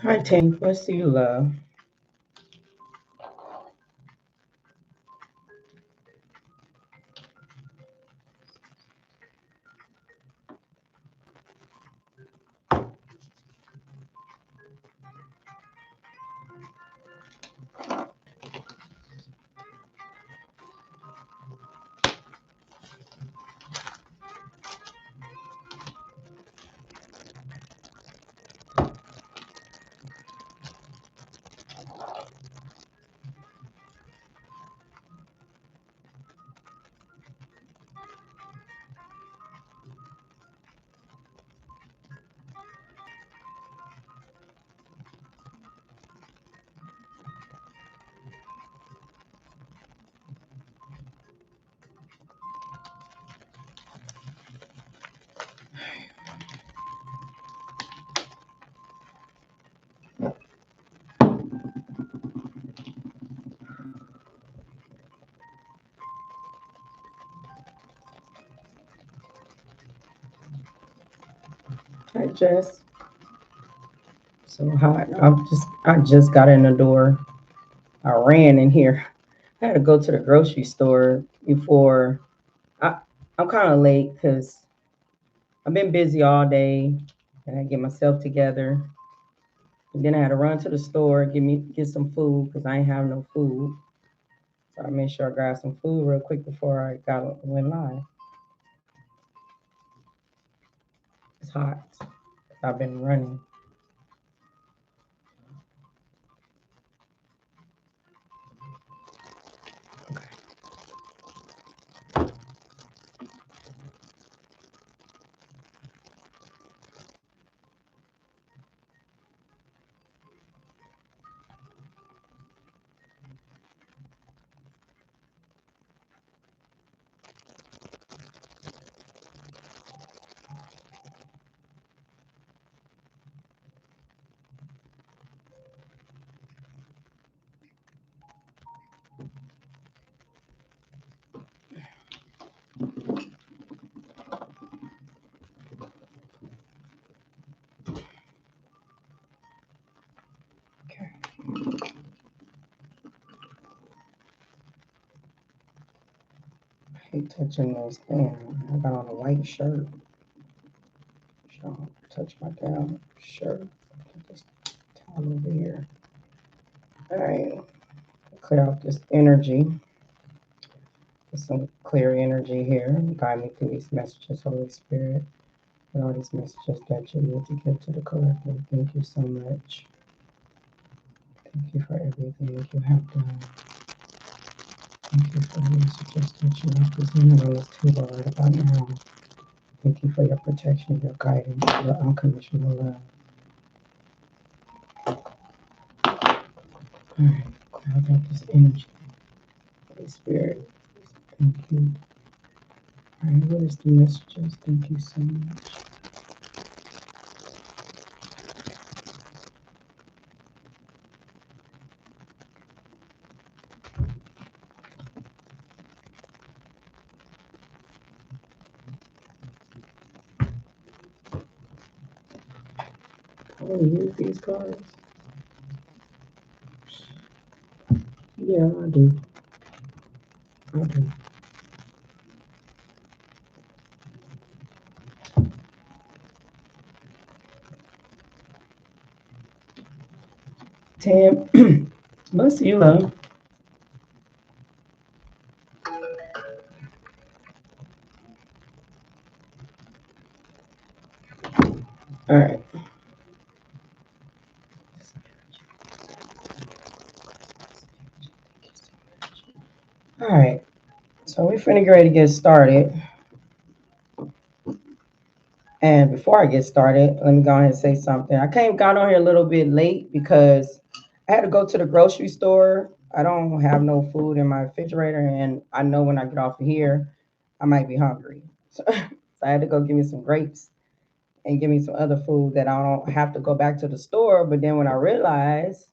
Hi, Tank. What's do you love? Hi, Jess. So hot. I just got in the door. I ran in here. I had to go to the grocery store before. I I'm kind of late because I've been busy all day, and I get myself together. And then I had to run to the store get some food because I ain't have no food. So I made sure I grabbed some food real quick before I went live. It's hot. I've been running. Okay. I hate touching those things. I got on a white shirt. Don't touch my damn shirt. Put this towel over here. All right. Clear out this energy. Get some clear energy here. Guide me through these messages, Holy Spirit. And all these messages that you need to give to the collective. Thank you so much. Thank you for everything you have done. Thank you for the messages that you have presented on this table right about now. Thank you for your protection, your guidance, your unconditional love. All right. Clear out this energy. Holy Spirit. Thank you. All right, what is the messages? Thank you so much. I want to use these cards. Yeah, I do. I do. Tam, what's you love? All right. All right. So we're finna get ready to get started. And before I get started, let me go ahead and say something. Got on here a little bit late because I had to go to the grocery store. I don't have no food in my refrigerator, and I know when I get off of here, I might be hungry. So I had to go get me some grapes and give me some other food that I don't have to go back to the store. But then when I realized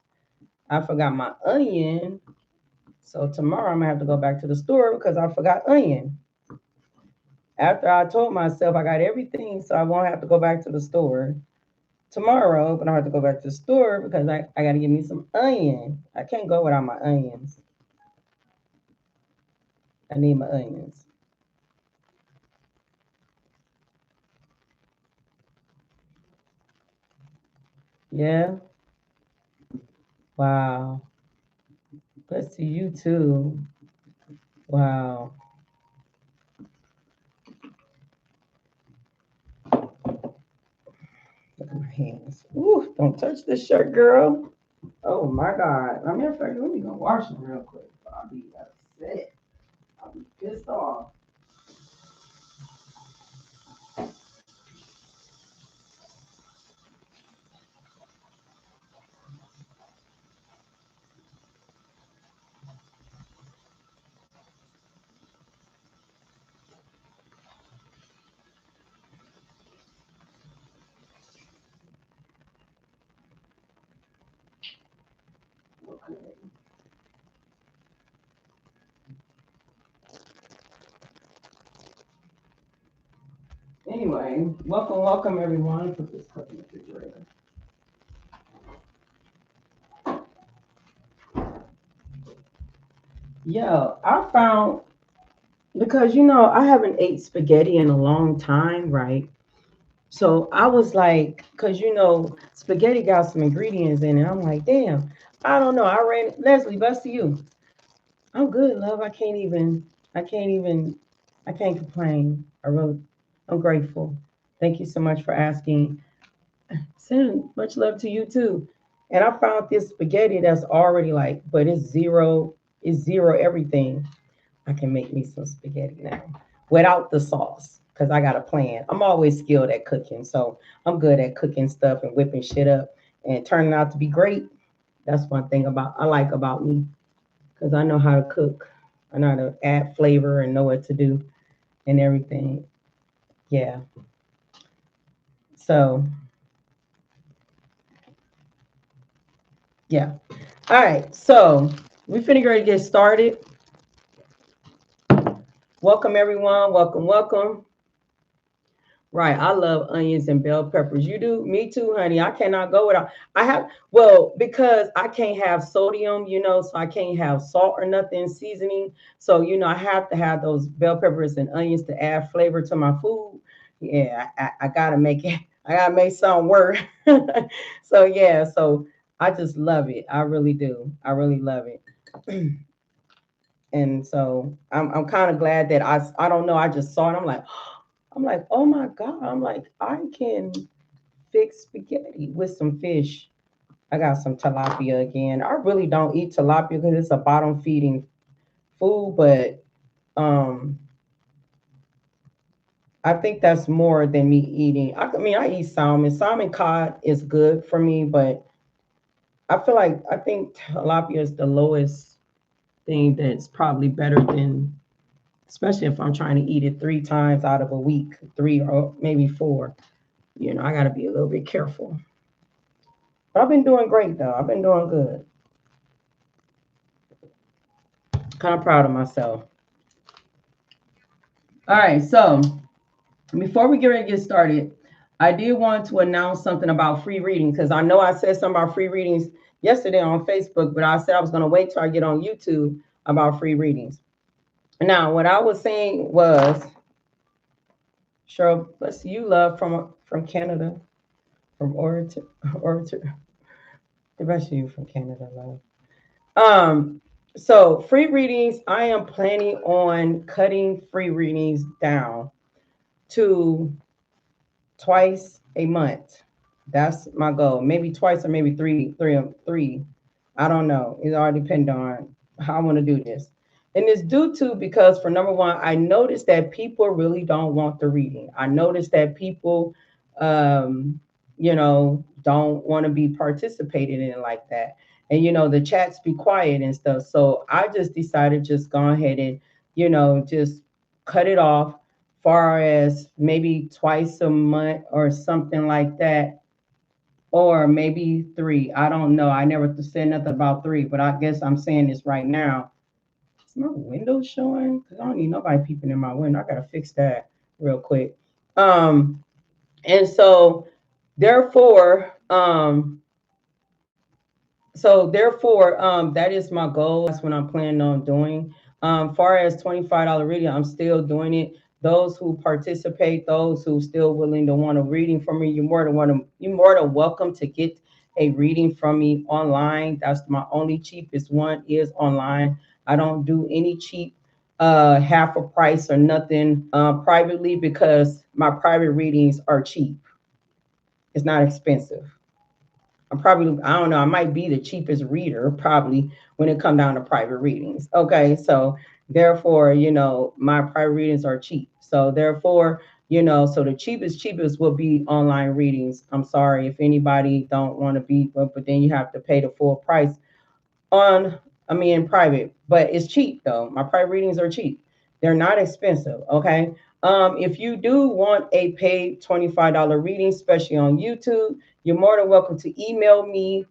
I forgot my onion, so tomorrow I'm gonna have to go back to the store because I forgot onion. After I told myself I got everything, so I won't have to go back to the store. tomorrow, but I have to go back to the store because I got to get me some onion. I can't go without my onions. I need my onions. Yeah. Wow. Let's see you too. Wow. Look at my hands. Ooh, don't touch this shirt, girl. Oh my God. I mean, in fact, let me go wash them real quick. I'll be upset. I'll be pissed off. Okay. Anyway, welcome everyone. Put this cup in the refrigerator. Yo, I found because I haven't ate spaghetti in a long time, right? So I was like, because spaghetti got some ingredients in it. I'm like, damn, I don't know. I ran Leslie, best to you. I'm good, love. I can't even, I can't complain. I'm grateful. Thank you so much for asking. Send much love to you too. And I found this spaghetti that's already like, but it's zero everything. I can make me some spaghetti now without the sauce because I got a plan. I'm always skilled at cooking, so I'm good at cooking stuff and whipping shit up and turning out to be great. That's one thing I like about me because I know how to cook. I know how to add flavor and know what to do and everything. Yeah. So yeah. All right. So we finna go to get started. Welcome everyone. Welcome. Right. I love onions and bell peppers. You do? Me too, honey. I cannot go without. I have, well, because I can't have sodium, so I can't have salt or nothing seasoning. So, I have to have those bell peppers and onions to add flavor to my food. Yeah, I gotta make it. I gotta make something work. So yeah, so I just love it. I really do. I really love it. And so I'm kind of glad that I don't know. I just saw it. I'm like, oh my God. I'm like, I can fix spaghetti with some fish. I got some tilapia again. I really don't eat tilapia because it's a bottom feeding food, but um I think that's more than me eating. I mean, I eat salmon. Salmon cod is good for me, but I think tilapia is the lowest thing that's probably better than, especially if I'm trying to eat it 3 times out of a week, 3 or maybe 4. I got to be a little bit careful. But I've been doing great though. I've been doing good. Kind of proud of myself. All right, so before we get ready to get started, I did want to announce something about free readings because I know I said something about free readings yesterday on Facebook, but I said I was going to wait till I get on YouTube about free readings. Now, what I was saying was, Cheryl, let's see, you love from Canada, from Orator, the rest of you from Canada, love. Um, so free readings, I am planning on cutting free readings down to twice a month. That's my goal. Maybe twice or maybe three. I don't know. It all depends on how I want to do this. And it's due to because for number one, I noticed that people really don't want the reading. I noticed that people, don't want to be participated in it like that. And the chats be quiet and stuff. So I just decided just go ahead and just cut it off far as maybe twice a month or something like that, or maybe 3. I don't know. I never said nothing about 3, but I guess I'm saying this right now. Is my window showing? Because I don't need nobody peeping in my window. I gotta fix that real quick. And so Therefore, that is my goal. That's what I'm planning on doing. Far as $25 reading, I'm still doing it. Those who participate, those who still willing to want a reading from me, you're more than welcome to get a reading from me online. That's my only cheapest one is online. I don't do any cheap half a price or nothing privately because my private readings are cheap. It's not expensive. I'm probably, I don't know, I might be the cheapest reader probably when it come down to private readings. Okay, so therefore, my private readings are cheap. So therefore, so the cheapest will be online readings. I'm sorry if anybody don't want to be, but then you have to pay the full price on I mean in private, but it's cheap though. My private readings are cheap. They're not expensive. Okay. If you do want a paid $25 reading, especially on YouTube, you're more than welcome to email me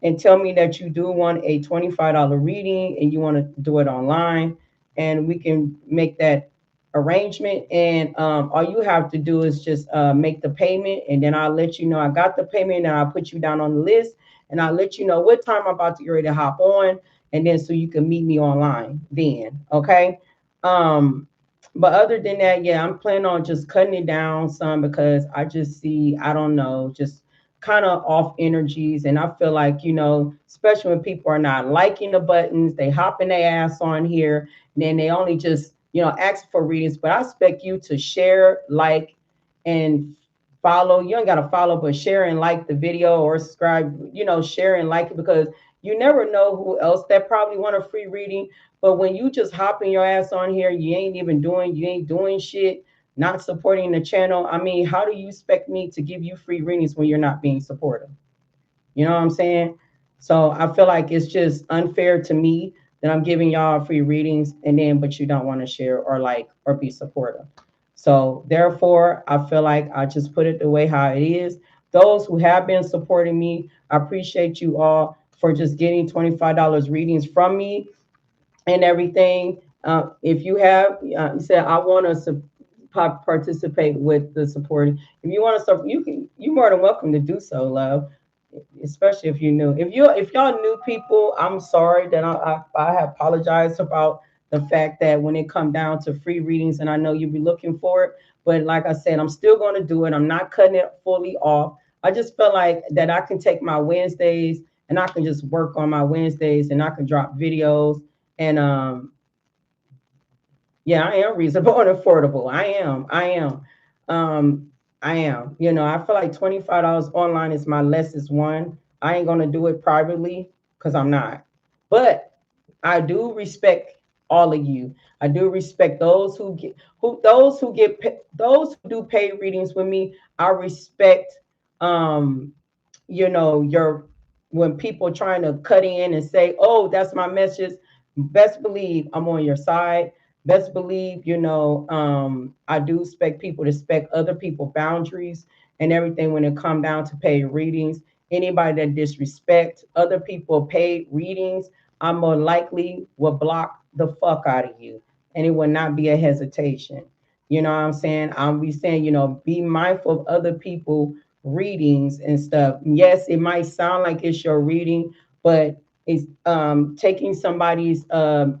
and tell me that you do want a $25 reading and you want to do it online, and we can make that arrangement. And all you have to do is just make the payment, and then I'll let you know I got the payment, and I'll put you down on the list, and I'll let you know what time I'm about to get ready to hop on, and then so you can meet me online then. Okay. Um, but other than that, yeah, I'm planning on just cutting it down some because I just see, I don't know, just kind of off energies. And I feel like, especially when people are not liking the buttons, they hopping their ass on here, and then they only just, ask for readings. But I expect you to share, like, and follow. You ain't gotta follow, but share and like the video or subscribe, share and like it, because you never know who else that probably want a free reading. But when you just hopping your ass on here, you ain't doing shit, not supporting the channel. I mean, how do you expect me to give you free readings when you're not being supportive? You know what I'm saying? So I feel like it's just unfair to me that I'm giving y'all free readings, and then but you don't want to share or like or be supportive. So therefore, I feel like I just put it the way how it is. Those who have been supporting me, I appreciate you all for just getting $25 readings from me and everything. If you have, you said I want to participate with the support. If you want to start, you more than welcome to do so, love. Especially if you new. If y'all new people, I'm sorry that I have apologized about the fact that when it come down to free readings, and I know you'll be looking for it, but like I said, I'm still going to do it. I'm not cutting it fully off. I just feel like that I can take my Wednesdays and I can just work on my Wednesdays, and I can drop videos. And yeah, I am reasonable and affordable. Um, I am. I feel like $25 online is my lessest one. I ain't gonna do it privately because I'm not. But I do respect all of you. I do respect those who do paid readings with me. I respect um your when people trying to cut in and say, oh, that's my message. Best believe I'm on your side. Best believe, I do expect people to respect other people boundaries and everything when it come down to paid readings. Anybody that disrespect other people paid readings, I more likely will block the fuck out of you, and it will not be a hesitation. You know what I'm saying? I'll be saying, be mindful of other people readings and stuff. Yes, it might sound like it's your reading, but it's taking somebody's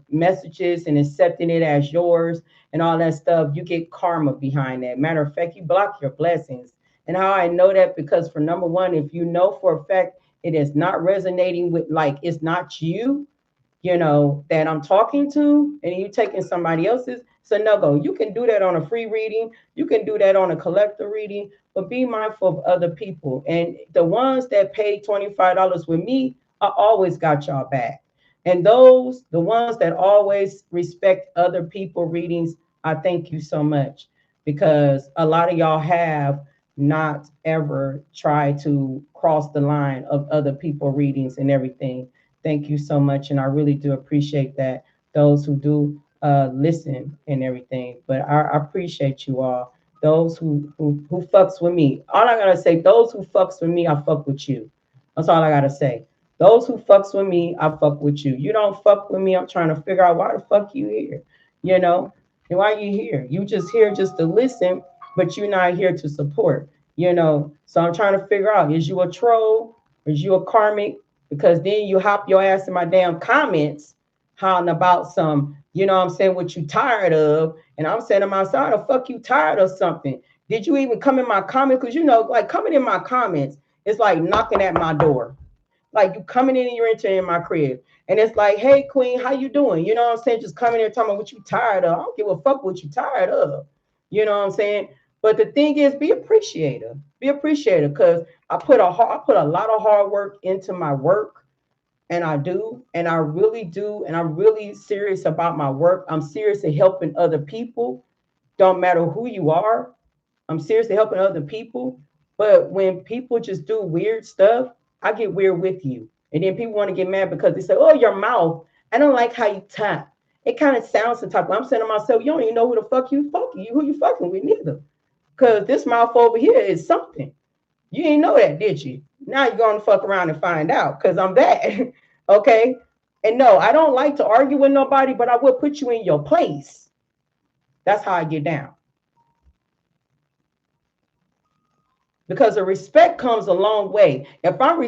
messages and accepting it as yours and all that stuff. You get karma behind that. Matter of fact, you block your blessings. And how I know that, because for number one, if you know for a fact it is not resonating with, like, it's not you, that I'm talking to, and you taking somebody else's, it's a no go. You can do that on a free reading, you can do that on a collector reading, but be mindful of other people. And the ones that pay $25 with me, I always got y'all back. And the ones that always respect other people readings, I thank you so much, because a lot of y'all have not ever tried to cross the line of other people readings and everything. Thank you so much, and I really do appreciate that. Those who do listen and everything, but I appreciate you all. Those who fucks with me, all I gotta say, those who fucks with me, I fuck with you. That's all I gotta say. Those who fucks with me, I fuck with you. You don't fuck with me, I'm trying to figure out why the fuck you here. And why you here? You just here just to listen, but you're not here to support. You know, so I'm trying to figure out, is you a troll? Is you a karmic? Because then you hop your ass in my damn comments hollering about some, you know what I'm saying, what you tired of. And I'm saying to myself, the fuck you tired of something? Did you even come in my comments? Because you know, like coming in my comments, it's like knocking at my door. Like you coming in and you're entering my crib. And it's like, hey queen, how you doing? You know what I'm saying? Just coming in talking about what you tired of. I don't give a fuck what you tired of. You know what I'm saying? But the thing is, be appreciative. Be appreciative because I put a lot of hard work into my work, and I do, and I really do, and I'm really serious about my work. I'm serious in helping other people. Don't matter who you are. I'm seriously helping other people. But when people just do weird stuff, I get weird with you. And then people want to get mad because they say, oh, your mouth. I don't like how you talk. It kind of sounds the type. I'm saying to myself, you don't even know who the fuck you fucking, who you fucking with neither. Because this mouth over here is something. You didn't know that, did you? Now you're going to fuck around and find out because I'm that. Okay? And no, I don't like to argue with nobody, but I will put you in your place. That's how I get down. Because the respect comes a long way. If I'm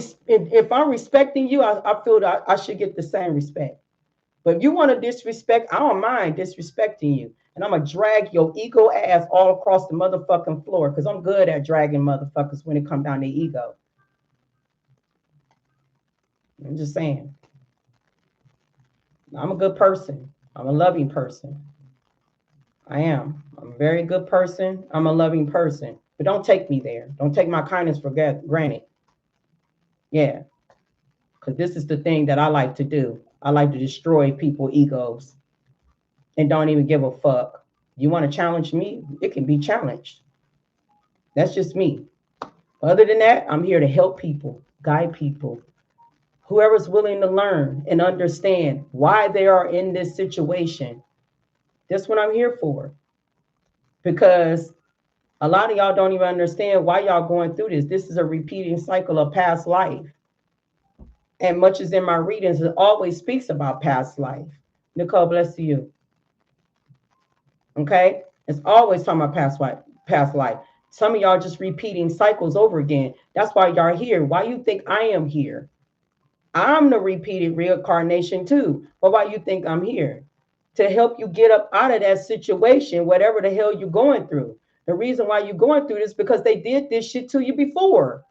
respecting you, I feel that I should get the same respect. But if you want to disrespect, I don't mind disrespecting you. And I'm going to drag your ego ass all across the motherfucking floor because I'm good at dragging motherfuckers when it comes down to ego. I'm just saying. I'm a good person. I'm a loving person. I am. I'm a very good person. I'm a loving person. But don't take me there. Don't take my kindness for granted. Yeah. Because this is the thing that I like to do. I like to destroy people's egos and don't even give a fuck. You want to challenge me? It can be challenged. That's just me. Other than that, I'm here to help people, guide people. Whoever's willing to learn and understand why they are in this situation, that's what I'm here for. Because a lot of y'all don't even understand why y'all going through this. This is a repeating cycle of past life. And much as in my readings, it always speaks about past life. Nicole, bless you. Okay? It's always talking about past life. Some of y'all just repeating cycles over again. That's why y'all here. Why you think I am here? I'm the repeated reincarnation too. But why you think I'm here? To help you get up out of that situation, whatever the hell you're going through. The reason why you're going through this is because they did this shit to you before.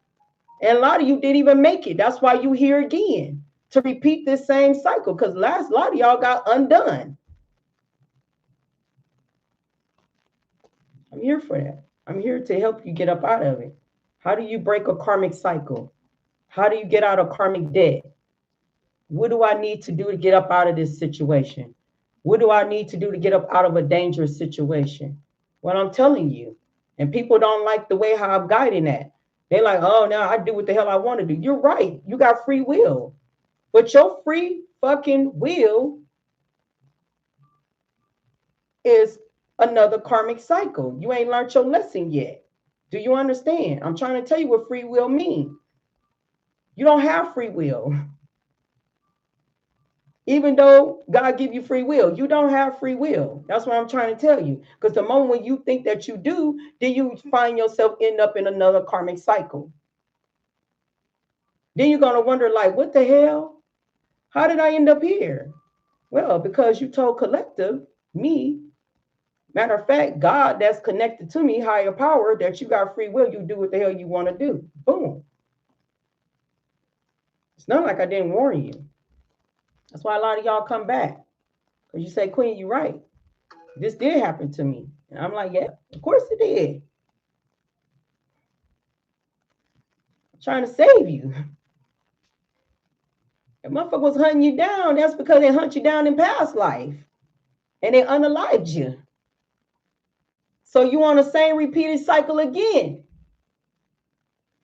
And a lot of you didn't even make it. That's why you here again. To repeat this same cycle. Because a lot of y'all got undone. I'm here for that. I'm here to help you get up out of it. How do you break a karmic cycle? How do you get out of karmic debt? What do I need to do to get up out of this situation? What do I need to do to get up out of a dangerous situation? What I'm telling you. And people don't like the way how I'm guiding that. They're like, oh, now I do what the hell I want to do. You're right. You got free will. But your free fucking will is another karmic cycle. You ain't learned your lesson yet. Do you understand? I'm trying to tell you what free will means. You don't have free will. Even though God give you free will, you don't have free will. That's what I'm trying to tell you. Because the moment when you think that you do, then you find yourself end up in another karmic cycle. Then you're going to wonder, like, what the hell? How did I end up here? Well, because you told collective, me, matter of fact, God that's connected to me, higher power, that you got free will, you do what the hell you want to do. Boom. It's not like I didn't warn you. That's why a lot of y'all come back. Because you say, Queen, you're right. This did happen to me. And I'm like, yeah, of course it did. I'm trying to save you. If motherfucker was hunting you down, that's because they hunt you down in past life. And they unalived you. So you on the same repeated cycle again.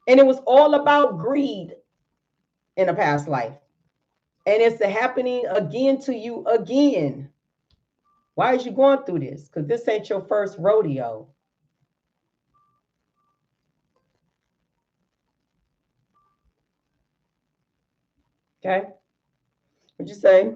And it was all about greed in a past life. And it's happening again to you again. Why is you going through this? Because this ain't your first rodeo. Okay? What'd you say?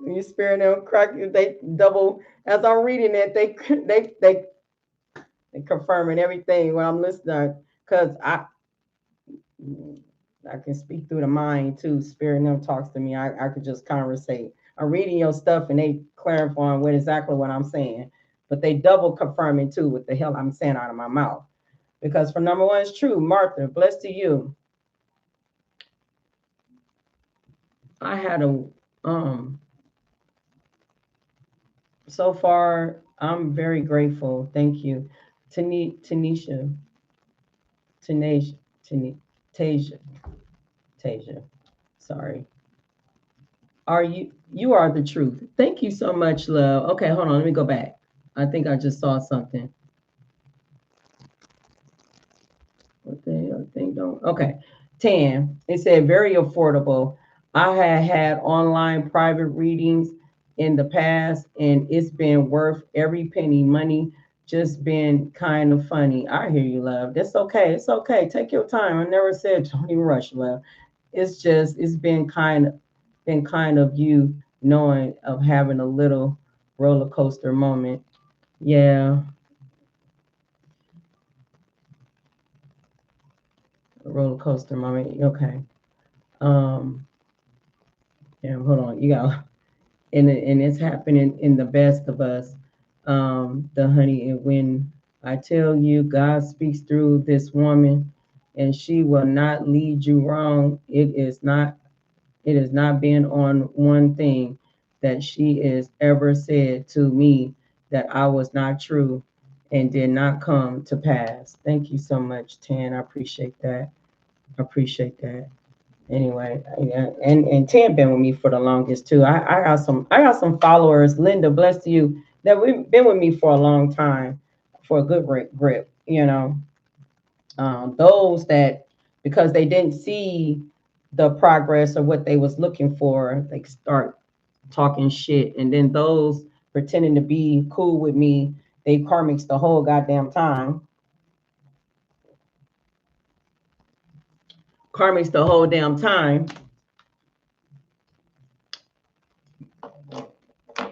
You spirit them crack. They double. As I'm reading it, they confirming everything when I'm listening. Cause I can speak through the mind too. Spirit and them talks to me. I could just conversate. I'm reading your stuff and they clarifying what exactly what I'm saying. But they double confirming too what the hell I'm saying out of my mouth. Because for number one, it's true. Martha, blessed to you. I had a so far I'm very grateful. Thank you. Tanisha, Tanisha, Tasia, Tasia. Sorry. You are the truth. Thank you so much, love. Okay, hold on. Let me go back. I think I just saw something. What the hell thing don't okay. 10. It said very affordable. I had online private readings in the past and it's been worth every penny. Money just been kind of funny. I hear you, love. That's okay. It's okay. Take your time. I never said don't even rush, love. It's just it's been kind of you knowing of having a little roller coaster moment. Yeah, a roller coaster moment. Okay. Um, yeah, hold on. You got and it's happening in the best of us. The honey, and when I tell you God speaks through this woman and she will not lead you wrong, it is not been on one thing that she is ever said to me that I was not true and did not come to pass. Thank you so much, Tan. I appreciate that. I appreciate that. Anyway, yeah, and Tan been with me for the longest too. I got some followers. Linda, bless you, that we've been with me for a long time, for a good grip. Those that because they didn't see the progress or what they was looking for, they start talking shit, and then those pretending to be cool with me, they karmics the whole goddamn time. Karmics the whole damn time,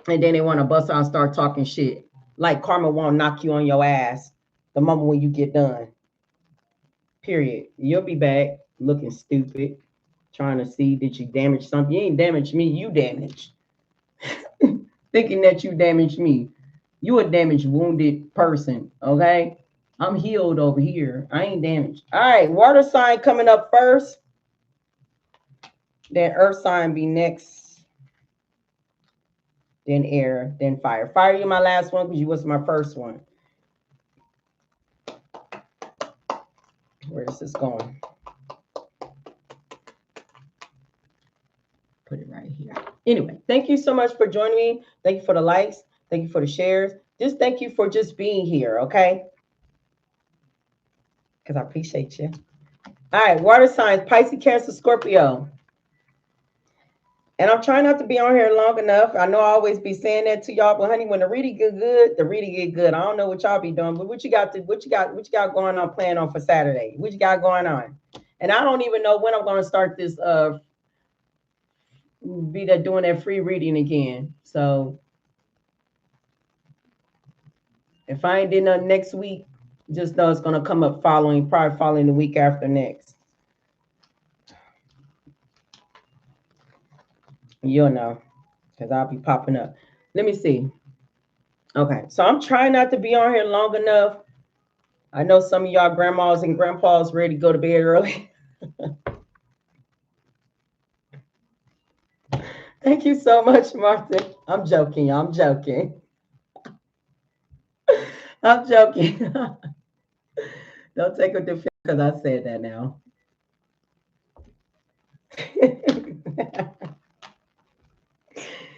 and then they want to bust out and start talking shit. Like karma won't knock you on your ass the moment when you get done. Period. You'll be back looking stupid, trying to see did you damage something. You ain't damaged me, you damaged. Thinking that you damaged me. You a damaged, wounded person, okay? I'm healed over here. I ain't damaged. All right, water sign coming up first. Then earth sign be next. Then air, then fire. Fire, you my last one because you was my first one. Where is this going? Put it right here. Anyway, thank you so much for joining me. Thank you for the likes. Thank you for the shares. Just thank you for just being here, okay? Because I appreciate you. All right, water signs, Pisces, Cancer, Scorpio. And I'm trying not to be on here long enough. I know I always be saying that to y'all, but honey, when the reading get good, the reading get good. I don't know what y'all be doing, but what you got going on, playing on for Saturday? What you got going on? And I don't even know when I'm gonna start this be that doing that free reading again. So if I ain't did nothing next week, just know it's gonna come up probably following the week after next. You'll know, because I'll be popping up. Let me see. Okay, so I'm trying not to be on here long enough. I know some of y'all grandmas and grandpas ready to go to bed early. Thank you so much, Martha. I'm joking. I'm joking. I'm joking. Don't take it to because I said that now.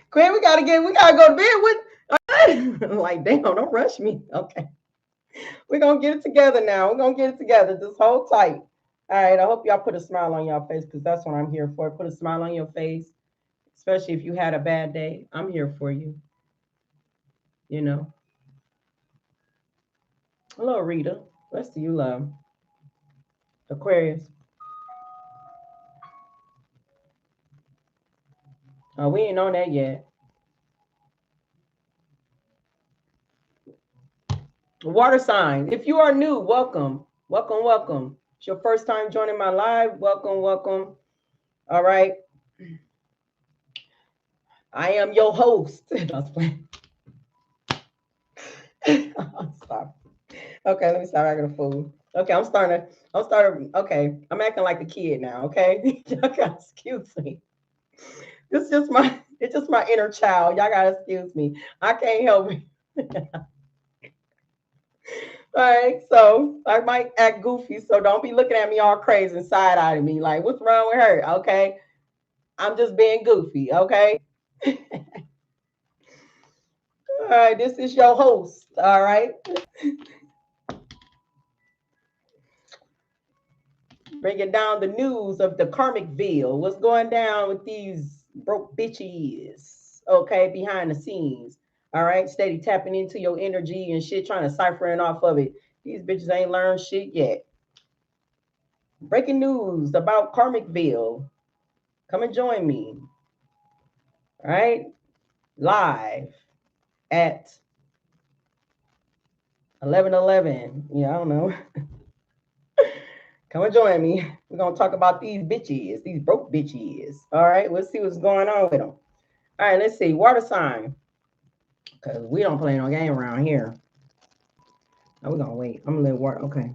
Quinn, we gotta go to bed with. I'm like, damn, don't rush me. Okay, we're gonna get it together now. We're gonna get it together. Just hold tight. All right. I hope y'all put a smile on your face because that's what I'm here for. Put a smile on your face, especially if you had a bad day. I'm here for you. You know. Hello, Rita. Bless you, love. Aquarius. Oh, we ain't on that yet. Water sign. If you are new, welcome. Welcome, welcome. It's your first time joining my live. Welcome, welcome. All right. I am your host. Stop. Okay, let me stop acting a fool. Okay, okay, I'm acting like a kid now, okay? Y'all gotta excuse me. It's just my inner child. Y'all gotta excuse me. I can't help it. All right, so I might act goofy, so don't be looking at me all crazy and side eyeing me like, what's wrong with her? Okay, I'm just being goofy. Okay, all right, this is your host. All right, bringing down the news of the Karmicville. What's going down with these broke bitches? Okay, behind the scenes. All right, steady tapping into your energy and shit, trying to ciphering off of it. These bitches ain't learned shit yet. Breaking news about Karmicville. Come and join me. All right, live at 11:11. Yeah, I don't know. Come and join me. We're gonna talk about these bitches, these broke bitches. All right, let's see what's going on with them. All right, let's see. Water sign, because we don't play no game around here. Now we're gonna wait. I'm gonna let water. Okay,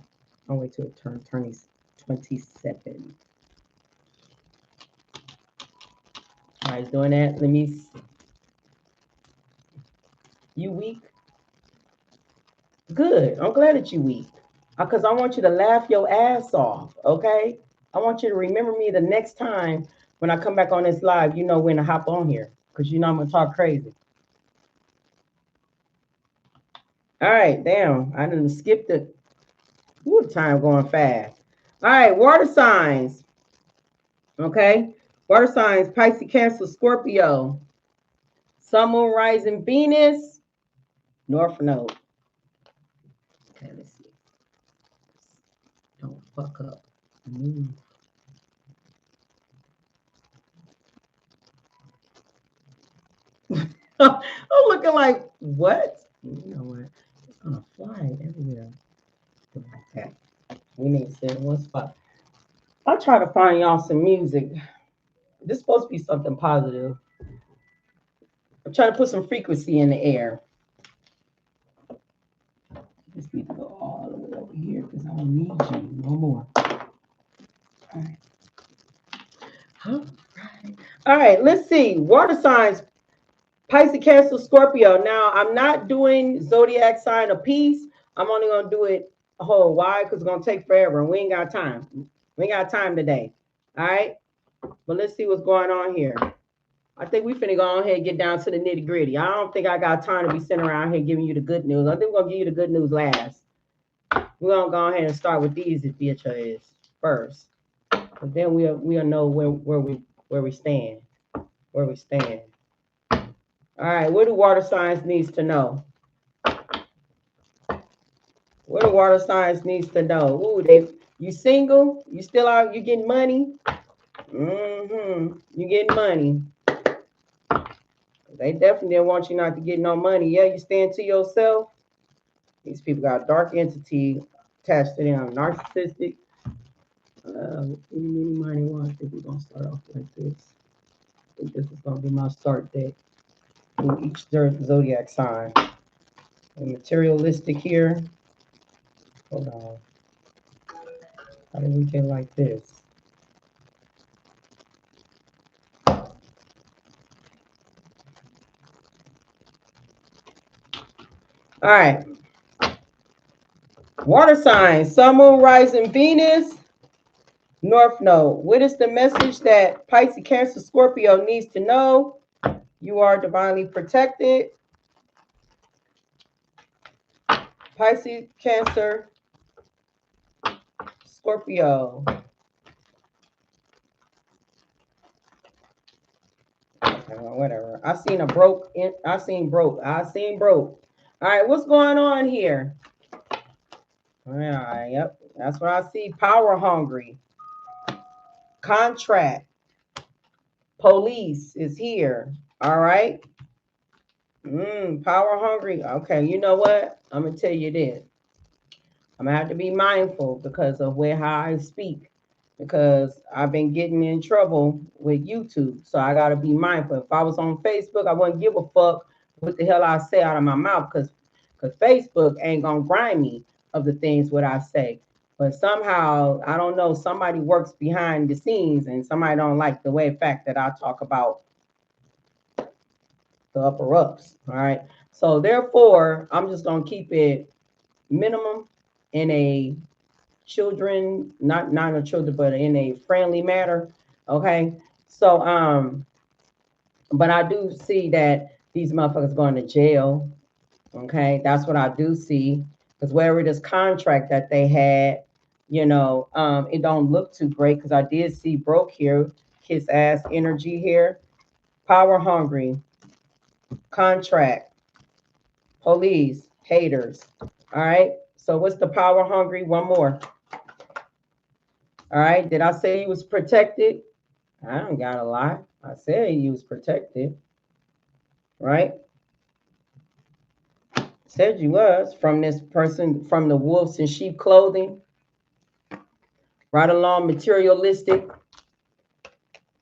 I'll wait till it turns 27. All right, doing that. Let me. You weak? Good. I'm glad that you weak. Because I want you to laugh your ass off. Okay. I want you to remember me the next time when I come back on this live. You know when to hop on here because you know I'm gonna talk crazy. All right, damn. I didn't skip the time going fast. All right, water signs. Okay. Water signs, Pisces, Cancer, Scorpio. Sun, Moon, Rising, Venus, North Node. Okay, let's see. Don't fuck up. I'm looking like, what? You know what? It's gonna fly everywhere. Like that. We need to sit in one spot. I'll try to find y'all some music. This is supposed to be something positive. I'm trying to put some frequency in the air. Just need to go all the way over here because I don't need you no more. All right. All right, let's see. Water signs, Pisces, Cancer, Scorpio. Now, I'm not doing zodiac sign a piece. I'm only going to do it a whole. Why? Because it's going to take forever and we ain't got time. We ain't got time today. All right. But let's see what's going on here. I think we finna go on ahead and get down to the nitty gritty. I don't think I got time to be sitting around here giving you the good news. I think we're going to give you the good news last. We're going to go ahead and start with these bitches first. But then we'll know where we stand. Where we stand. All right, what do water signs needs to know? What do water signs needs to know? Ooh, you single? You still out? You getting money? You getting money? They definitely didn't want you not to get no money. Yeah, you stand to yourself. These people got a dark entity attached to them, narcissistic. Any money one. I think we're gonna start off like this. I think this is gonna be my start deck. Each zodiac sign. And materialistic here. Hold on. How do we get like this? All right. Water signs, Sun, Moon, Rising, Venus, North Node. What is the message that Pisces, Cancer, Scorpio needs to know? You are divinely protected. Pisces, Cancer, Scorpio. Okay, well, whatever. I seen broke. I seen broke. All right, what's going on here? All right, yep. That's what I see. Power hungry. Contract. Police is here. All right. Power hungry. Okay, you know what? I'm gonna tell you this. I'm gonna have to be mindful because of how I speak, because I've been getting in trouble with YouTube. So I gotta be mindful. If I was on Facebook, I wouldn't give a fuck what the hell I say out of my mouth, because Facebook ain't gonna grind me of the things what I say. But somehow I don't know. Somebody works behind the scenes, and somebody don't like the way fact that I talk about the upper ups. All right. So therefore, I'm just gonna keep it minimum in a children, not a children, but in a friendly manner. Okay. So but I do see that these motherfuckers going to jail. Okay, that's what I do see. Because wherever this contract that they had, it don't look too great. Because I did see broke here, kiss ass energy here, power hungry, contract, police, haters. All right. So what's the power hungry? One more. All right. Did I say he was protected? I don't got a lie. I said he was protected. Right? Said you was from this person from the wolves in sheep clothing. Right along materialistic.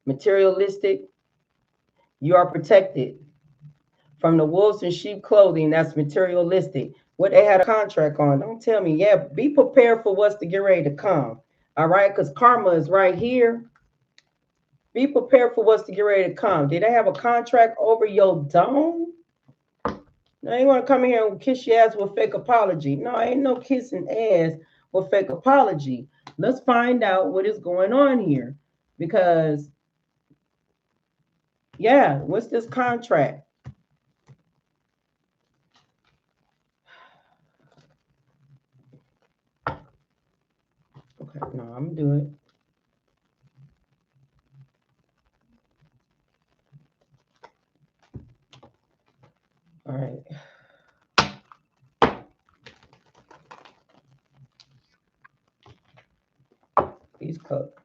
Materialistic. You are protected. From the wolves in sheep clothing, that's materialistic. What they had a contract on. Don't tell me. Yeah, be prepared for what's to get ready to come. All right, because karma is right here. Be prepared for what's to get ready to come. Did they have a contract over your dome? Now you want to come in here and kiss your ass with fake apology. No, ain't no kissing ass with fake apology. Let's find out what is going on here. Because, yeah, what's this contract? Okay, no, I'm going to do it. All right.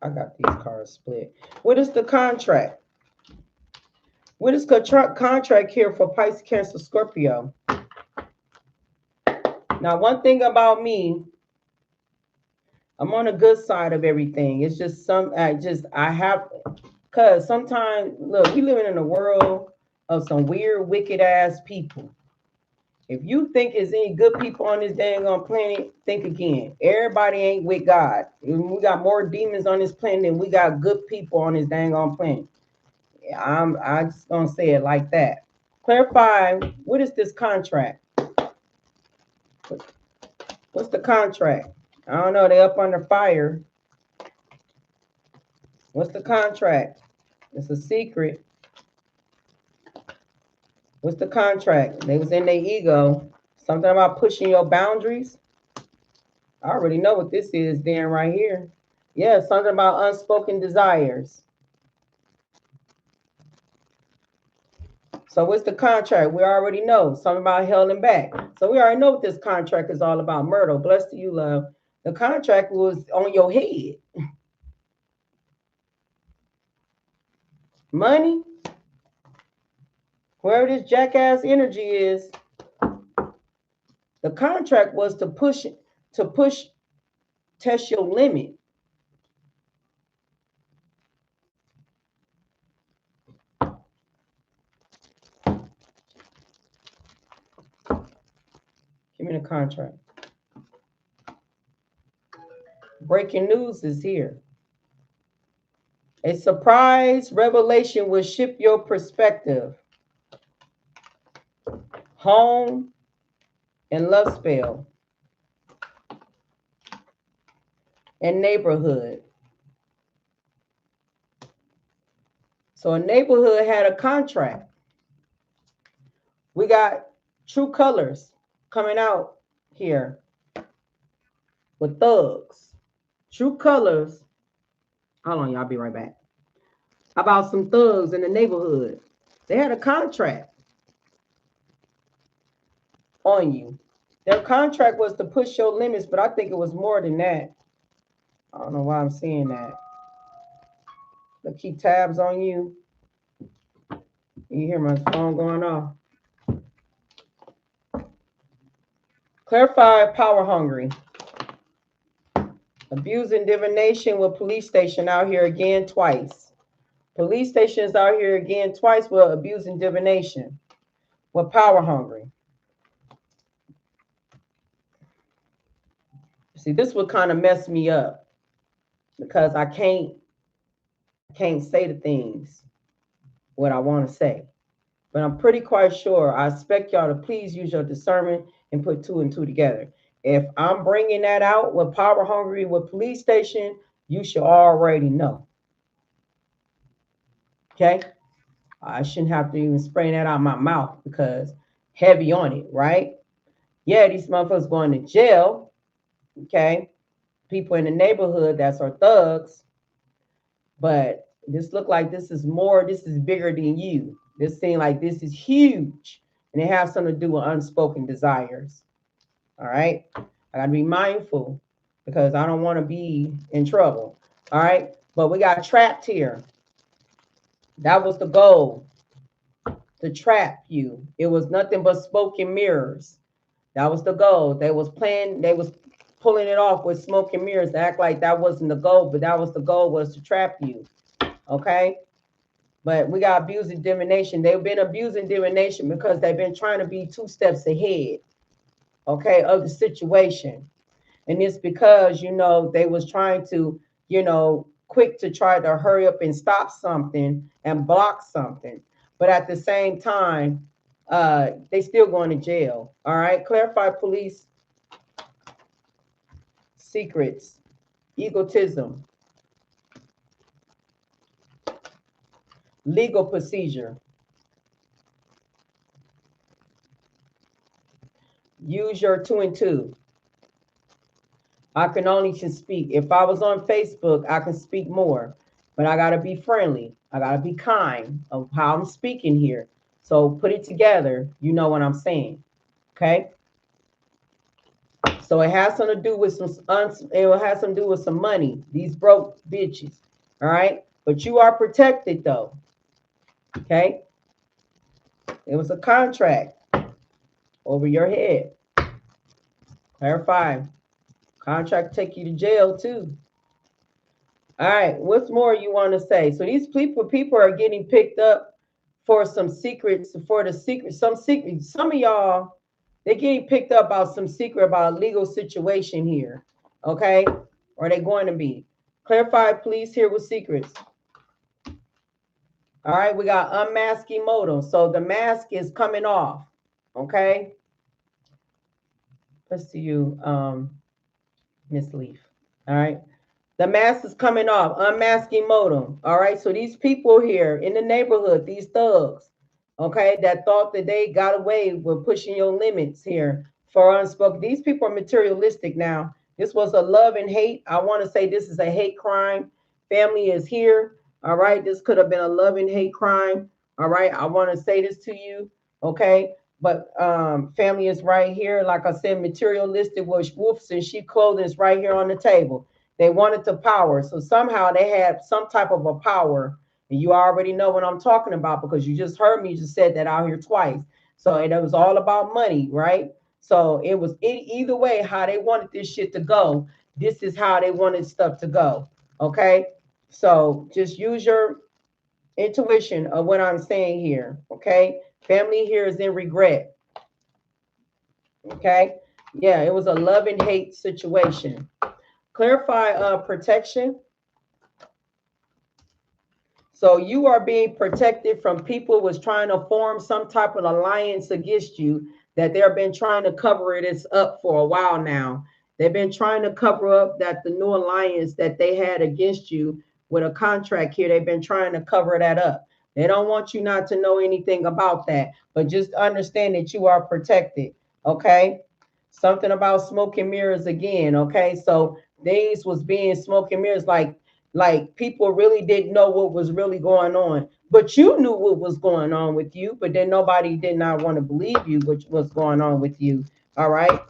I got these cards split. What is the contract? What is contract here for Pisces, Cancer, Scorpio? Now, one thing about me, I'm on the good side of everything. It's just I have, because sometimes, look, we living in a world of some weird, wicked ass people. If you think there's any good people on this dang on planet, think again. Everybody ain't with God. We got more demons on this planet than we got good people on this dang on planet. I just gonna say it like that. Clarify, what is this contract? What's the contract? I don't know. They up under fire. What's the contract? It's a secret. What's the contract? They was in their ego. Something about pushing your boundaries. I already know what this is then right here. Yeah, something about unspoken desires. So what's the contract? We already know. Something about holding back. So we already know what this contract is all about. Myrtle, blessed to you, love. The contract was on your head. Money. Wherever this jackass energy is, the contract was to push, test your limit. Give me the contract. Breaking news is here. A surprise revelation will shift your perspective. Home and love spell. And neighborhood. So a neighborhood had a contract. We got true colors coming out here with thugs. True colors. Hold on, y'all. I'll be right back. About some thugs in the neighborhood. They had a contract on you. Their contract was to push your limits, but I think it was more than that. I don't know why I'm seeing that. They'll keep tabs on you. You hear my phone going off. Clarify power hungry. Abusing divination with police station out here again twice. Police stations out here again twice with abusing divination with power hungry. See, this would kind of mess me up because I can't say the things what I want to say. But I'm pretty quite sure. I expect y'all to please use your discernment and put two and two together. If I'm bringing that out with power hungry with police station, you should already know. Okay? I shouldn't have to even spray that out my mouth because heavy on it, right? Yeah, these motherfuckers going to jail. Okay? People in the neighborhood that's our thugs. But this look like this is bigger than you. This seems like this is huge. And it has something to do with unspoken desires. All right. I got to be mindful because I don't want to be in trouble. All right. But we got trapped here. That was the goal, to trap you. It was nothing but smoke and mirrors. That was the goal. They was pulling it off with smoke and mirrors to act like that wasn't the goal, but that was the goal, was to trap you. Okay. But we got abusing divination. They've been abusing divination because they've been trying to be 2 steps ahead, okay, of the situation. And it's because, they was trying to, quick to try to hurry up and stop something and block something. But at the same time, they still going to jail. All right. Clarify police secrets, egotism, legal procedure. Use your 2 and 2. I can only speak. If I was on Facebook, I can speak more, but I got to be friendly. I got to be kind of how I'm speaking here. So put it together. You know what I'm saying. Okay. So it has something to do with some money. These broke bitches. All right. But you are protected though. Okay. It was a contract over your head. Clarify. Contract take you to jail too. All right, what's more you want to say? So these people are getting picked up for some secrets, some of y'all, they're getting picked up about some secret about a legal situation here. Okay? Or they going to be. Clarify, please, here with secrets. All right, we got unmasking motive. So the mask is coming off. Okay. Let's see you, Miss Leaf. All right. The mask is coming off, unmasking modem. All right. So these people here in the neighborhood, these thugs, okay, that thought that they got away with pushing your limits here for unspoken. These people are materialistic now. This was a love and hate. I want to say this is a hate crime. Family is here. All right. This could have been a love and hate crime. All right. I want to say this to you. Okay. But family is right here. Like I said, materialistic with wolves and sheep clothing is right here on the table. They wanted to power. So somehow they had some type of a power. And you already know what I'm talking about because you just heard me just said that out here twice. So it was all about money, right? So it was either way how they wanted this shit to go. This is how they wanted stuff to go. Okay. So just use your intuition of what I'm saying here. Okay. Family here is in regret. Okay. Yeah, it was a love and hate situation. Clarify protection. So you are being protected from people who was trying to form some type of alliance against you that they've been trying to cover it up for a while now. They've been trying to cover up that the new alliance that they had against you with a contract here. They've been trying to cover that up. They don't want you not to know anything about that, but just understand that you are protected. Okay. Something about smoke and mirrors again. Okay. So these was being smoke and mirrors, like people really didn't know what was really going on, but you knew what was going on with you, but then nobody did not want to believe you, which was going on with you. All right.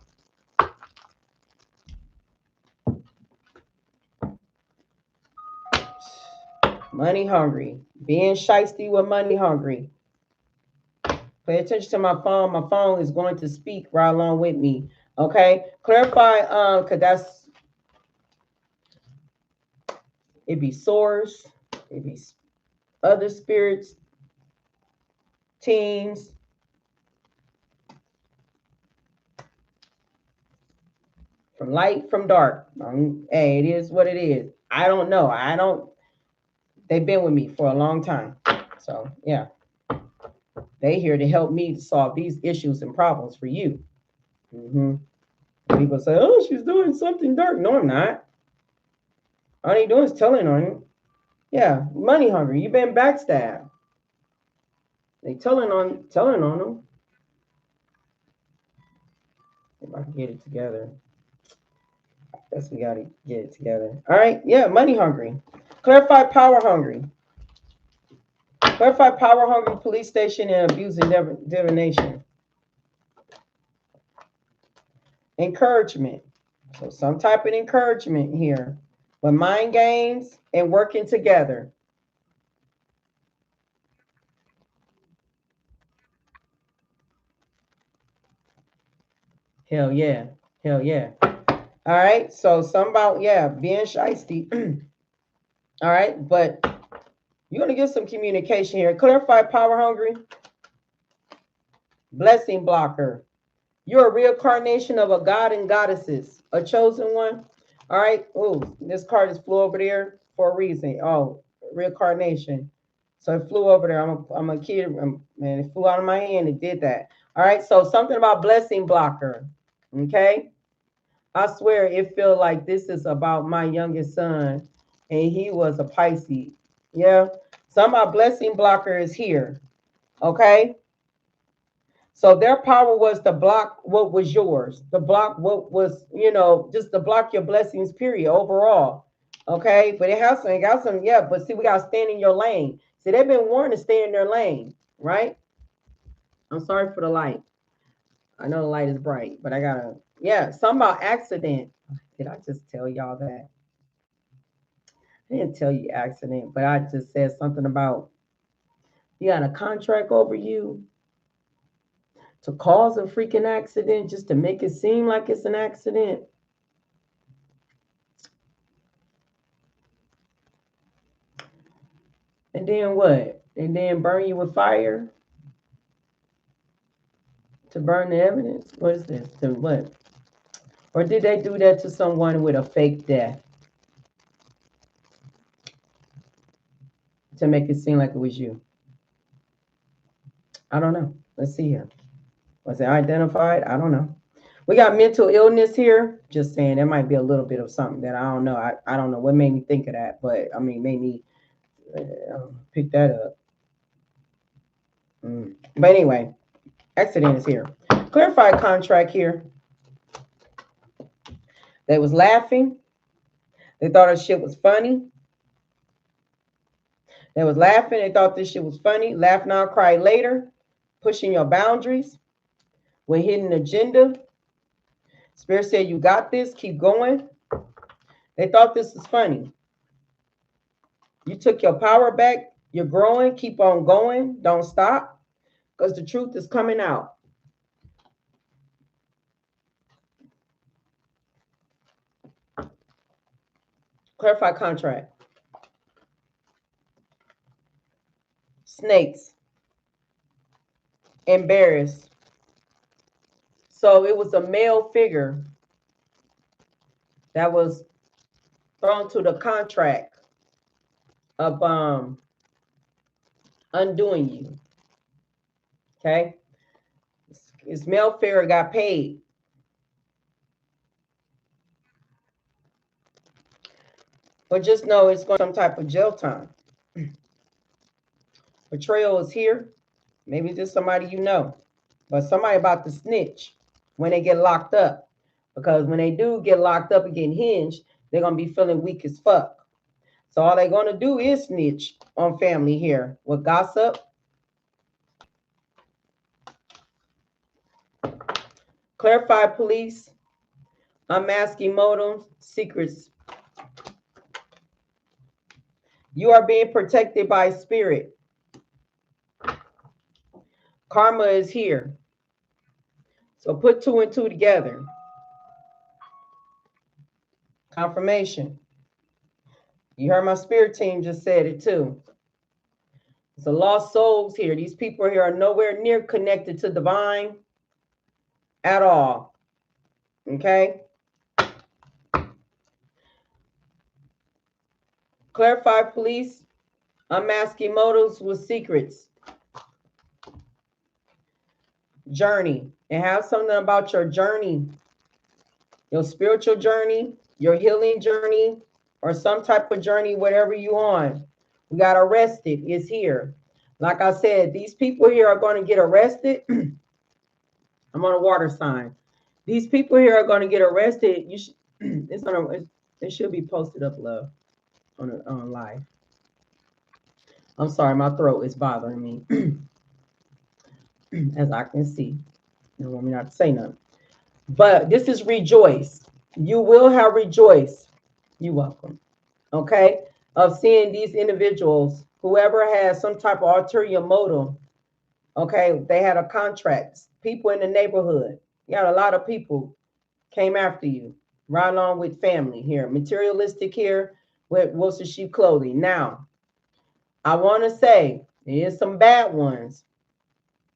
Money hungry, being shiesty with money hungry. Pay attention to my phone. My phone is going to speak right along with me. Okay, clarify. Cause that's it. Be source. It be other spirits, teams. From light, from dark. Hey, it is what it is. I don't know. I don't. They've been with me for a long time. So yeah, they here to help me solve these issues and problems for you. Mm-hmm. People say, "Oh, she's doing something dark." No, I'm not. All they doing is telling on you. Yeah, money hungry. You've been backstabbed. They telling on them. If I can get it together, guess we gotta get it together. All right. Yeah, money hungry. Clarify power hungry. Clarify power hungry police station and abuse and divination. Encouragement. So some type of encouragement here. But mind games and working together. Hell yeah. Hell yeah. All right. So some about, yeah, being shisty. All right. But you're going to get some communication here. Clarify power hungry. Blessing blocker. You're a reincarnation of a god and goddesses, a chosen one. All right. Oh, this card just flew over there for a reason. Oh, reincarnation. So it flew over there. I'm a kid. Man, it flew out of my hand. It did that. All right. So something about blessing blocker. Okay. I swear it feel like this is about my youngest son, and he was a Pisces. Yeah. Some of my blessing blocker is here. Okay. So their power was to block what was yours, to block what was, just to block your blessings, period, overall. Okay. But it got some, yeah. But see, we got to stand in your lane. See, they've been warned to stay in their lane, right? I'm sorry for the light. I know the light is bright, but I gotta, yeah, something about accident. Did I just tell y'all that? I didn't tell you accident, but I just said something about you got a contract over you to cause a freaking accident just to make it seem like it's an accident. And then what? And then burn you with fire to burn the evidence? What is this? To what? Or did they do that to someone with a fake death to make it seem like it was you? I don't know. Let's see here. Was it identified? I don't know. We got mental illness here. Just saying, there might be a little bit of something that I don't know. I don't know what made me think of that, but I mean, made me pick that up. But anyway, accident is here. Clarified contract here. They was laughing. They thought our shit was funny. They was laughing. They thought this shit was funny. Laugh now, cry later. Pushing your boundaries with hidden agenda. Spirit said, you got this. Keep going. They thought this was funny. You took your power back. You're growing. Keep on going. Don't stop because the truth is coming out. Clarify contract. Snakes. Embarrassed. So it was a male figure that was thrown to the contract of undoing you. Okay. His male figure got paid. But just know it's going to some type of jail time. Betrayal is here. Maybe it's just somebody you know. But somebody about to snitch when they get locked up. Because when they do get locked up and get hinged, they're going to be feeling weak as fuck. So all they're going to do is snitch on family here with gossip. Clarify police. Unmasking motives. Secrets. You are being protected by spirit. Karma is here. So put two and two together. Confirmation. You heard my spirit team just said it too. It's a lost souls here. These people here are nowhere near connected to divine at all. Okay? Clarify, police. Unmasking motives with secrets. Journey. And have something about your journey, your spiritual journey, your healing journey, or some type of journey, whatever you on. We got arrested. It's here. Like I said, these people here are going to get arrested. I'm on a water sign. These people here are going to get arrested. You should. It should be posted up, love, on live. I'm sorry, my throat is bothering me, as I can see. You don't want me not to say nothing. But this is rejoice. You will have rejoice. You're welcome. Okay, of seeing these individuals, whoever has some type of ulterior motive. Okay, they had a contract. People in the neighborhood. You got a lot of people came after you, right along with family here. Materialistic here with wolves and sheep clothing. Now, I want to say there's some bad ones.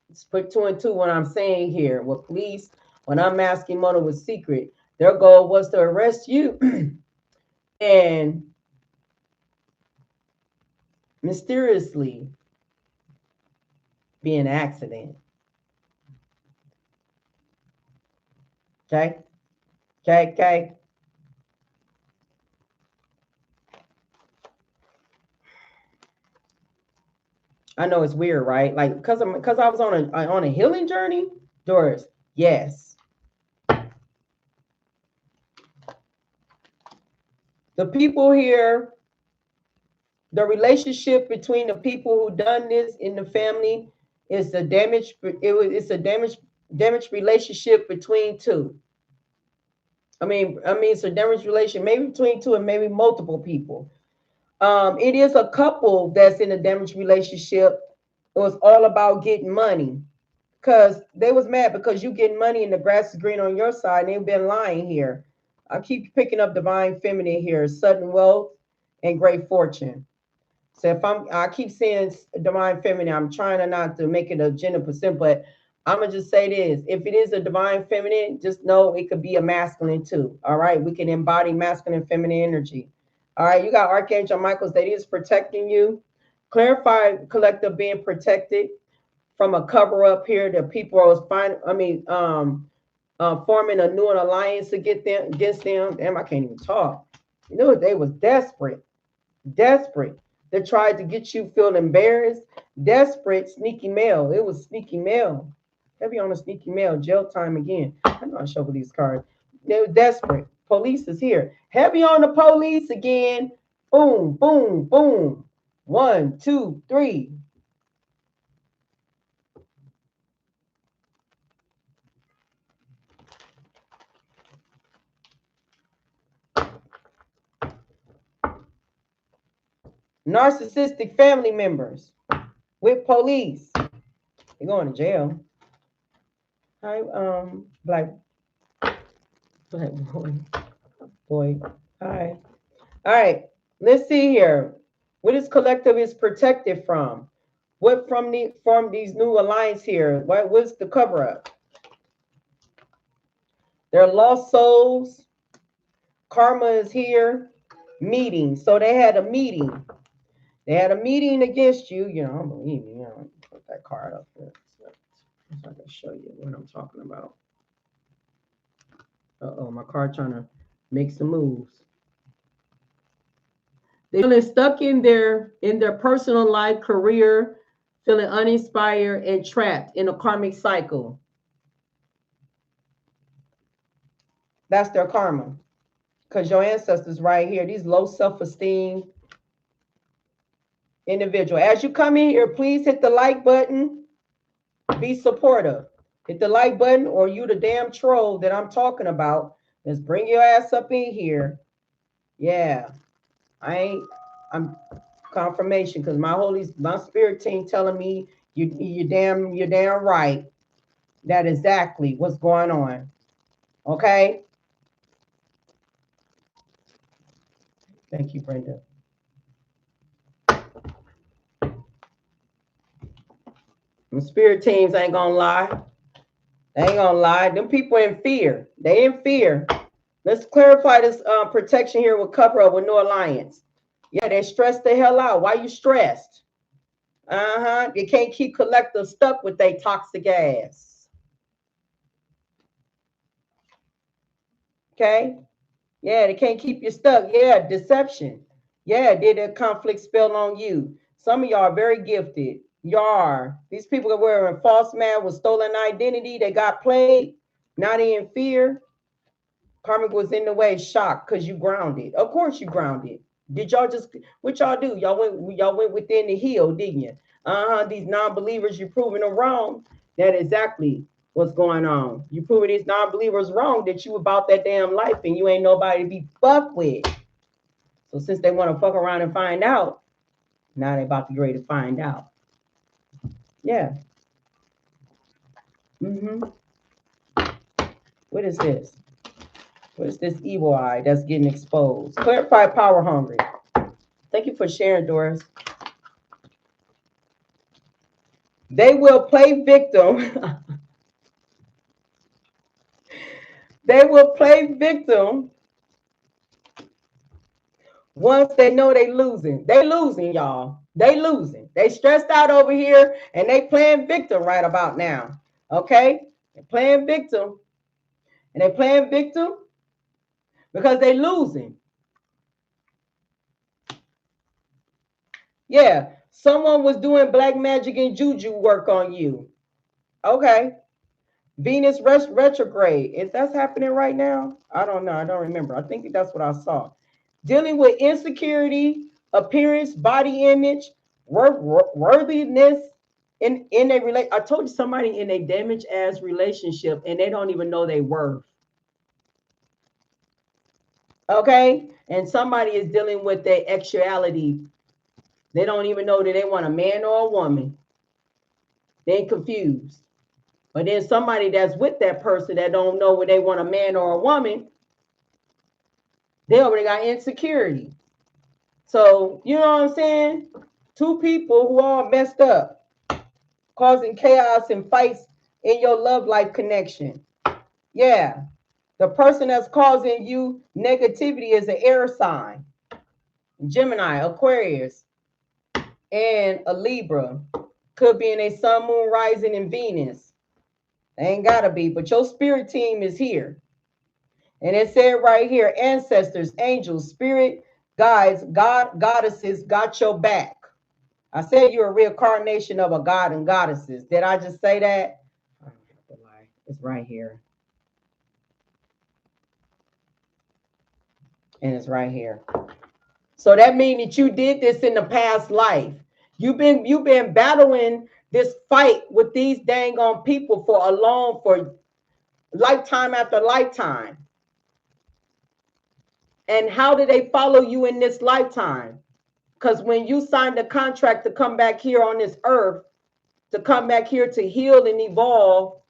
Let's put 2 and 2 what I'm saying here. With police, when I'm asking motive was secret, their goal was to arrest you and mysteriously be an accident. Okay? Okay? I know it's weird, right? Like because I was on a healing journey, Doris. Yes. The people here, the relationship between the people who done this in the family is a damage. It's a damaged relationship between two. It's a damaged relation, maybe between two and maybe multiple people. It is a couple that's in a damaged relationship. It was all about getting money. Because they was mad because you getting money and the grass is green on your side, and they've been lying here. I keep picking up divine feminine here, sudden wealth and great fortune. So I keep saying divine feminine. I'm trying to not to make it a gender percent, but I'm gonna just say this: if it is a divine feminine, just know it could be a masculine too. All right, we can embody masculine and feminine energy. All right, you got Archangel Michael that is protecting you. Clarify collective being protected from a cover up here that people are forming a new alliance to get them against them. Damn, I can't even talk. You know, they was desperate. They tried to get you feel embarrassed. Desperate, sneaky mail. It was sneaky mail. Heavy on the sneaky mail. Jail time again. I'm not sure these cards. They were desperate. Police is here. Heavy on the police again. Boom, boom, boom. 1, 2, 3. Narcissistic family members with police. You're going to jail. Hi, black boy. Hi. All right. Let's see here. What this collective is protected from? What from these new alliance here? What's the cover up? They're lost souls. Karma is here. Meeting. So they had a meeting. They had a meeting against you. You know, don't believe me. You know, put that card up there. So I can show you what I'm talking about. Uh-oh, my card trying to make some moves. They're feeling stuck in their personal life, career, feeling uninspired and trapped in a karmic cycle. That's their karma. Because your ancestors right here, these low self-esteem individual. As you come in here, please hit the like button. Be supportive. Hit the like button, or you the damn troll that I'm talking about. Let's bring your ass up in here. Yeah. I'm confirmation because my spirit team telling me you're damn right. That exactly what's going on. Okay. Thank you, Brenda. The spirit teams ain't gonna lie. They ain't gonna lie. Them people in fear. They in fear. Let's clarify this protection here with cover up with no alliance. Yeah, they stressed the hell out. Why you stressed? Uh-huh. You can't keep collective stuck with they toxic ass. Okay? Yeah, they can't keep you stuck. Yeah, deception. Yeah, did a conflict spell on you? Some of y'all are very gifted. Y'all are. These people are wearing false man with stolen identity. They got played. Now they in fear. Karmic was in the way, shocked because you grounded. Of course you grounded. Did y'all just what y'all do? Y'all went within the hill, didn't you? These non-believers, you proving them wrong. That exactly what's going on. You proving these non-believers wrong that you about that damn life and you ain't nobody to be fucked with. So since they want to fuck around and find out, now they about to get ready to find out. Yeah. Mm-hmm. What is this? What is this evil eye that's getting exposed? Clarify power hungry. Thank you for sharing, Doris. They will play victim. They will play victim once they know they losing. They losing, y'all. They losing. They stressed out over here and they playing victim right about now. Okay? They're playing victim. And they playing victim because they losing. Yeah. Someone was doing black magic and juju work on you. Okay. Venus retrograde. Is that happening right now? I don't know. I don't remember. I think that's what I saw. Dealing with insecurity, appearance, body image, worthiness in a relate. I told you somebody in a damaged ass relationship and they don't even know they worth. Okay, and somebody is dealing with their sexuality. They don't even know that they want a man or a woman. They confused. But then somebody that's with that person that don't know whether they want a man or a woman, they already got insecurity. So, you know what I'm saying? Two people who are messed up, causing chaos and fights in your love life connection. Yeah. The person that's causing you negativity is an air sign, Gemini, Aquarius, and a Libra. Could be in a sun, moon, rising, in Venus. They ain't gotta be, but your spirit team is here. And it said right here, ancestors, angels, spirit guides, God, goddesses got your back. I said you're a reincarnation of a god and goddesses. Did I just say that? I don't have to lie. It's right here. And it's right here. So that means that you did this in the past life. You've been battling this fight with these dang on people for lifetime after lifetime. And how do they follow you in this lifetime? Because when you signed the contract to come back here on this earth, to come back here to heal and evolve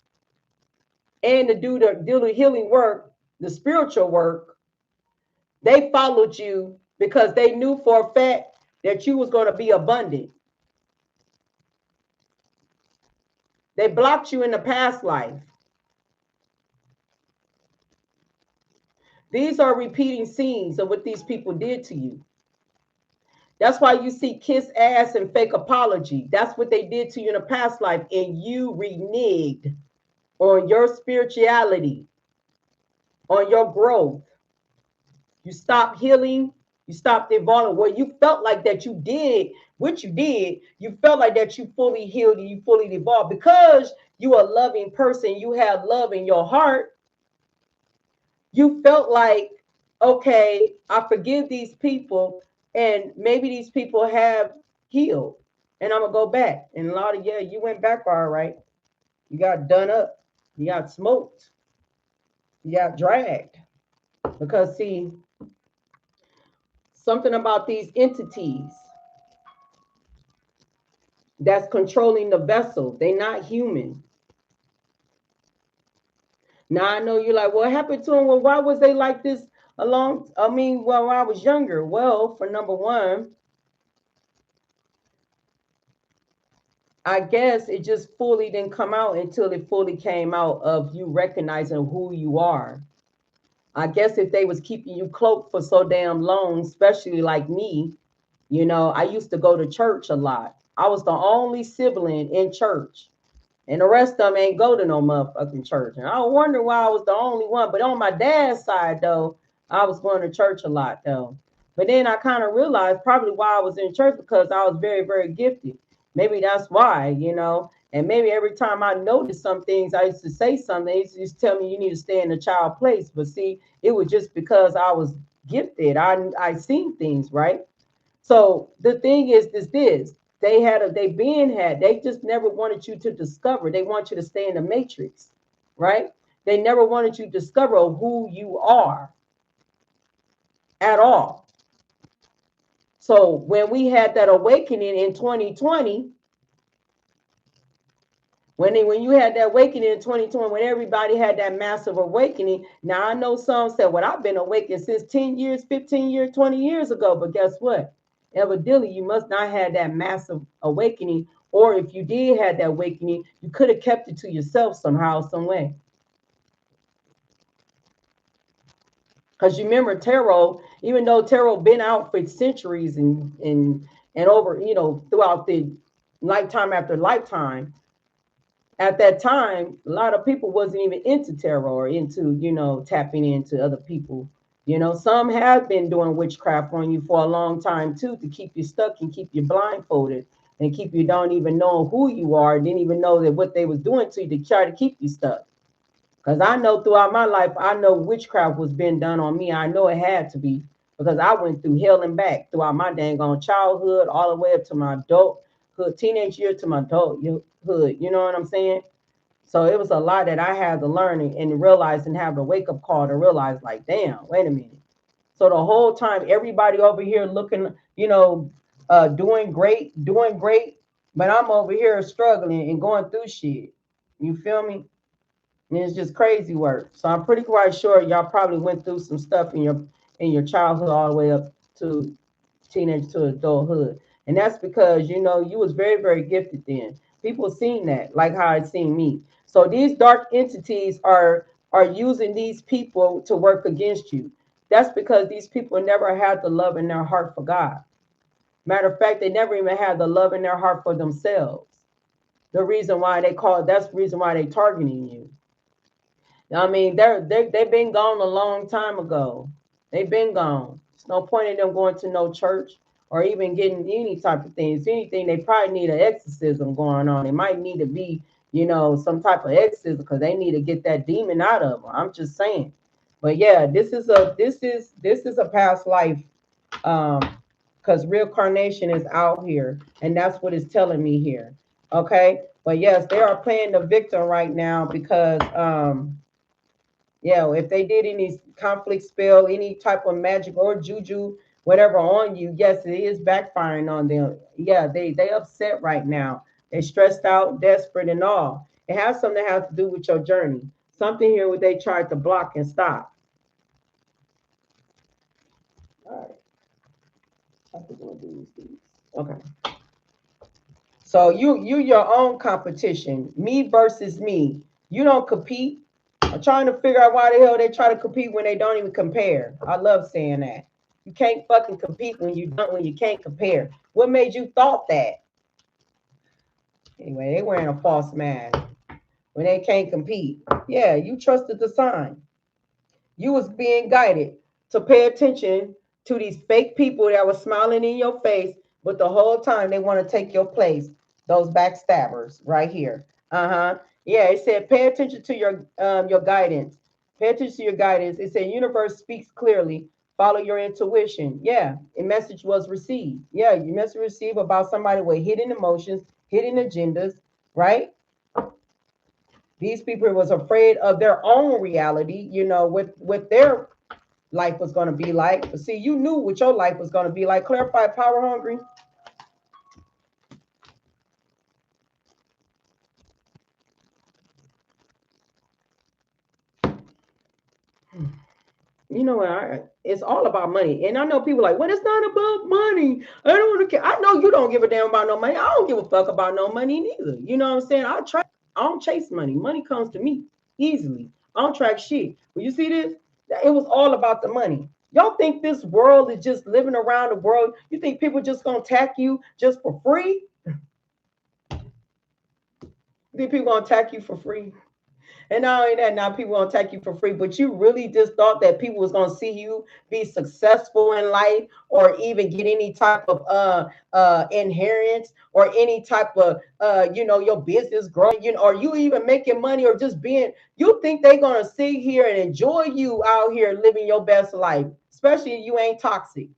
and to do the healing work, the spiritual work, they followed you because they knew for a fact that you was going to be abundant. They blocked you in the past life. These are repeating scenes of what these people did to you. That's why you see kiss ass and fake apology. That's what they did to you in a past life, and you reneged on your spirituality, on your growth. You stopped healing. You stopped evolving. Well, you felt like that you did what you did. You felt like that you fully healed and you fully evolved because you are a loving person. You have love in your heart. You felt like, okay, I forgive these people and maybe these people have healed and I'm gonna go back. And a lot of, yeah, you went back all right. You got done up. You got smoked. You got dragged. Because see, something about these entities that's controlling the vessel, they're not human. Now I know you're like, what happened to them? Well, why was they like this Well, when I was younger, well, for number one, I guess it just fully didn't come out until it fully came out of you recognizing who you are. I guess if they was keeping you cloaked for so damn long, especially like me, I used to go to church a lot. I was the only sibling in church. And the rest of them ain't go to no motherfucking church. And I wonder why I was the only one. But on my dad's side, though, I was going to church a lot, though. But then I kind of realized probably why I was in church because I was very, very gifted. Maybe that's why. And maybe every time I noticed some things, I used to say something. They used to just tell me you need to stay in the child place. But see, it was just because I was gifted. I seen things, right? So the thing is this they just never wanted you to discover. They want you to stay in the matrix, right? They never wanted you to discover who you are at all. So when we had that awakening in 2020, when you had that awakening in 2020, when everybody had that massive awakening, now I know some said, well, I've been awakened since 10 years, 15 years, 20 years ago. But guess what? Evidently, you must not have that massive awakening. Or if you did have that awakening, you could have kept it to yourself somehow, some way. Because you remember tarot, even though tarot been out for centuries and over, throughout the lifetime after lifetime, at that time, a lot of people wasn't even into tarot or into, tapping into other people. Some have been doing witchcraft on you for a long time too, to keep you stuck and keep you blindfolded and keep you don't even know who you are, didn't even know that what they was doing to you to try to keep you stuck. Because I know throughout my life, I know witchcraft was being done on me. I know it had to be because I went through hell and back throughout my dang on childhood, all the way up to my adulthood, teenage year to my adulthood. You know what I'm saying? So it was a lot that I had to learn and realize and have a wake up call to realize, like, damn, wait a minute. So the whole time, everybody over here looking, doing great, but I'm over here struggling and going through shit. You feel me? And it's just crazy work. So I'm pretty quite sure y'all probably went through some stuff in your childhood all the way up to teenage to adulthood. And that's because, you was very, very gifted then. People seen that, like how it seen me. So these dark entities are using these people to work against you. That's because these people never had the love in their heart for God. Matter of fact, they never even had the love in their heart for themselves. That's the reason why they targeting you. I mean, they've been gone a long time ago. They've been gone. There's no point in them going to no church or even getting any type of things. Anything, they probably need an exorcism going on. It might need to be, some type of exorcism because they need to get that demon out of them. I'm just saying. But yeah, this is a past life, because reincarnation is out here, and that's what it's telling me here. Okay, but yes, they are playing the victim right now because yeah, if they did any conflict spell, any type of magic or juju, whatever on you, yes, it is backfiring on them. Yeah, they upset right now. They're stressed out, desperate, and all. It has something that has to do with your journey. Something here where they tried to block and stop. All right, I think we'll do these. Okay. So you your own competition, me versus me. You don't compete. I'm trying to figure out why the hell they try to compete when they don't even compare. I love saying that. You can't fucking compete when you can't compare. What made you thought that? Anyway, they wearing a false mask when they can't compete. Yeah, you trusted the sign. You was being guided to pay attention to these fake people that were smiling in your face, but the whole time they want to take your place. Those backstabbers right here. Uh-huh. Yeah, it said pay attention to your guidance. Pay attention to your guidance. It said universe speaks clearly. Follow your intuition. Yeah, a message was received. Yeah, your message received about somebody with hidden emotions, hidden agendas, right? These people was afraid of their own reality, what their life was going to be like. But see, you knew what your life was going to be like. Clarify, power hungry. You know what? It's all about money. And I know people like, well, it's not about money. I don't want to care. I know you don't give a damn about no money. I don't give a fuck about no money neither. You know what I'm saying? I don't chase money. Money comes to me easily. I don't track shit. When you see this, it was all about the money. Y'all think this world is just living around the world? You think people just gonna attack you just for free? You think people gonna attack you for free? And not only that, now people gonna take you for free, but you really just thought that people was gonna see you be successful in life or even get any type of inheritance or any type of your business growing, or you even making money or just being, you think they gonna sit here and enjoy you out here living your best life, especially if you ain't toxic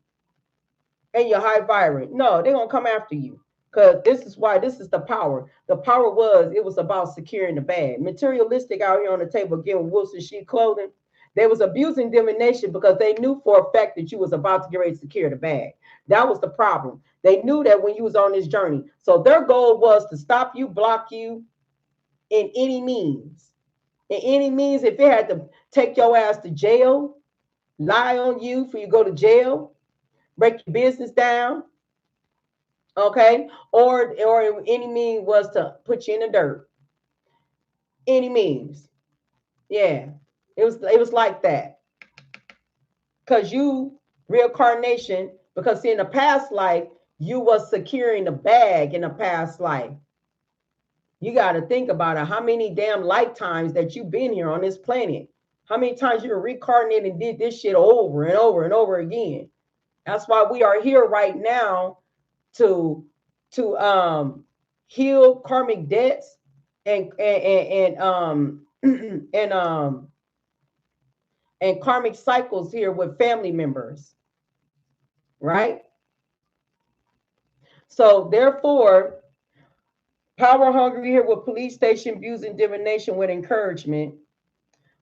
and you're high vibrant. No, they're gonna come after you. Because this is why this is the power. The power it was about securing the bag. Materialistic out here on the table giving wolves and sheep clothing. They was abusing divination because they knew for a fact that you was about to get ready to secure the bag. That was the problem. They knew that when you was on this journey. So their goal was to stop you, block you in any means. In any means, if it had to take your ass to jail, lie on you for you go to jail, break your business down, okay, or any means was to put you in the dirt. Any means, yeah, it was like that because you reincarnation, because in the past life you was securing the bag in the past life. You got to think about it, how many damn lifetimes that you've been here on this planet, how many times you reincarnated and did this shit over and over and over again. That's why we are here right now to heal karmic debts and and karmic cycles here with family members, right? So therefore, power hungry here with police station abusing divination with encouragement,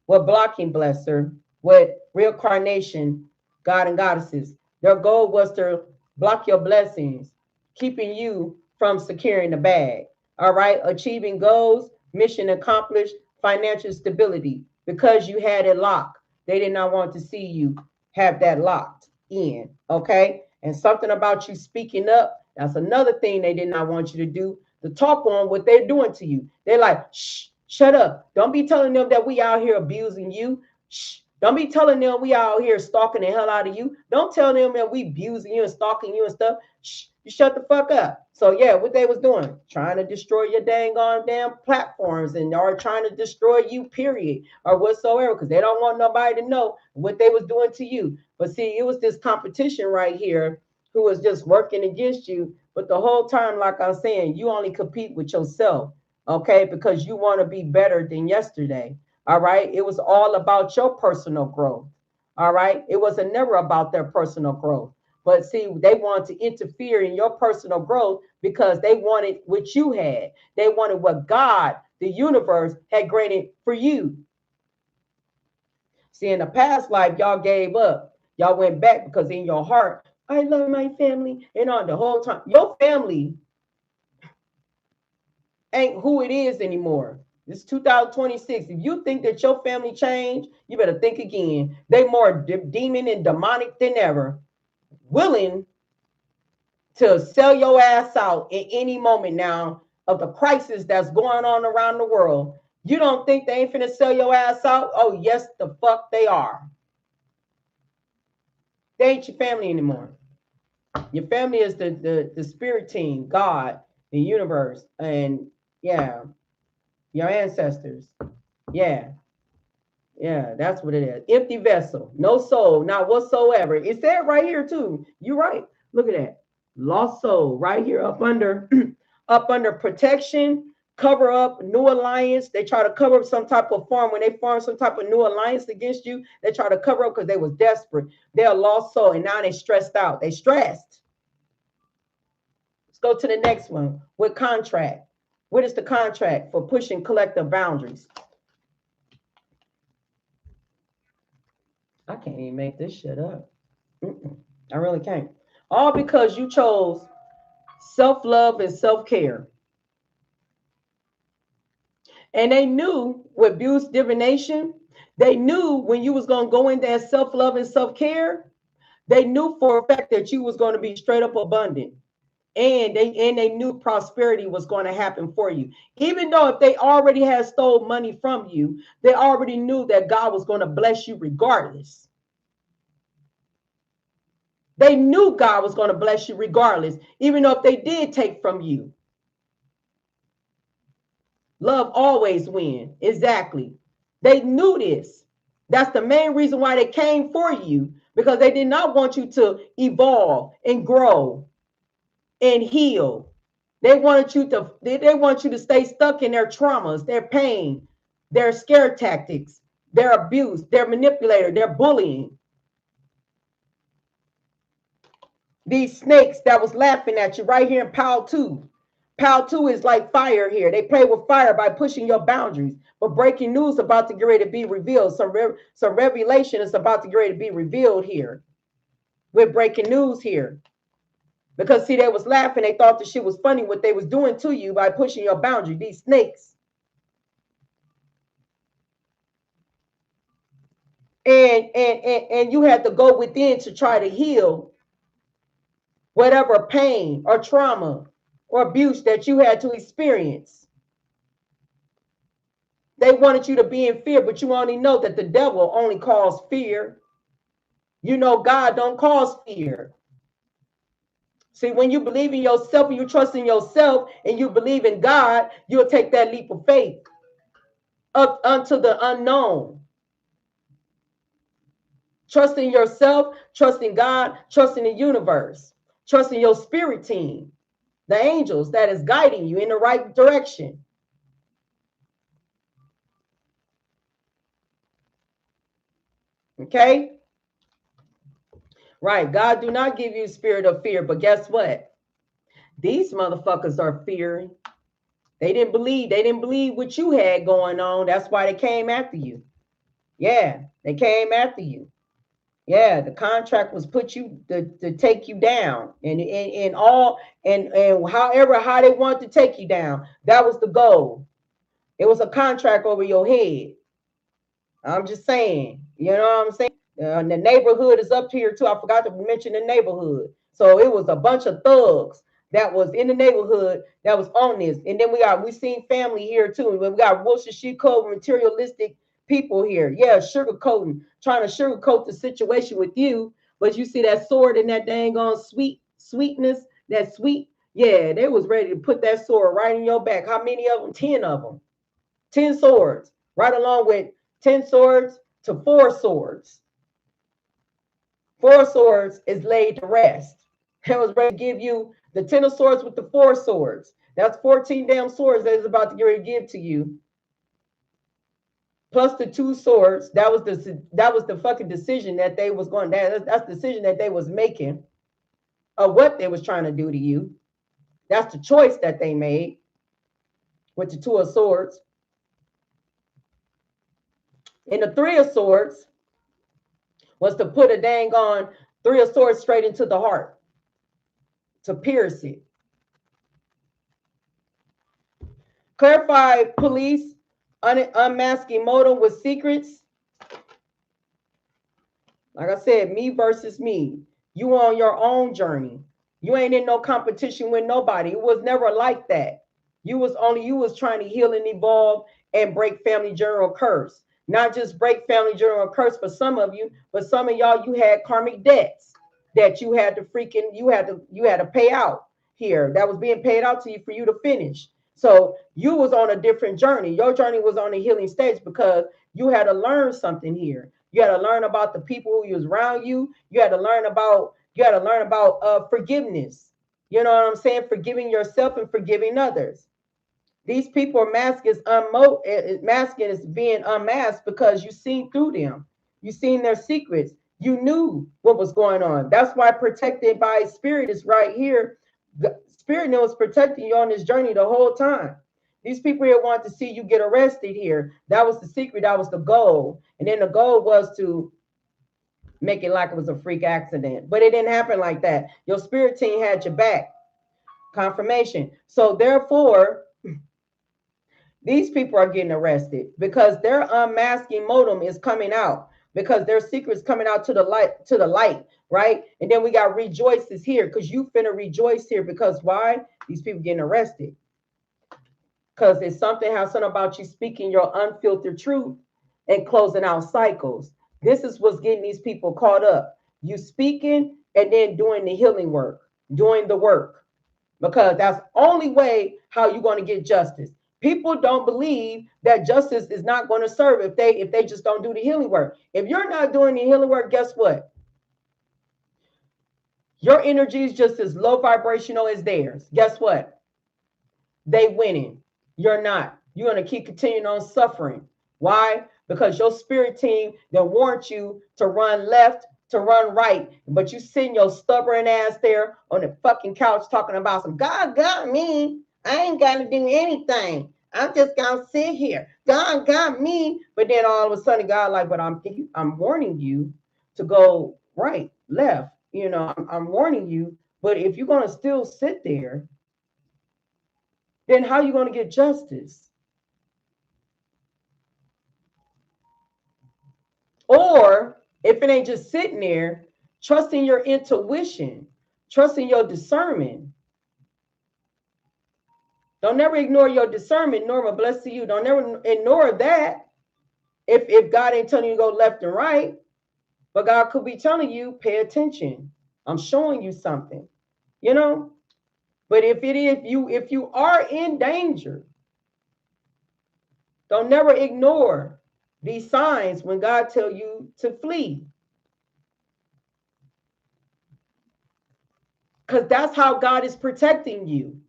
with blocking blesser, with reincarnation, God and goddesses. Their goal was to block your blessings, keeping you from securing the bag. All right, achieving goals, mission accomplished, financial stability. Because you had it locked, they did not want to see you have that locked in. Okay, and something about you speaking up. That's another thing they did not want you to do. To talk on what they're doing to you. They're like, shh, shut up. Don't be telling them that we out here abusing you. Shh. Don't be telling them we out here stalking the hell out of you. Don't tell them that we abusing you and stalking you and stuff. Shh. You shut the fuck up. So yeah, what they was doing, trying to destroy your dang on damn platforms and or trying to destroy you, period, or whatsoever, because they don't want nobody to know what they was doing to you. But see, it was this competition right here who was just working against you. But the whole time, like I'm saying, you only compete with yourself, okay? Because you want to be better than yesterday, all right? It was all about your personal growth, all right? It wasn't never about their personal growth. But see, they wanted to interfere in your personal growth because they wanted what you had. They wanted what God, the universe, had granted for you. See, in the past life, y'all gave up. Y'all went back because in your heart, I love my family. And on the whole time, your family ain't who it is anymore. This is 2026. If you think that your family changed, you better think again. They more demon and demonic than ever, willing to sell your ass out in any moment now of the crisis that's going on around the world. You don't think they ain't finna sell your ass out? Oh, yes, the fuck they are. They ain't your family anymore. Your family is the spirit team, God, the universe, and yeah, your ancestors. Yeah, yeah, that's what it is. Empty vessel, no soul, not whatsoever. It said right here too. You're right. Look at that. Lost soul right here up under up under protection, cover up, new alliance. They try to cover up some type of form. When they form some type of new alliance against you, they try to cover up because they was desperate. They're a lost soul, and now they stressed out. They stressed. Let's go to the next one with contract. What is the contract for pushing collective boundaries? I can't even make this shit up. I really can't. All because you chose self-love and self-care. And they knew with abuse divination, They knew when you was going to go into that self-love and self-care, they knew for a fact that you was going to be straight up abundant. And they knew prosperity was going to happen for you. Even though if they already had stole money from you, they already knew that God was going to bless you regardless. They knew God was going to bless you regardless, even though if they did take from you. Love always wins. Exactly. They knew this. That's the main reason why they came for you, because they did not want you to evolve and grow and heal. They want you to stay stuck in their traumas, their pain, their scare tactics, their abuse, their manipulator, their bullying. These snakes that was laughing at you right here in Pile 2. Pile 2 is like fire here. They play with fire by pushing your boundaries. But breaking news about to get ready to be revealed. Some revelation is about to get ready to be revealed here. With breaking news here. Because see, they was laughing. They thought the shit was funny what they was doing to you by pushing your boundary. These snakes. And you had to go within to try to heal whatever pain or trauma or abuse that you had to experience. They wanted you to be in fear, but you only know that the devil only causes fear. You know God don't cause fear. See, when you believe in yourself and you trust in yourself and you believe in God, you'll take that leap of faith up unto the unknown. Trusting yourself, trusting God, trusting the universe, trusting your spirit team, the angels that is guiding you in the right direction. Okay? Right. God do not give you a spirit of fear, but guess what? These motherfuckers are fearing. They didn't believe what you had going on. That's why they came after you. Yeah, they came after you. Yeah, the contract was put you to take you down, and however how they want to take you down. That was the goal. It was a contract over your head. I'm just saying, you know what I'm saying? The neighborhood is up here too. I forgot to mention the neighborhood. So it was a bunch of thugs that was in the neighborhood that was on this. And then we seen family here too. We got Wilson sheet code materialistic people here. Yeah, sugarcoating, trying to sugarcoat the situation with you. But you see that sword and that dang on sweetness, that sweet. Yeah, they was ready to put that sword right in your back. How many of them? 10 of them. 10 swords, right along with 10 swords to 4 swords. 4 swords is laid to rest. I was ready to give you the 10 of swords with the 4 swords. That's 14 damn swords that is about to get ready to give to you. Plus the 2 swords. That was the fucking decision that they was going. That's the decision that they was making of what they was trying to do to you. That's the choice that they made with the 2 of swords. And the 3 of swords was to put a dang on 3 of swords straight into the heart, to pierce it. Clarify police unmasking motive with secrets. Like I said, me versus me. You on your own journey. You ain't in no competition with nobody. It was never like that. You was trying to heal and evolve and break family general curse. Not just break family general curse for some of you, but some of y'all, you had karmic debts that you had to pay out here. That was being paid out to you for you to finish. So you was on a different journey. Your journey was on a healing stage because you had to learn something here. You had to learn about the people who was around you. You had to learn about forgiveness. You know what I'm saying? Forgiving yourself and forgiving others. These people are masking is being unmasked because you seen through them. You seen their secrets. You knew what was going on. That's why protected by spirit is right here. The spirit was protecting you on this journey the whole time. These people here want to see you get arrested here. That was the secret. That was the goal. And then the goal was to make it like it was a freak accident. But it didn't happen like that. Your spirit team had your back. Confirmation. So therefore, These people are getting arrested because their unmasking modem is coming out, because their secrets coming out to the light, right? And then we got rejoices here, because you finna rejoice here, because why? These people getting arrested. Because it's something about you speaking your unfiltered truth and closing out cycles. This is what's getting these people caught up. You speaking and then doing the healing work, doing the work, because that's only way how you're going to get justice. People don't believe that justice is not going to serve if they just don't do the healing work. If you're not doing the healing work, guess what? Your energy is just as low vibrational as theirs. Guess what? They winning. You're not. You're going to keep continuing on suffering. Why? Because your spirit team that warned you to run left, to run right, but you sitting your stubborn ass there on the fucking couch talking about some God got me. I ain't got to do anything. I'm just gonna sit here. God got me. But then all of a sudden, God like, but I'm warning you to go right, left. You know, I'm warning you. But if you're gonna still sit there, then how are you gonna get justice? Or if it ain't just sitting there, trusting your intuition, trusting your discernment. Don't never ignore your discernment. Norma, bless to you. Don't never ignore that. If God ain't telling you to go left and right, but God could be telling you, pay attention. I'm showing you something, you know. But if you are in danger, don't never ignore these signs when God tell you to flee. Because that's how God is protecting you.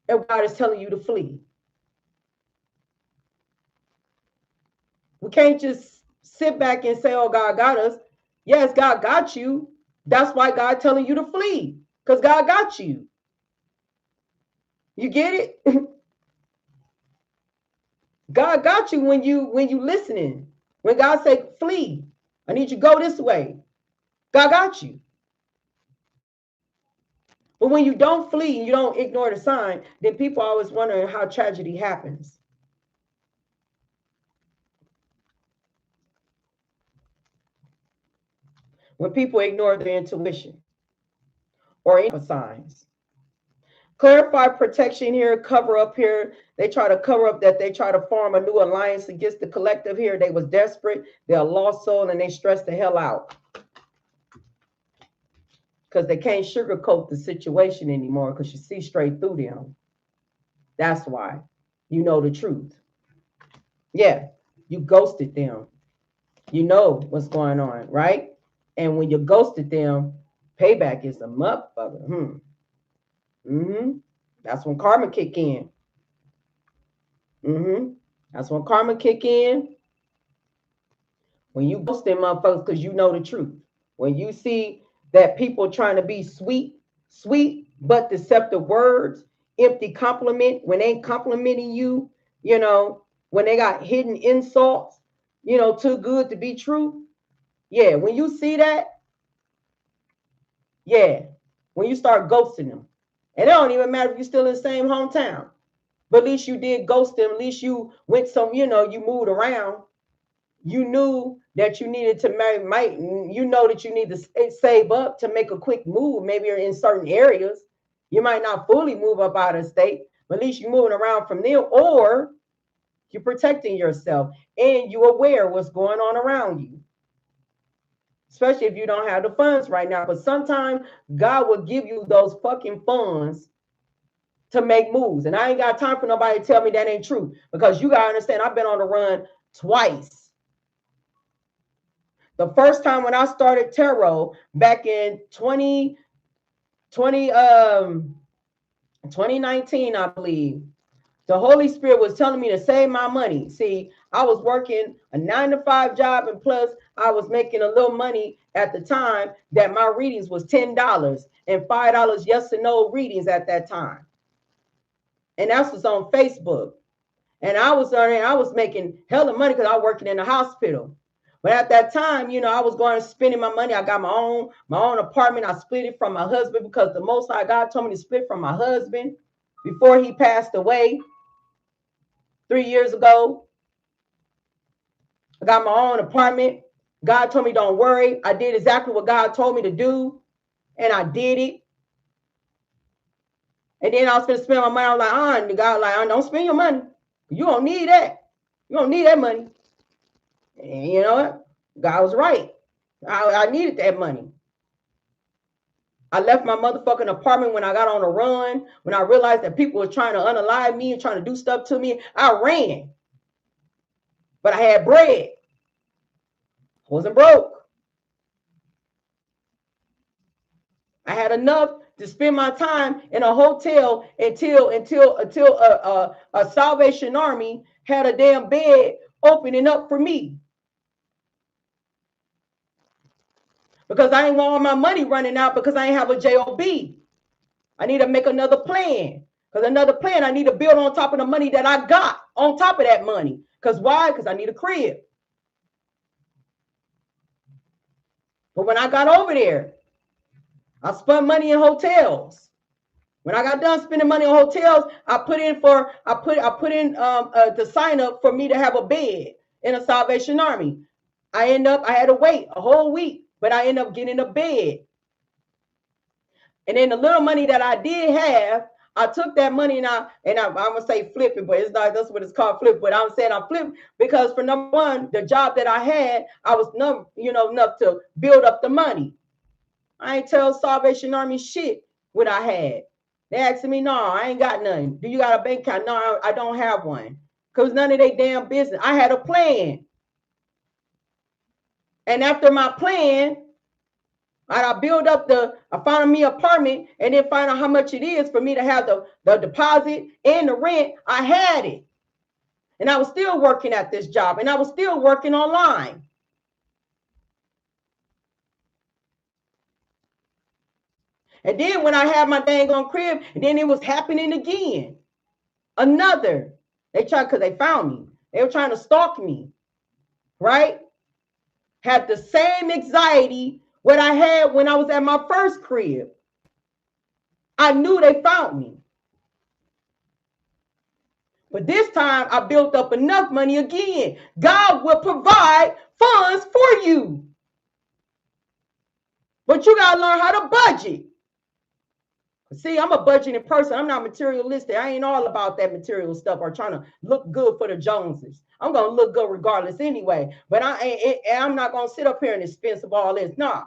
And God is telling you to flee. We can't just sit back and say, oh, God got us. Yes, God got you. That's why God telling you to flee. Because God got you. You get it? God got you when you listening. When God say flee, I need you to go this way. God got you. But when you don't flee and you don't ignore the sign, then people always wondering how tragedy happens. When people ignore their intuition or signs. Clarify protection here, cover up here. They try to cover up that they try to form a new alliance against the collective here. They was desperate. They're a lost soul and they stressed the hell out. Because they can't sugarcoat the situation anymore because you see straight through them. That's why. You know the truth. Yeah, you ghosted them. You know what's going on, right? And when you ghosted them, payback is a motherfucker. That's when karma kick in. That's when karma kick in. When you ghost them motherfuckers because you know the truth. When you see that people trying to be sweet but deceptive words, empty compliment, when they ain't complimenting you, you know, when they got hidden insults, you know, too good to be true. Yeah, when you see that, yeah, when you start ghosting them, and it don't even matter if you're still in the same hometown, but at least you did ghost them. At least you went some, you know, you moved around. You knew that you needed to you know that you need to save up to make a quick move. Maybe you're in certain areas. You might not fully move up out of state, but at least you're moving around from there, or you're protecting yourself and you're aware what's going on around you. Especially if you don't have the funds right now. But sometimes God will give you those fucking funds to make moves. And I ain't got time for nobody to tell me that ain't true. Because you gotta understand, I've been on the run twice. The first time when I started tarot back in 2019, I believe, the Holy Spirit was telling me to save my money. See, I was working a 9-to-5 job, and plus I was making a little money at the time that my readings was $10 and $5 yes and no readings at that time. And that was on Facebook. And I was making hella money because I was working in the hospital. But at that time, you know, I was going and spending my money. I got my own apartment. I split it from my husband because the Most High God told me to split from my husband before he passed away. 3 years ago. I got my own apartment. God told me don't worry. I did exactly what God told me to do, and I did it. And then I was going to spend my money. I was like, and God like, don't spend your money. You don't need that. You don't need that money. And you know what? God was right. I needed that money. I left my motherfucking apartment when I got on a run. When I realized that people were trying to unalive me and trying to do stuff to me, I ran. But I had bread. I wasn't broke. I had enough to spend my time in a hotel until a Salvation Army had a damn bed opening up for me. Because I ain't want all my money running out because I ain't have a job. I need to make another plan. Because another plan, I need to build on top of the money that I got on top of that money. Because why? Because I need a crib. But when I got over there, I spent money in hotels. When I got done spending money on hotels, I put in to sign up for me to have a bed in a Salvation Army. I had to wait a whole week, but I ended up getting a bed. And then the little money that I did have, I took that money and I'm gonna say flip it, but it's not, that's what it's called, flip. But I'm saying I flipped because for number one, the job that I had, I was enough to build up the money. I ain't tell Salvation Army shit what I had. They asking me, no, I ain't got nothing. Do you got a bank account? No, I don't have one. Because none of their damn business. I had a plan. And after my plan, I build up I found me an apartment and then find out how much it is for me to have the deposit and the rent. I had it. And I was still working at this job and I was still working online. And then when I had my dang on crib, and then it was happening again. They tried because they found me. They were trying to stalk me, right? Had the same anxiety what I had when I was at my first crib. I knew they found me. But this time I built up enough money again. God will provide funds for you. But you got to learn how to budget. See, I'm a budgeting person. I'm not materialistic. I ain't all about that material stuff or trying to look good for the Joneses. I'm going to look good regardless anyway. But I'm not going to sit up here and expense of all this. Nah.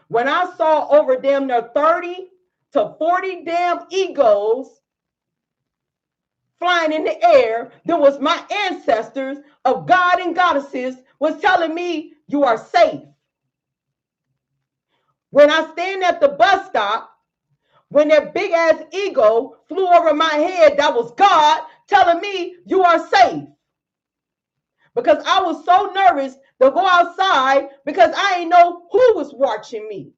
When I saw over damn near 30 to 40 damn eagles flying in the air, there was my ancestors of God and goddesses was telling me you are safe. When I stand at the bus stop, when that big ass eagle flew over my head, that was God telling me you are safe. Because I was so nervous to go outside because I didn't know who was watching me.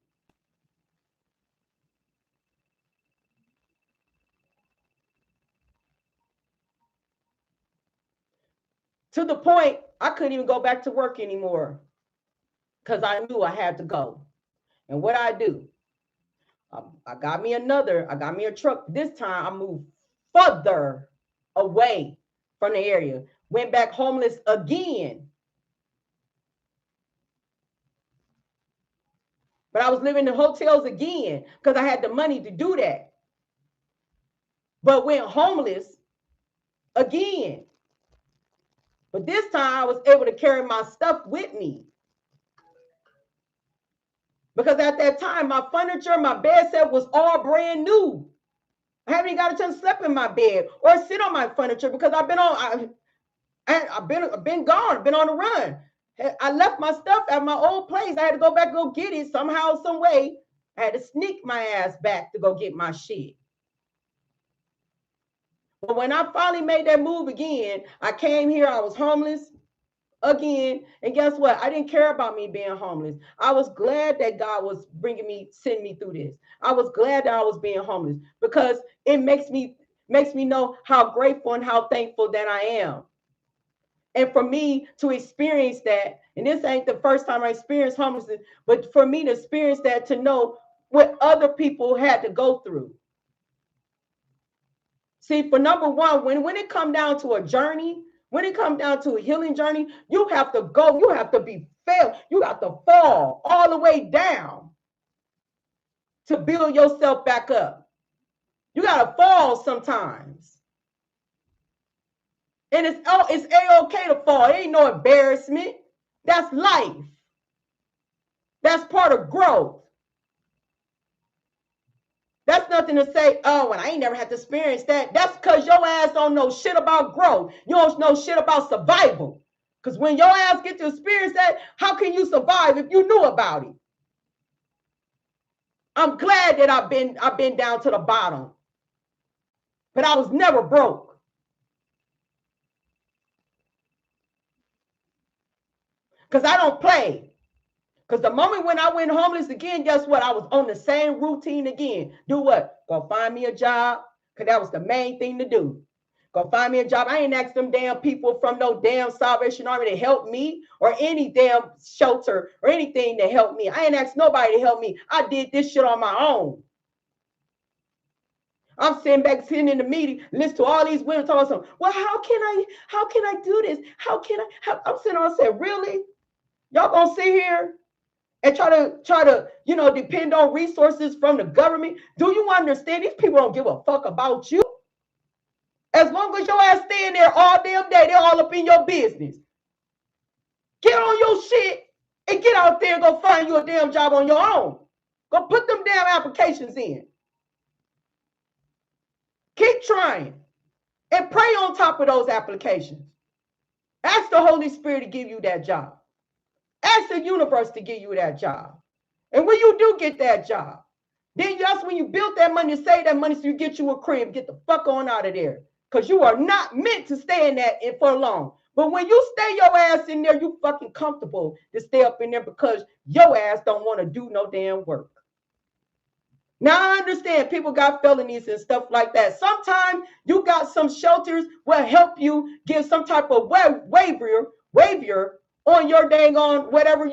To the point I couldn't even go back to work anymore because I knew I had to go. And what I do, I got me a truck. This time I moved further away from the area. Went back homeless again. But I was living in hotels again because I had the money to do that. But went homeless again. But this time I was able to carry my stuff with me. Because at that time, my furniture, my bed set was all brand new. I haven't even got a chance to sleep in my bed or sit on my furniture because I've been gone, been on the run. I left my stuff at my old place. I had to go back, go get it somehow, some way. I had to sneak my ass back to go get my shit. But when I finally made that move again, I came here, I was homeless again. And guess what? I didn't care about me being homeless. I was glad that God was sending me through this. I was glad that I was being homeless because it makes me know how grateful and how thankful that I am. And for me to experience that, and this ain't the first time I experienced homelessness, but for me to experience that, to know what other people had to go through. See, for number one, when it comes down to a journey, when it comes down to a healing journey, you have to go, you have to be failed, you have to fall all the way down to build yourself back up. You gotta fall sometimes. And it's A-okay to fall. It ain't no embarrassment. That's life. That's part of growth. That's nothing to say, oh, and I ain't never had to experience that. That's because your ass don't know shit about growth. You don't know shit about survival. Because when your ass get to experience that, how can you survive if you knew about it? I'm glad that I've been down to the bottom. But I was never broke. Because I don't play. Because the moment when I went homeless again, guess what? I was on the same routine again. Do what? Go find me a job. Because that was the main thing to do. Go find me a job. I ain't asked them damn people from no damn Salvation Army to help me or any damn shelter or anything to help me. I ain't asked nobody to help me. I did this shit on my own. I'm sitting in the meeting, listen to all these women talking something. Well, how can I do this? I'm sitting on and say, really? Y'all gonna sit here and try to, depend on resources from the government? Do you understand? These people don't give a fuck about you. As long as your ass staying there all damn day, they're all up in your business. Get on your shit and get out there and go find you a damn job on your own. Go put them damn applications in. Keep trying and pray on top of those applications. Ask the Holy Spirit to give you that job. Ask the universe to give you that job. And when you do get that job, then that's when you build that money, save that money so you get you a crib, get the fuck on out of there. Because you are not meant to stay in that for long. But when you stay your ass in there, you fucking comfortable to stay up in there because your ass don't want to do no damn work. Now I understand people got felonies and stuff like that. Sometimes you got some shelters will help you give some type of waiver on your dang on whatever,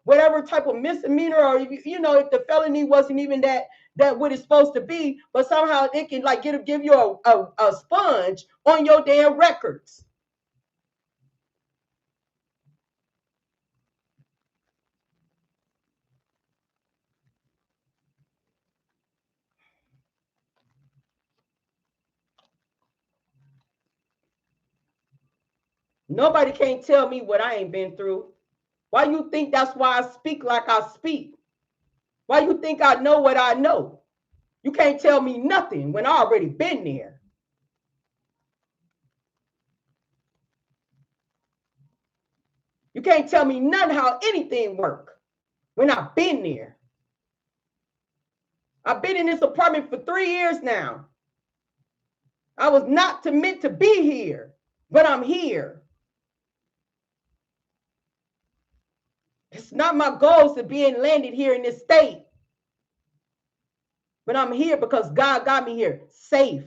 whatever type of misdemeanor, or if the felony wasn't even that what it's supposed to be, but somehow it can like give you a sponge on your damn records. Nobody can't tell me what I ain't been through. Why you think that's why I speak like I speak? Why you think I know what I know? You can't tell me nothing when I already been there. You can't tell me none how anything work when I've been there. I've been in this apartment for 3 years now. I was not meant to be here, but I'm here. It's not my goals to being landed here in this state. But I'm here because God got me here safe.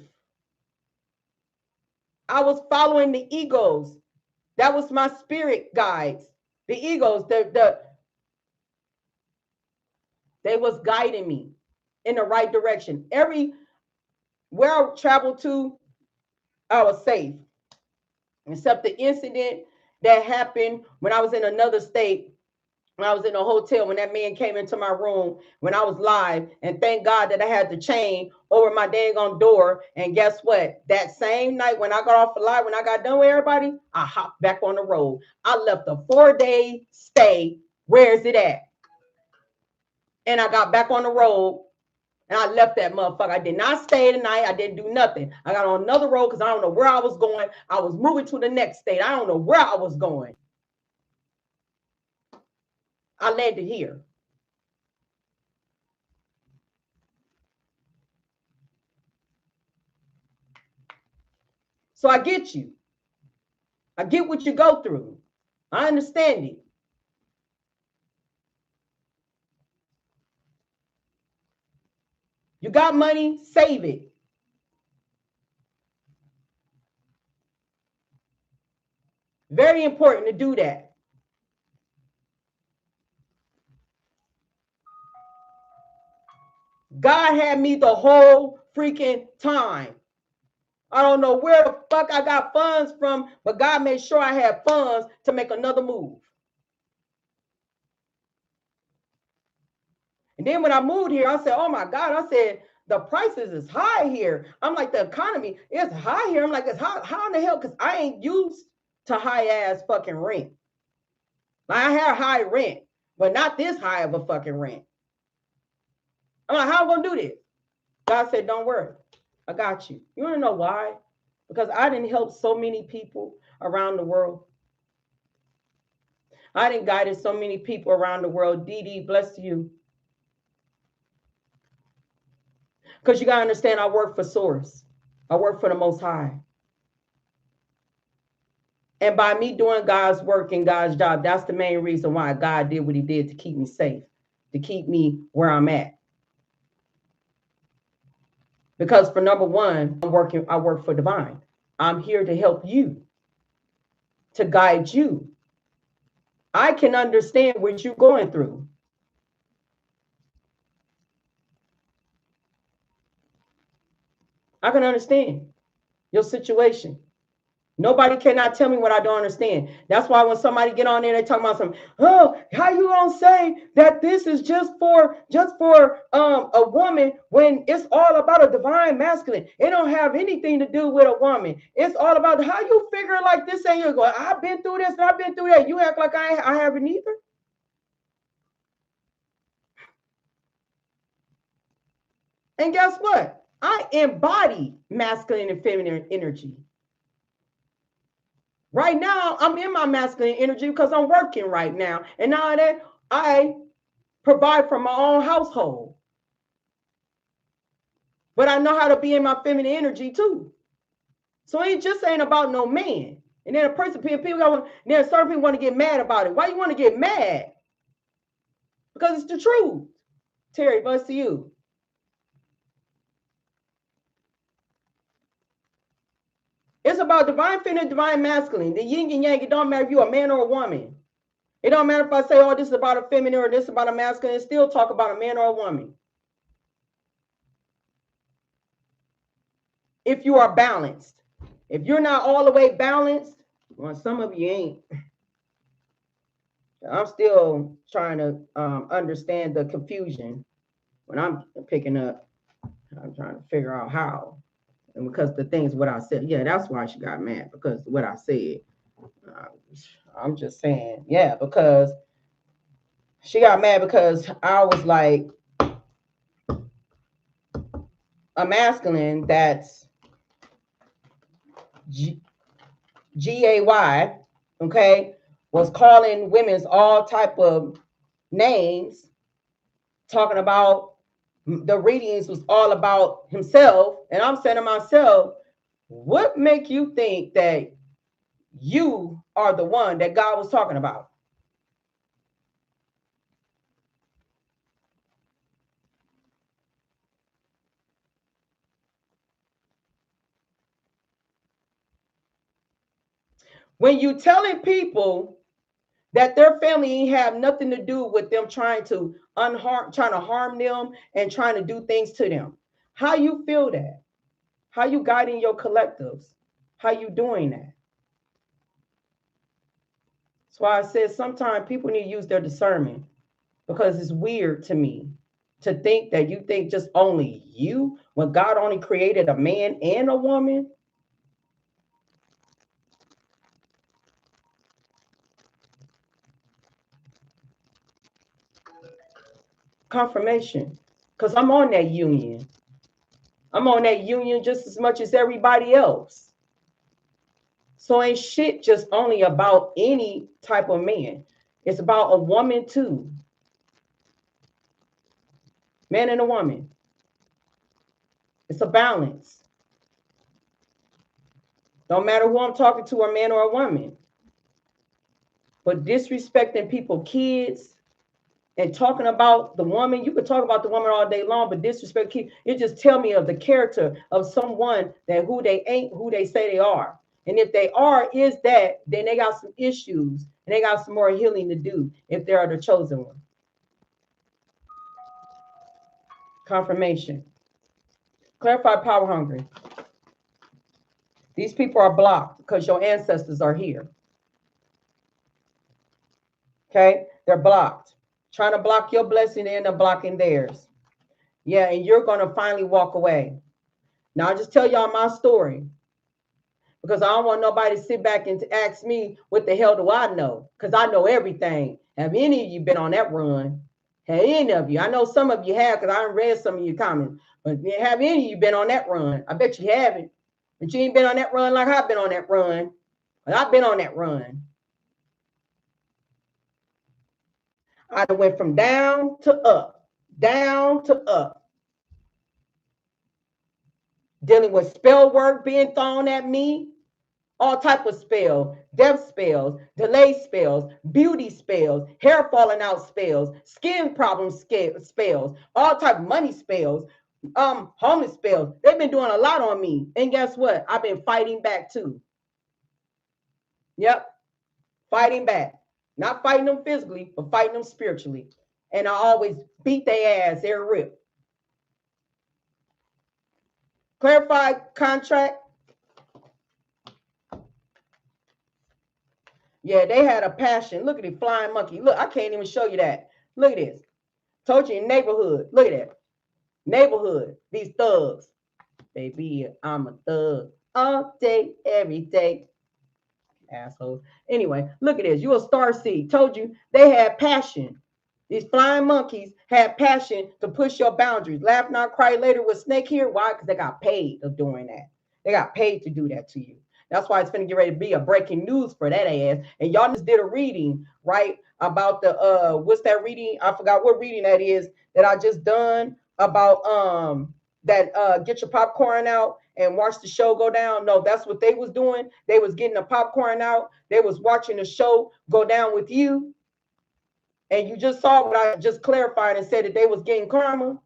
I was following the egos. That was my spirit guides. The egos, they was guiding me in the right direction. Where I traveled to, I was safe. Except the incident that happened when I was in another state, when I was in a hotel, when that man came into my room, when I was live, and thank God that I had the chain over my dang on door. And guess what? That same night when I got off the live, when I got done with everybody, I hopped back on the road. I left a 4-day stay. Where is it at? And I got back on the road. And I left that motherfucker. I did not stay the night. I didn't do nothing. I got on another road because I don't know where I was going. I was moving to the next state. I don't know where I was going. I landed here. So I get you. I get what you go through. I understand it. You got money, save it. Very important to do that. God had me the whole freaking time. I don't know where the fuck I got funds from, but God made sure I had funds to make another move. And then when I moved here, I said, oh my God, I said, the prices is high here. I'm like, the economy is high here. I'm like, it's high. How in the hell? Because I ain't used to high ass fucking rent. Like, I had high rent, but not this high of a fucking rent. I'm like, how am I gonna do this? God said, don't worry. I got you. You wanna know why? Because I didn't help so many people around the world. I didn't guided so many people around the world. Dee, bless you. Because you got to understand, I work for Source. I work for the Most High. And by me doing God's work and God's job, that's the main reason why God did what he did, to keep me safe, to keep me where I'm at. Because for number one, I work for Divine. I'm here to help you, to guide you. I can understand what you're going through. I can understand your situation. Nobody cannot tell me what I don't understand. That's why when somebody get on there, they talk about something. Oh, how you gonna say that this is just for a woman when it's all about a divine masculine? It don't have anything to do with a woman. It's all about how you figure like this ain't you going. I've been through this and I've been through that. You act like I haven't either. And guess what? I embody masculine and feminine energy. Right now, I'm in my masculine energy because I'm working right now. And now that I provide for my own household. But I know how to be in my feminine energy too. So it just ain't about no man. And then a person, then certain people want to get mad about it. Why you want to get mad? Because it's the truth. Terry, bless to you. It's about divine feminine, divine masculine. The yin and yang, it don't matter if you're a man or a woman. It don't matter if I say, oh, this is about a feminine or this is about a masculine. Still talk about a man or a woman. If you are balanced. If you're not all the way balanced, well, some of you ain't. I'm still trying to understand the confusion when I'm picking up. I'm trying to figure out how. And because the things what I said, yeah, that's why she got mad, because what I said. I'm just saying, yeah, because she got mad because I was like, a masculine that's G-A-Y, okay, was calling women's all type of names, talking about the readings was all about himself. And I'm saying to myself, what make you think that you are the one that God was talking about? When you telling people that their family ain't have nothing to do with them trying to harm them and trying to do things to them. How you feel that? How you guiding your collectives? How you doing that? That's why I said sometimes people need to use their discernment, because it's weird to me to think that you think just only you when God only created a man and a woman. Confirmation, because I'm on that union. I'm on that union just as much as everybody else. So ain't shit just only about any type of man. It's about a woman too. Man and a woman. It's a balance. Don't matter who I'm talking to, a man or a woman. But disrespecting people's kids and talking about the woman, you could talk about the woman all day long, but disrespect kids, it just tell me of the character of someone that who they ain't, who they say they are. And if they are, is that, then they got some issues and they got some more healing to do if they are the chosen one. Confirmation. Clarified power hungry. These people are blocked because your ancestors are here. Okay? They're blocked. Trying to block your blessing, they end up blocking theirs. Yeah, and you're going to finally walk away. Now, I'll just tell y'all my story because I don't want nobody to sit back and ask me, what the hell do I know? Because I know everything. Have any of you been on that run? Have any of you? I know some of you have because I read some of your comments. But have any of you been on that run? I bet you haven't. But you ain't been on that run like I've been on that run. But I've been on that run. I went from down to up, down to up. Dealing with spell work being thrown at me, all type of spells, death spells, delay spells, beauty spells, hair falling out spells, skin problems spells, all type of money spells, homeless spells. They've been doing a lot on me. And guess what? I've been fighting back too. Yep. Fighting back. Not fighting them physically, but fighting them spiritually. And I always beat their ass every rip. Clarified contract. Yeah, they had a passion. Look at the flying monkey. Look, I can't even show you that. Look at this. Told you in neighborhood. Look at that. Neighborhood. These thugs. Baby, I'm a thug. All day, every day. Assholes. Anyway, look at this. You a star seed. Told you they had passion. These flying monkeys had passion to push your boundaries. Laugh not, cry later with Snake here. Why? Because they got paid of doing that. They got paid to do that to you. That's why it's going to get ready to be a breaking news for that ass. And y'all just did a reading, right, about the what's that reading? I forgot what reading that is that I just done about that get your popcorn out and watch the show go down. No, that's what they was doing. They was getting the popcorn out. They was watching the show go down with you. And you just saw what I just clarified and said that they was getting karma.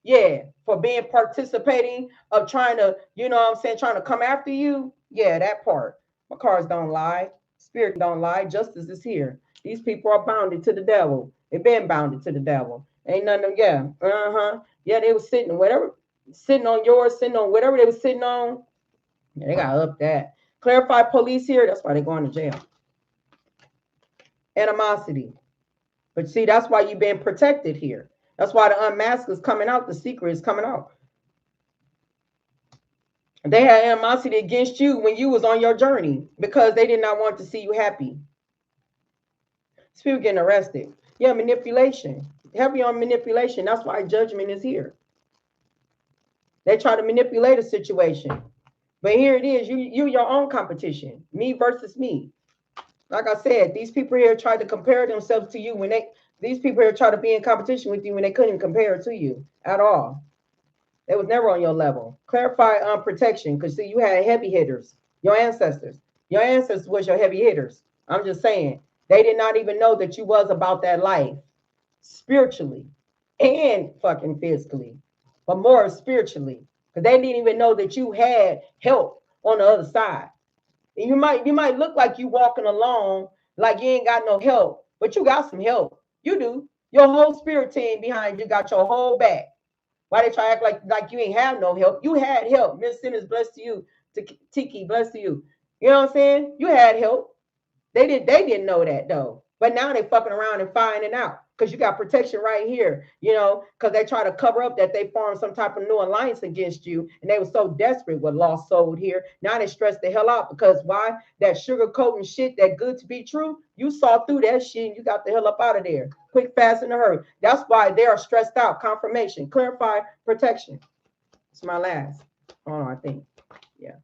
Yeah, for being participating of trying to, you know what I'm saying, trying to come after you. Yeah, that part. My cards don't lie. Spirit don't lie. Justice is here. These people are bounded to the devil. They've been bounded to the devil. Ain't nothing. Yeah. Yeah, they was sitting whatever, sitting on yours, sitting on whatever they was sitting on. Yeah, they got up that. Clarified police here. That's why they're going to jail. Animosity. But see, that's why you've been protected here. That's why the unmasked is coming out. The secret is coming out. They had animosity against you when you was on your journey because they did not want to see you happy. People getting arrested. Yeah, manipulation. Heavy on manipulation. That's why judgment is here. They try to manipulate a situation. But here it is. You your own competition. Me versus me. Like I said, these people here try to compare themselves to you when these people here try to be in competition with you when they couldn't compare to you at all. They was never on your level. Clarify protection, because see, you had heavy hitters, your ancestors. Your ancestors was your heavy hitters. I'm just saying, they did not even know that you was about that life, spiritually and fucking physically, but more spiritually, because they didn't even know that you had help on the other side. And you might look like you walking along like you ain't got no help, but you got some help. You do. Your whole spirit team behind you got your whole back. Why they try to act like you ain't have no help? You had help. Miss Simmons, blessed to you. Tiki, blessed to you. You know what I'm saying? You had help. They didn't know that though. But now they fucking around and finding out because you got protection right here, you know, because they try to cover up that they formed some type of new alliance against you. And they were so desperate with lost soul here. Now they stressed the hell out because why? That sugarcoating shit, that good to be true, you saw through that shit and you got the hell up out of there. Quick, fast, in a hurry. That's why they are stressed out. Confirmation, clarify, protection. It's my last. Oh, I think. Yeah.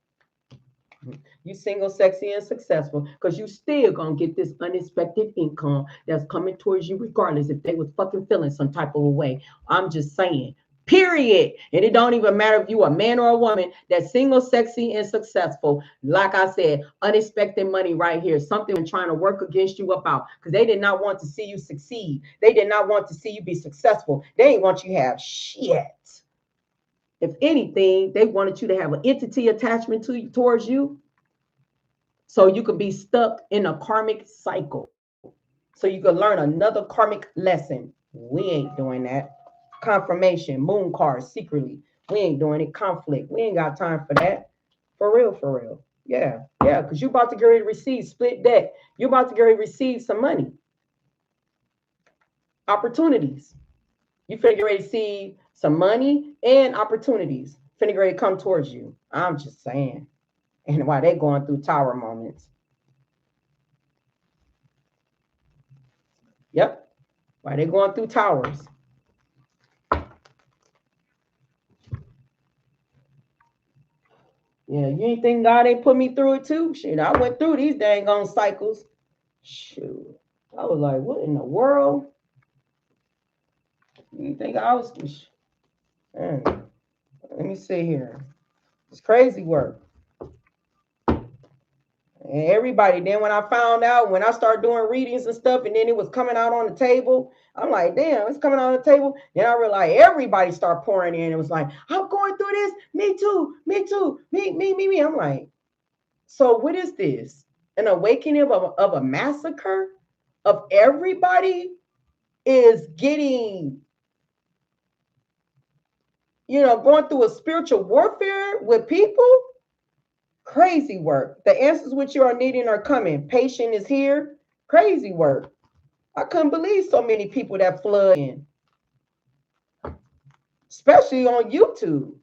You single, sexy, and successful because you still gonna get this unexpected income that's coming towards you regardless if they was fucking feeling some type of a way. I'm just saying, period. And it don't even matter if you a man or a woman that's single, sexy, and successful. Like I said, unexpected money right here. Something trying to work against you about because they did not want to see you succeed. They did not want to see you be successful. They didn't want you to have shit. If anything, they wanted you to have an entity attachment to you, towards you, so you could be stuck in a karmic cycle. So you could learn another karmic lesson. We ain't doing that. Confirmation, moon cards, secretly. We ain't doing it. Conflict. We ain't got time for that. For real, for real. Yeah, yeah, because you're about to get ready to receive split deck. You're about to get ready to receive some money. Opportunities. You finna get ready to see some money and opportunities. Finna get ready to come towards you. I'm just saying. And why they going through tower moments. Yep. Why they going through towers. Yeah, you ain't think God ain't put me through it too? Shit, I went through these dang on cycles. Shoot. I was like, what in the world? You think I was... Man, let me see here. It's crazy work. And everybody, then when I found out, when I started doing readings and stuff, and then it was coming out on the table, I'm like, damn, it's coming out on the table. Then I realized everybody started pouring in. It was like, I'm going through this. Me too. Me too. Me. I'm like, so what is this? An awakening of a massacre of everybody is getting, going through a spiritual warfare with people? Crazy work. The answers which you are needing are coming. Patient is here. Crazy work. I couldn't believe so many people that flood in, especially on YouTube.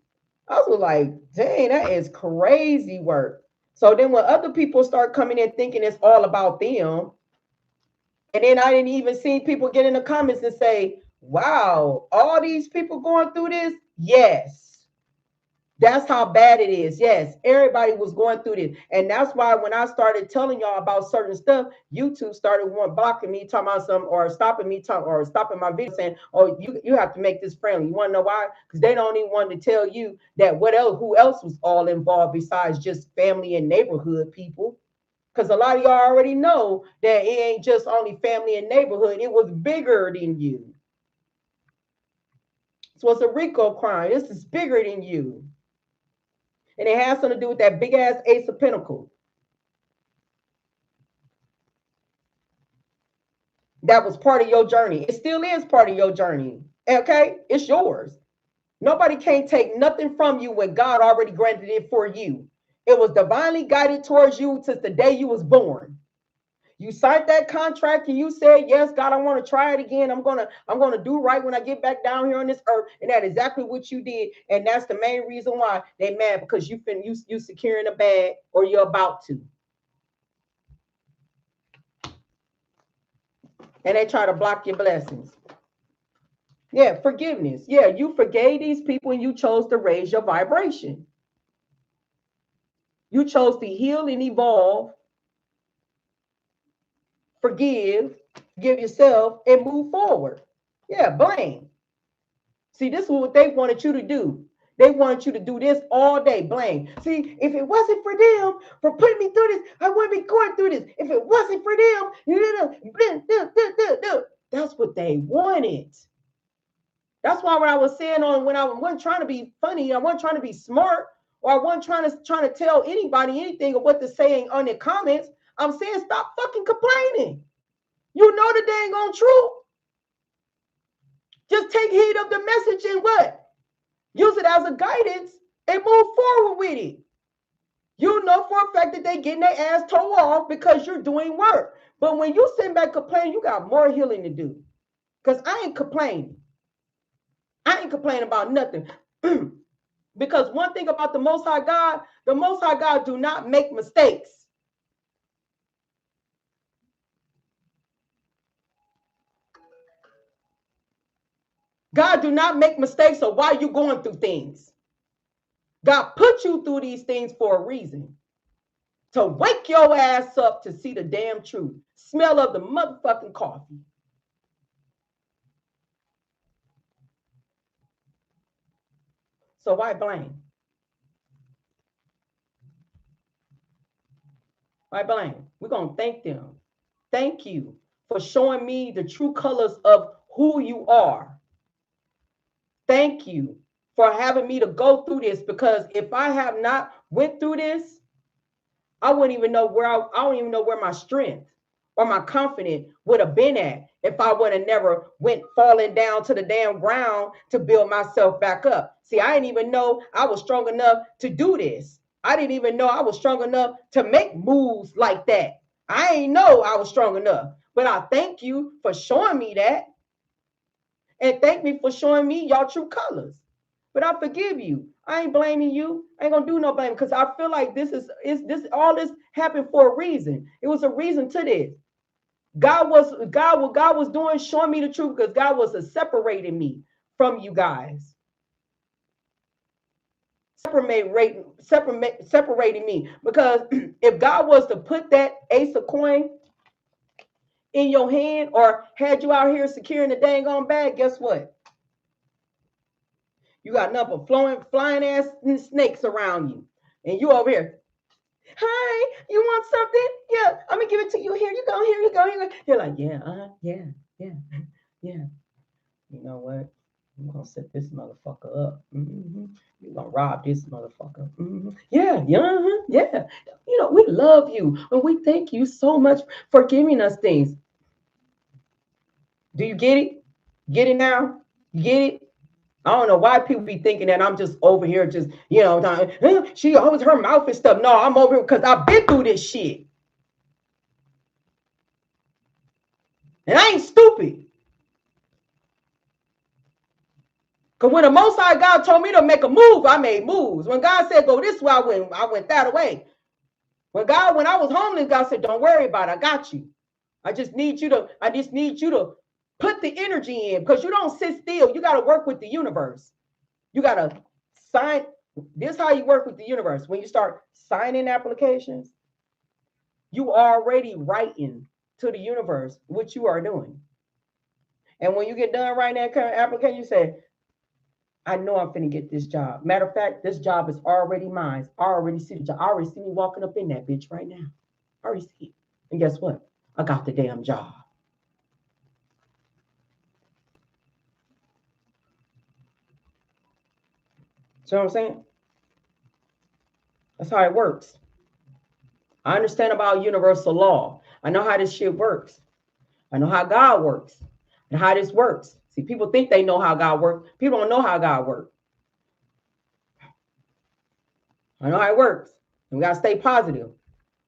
I was like, dang, that is crazy work. So then when other people start coming in thinking it's all about them, and then I didn't even see people get in the comments and say, wow, all these people going through this? Yes. That's how bad it is. Yes, everybody was going through this. And that's why when I started telling y'all about certain stuff, YouTube started blocking me, talking about some, or stopping me, or stopping my video saying, oh, you have to make this friendly. You want to know why? Because they don't even want to tell you that who else was all involved besides just family and neighborhood people. Because a lot of y'all already know that it ain't just only family and neighborhood. It was bigger than you. So it's a RICO crime. This is bigger than you. And it has something to do with that big ass Ace of Pentacles. That was part of your journey. It still is part of your journey. Okay? It's yours. Nobody can't take nothing from you when God already granted it for you. It was divinely guided towards you since the day you was born. You signed that contract and you said, yes, God, I want to try it again. I'm gonna do right when I get back down here on this earth. And that's exactly what you did. And that's the main reason why they mad, because you securing a bag, or you're about to. And they try to block your blessings. Yeah, forgiveness. Yeah, you forgave these people and you chose to raise your vibration. You chose to heal and evolve, forgive yourself, and move forward. Yeah, blame. See, this is what they wanted you to do. They wanted you to do this all day. Blame. See, if it wasn't for them, for putting me through this, I wouldn't be going through this. If it wasn't for them, that's what they wanted. That's why when I was saying when I wasn't trying to be funny, I wasn't trying to be smart, or I wasn't trying to tell anybody anything of what to say on the comments. I'm saying stop fucking complaining. You know the dang on truth. Just take heed of the message and what? Use it as a guidance and move forward with it. You know for a fact that they getting their ass towed off because you're doing work. But when you sit back complaining, you got more healing to do. Because I ain't complaining. I ain't complaining about nothing. Because one thing about the Most High God do not make mistakes. God do not make mistakes of why you going through things. God put you through these things for a reason. To wake your ass up to see the damn truth. Smell of the motherfucking coffee. So why blame? Why blame? We're going to thank them. Thank you for showing me the true colors of who you are. Thank you for having me to go through this, because if I have not went through this, I wouldn't even know where I don't even know where my strength or my confidence would have been at if I would have never went falling down to the damn ground to build myself back up. See, I didn't even know I was strong enough to do this. I didn't even know I was strong enough to make moves like that. I ain't know I was strong enough. But I thank you for showing me that. And thank me for showing me y'all true colors. But I forgive you. I ain't blaming you. I ain't gonna do no blame because I feel like this all this happened for a reason. It was a reason to this. God was doing, showing me the truth because God was separating me from you guys. Separating me. Because if God was to put that ace of coin in your hand or had you out here securing the dang on bag, guess what? You got nothing but flying ass snakes around you. And you over here. Hi, you want something? Yeah, I'm gonna give it to you. Here you go, here you go, here you go. You're like, yeah, yeah. You know what? I'm gonna set this motherfucker up. You're gonna rob this motherfucker. Yeah. You know, we love you and we thank you so much for giving us things. Do you get it? Get it now? You get it? I don't know why people be thinking that I'm just over here, just, you know, she always her mouth and stuff. No, I'm over here because I've been through this shit. And I ain't stupid. Because when the Most High God told me to make a move, I made moves. When God said go this way, I went that way. When I was homeless, God said, don't worry about it. I got you. I just need you to put the energy in because you don't sit still. You got to work with the universe. You got to sign. This is how you work with the universe. When you start signing applications, you are already writing to the universe what you are doing. And when you get done writing that current application, you say, I know I'm finna get this job. Matter of fact, this job is already mine. I already see the job. I already see me walking up in that bitch right now. I already see it. And guess what? I got the damn job. See what I'm saying? That's how it works. I understand about universal law. I know how this shit works. I know how God works and how this works. See, people think they know how God works. People don't know how God works. I know how it works. And we got to stay positive.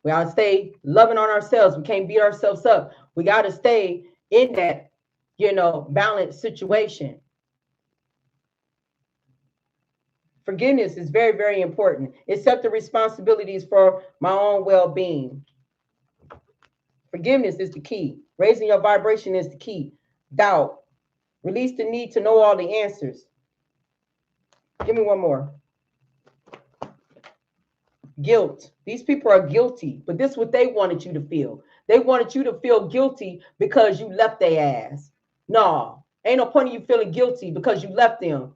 We got to stay loving on ourselves. We can't beat ourselves up. We got to stay in that, balanced situation. Forgiveness is very, very important. Accept the responsibilities for my own well-being. Forgiveness is the key. Raising your vibration is the key. Doubt. Release the need to know all the answers. Give me one more. Guilt. These people are guilty, but this is what they wanted you to feel. They wanted you to feel guilty because you left their ass. No, ain't no point in you feeling guilty because you left them.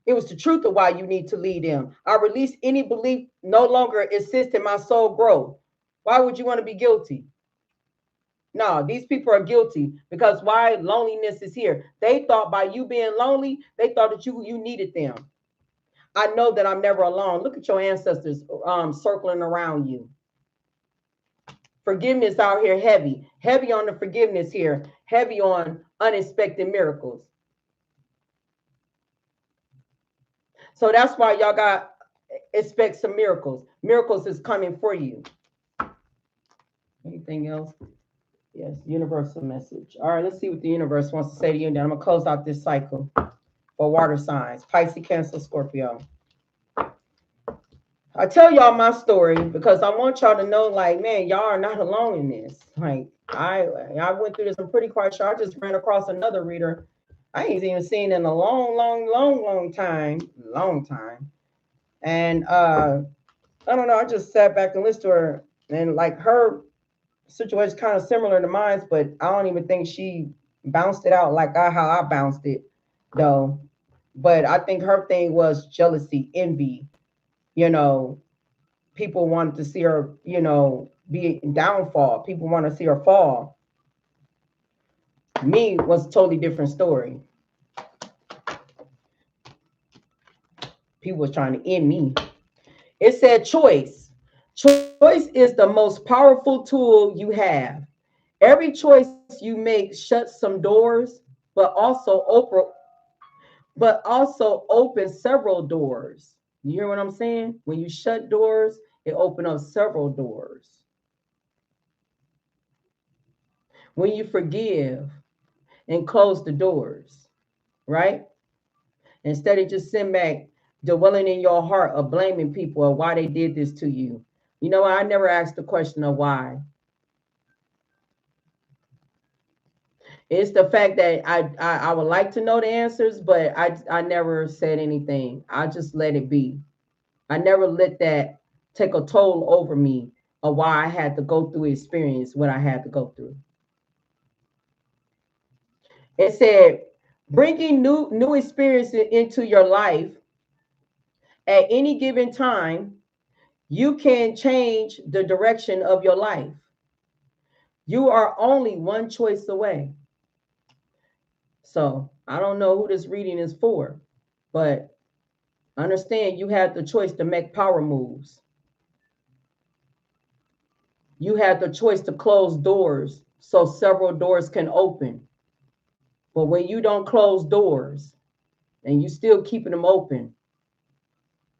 It was the truth of why you need to leave them. I release any belief no longer assists in my soul growth. Why would you want to be guilty? No, these people are guilty because why loneliness is here. They thought by you being lonely, they thought that you needed them. I know that I'm never alone. Look at your ancestors circling around you. Forgiveness out here heavy on the forgiveness here, heavy on unexpected miracles. So that's why y'all got expect some miracles. Miracles is coming for you. Anything else? Yes, universal message. All right, let's see what the universe wants to say to you. And then I'm gonna close out this cycle for water signs: Pisces, Cancer, Scorpio. I tell y'all my story because I want y'all to know, like, man, y'all are not alone in this. Like, I went through this. I'm pretty quite sure. I just ran across another reader I ain't even seen in a long time. And I don't know. I just sat back and listened to her, and like her situation kind of similar to mine, but I don't even think she bounced it out like how I bounced it, though. But I think her thing was jealousy, envy. People wanted to see her, be downfall. People want to see her fall. Me was a totally different story. People was trying to end me. It said choice. Choice is the most powerful tool you have. Every choice you make shuts some doors, but also opens several doors. You hear what I'm saying? When you shut doors, it opens up several doors. When you forgive and close the doors, right? Instead of just sitting back, dwelling in your heart of blaming people or why they did this to you. You know, I never asked the question of why. It's the fact that I would like to know the answers, but I never said anything. I just let it be. I never let that take a toll over me of why I had to go through experience what I had to go through. It said, bringing new experiences into your life at any given time, you can change the direction of your life. You are only one choice away. So I don't know who this reading is for, but understand you have the choice to make power moves. You have the choice to close doors so several doors can open. But when you don't close doors and you still keeping them open,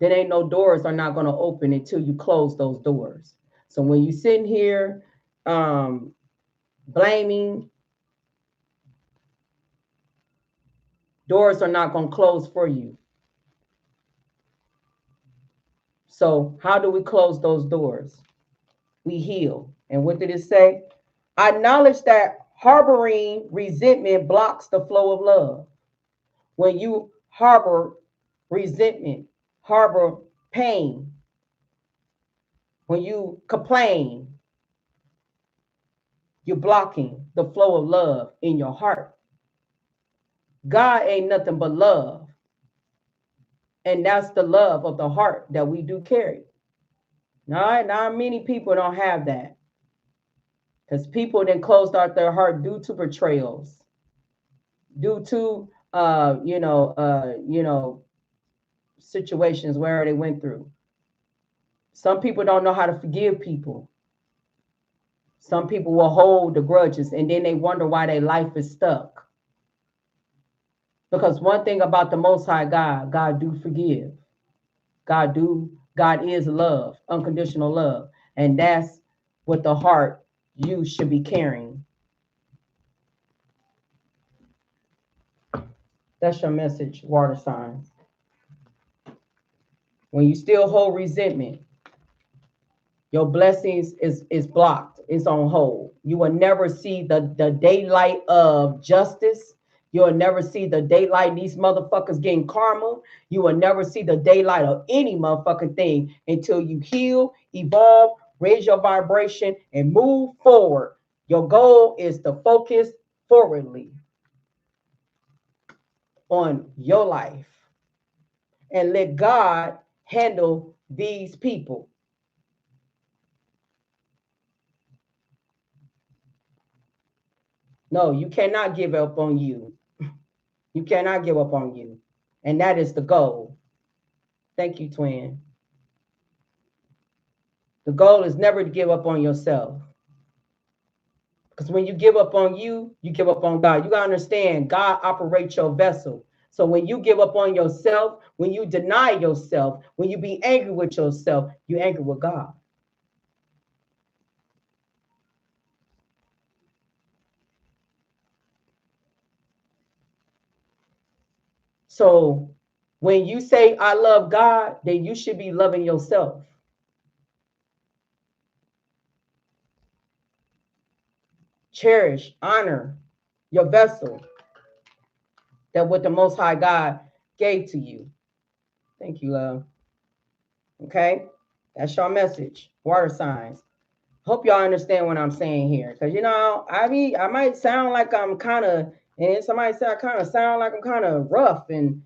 then ain't no doors are not going to open until you close those doors. So when you sitting here um, blaming, doors are not going to close for you. So how do we close those doors? We heal. And what did it say? Acknowledge that harboring resentment blocks the flow of love. When you harbor resentment, harbor pain, when you complain, you're blocking the flow of love in your heart. God ain't nothing but love. And that's the love of the heart that we do carry. All right, now many people don't have that. Because people then closed out their heart due to betrayals, due to situations where they went through. Some people don't know how to forgive people. Some people will hold the grudges and then they wonder why their life is stuck. Because one thing about the Most High God, God do forgive. God is love, unconditional love. And that's what the heart you should be carrying. That's your message, water signs. When you still hold resentment, your blessings is blocked. It's on hold. You will never see the daylight of justice. You will never see the daylight. These motherfuckers getting karma. You will never see the daylight of any motherfucking thing until you heal, evolve, raise your vibration, and move forward. Your goal is to focus forwardly on your life and let God handle these people. No, you cannot give up on you. You cannot give up on you. And that is the goal. Thank you, twin. The goal is never to give up on yourself. Because when you give up on you, you give up on God. You got to understand, God operates your vessel. So when you give up on yourself, when you deny yourself, when you be angry with yourself, you angry with God. So when you say, I love God, then you should be loving yourself. Cherish, honor your vessel that what the Most High God gave to you. Thank you, love. Okay, that's your message. Water signs. Hope y'all understand what I'm saying here, because I might sound like I'm kind of, and somebody say I kind of sound like I'm kind of rough and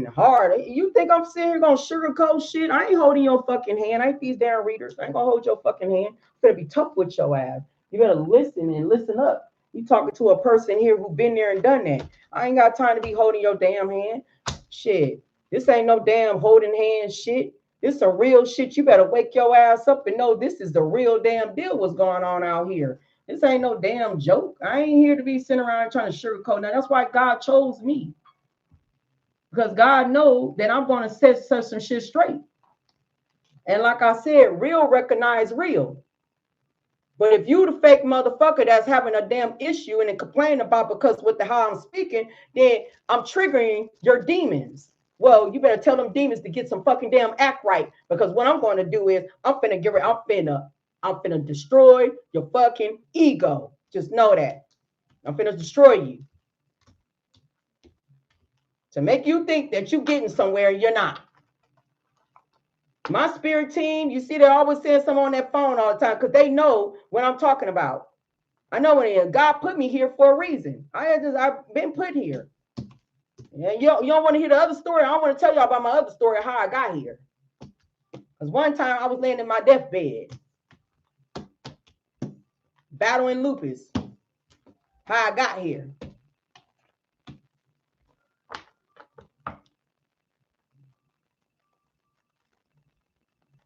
hard. You think I'm sitting here gonna sugarcoat shit? I ain't holding your fucking hand. I ain't these damn readers. I ain't gonna hold your fucking hand. I'm gonna be tough with your ass. You better listen and listen up. You talking to a person here who been there and done that. I ain't got time to be holding your damn hand. Shit. This ain't no damn holding hand shit. This some real shit. You better wake your ass up and know this is the real damn deal what's going on out here. This ain't no damn joke. I ain't here to be sitting around trying to sugarcoat. Now that's why God chose me. because God knows that I'm going to set such some shit straight. And like I said, real recognize real. But if you the fake motherfucker that's having a damn issue and complaining about because with the how I'm speaking, then I'm triggering your demons. Well, you better tell them demons to get some fucking damn act right. Because what I'm going to do is I'm finna destroy your fucking ego. Just know that. I'm finna destroy you. To make you think that you're getting somewhere and you're not. My spirit team, you see, they're always saying something on that phone all the time because they know what I'm talking about. I know what it is. God put me here for a reason. I've been put here. And you don't want to hear the other story. I want to tell y'all about my other story, how I got here. Because one time I was laying in my deathbed, battling lupus. How I got here.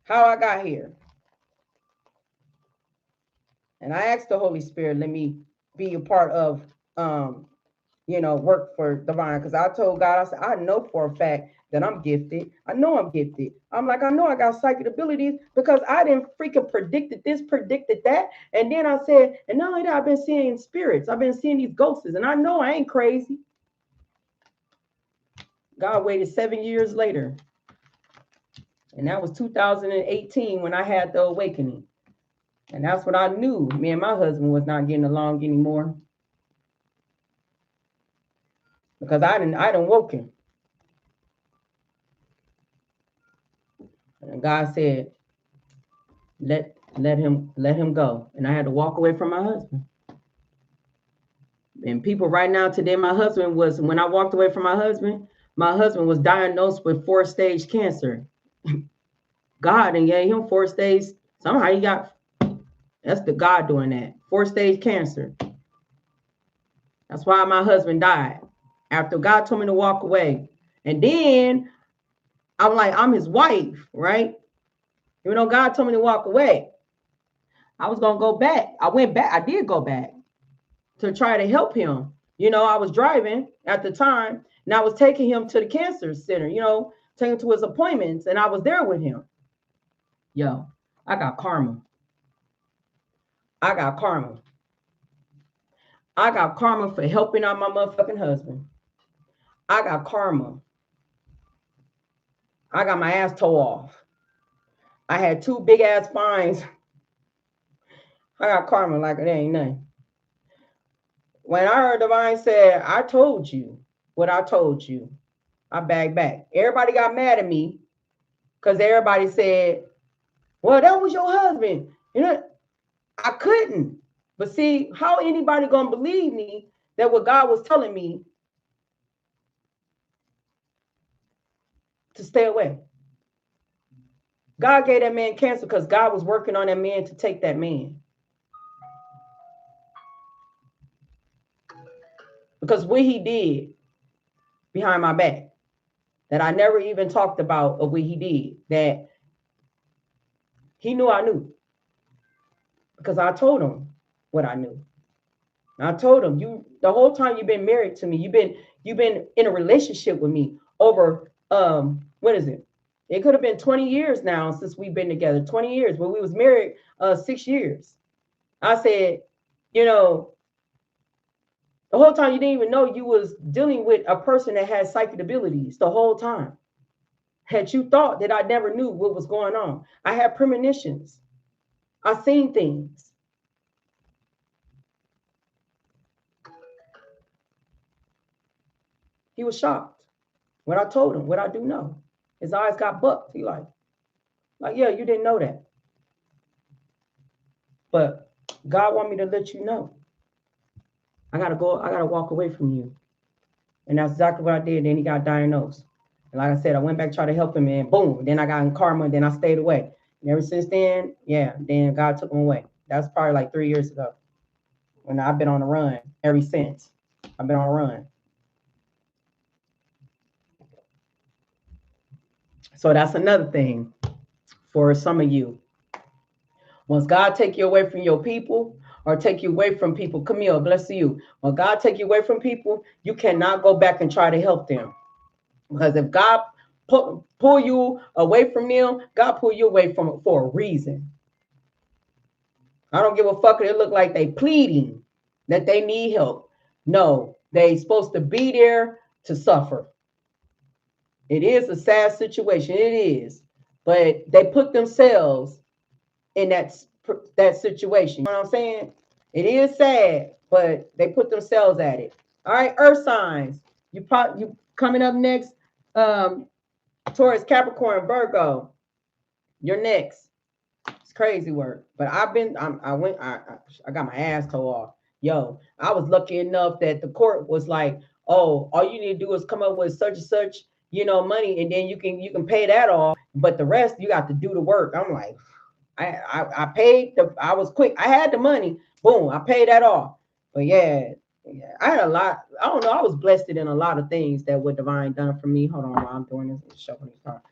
How I got here. And I asked the Holy Spirit, let me be a part of, work for divine. Because I told God, I said, I know for a fact that I'm gifted. I know I'm gifted. I'm like, I know I got psychic abilities because I didn't freaking predicted this, predicted that. And then I said, and not only that, I've been seeing spirits. I've been seeing these ghosts. And I know I ain't crazy. God waited 7 years later. And that was 2018 when I had the awakening. And that's what I knew. Me and my husband was not getting along anymore. Because I didn't woke him. And God said, let him go. And I had to walk away from my husband. And people right now today, when I walked away from my husband was diagnosed with 4-stage cancer. God and gave him 4 stage. Somehow that's the God doing that. 4-stage cancer. That's why my husband died. After God told me to walk away. And then I'm like, I'm his wife, right? Even though God told me to walk away, I was going to go back. I went back. I did go back to try to help him. I was driving at the time and I was taking him to the cancer center, taking him to his appointments. And I was there with him. Yo, I got karma. I got karma for helping out my motherfucking husband. I got karma. I got my ass tore off. I had 2 big ass fines. I got karma like it ain't nothing. When I heard Divine said, I told you what I told you, I bagged back. Everybody got mad at me because everybody said, well, that was your husband. I couldn't. But see, how anybody gonna believe me that what God was telling me to stay away? God gave that man cancer because God was working on that man to take that man. Because what he did behind my back, that I never even talked about of what he did, that he knew I knew. Because I told him what I knew. I told him, the whole time you've been married to me, you've been in a relationship with me over what is it? It could have been 20 years now since we've been together. 20 years, but we was married 6 years. I said, the whole time you didn't even know you was dealing with a person that had psychic abilities the whole time. Had you thought that I never knew what was going on? I had premonitions. I seen things. He was shocked when I told him what I do know. His eyes got bucked. He like, yeah, you didn't know that. But God want me to let you know. I gotta walk away from you. And that's exactly what I did. Then he got diagnosed. And like I said, I went back to try to help him and boom. Then I got in karma and then I stayed away. And ever since then, then God took him away. That's probably like 3 years ago. When I've been on the run ever since. I've been on a run. So that's another thing for some of you. Once God take you away from your people or take you away from people, Camille, bless you. When God take you away from people, you cannot go back and try to help them. Because if God pull you away from them, God pull you away from it for a reason. I don't give a fuck if it look like they pleading that they need help. No, they supposed to be there to suffer. It is a sad situation. It is. But they put themselves in that situation. You know what I'm saying? It is sad, but they put themselves at it. All right, earth signs. You coming up next, Taurus, Capricorn, Virgo. You're next. It's crazy work. But I got my ass tore off. Yo, I was lucky enough that the court was like, oh, all you need to do is come up with such and such, money, and then you can pay that off. But the rest you got to do the work. I'm like, I paid I was quick. I had the money. Boom, I paid that off. But yeah, I had a lot. I don't know. I was blessed in a lot of things that what divine done for me. Hold on, while I'm doing this, shuffling these cards.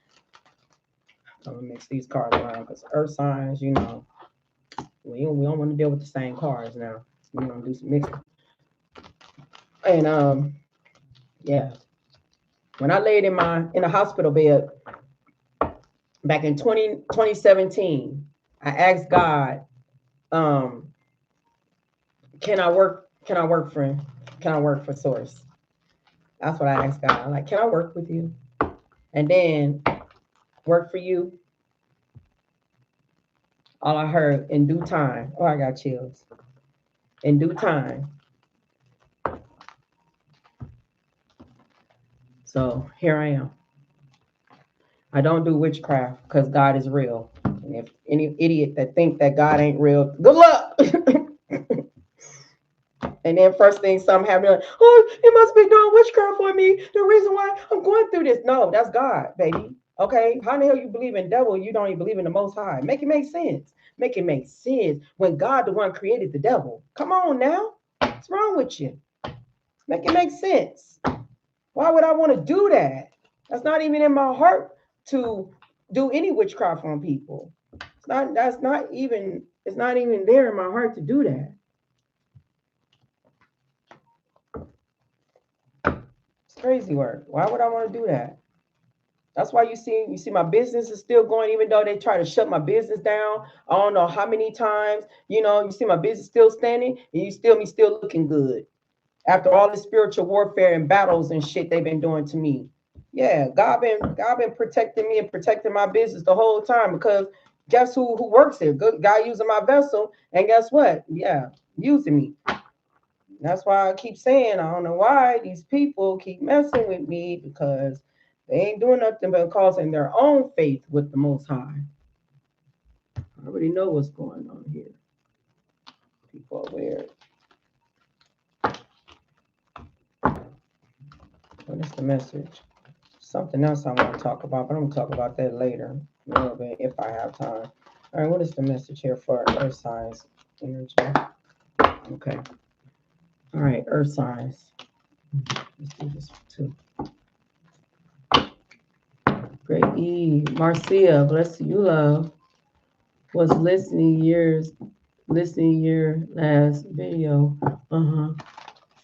I'm gonna mix these cards around because earth signs, we don't want to deal with the same cards now. We're gonna do some mixing. And yeah, when I laid in a hospital bed back in 2017, I asked God, can I work for Source? That's what I asked God. I'm like, can I work with you? And then work for you? All I heard, in due time. Oh, I got chills. In due time. So here I am. I don't do witchcraft because God is real. And if any idiot that think that God ain't real, good luck. And then first thing something happened, like, oh, you must be doing witchcraft for me. The reason why I'm going through this. No, that's God, baby. Okay, how the hell you believe in devil? You don't even believe in the Most High. Make it make sense. Make it make sense when God, the one created the devil. Come on now, what's wrong with you? Make it make sense. Why would I want to do that? That's not even in my heart to do any witchcraft on people. It's not even there in my heart to do that. It's crazy work. Why would I want to do that? That's why you see my business is still going, even though they try to shut my business down. I don't know how many times, you see my business still standing, and you still looking good. After all the spiritual warfare and battles and shit they've been doing to me. Yeah, God been protecting me and protecting my business the whole time, because guess who works here? Good guy using my vessel, and guess what? Yeah, using me. That's why I keep saying, I don't know why these people keep messing with me, because they ain't doing nothing but causing their own faith with the Most High. I already know what's going on here. People are weird. What is the message? Something else I want to talk about, but I'm going to talk about that later a little bit if I have time. All right, what is the message here for earth signs energy? Okay. All right, earth signs. Let's do this too. Great E. Marcia, bless you, love. Was listening your last video.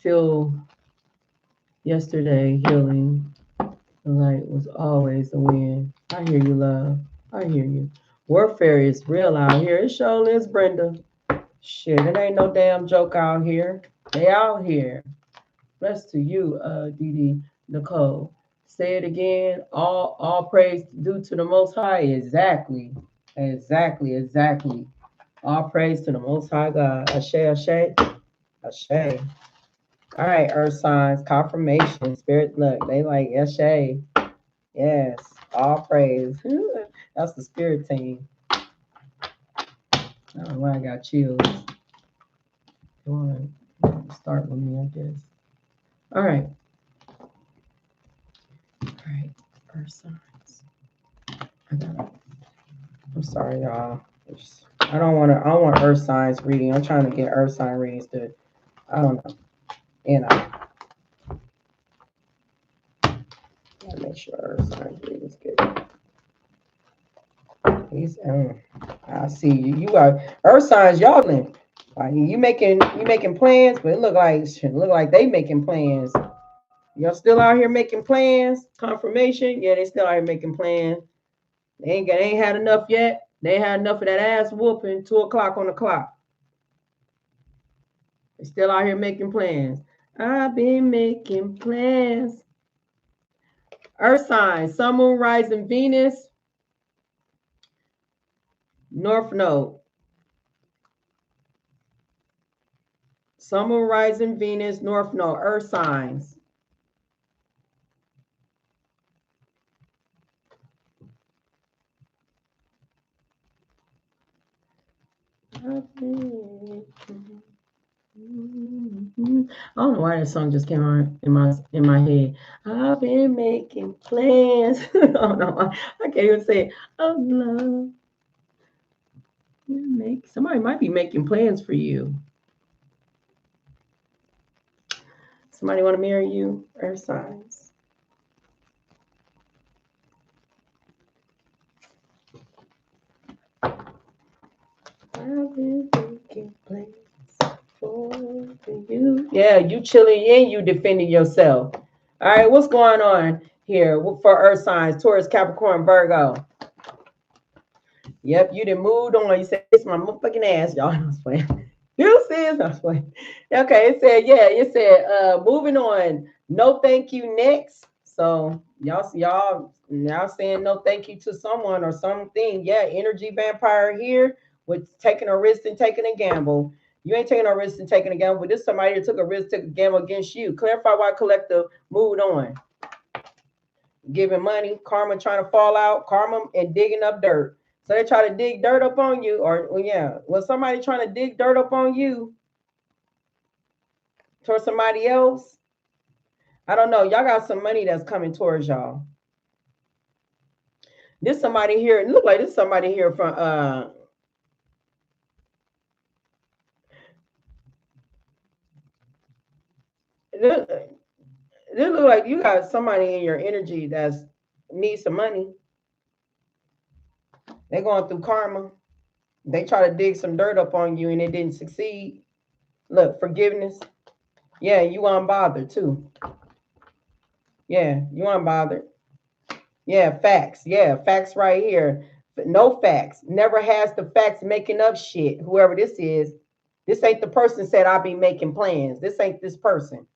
Feel yesterday healing. The light was always a win. I hear you, love. I hear you. Warfare is real out here. It sure is, Brenda. Shit, it ain't no damn joke out here. They out here. Bless to you, Dee Nicole. Say it again. All praise due to the Most High. Exactly. All praise to the Most High God. Ashe, ashe, ashe. All right, earth signs, confirmation, spirit. Look, they like ashe. Yes, all praise. That's the spirit team. I don't know why I got chills. You want to start with me, I guess. All right. Earth signs. I'm sorry, y'all. I don't want earth signs reading. I'm trying to get earth sign readings to, I don't know. Gotta make sure earth signs readings good. I see you are earth signs, y'all. Like you making plans, but it look like they making plans. Y'all still out here making plans? Confirmation? Yeah, they still out here making plans. They ain't had enough yet. They ain't had enough of that ass whooping. 2 o'clock on the clock. They still out here making plans. I've been making plans. Earth sign, Sun, Moon, Rising, Venus, North Node. Sun, Moon, Rising, Venus, North Node. Earth signs. I don't know why that song just came on in my head. I've been making plans. I don't know. I can't even say it. Oh love. Somebody might be making plans for you. Somebody want to marry you? Earth signs. I've been making plans for you. Yeah, you chilling and you defending yourself. All right, what's going on here for Earth signs? Taurus, Capricorn, Virgo. Yep, you done moved on. You said, it's my motherfucking ass, y'all. I was playing. You see, I was playing. Okay, it said, moving on. No thank you next. So y'all saying no thank you to someone or something. Yeah, energy vampire here with taking a risk and taking a gamble. You ain't taking a risk and taking a gamble, but this somebody that took a risk, took a gamble against you. Clarify why collective moved on. Giving money, karma trying to fall out, karma and digging up dirt. So they try to dig dirt up on you, or when somebody trying to dig dirt up on you towards somebody else, I don't know. Y'all got some money that's coming towards y'all. This somebody here, it look like this somebody here from this look like you got somebody in your energy that's needs some money. They going through karma. They try to dig some dirt up on you and it didn't succeed. Look, forgiveness. Yeah, you unbothered too. Yeah, you unbothered. Yeah, facts. Yeah, facts right here. No facts. Never has the facts making up shit. Whoever this is, this ain't the person said I'll be making plans. This ain't this person.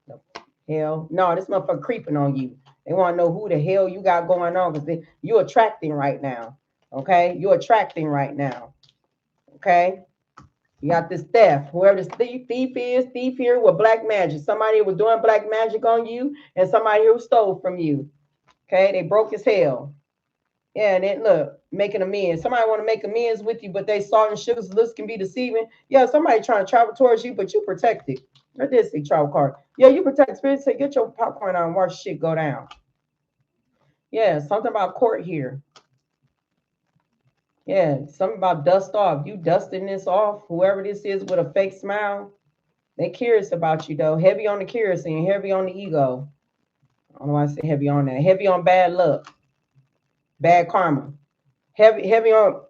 No, hell, no, this motherfucker creeping on you. They want to know who the hell you got going on because you're attracting right now. Okay, you're attracting right now. Okay, you got this theft. Whoever this thief is, thief here with black magic. Somebody was doing black magic on you, and somebody who stole from you. Okay, they broke as hell. Yeah, and then look, making amends. Somebody want to make amends with you, but they salt and sugars looks can be deceiving. Yeah, somebody trying to travel towards you, but you protected. I did say travel card. Yeah, you protect. Spirit say get your popcorn on and watch shit go down. Yeah, something about court here. Yeah, something about dust off. You dusting this off. Whoever this is with a fake smile, they curious about you though. Heavy on the curiosity and heavy on the ego. I don't know why I say heavy on that. Heavy on bad luck, bad karma. Heavy on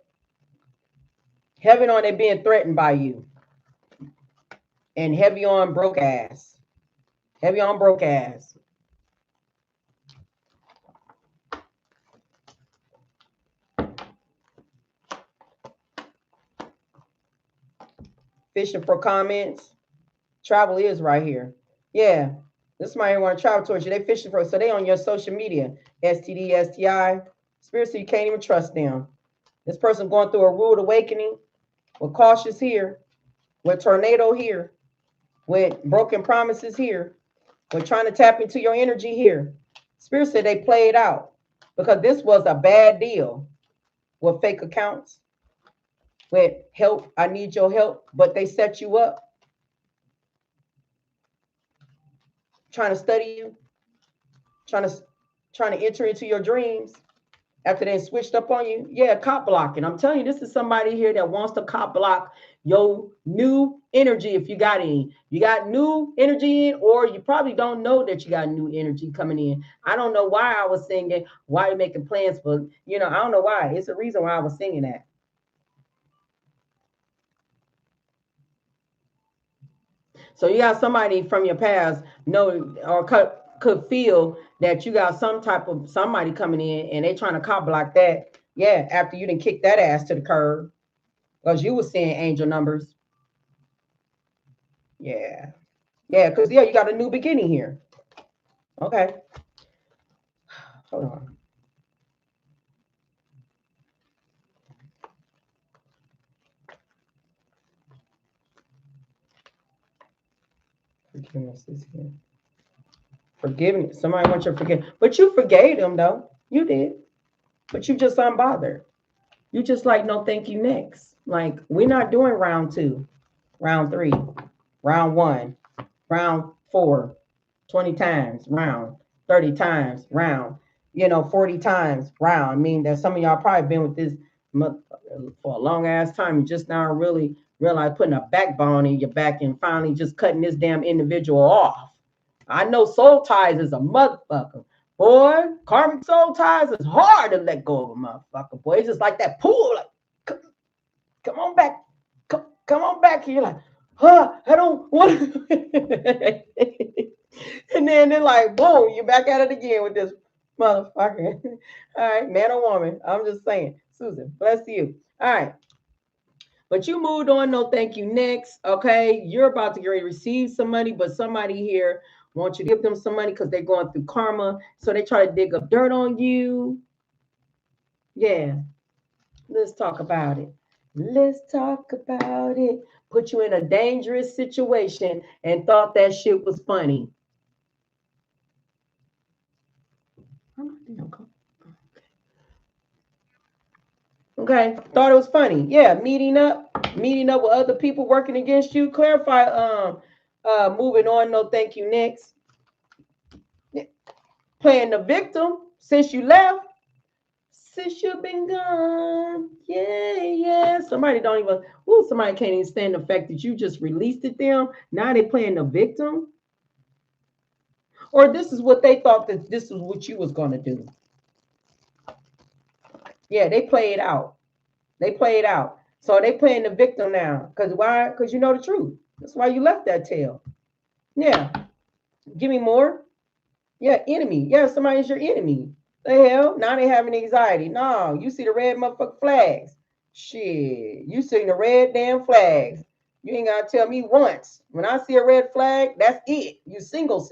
it being threatened by you. And heavy on broke ass. Heavy on broke ass. Fishing for comments. Travel is right here. Yeah. This might want to travel towards you. They fishing for, so they on your social media. STD, STI. Spiritually, you can't even trust them. This person going through a rude awakening. With cautious here. With tornado here. With broken promises here. With trying to tap into your energy here. Spirit said they played out. Because this was a bad deal. With fake accounts. With help, I need your help. But they set you up. Trying to study you. Trying to enter into your dreams. After they switched up on you, yeah, cop blocking. I'm telling you, this is somebody here that wants to cop block your new energy. If you got any, you got new energy in, or you probably don't know that you got new energy coming in. I don't know why I was singing. Why are you making plans for? I don't know why. It's a reason why I was singing that. So you got somebody from your past know or cut could feel that you got some type of somebody coming in and they trying to cop block that. Yeah, after you didn't kick that ass to the curb because you was seeing angel numbers. Yeah. Yeah, because yeah, you got a new beginning here. Okay. Hold on. Forgiveness is here. Forgiveness. Somebody wants your forgiveness. But you forgave them though. You did. But you just unbothered. You just like, no, thank you, next. Like, we're not doing round 2, round 3, round 1, round 4, 20 times, round, 30 times, round, 40 times, round. I mean, that some of y'all probably been with this for a long ass time. You just now really realize putting a backbone in your back and finally just cutting this damn individual off. I know soul ties is a motherfucker. Boy, karmic soul ties is hard to let go of a motherfucker. Boy, it's just like that pool. Like, come on back. Come on back here. You're like, I don't want to. And then they're like, boom, you're back at it again with this motherfucker. All right, man or woman. I'm just saying. Susan, bless you. All right. But you moved on, no thank you, next. Okay, you're about to get ready to receive some money, but somebody here wants you to give them some money because they're going through karma. So they try to dig up dirt on you. Yeah, let's talk about it. Let's talk about it. Put you in a dangerous situation and thought that shit was funny. Okay, thought it was funny. Yeah, meeting up with other people working against you. Clarify. Moving on. No, thank you. Next, playing the victim since you left. Since you've been gone, yeah. Somebody don't even. Ooh, somebody can't even stand the fact that you just released it. Them now they playing the victim, or this is what they thought that this is what you was gonna do. Yeah, they play it out. They play it out. So they playing the victim now. Because why? Because you know the truth. That's why you left that tail. Yeah. Give me more. Yeah, enemy. Yeah, somebody's your enemy. The hell? Now they having anxiety. No, you see the red motherfucking flags. Shit. You see the red damn flags. You ain't gotta tell me once. When I see a red flag, that's it. You single.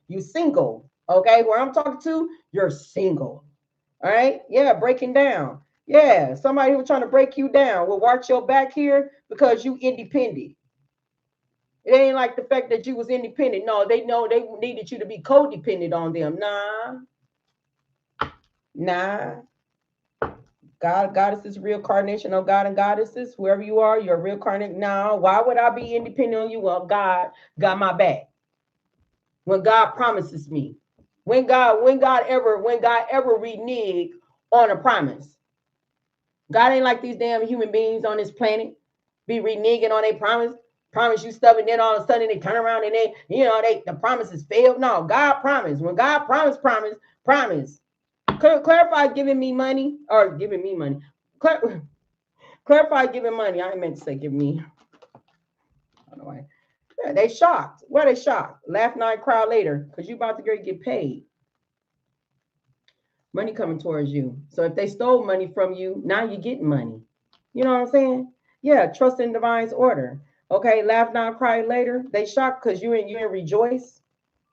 You single. Okay, where I'm talking to, you're single. All right. Yeah, breaking down. Yeah, somebody who was trying to break you down will watch your back here because you independent. It ain't like the fact that you was independent. No, they know they needed you to be codependent on them. Nah. God, goddesses, reincarnation of God and goddesses, whoever you are, you're a reincarnate. No, why would I be independent on you? Well, God got my back. When God promises me, when God ever renege on a promise. God ain't like these damn human beings on this planet be reneging on their promise you stuff, and then all of a sudden they turn around and the promises failed. No, God promised. When God promise. Clarify giving me money or giving me money. Clarify giving money. I meant to say give me. I don't know why. Yeah, they shocked. Why they shocked? Laugh now and cry later because you about to get paid. Money coming towards you. So if they stole money from you, now you're getting money. You know what I'm saying? Yeah, trust in divine's order. Okay, laugh now, cry later. They shocked because you ain't rejoice.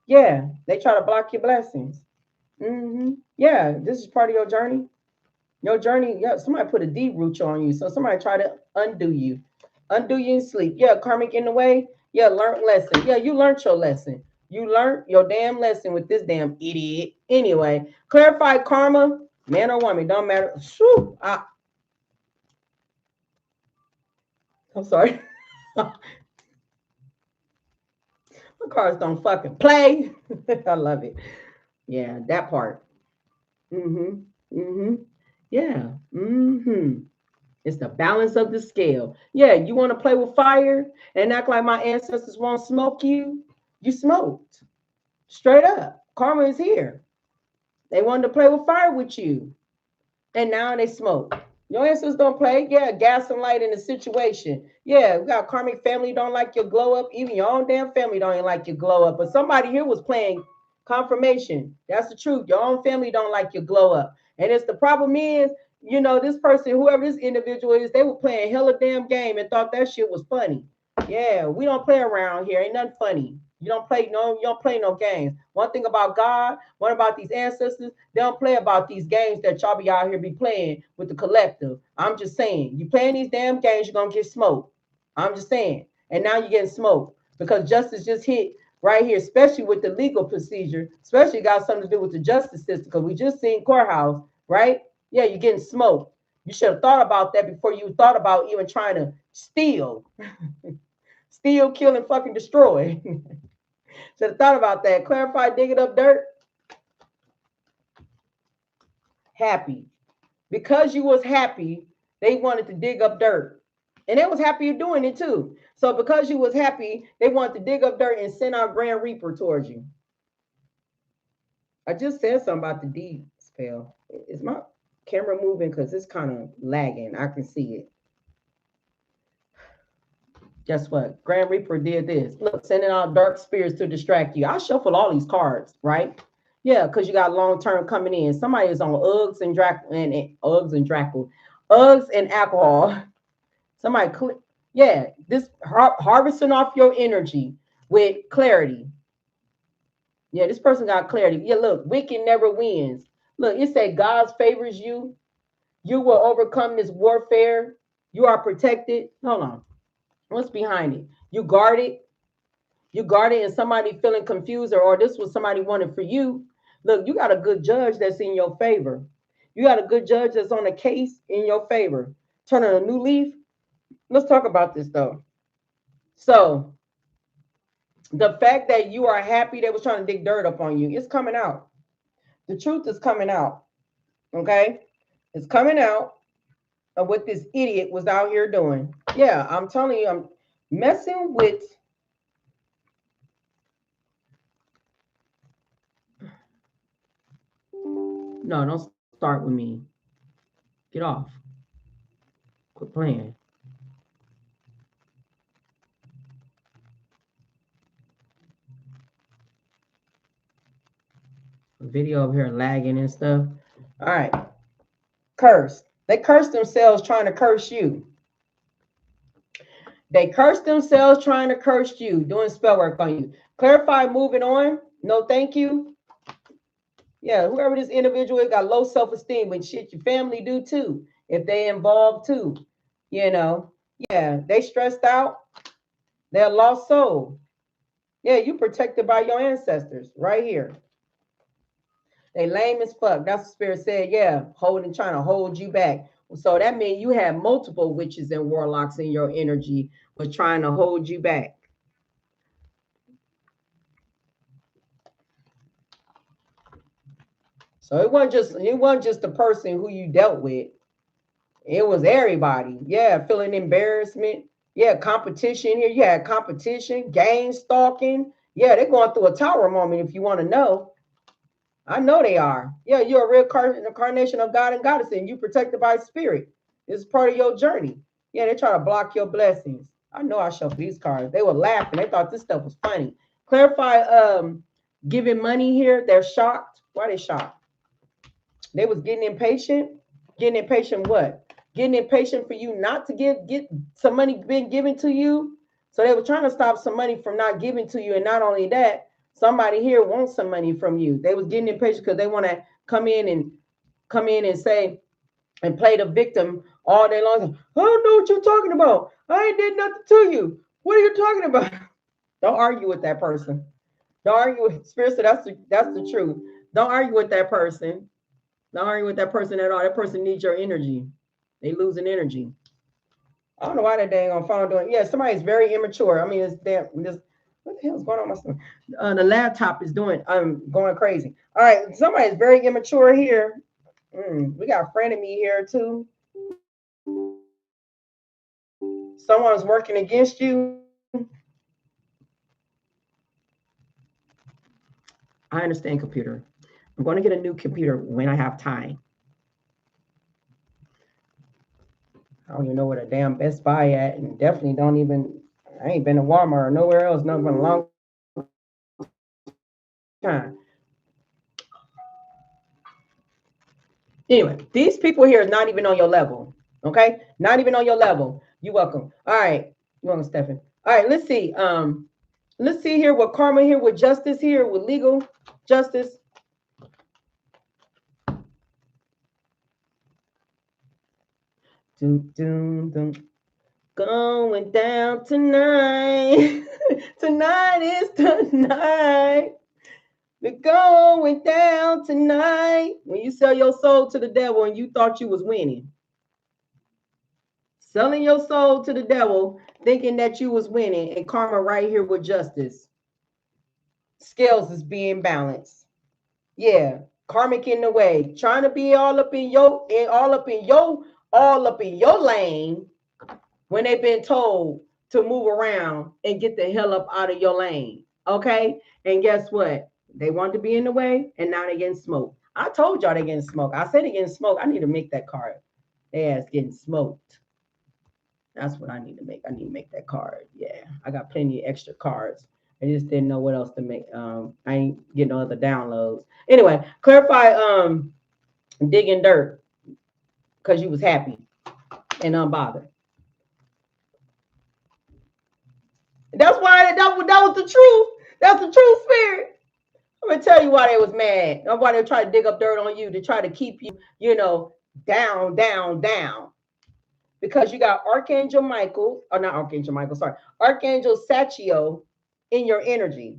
Yeah, they try to block your blessings. Yeah, this is part of your journey. Your journey, yeah, somebody put a deep root on you. So somebody try to undo you. Undo you in sleep. Yeah, karmic in the way. Yeah, learned lesson. Yeah, you learned your lesson. You learned your damn lesson with this damn idiot. Anyway, clarify karma, man or woman, don't matter. Shoo, I'm sorry. My cards don't fucking play. I love it. Yeah, that part. Mm-hmm. Mm-hmm. Yeah. Mm-hmm. It's the balance of the scale. Yeah, you want to play with fire and act like my ancestors won't smoke you? You smoked. Straight up. Karma is here. They wanted to play with fire with you. And now they smoke. Your ancestors don't play. Yeah, gas and light in the situation. Yeah, we got karmic family don't like your glow up. Even your own damn family don't even like your glow up. But somebody here was playing confirmation. That's the truth. Your own family don't like your glow up. And it's the problem is, this person, whoever this individual is, they were playing hella damn game and thought that shit was funny. Yeah, we don't play around here. Ain't nothing funny. You don't play no games. One thing about God, one about these ancestors, they don't play about these games that y'all be out here be playing with the collective. I'm just saying, you playing these damn games, you're gonna get smoked. I'm just saying. And now you're getting smoked because justice just hit right here, especially with the legal procedure, especially got something to do with the justice system, because we just seen courthouse, right? Yeah, you're getting smoked. You should have thought about that before you thought about even trying to steal. Steal, kill, and fucking destroy. Should have thought about that. Clarify, digging up dirt. Happy. Because you was happy, they wanted to dig up dirt. And they was happy you're doing it too. So because you was happy, they wanted to dig up dirt and send our Grand Reaper towards you. I just said something about the D spell. Is my camera moving? Because it's kind of lagging. I can see it. Guess what? Grand Reaper did this. Look, sending out dark spirits to distract you. I shuffle all these cards, right? Yeah, because you got long term coming in. Somebody is on Uggs and Uggs and alcohol. Somebody, yeah, this harvesting off your energy with clarity. Yeah, this person got clarity. Yeah, look, wicked never wins. Look, it said God favors you. You will overcome this warfare. You are protected. Hold on. What's behind it? You guard it. You guard it, and somebody feeling confused, or this was somebody wanted for you. Look, you got a good judge that's in your favor. You got a good judge that's on a case in your favor. Turning a new leaf. Let's talk about this though. So the fact that you are happy they was trying to dig dirt up on you, it's coming out. The truth is coming out. Okay? It's coming out of what this idiot was out here doing. Yeah, I'm telling you, I'm messing with. No, don't start with me. Get off. Quit playing. Video over here lagging and stuff. All right. Curse. They curse themselves trying to curse you. They curse themselves trying to curse you, doing spell work on you. Clarify, moving on. No, thank you. Yeah, whoever this individual is got low self-esteem, but shit, your family do too. If they involved too, you know. Yeah, they stressed out. They're lost soul. Yeah, you protected by your ancestors right here. They lame as fuck. That's what spirit said. Yeah, trying to hold you back. So that means you have multiple witches and warlocks in your energy was trying to hold you back. So it wasn't just the person who you dealt with. It was everybody. Yeah, feeling embarrassment. Yeah, competition here. You had competition, gang stalking. Yeah, they're going through a tower moment if you want to know. I know they are. Yeah, you're a real incarnation of God and goddess, and you protected by spirit. It's part of your journey. Yeah, they try to block your blessings. I know I shuffled these cards. They were laughing. They thought this stuff was funny. Clarify giving money here. They're shocked. Why are they shocked? They was getting impatient. Getting impatient what? Getting impatient for you not to get some money being given to you. So they were trying to stop some money from not giving to you. And not only that, somebody here wants some money from you. They was getting impatient because they want to come in and say and play the victim all day long. I don't know what you're talking about. I ain't did nothing to you. What are you talking about? Don't argue with that person. Don't argue with spirit. So that's the truth. Don't argue with that person. Don't argue with that person at all. That person needs your energy. They losing energy. I don't know why that dang on phone doing. Yeah, somebody's very immature. I mean, it's damn. This what the hell's going on with my son? The laptop is doing. I'm going crazy. All right, somebody's very immature here. We got a friend of me here too. Someone's working against you. I understand computer. I'm going to get a new computer when I have time. I don't even know where the damn Best Buy at, and definitely don't even. I ain't been to Walmart or nowhere else. Nothing but a long time. Anyway, these people here is not even on your level. Okay, not even on your level. You're welcome. All right, you're welcome, Stephen. All right, let's see. Let's see here with karma here, with justice here, with legal justice. Dun, dun, dun. Going down tonight. Tonight is the night. We're going down tonight. When you sell your soul to the devil and you thought you was winning. Selling your soul to the devil, thinking that you was winning, and karma right here with justice. Scales is being balanced. Yeah, karmic in the way, trying to be all up in your lane when they've been told to move around and get the hell up out of your lane. Okay, and guess what? They wanted to be in the way, and now they're getting smoked. I told y'all they're getting smoked. I said they're getting smoked. I need to make that card. They ass getting smoked. That's what I need to make. I need to make that card. Yeah, I got plenty of extra cards. I just didn't know what else to make. I ain't getting no other downloads. Anyway, clarify digging dirt because you was happy and unbothered. That's why that was the truth. That's the true spirit. I'm gonna tell you why they was mad. Why they try to dig up dirt on you to try to keep you, down, down, down. Because you got Archangel Michael, or not Archangel Michael, sorry, Archangel Sachiel in your energy.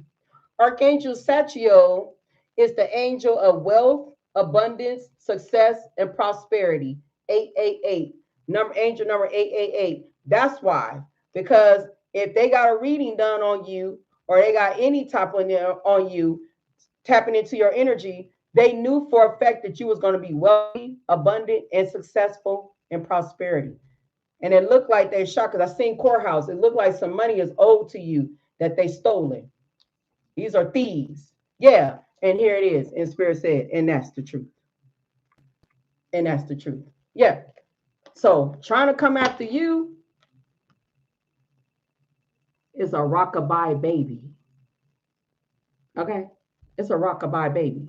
Archangel Sachiel is the angel of wealth, abundance, success, and prosperity. 888. Angel number 888. That's why. Because if they got a reading done on you, or they got any type on you, tapping into your energy, they knew for a fact that you was going to be wealthy, abundant, and successful in prosperity. And it looked like they shocked because I seen courthouse. It looked like some money is owed to you that they stolen. These are thieves. Yeah. And here it is. And Spirit said, and that's the truth. And that's the truth. Yeah. So trying to come after you is a rockabye baby. Okay. It's a rockabye baby.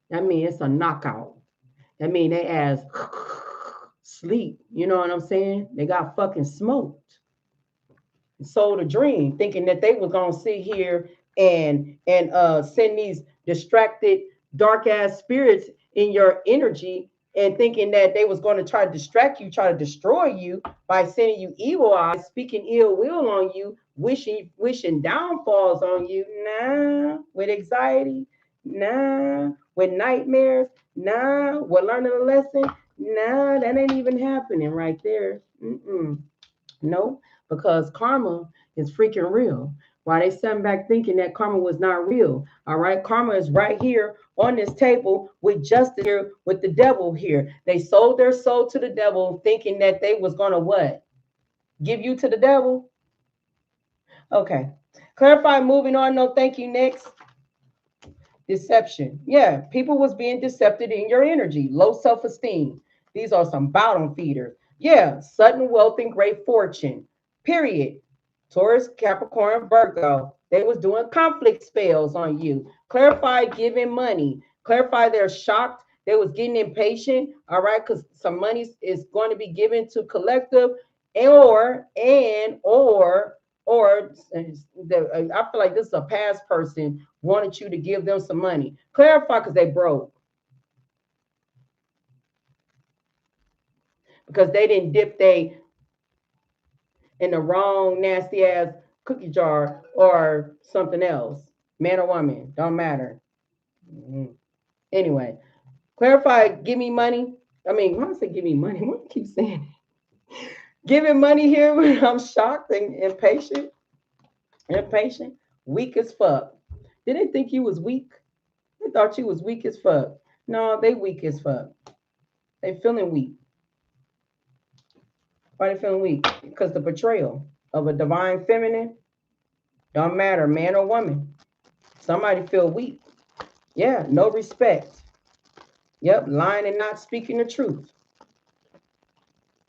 That means it's a knockout. That means they ass sleep. You know what I'm saying? They got fucking smoked. Sold a dream, thinking that they was gonna sit here and send these distracted, dark ass spirits in your energy, and thinking that they was going to try to distract you, try to destroy you by sending you evil eyes, speaking ill will on you, wishing downfalls on you. Nah, with anxiety. Nah, with nightmares. Nah, with learning a lesson. Nah, that ain't even happening right there. No, because karma is freaking real. Why they sitting back thinking that karma was not real? All right, karma is right here on this table with justice here, with the devil here. They sold their soul to the devil, thinking that they was gonna what? Give you to the devil? Okay. Clarify. Moving on. No, thank you. Next. Deception. Yeah, people was being decepted in your energy. Low self-esteem. These are some bottom feeders. Yeah, sudden wealth and great fortune. Period. Taurus, Capricorn, Virgo. They was doing conflict spells on you. Clarify giving money. Clarify they're shocked. They was getting impatient. All right, because some money is going to be given to collective, or I feel like this is a past person wanted you to give them some money. Clarify because they broke. Because they didn't dip they in the wrong nasty ass cookie jar or something else. Man or woman, don't matter. Anyway, clarify, give me money. I mean, why I say give me money? Why do I keep saying it? Giving money here when I'm shocked and impatient. Impatient, weak as fuck. They didn't think you was weak. They thought you was weak as fuck. No, they weak as fuck. They feeling weak. Why they feeling weak? Because the betrayal of a divine feminine don't matter, man or woman. Somebody feel weak. Yeah, no respect. Yep, lying and not speaking the truth.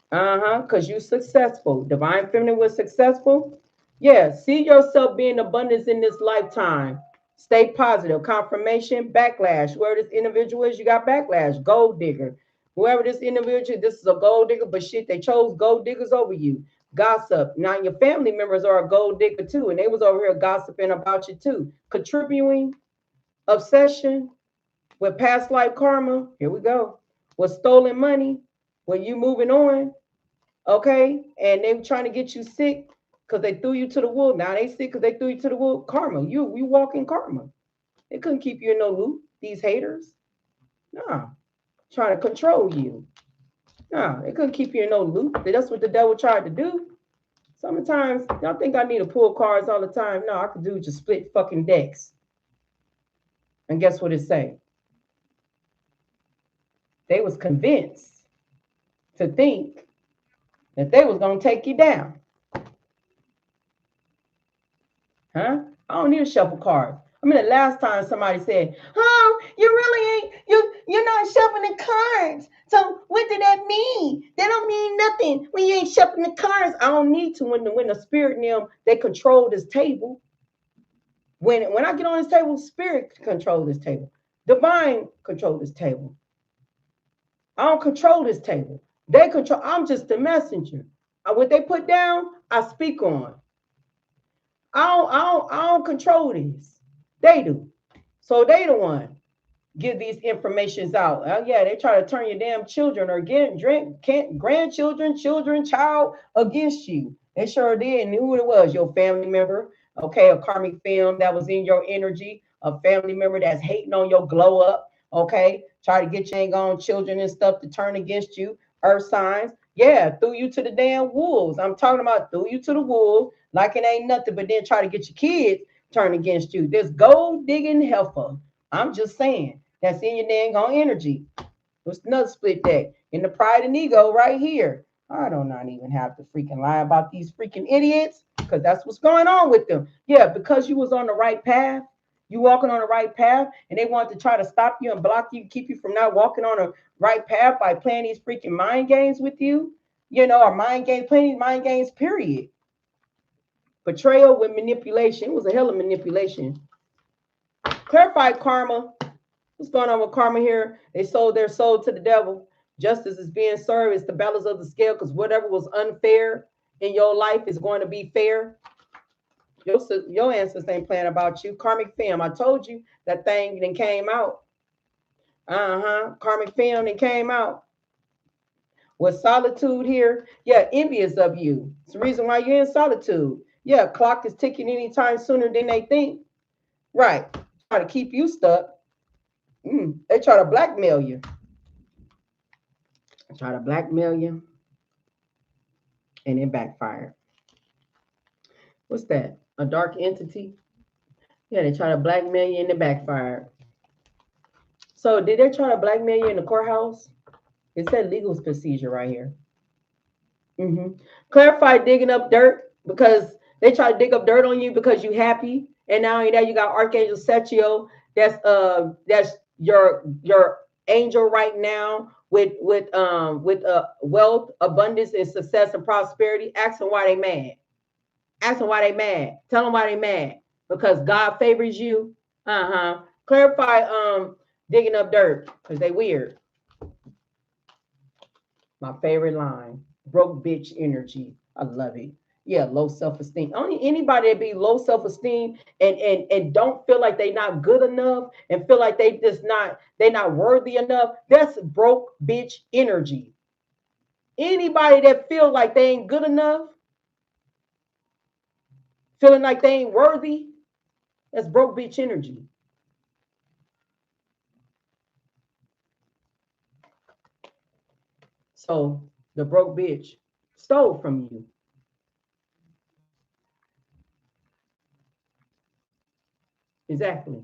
Because you successful. Divine feminine was successful. Yeah, see yourself being abundance in this lifetime. Stay positive. Confirmation, backlash. Whoever this individual is, you got backlash. Gold digger. Whoever this individual, this is a gold digger, but shit, they chose gold diggers over you. Gossip. Now your family members are a gold digger too, and they was over here gossiping about you too. Contributing, obsession with past life karma. Here we go. With stolen money. When you moving on, okay? And they were trying to get you sick because they threw you to the wolf. Now they sick because they threw you to the wolf. Karma. You walk in karma. They couldn't keep you in no loop. These haters. Nah. Trying to control you. Nah, they couldn't keep you in no loop. That's what the devil tried to do. Sometimes y'all think I need to pull cards all the time. No, I could do just split fucking decks. And guess what it say? They was convinced to think that they was gonna take you down. Huh? I don't need a shuffle card. I mean, the last time somebody said, "Oh, you really ain't you're not shuffling the cards. So what did that mean? That don't mean nothing when you ain't shuffling the cards." I don't need to when the spirit in them they control this table. When I get on this table, spirit control this table. Divine control this table. I don't control this table. They control. I'm just the messenger. What they put down, I speak on. I don't control these. They do. So they the one give these informations out. Yeah, they try to turn your damn children or grandchildren, children, child against you. They sure did. And who it was, your family member. Okay, a karmic film that was in your energy, a family member that's hating on your glow up. Okay, try to get your ain't on children and stuff to turn against you. Earth signs. Yeah, threw you to the damn wolves. I'm talking about threw you to the wolves like it ain't nothing, but then try to get your kids turned against you. This gold digging heifer. I'm just saying. That's in your dang on energy. What's another split deck? In the pride and ego right here. I do not even have to freaking lie about these freaking idiots because that's what's going on with them. Yeah, because you was on the right path, you walking on the right path, and they want to try to stop you and block you, keep you from not walking on the right path by playing these freaking mind games with you, or mind games, playing these mind games, period. Betrayal with manipulation. It was a hell of manipulation. Clarified karma. What's going on with karma here? They sold their soul to the devil. Justice is being served. It's the balance of the scale because whatever was unfair in your life is going to be fair. Your ancestors ain't playing about you. Karmic film. I told you that thing then came out. Karmic film then came out. With solitude here, yeah, envious of you. It's the reason why you're in solitude. Yeah, clock is ticking anytime sooner than they think. Right. Try to keep you stuck. They try to blackmail you. Try to blackmail you. And it backfired. What's that? A dark entity? Yeah, they try to blackmail you and it backfired. So did they try to blackmail you in the courthouse? It said legal procedure right here. Clarify digging up dirt because they try to dig up dirt on you because you happy. And now you got Archangel Setio. That's your angel right now with wealth, abundance, and success and prosperity. Ask them why they mad. Ask them why they mad. Tell them why they mad. Because God favors you. Clarify digging up dirt because they weird. My favorite line. Broke bitch energy. I love it. Yeah, low self-esteem. Only anybody that be low self-esteem and don't feel like they not good enough and feel like they not worthy enough. That's broke bitch energy. Anybody that feel like they ain't good enough, feeling like they ain't worthy, that's broke bitch energy. So the broke bitch stole from you. Exactly.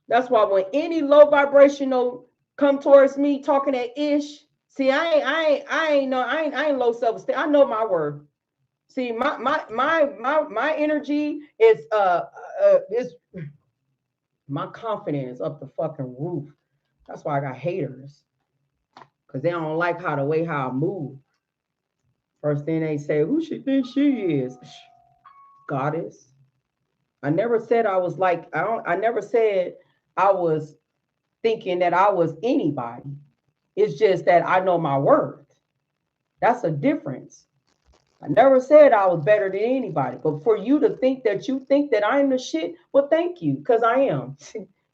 That's why when any low vibrational come towards me talking that ish, see, I ain't low self-esteem. I know my worth. See, my energy is my confidence up the fucking roof. That's why I got haters. Because they don't like the way how I move. First thing they say, who she think she is? Goddess. I never said I was like, I never said I was thinking that I was anybody. It's just that I know my worth. That's a difference. I never said I was better than anybody. But for you to think that you think that I'm the shit, well, thank you, because I am.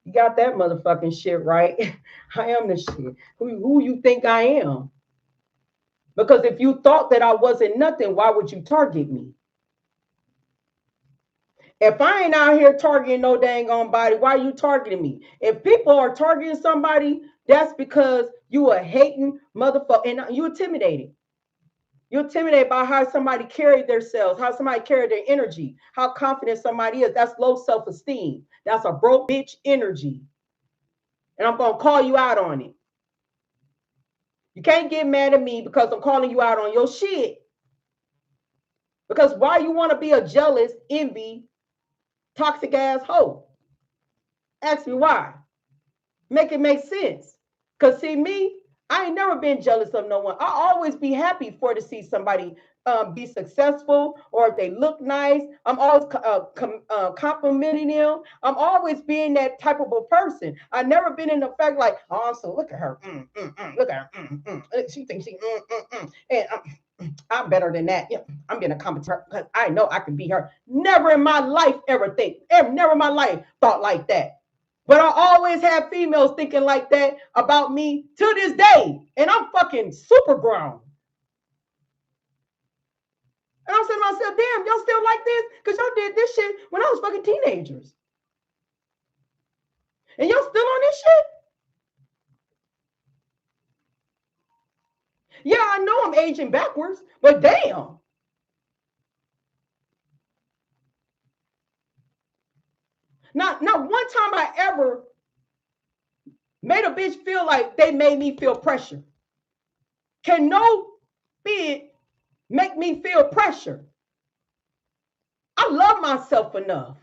You got that motherfucking shit right. I am the shit. Who you think I am? Because if you thought that I wasn't nothing, why would you target me? If I ain't out here targeting no dang on body, why are you targeting me? If people are targeting somebody, that's because you a hating motherfucker and you intimidated. You're intimidated by how somebody carried themselves, how somebody carried their energy, how confident somebody is. That's low self-esteem. That's a broke bitch energy. And I'm going to call you out on it. You can't get mad at me because I'm calling you out on your shit. Because why you want to be a jealous, envy, toxic ass hoe? Ask me why. Make it make sense. Because see me, I ain't never been jealous of no one. I always be happy for to see somebody be successful, or if they look nice. I'm always complimenting them. I'm always being that type of a person. I never been in the fact like, oh, so look at her. Look at her. She thinks she, and I'm better than that. Yeah, I'm gonna compete because I know I can beat her. Never in my life ever never in my life thought like that. But I always have females thinking like that about me to this day. And I'm fucking super grown. And I'm saying to myself, damn, y'all still like this? Because y'all did this shit when I was fucking teenagers. And y'all still on this shit? Yeah, I know I'm aging backwards, but damn. Not one time I ever made a bitch feel like they made me feel pressure. Can no bitch make me feel pressure? I love myself enough.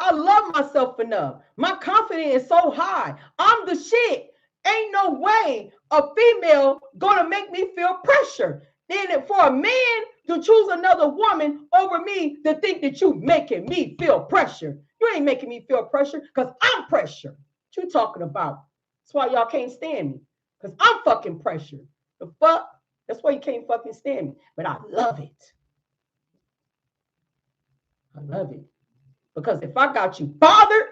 I love myself enough. My confidence is so high. I'm the shit. Ain't no way a female gonna make me feel pressure. Then for a man to choose another woman over me to think that you making me feel pressure. You ain't making me feel pressure because I'm pressure. What you talking about? That's why y'all can't stand me. Because I'm fucking pressure. The fuck? That's why you can't fucking stand me. But I love it. I love it. Because if I got you bothered,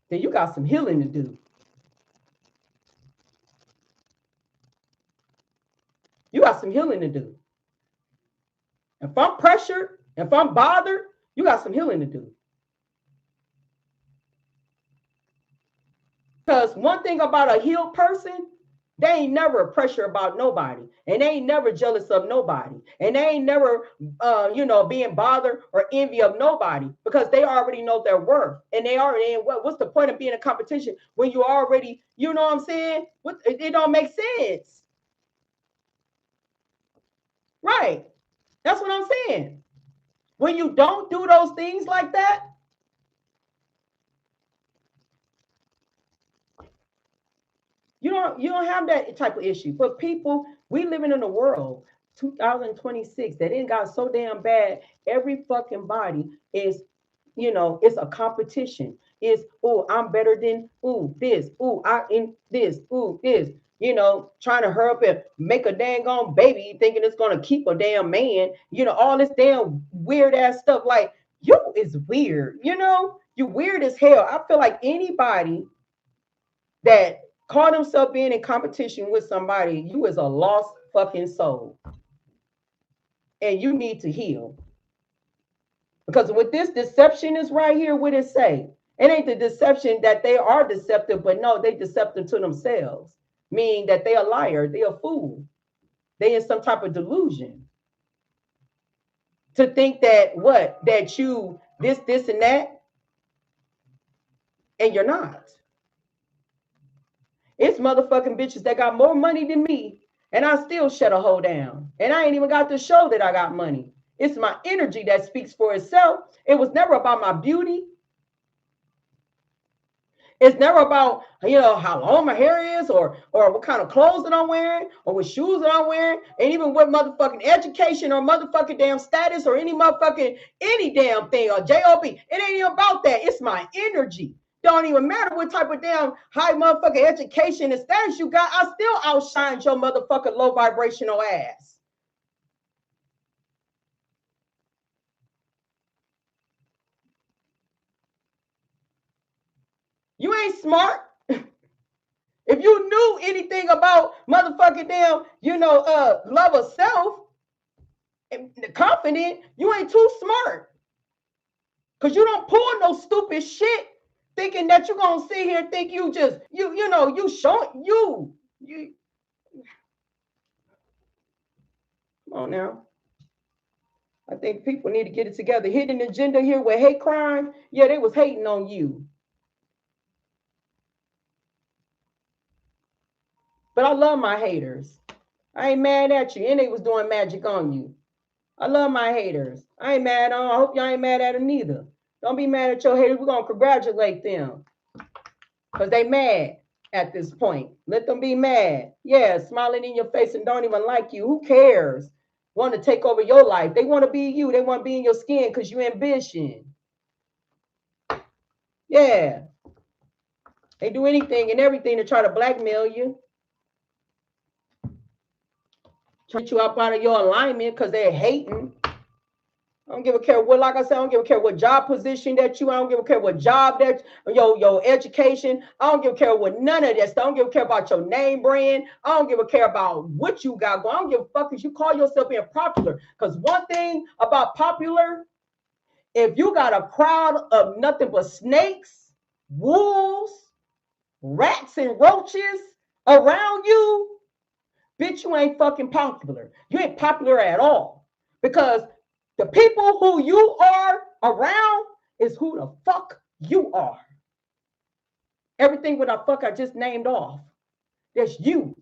then you got some healing to do. You got some healing to do. If I'm pressured, if I'm bothered, you got some healing to do. Because one thing about a healed person, they ain't never pressure about nobody. And they ain't never jealous of nobody. And they ain't never, being bothered or envy of nobody because they already know their worth. And they already, what's the point of being in a competition when you already, you know what I'm saying? It don't make sense. Right. That's what I'm saying. When you don't do those things like that, you don't have that type of issue. But people, we living in a world 2026 that ain't got so damn bad. Every fucking body is, it's a competition. It's, oh, I'm better than this, I in this, this. Trying to hurry up and make a dang on baby, thinking it's gonna keep a damn man. All this damn weird ass stuff. Like, you is weird. You weird as hell. I feel like anybody that call himself being in competition with somebody, you is a lost fucking soul. And you need to heal. Because with this deception is right here, what it say? It ain't the deception that they are deceptive, but no, they deceptive to themselves. Meaning that they a liar, they a fool. They in some type of delusion. To think that that you this and that, and you're not. It's motherfucking bitches that got more money than me, and I still shut a hoe down. And I ain't even got to show that I got money. It's my energy that speaks for itself. It was never about my beauty. It's never about, you know, how long my hair is or what kind of clothes that I'm wearing or what shoes that I'm wearing, and even what motherfucking education or motherfucking damn status or any motherfucking any damn thing or job. It ain't even about that. It's my energy. Don't even matter what type of damn high motherfucking education and status you got. I still outshine your motherfucking low vibrational ass. You ain't smart. If you knew anything about motherfucking damn, you know, love of self and confident, you ain't too smart. Cause you don't pull no stupid shit thinking that you're gonna sit here and think you just you know you showing you come on now. I think people need to get it together. Hidden agenda here with hate crime. Yeah, they was hating on you. But I love my haters. I ain't mad at you. And they was doing magic on you. I love my haters. I ain't mad on. I hope y'all ain't mad at them neither. Don't be mad at your haters. We're gonna congratulate them. Because they mad at this point. Let them be mad. Yeah, smiling in your face and don't even like you. Who cares? Want to take over your life. They want to be you. They want to be in your skin because you ambition. Yeah. They do anything and everything to try to blackmail you. Try to get you up out of your alignment because they're hating. I don't give a care what, like I said, I don't give a care what job position that you, I don't give a care what job that, your education, I don't give a care what none of that stuff. I don't give a care about your name brand. I don't give a care about what you got going. I don't give a fuck if you call yourself being popular. Because one thing about popular, if you got a crowd of nothing but snakes, wolves, rats, and roaches around you, bitch, you ain't fucking popular. You ain't popular at all. Because the people who you are around is who the fuck you are. Everything with a fuck I just named off. That's you.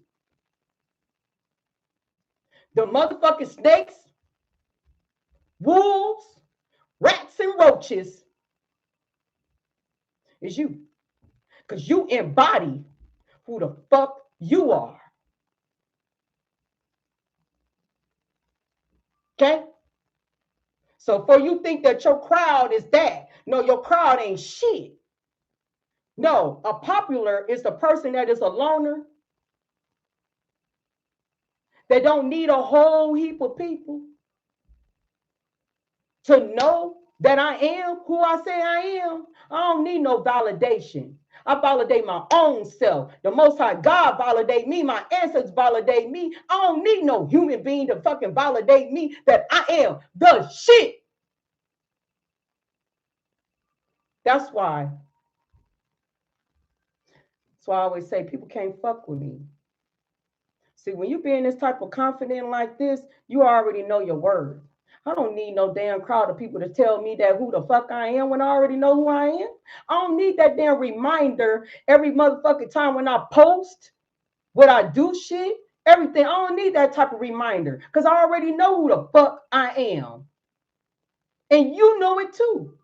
The motherfucking snakes, wolves, rats, and roaches is you. Because you embody who the fuck you are. Okay? So for you think that your crowd is that, no, your crowd ain't shit. No, a popular is the person that is a loner. They don't need a whole heap of people to know that I am who I say I am. I don't need no validation. I validate my own self. The Most High God validate me. My ancestors validate me. I don't need no human being to fucking validate me that I am the shit. That's why. That's why I always say people can't fuck with me. See, when you being this type of confident like this, you already know your worth. I don't need no damn crowd of people to tell me that who the fuck I am when I already know who I am. I don't need that damn reminder every motherfucking time when I post, when I do shit, everything. I don't need that type of reminder because I already know who the fuck I am. And you know it too.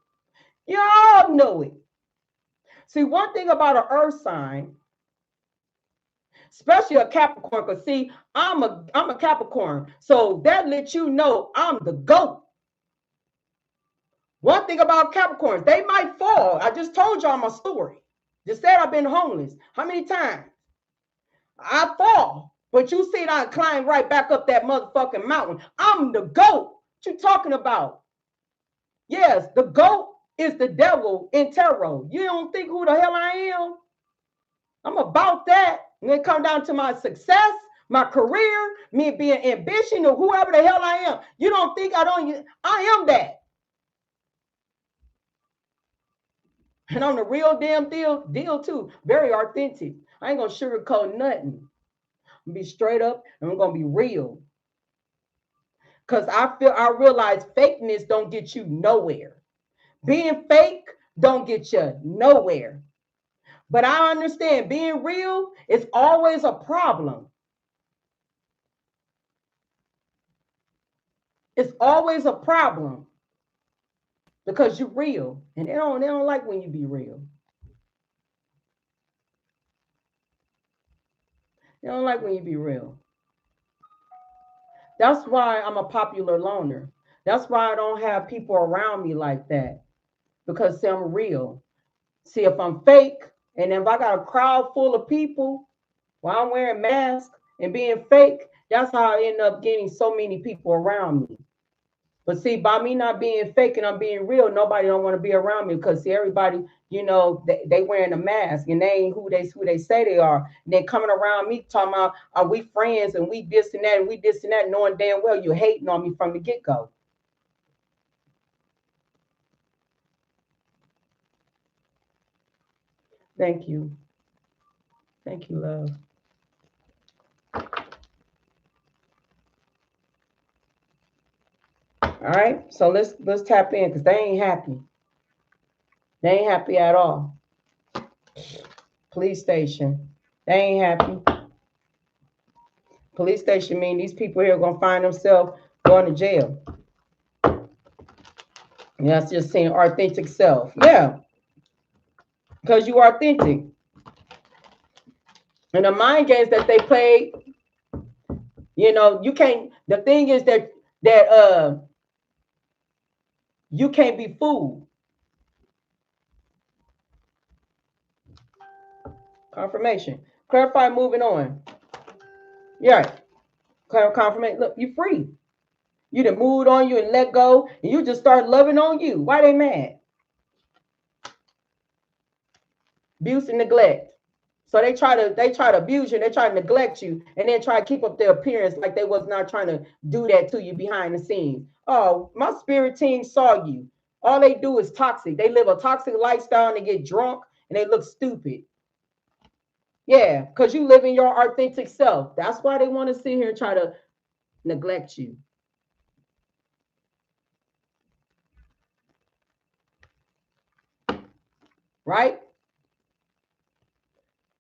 You all know it. See, one thing about an earth sign, especially a Capricorn, because see, I'm a Capricorn. So that lets you know I'm the GOAT. One thing about Capricorns, they might fall. I just told y'all my story. Just said I've been homeless. How many times? I fall. But you see I climb right back up that motherfucking mountain. I'm the GOAT. What you talking about? Yes, the GOAT is the devil in tarot. You don't think who the hell I am? I'm about that. When it comes down to my success, my career, me being ambition, or whoever the hell I am. You don't think I am that. And on the real damn deal too. Very authentic. I ain't gonna sugarcoat nothing. I'm gonna be straight up and I'm gonna be real. Cause I realize fakeness don't get you nowhere. Being fake don't get you nowhere. But I understand being real is always a problem. It's always a problem because you're real. And they don't like when you be real. They don't like when you be real. That's why I'm a popular loner. That's why I don't have people around me like that. Because see, I'm real. See, if I'm fake, and if I got a crowd full of people while I'm wearing masks and being fake, that's how I end up getting so many people around me. But see, by me not being fake and I'm being real, nobody don't want to be around me because see, everybody, they wearing a mask and they ain't who they say they are. And then coming around me talking about are we friends and we this and that and we this and that, knowing damn well you hating on me from the get go. Thank you, thank you, love. All right, so let's tap in because they ain't happy. They ain't happy at all. Police station, they ain't happy. Police station mean these people here are gonna find themselves going to jail. And that's just saying authentic self. Yeah, because you are authentic. And the mind games that they play, you can't. The thing is that you can't be fooled. Confirmation. Clarify. Moving on. Yeah. Confirmation. Look, you free. You done moved on you and let go, and you just start loving on you. Why they mad? Abuse and neglect. So they try to abuse you, and they try to neglect you, and then try to keep up their appearance like they was not trying to do that to you behind the scenes. Oh, my spirit team saw you. All they do is toxic. They live a toxic lifestyle and they get drunk and they look stupid. Yeah, because you live in your authentic self. That's why they want to sit here and try to neglect you. Right?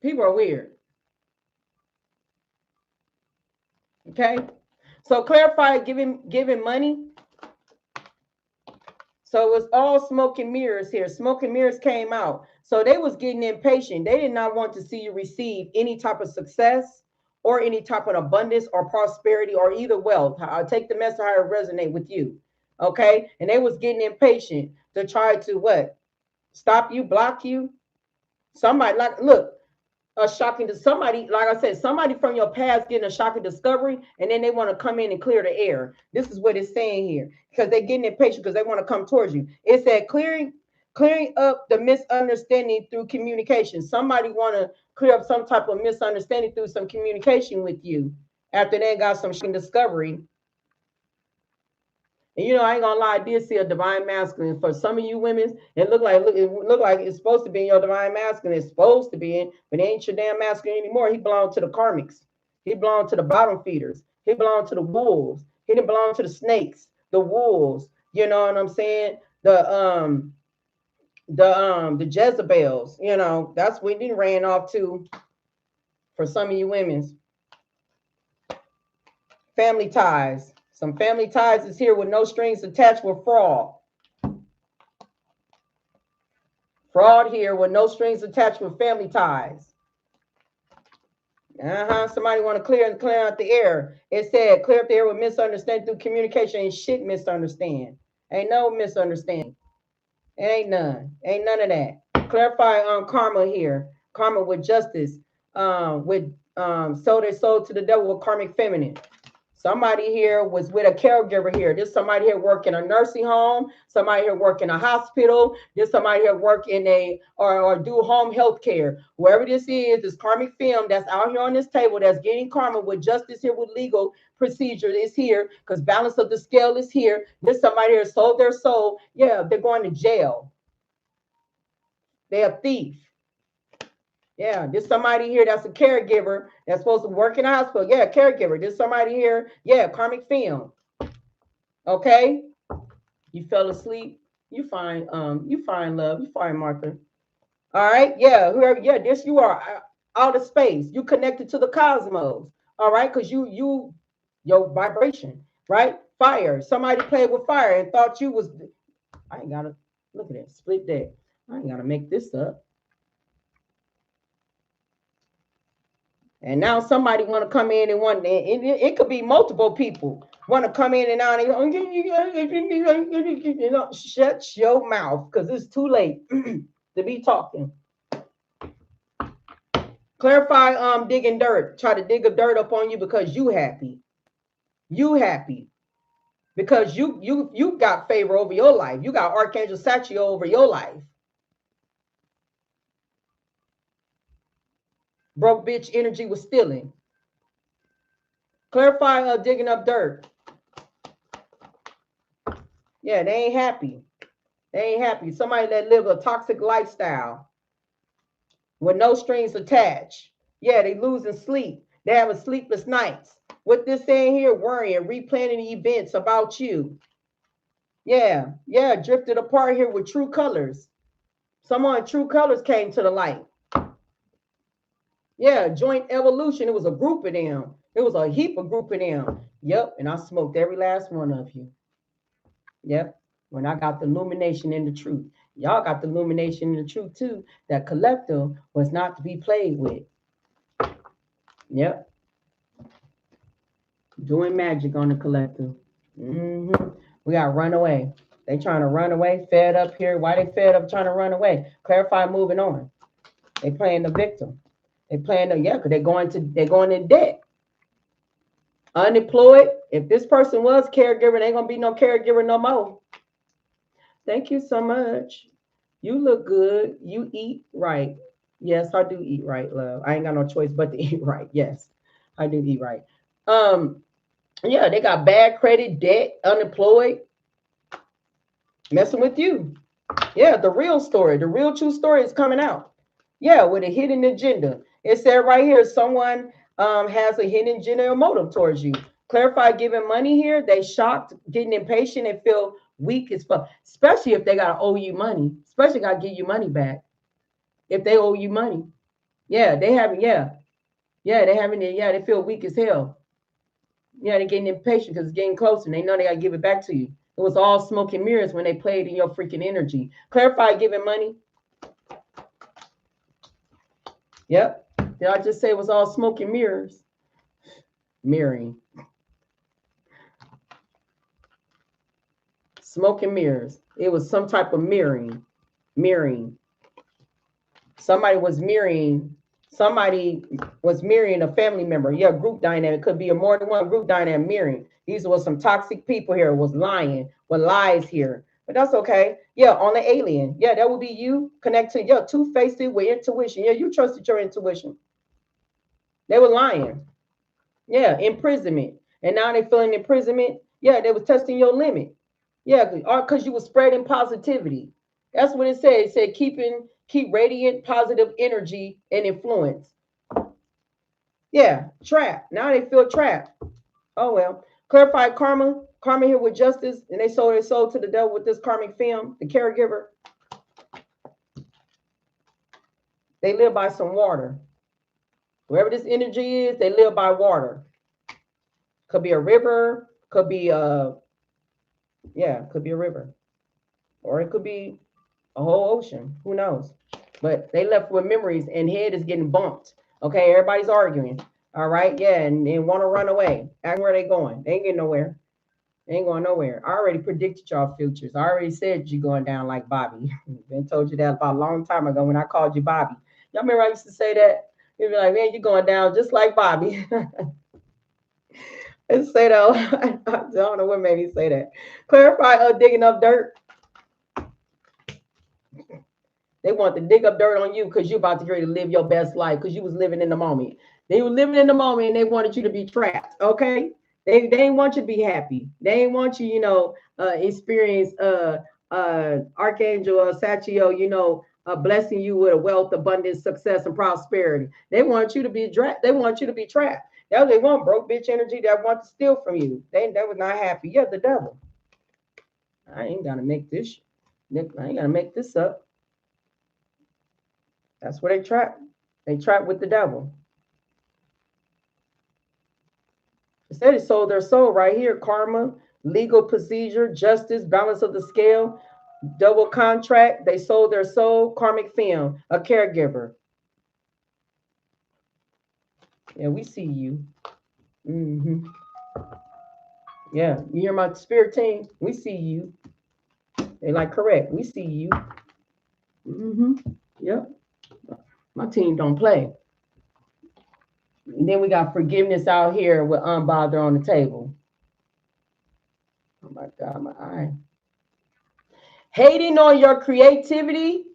People are weird. Okay. So clarify giving money. So it was all smoke and mirrors here. Smoke and mirrors came out. So they was getting impatient. They did not want to see you receive any type of success or any type of abundance or prosperity or either wealth. I'll take the message how it resonate with you. Okay. And they was getting impatient to try to what? Stop you, block you. Somebody like, look, a shocking to somebody, like I said, somebody from your past getting a shocking discovery, and then they want to come in and clear the air. This is what it's saying here because they're getting impatient because they want to come towards you. It said clearing up the misunderstanding through communication. Somebody want to clear up some type of misunderstanding through some communication with you after they got some shocking discovery. And I ain't gonna lie, I did see a divine masculine. For some of you women, it look like it's supposed to be in your divine masculine. It's supposed to be in, but it ain't your damn masculine anymore. He belonged to the karmics. He belonged to the bottom feeders. He belonged to the wolves. He didn't belong to the snakes, the wolves. You know what I'm saying? The Jezebels. That's what he ran off to. For some of you women's family ties. Some family ties is here with no strings attached with fraud. Fraud here with no strings attached with family ties. Somebody want to clear out the air. It said clear up the air with misunderstanding through communication. Ain't shit misunderstand. Ain't no misunderstanding. It ain't none. Ain't none of that. Clarify on karma here. Karma with justice. With sold their soul to the devil with karmic feminine. Somebody here was with a caregiver here. There's somebody here working a nursing home. Somebody here working a hospital. There's somebody here work in or do home health care. Whoever this karmic film that's out here on this table that's getting karma with justice here with legal procedure is here because balance of the scale is here. There's somebody here sold their soul. Yeah, they're going to jail. They're a thief. Yeah, there's somebody here that's a caregiver that's supposed to work in a hospital. Yeah, caregiver. There's somebody here. Yeah, karmic film. Okay, you fell asleep. You fine. You fine, love. You fine, Martha. All right. Yeah. Whoever. Yeah. This you are out of space. You connected to the cosmos. All right, because your vibration. Right. Fire. Somebody played with fire and thought you was. I ain't gotta look at that split that. I ain't gotta make this up. And now somebody want to come in and want it could be multiple people want to come in and out and shut your mouth because it's too late to be talking. Clarify digging dirt. Try to dig a dirt up on you because you happy. You happy. Because you got favor over your life. You got Archangel Sachiel over your life. Broke bitch energy was stealing. Clarify digging up dirt. Yeah, they ain't happy. They ain't happy. Somebody that live a toxic lifestyle with no strings attached. Yeah, they losing sleep. They having sleepless nights. What this saying here, worrying, replanning events about you. Yeah, drifted apart here with true colors. Someone true colors came to the light. Yeah, joint evolution. It was a group of them. It was a heap of group of them. Yep, and I smoked every last one of you. Yep, when I got the illumination in the truth. Y'all got the illumination in the truth too. That collective was not to be played with. Yep. Doing magic on the collective. We got run away. They trying to run away, fed up here. Why they fed up trying to run away? Clarify, moving on. They playing the victim. They playing the because they're going in debt. Unemployed. If this person was caregiver, ain't gonna be no caregiver no more. Thank you so much. You look good. You eat right. Yes, I do eat right, love. I ain't got no choice but to eat right. Yes, I do eat right. Yeah, they got bad credit, debt, unemployed, messing with you. Yeah, the real story, the real true story is coming out. Yeah, with a hidden agenda. It said right here, someone has a hidden agenda or motive towards you. Clarify giving money here. They shocked, getting impatient, and feel weak as fuck. Especially if they gotta owe you money. Especially gotta give you money back. If they owe you money. Yeah, they having, they feel weak as hell. Yeah, they're getting impatient because it's getting closer and they know they gotta give it back to you. It was all smoke and mirrors when they played in your freaking energy. Clarify giving money. Yep. Did I just say it was all smoke and mirrors? Mirroring. Smoke and mirrors. It was some type of mirroring. Mirroring. Somebody was mirroring a family member. Yeah, group dynamic. Could be a more than one group dynamic mirroring. These were some toxic people here. Was lying. With lies here. But that's okay. Yeah, on the alien. Yeah, that would be you. Connect to two-faced with intuition. Yeah, you trusted your intuition. They were lying. Yeah, imprisonment. And now they feeling imprisonment. Yeah, they was testing your limit. Yeah, because you were spreading positivity. That's what it said. It said keep radiant positive energy and influence. Yeah, trapped. Now they feel trapped. Oh well. Clarified karma. Karma here with justice. And they sold their soul to the devil with this karmic film. The caregiver. They live by some water. Wherever this energy is, they live by water. Could be a river. Could be could be a river. Or it could be a whole ocean. Who knows? But they left with memories and head is getting bumped. Okay, everybody's arguing. All right, yeah, and want to run away. Ask where they going. They ain't getting nowhere. They ain't going nowhere. I already predicted y'all futures. I already said you going down like Bobby. Been told you that about a long time ago when I called you Bobby. Y'all remember I used to say that? You'd be like, man, you're going down just like Bobby. And say that. I don't know what made me say that. Clarify digging up dirt. They want to dig up dirt on you because you're about to get ready to live your best life because you was living in the moment. They were living in the moment and they wanted you to be trapped. Okay. They didn't want you to be happy. They didn't want you, experience Archangel Sachiel, blessing you with a wealth, abundance, success, and prosperity. They want you to be trapped. They want you to be trapped. That's what they want, broke bitch energy that want to steal from you. They was not happy. You're the devil. I ain't gonna make this. I ain't gonna make this up. That's where they trap. They trap with the devil. Instead, they sold their soul right here. Karma, legal procedure, justice, balance of the scale, double contract. They sold their soul. Karmic film, a caregiver. Yeah, we see you. Mm-hmm. Yeah, you hear my spirit team? We see you. They like, correct. We see you. Mm-hmm. Yep. My team don't play. And then we got forgiveness out here with unbother on the table. Oh my God, my eye. Hating on your creativity,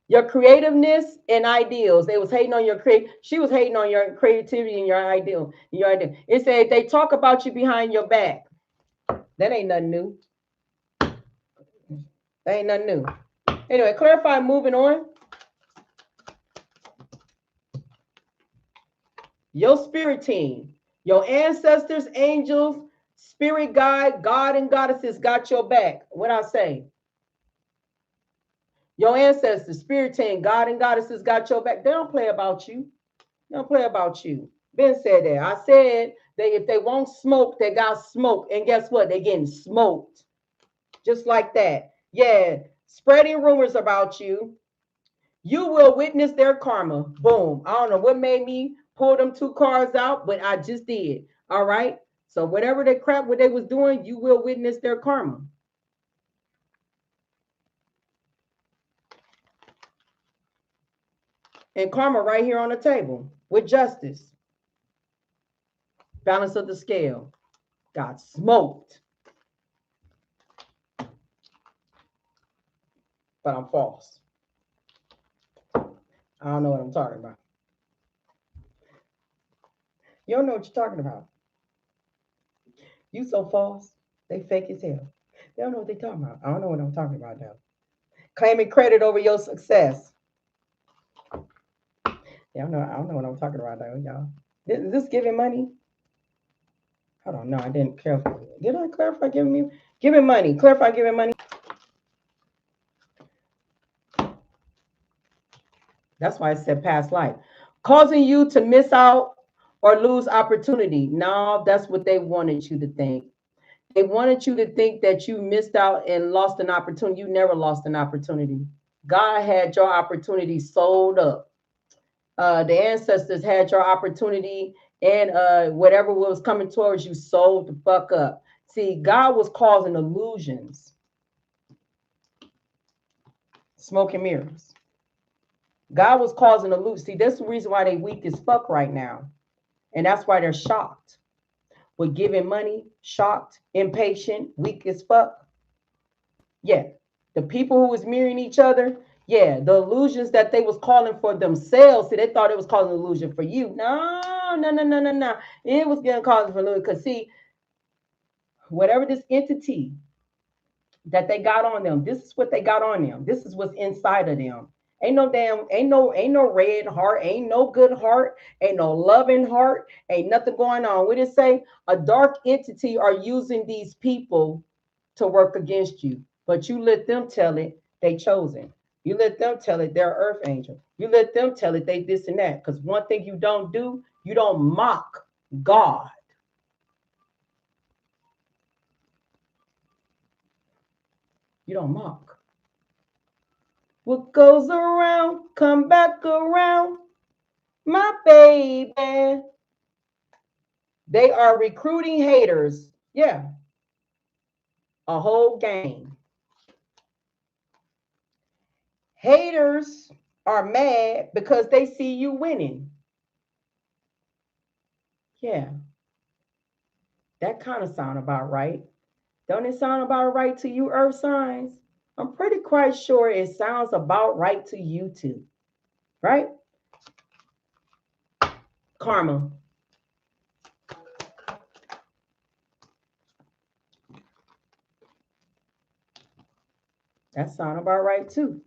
your creativeness and ideals. They was hating on your she was hating on your creativity and your ideal. Your idea. It said they talk about you behind your back. That ain't nothing new. That ain't nothing new. Anyway, clarify, moving on. Your spirit team, your ancestors, angels, spirit guide, God and goddesses got your back. What I say? Your ancestors, spirit team, God and goddesses got your back. They don't play about you. They don't play about you. Ben said that. I said that if they won't smoke, they got smoke. And guess what? They're getting smoked. Just like that. Yeah. Spreading rumors about you. You will witness their karma. Boom. I don't know what made me pull them two cards out, but I just did. All right. So whatever they crap what they was doing, you will witness their karma. And karma right here on the table with justice. Balance of the scale. Got smoked. But I'm false. I don't know what I'm talking about. You don't know what you're talking about. You so false. They fake as hell. They don't know what they're talking about. I don't know what I'm talking about now. Claiming credit over your success. Yeah, I don't know what I'm talking about though, y'all. Is this giving money? Hold on, no, I didn't clarify. Did I clarify giving money? Clarify giving money. That's why I said past life. Causing you to miss out or lose opportunity. No, that's what they wanted you to think. They wanted you to think that you missed out and lost an opportunity. You never lost an opportunity. God had your opportunity sold up. The ancestors had your opportunity, and whatever was coming towards you sold the fuck up. See, God was causing illusions, smoke and mirrors. God was causing illusions. See, that's the reason why they weak as fuck right now, and that's why they're shocked. With giving money, shocked, impatient, weak as fuck. Yeah, the people who was mirroring each other. Yeah, the illusions that they was calling for themselves. See, they thought it was causing illusion for you. No, no, no, no, no, no. It was getting causing for illusion. Because see, whatever this entity that they got on them, this is what they got on them. This is what's inside of them. Ain't no red heart, ain't no good heart, ain't no loving heart, ain't nothing going on. What it say? A dark entity are using these people to work against you, but you let them tell it they chosen. You let them tell it they're earth angel. You let them tell it they this and that. Because one thing you don't do, you don't mock God. You don't mock. What goes around, come back around, my baby. They are recruiting haters. Yeah, a whole gang. Haters are mad because they see you winning. Yeah, that kind of sound about right. Don't it sound about right to you, earth signs? I'm pretty quite sure it sounds about right to you too, right? Karma. That sound about right too.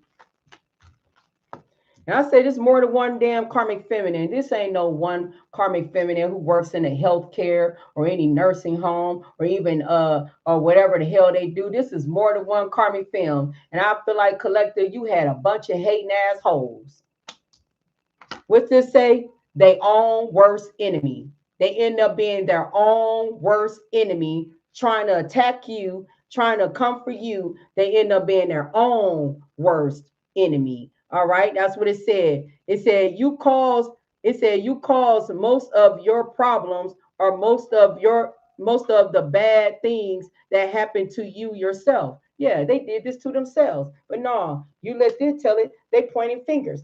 And I say this more than one damn karmic feminine. This ain't no one karmic feminine who works in a healthcare or any nursing home or even or whatever the hell they do. This is more than one karmic film. And I feel like collective, you had a bunch of hating assholes. What's this say? They own worst enemy. They end up being their own worst enemy, trying to attack you, trying to come for you. They end up being their own worst enemy. All right, that's what it said. It said you caused It said you cause most of your problems or most of the bad things that happen to you yourself. Yeah, they did this to themselves. But no, you let them tell it, they pointing fingers.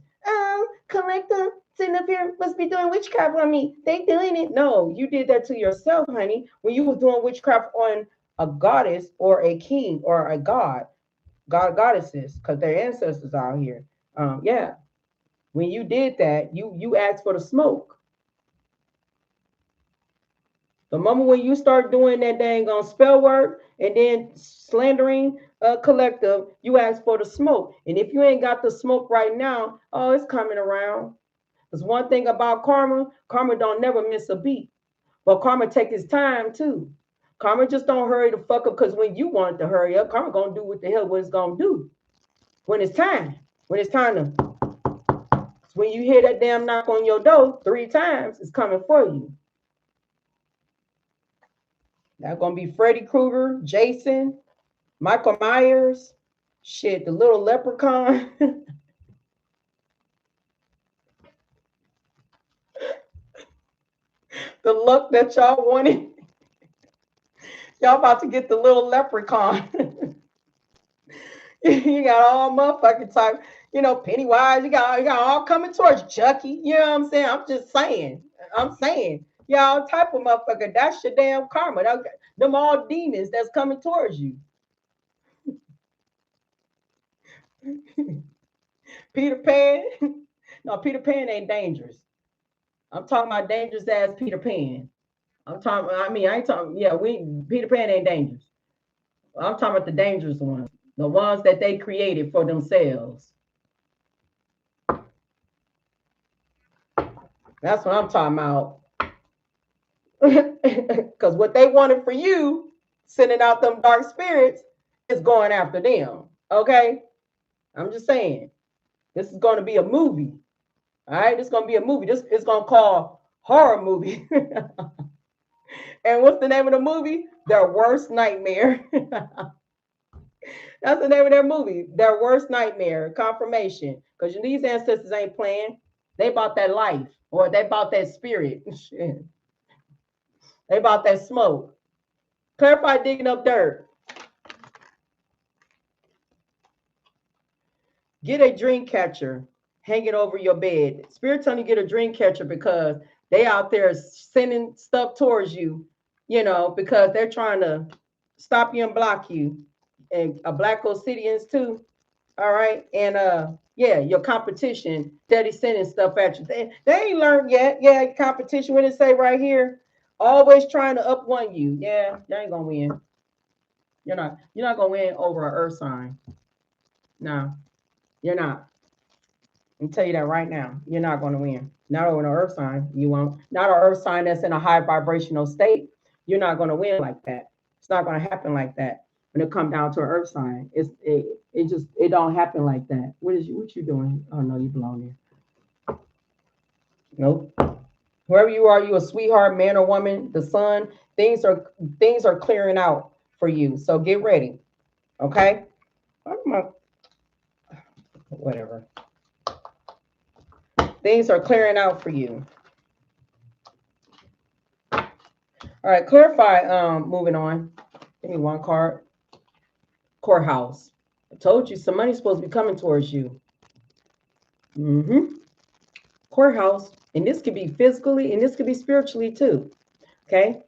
Collector sitting up here must be doing witchcraft on me. They doing it. No, you did that to yourself, honey. When you was doing witchcraft on a goddess or a king or a goddesses, because their ancestors are out here. Yeah. When you did that, you asked for the smoke. The moment when you start doing that dang on spell work and then slandering a collective, you ask for the smoke. And if you ain't got the smoke right now, oh, it's coming around. There's one thing about karma, karma don't never miss a beat. But karma take its time too. Karma just don't hurry the fuck up because when you want it to hurry up, karma gonna do what the hell what it's gonna do. When it's time. When it's time to when you hear that damn knock on your door 3 times, it's coming for you. That's gonna be Freddy Krueger, Jason, Michael Myers, shit, the little leprechaun. The luck that y'all wanted. Y'all about to get the little leprechaun. You got all motherfucking type, Pennywise, you got all coming towards Chucky. You know what I'm saying? I'm just saying. I'm saying. Y'all type of motherfucker. That's your damn karma. Them all demons that's coming towards you. Peter Pan. No, Peter Pan ain't dangerous. I'm talking about dangerous ass Peter Pan. I ain't talking, yeah, Peter Pan ain't dangerous. I'm talking about the dangerous ones. The ones that they created for themselves. That's what I'm talking about. Because what they wanted for you, sending out them dark spirits, is going after them. Okay? I'm just saying. This is going to be a movie. All right? This is going to be a movie. This is going to call horror movie. And what's the name of the movie? Their Worst Nightmare. That's the name of their movie. Their Worst Nightmare. Confirmation. Because these ancestors ain't playing. They bought that life. Or they bought that spirit. Shit. They bought that smoke. Clarify digging up dirt. Get a dream catcher. Hang it over your bed. Spirit telling you get a dream catcher because they out there sending stuff towards you, because they're trying to stop you and block you. And Black Obsidians too. All right. And yeah, your competition, steady sending stuff at you. They ain't learned yet. Yeah, competition. What it say right here? Always trying to up one you. Yeah, you ain't gonna win. You're not gonna win over an earth sign. No, you're not. I can tell you that right now. You're not gonna win. Not over an earth sign. You won't. Not an earth sign that's in a high vibrational state. You're not gonna win like that. It's not gonna happen like that. When it come down to an earth sign, it don't happen like that. What you doing? Oh no, you belong there. Nope. Whoever you are, you a sweetheart, man or woman, the sun, things are clearing out for you. So get ready. Okay? Whatever. Things are clearing out for you. All right, clarify, moving on. Give me one card. Courthouse. I told you some money's supposed to be coming towards you. Courthouse. And this could be physically and this could be spiritually too. Okay?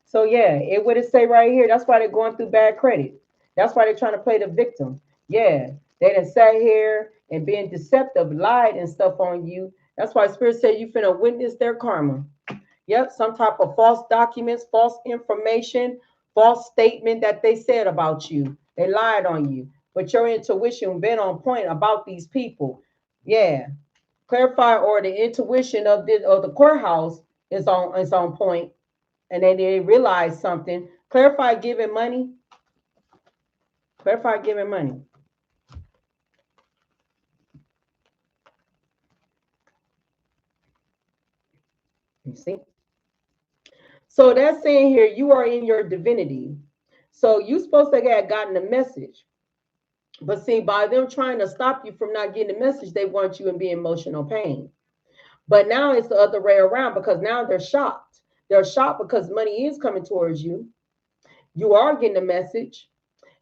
So yeah, what it say right here, that's why they're going through bad credit. That's why they're trying to play the victim. Yeah, they done sat here and being deceptive, lied and stuff on you. That's why Spirit said you finna witness their karma. Yep, some type of false documents, false information, false statement that they said about you. They lied on you. But your intuition been on point about these people. Yeah. Clarify, or the intuition of the courthouse is on point, and then they realize something. Clarify giving money. Clarify giving money. You see? So that's saying here you are in your divinity. So you supposed to have gotten the message. But see, by them trying to stop you from not getting the message, they want you in be emotional pain. But now it's the other way around because now they're shocked. They're shocked because money is coming towards you. You are getting a message,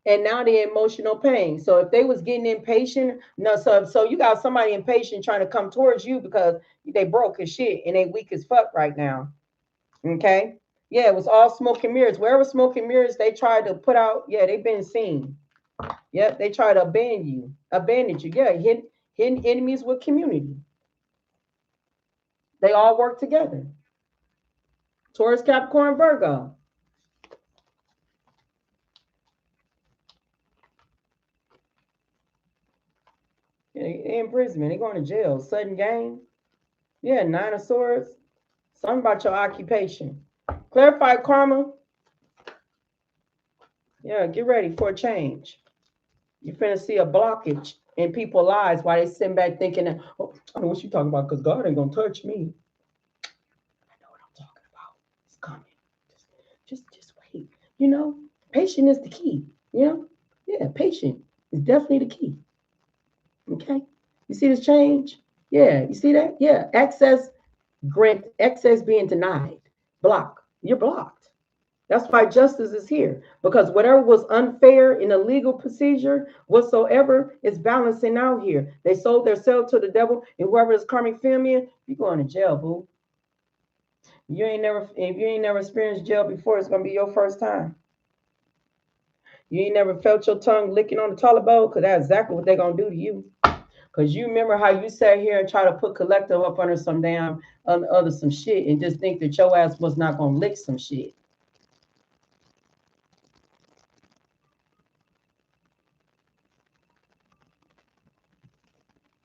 and now they're emotional pain. So if they was getting impatient, no, so you got somebody impatient trying to come towards you because they broke as shit and they weak as fuck right now. Okay. Yeah, it was all smoke and mirrors. Wherever smoke and mirrors they tried to put out, yeah, they've been seen. Yep, they try to abandon you. Yeah, hidden enemies with community. They all work together. Taurus, Capricorn, Virgo. They in prison, they going to jail. Sudden gain. Yeah, Nine of Swords. Something about your occupation. Clarify karma. Yeah, get ready for a change. You're finna see a blockage in people's lives while they sitting back thinking, that, oh, I know what you talking about because God ain't gonna touch me. I know what I'm talking about. It's coming. Just wait. Patience is the key. Yeah, patience is definitely the key. Okay, you see this change? Yeah, you see that? Yeah, access being denied, block. You're blocked. That's why justice is here because whatever was unfair in a legal procedure whatsoever is balancing out here. They sold their soul to the devil, and whoever is karmic family, you going to jail, boo. If you ain't never experienced jail before, it's gonna be your first time. You ain't never felt your tongue licking on the toilet bowl, because that's exactly what they're gonna do to you. Because you remember how you sat here and try to put collective up under some damn other some shit and just think that your ass was not gonna lick some shit.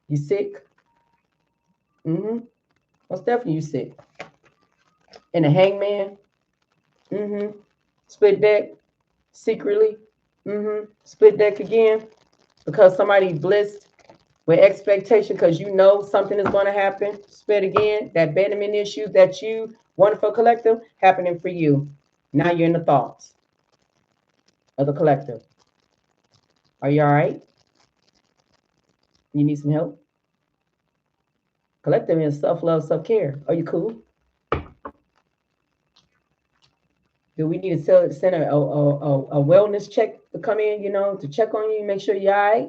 You sick? Mm-hmm. Most definitely you sick. And the hangman? Mm-hmm. Split deck secretly? Mm-hmm. Split deck again because somebody blissed with expectation because you know something is going to happen. Split again. That abandonment issue that you wanted for collective happening for you. Now you're in the thoughts of the collective. Are you all right? You need some help? Collective is self-love, self-care. Are you cool? Do we need to send a wellness check to come in, to check on you, make sure you're all right?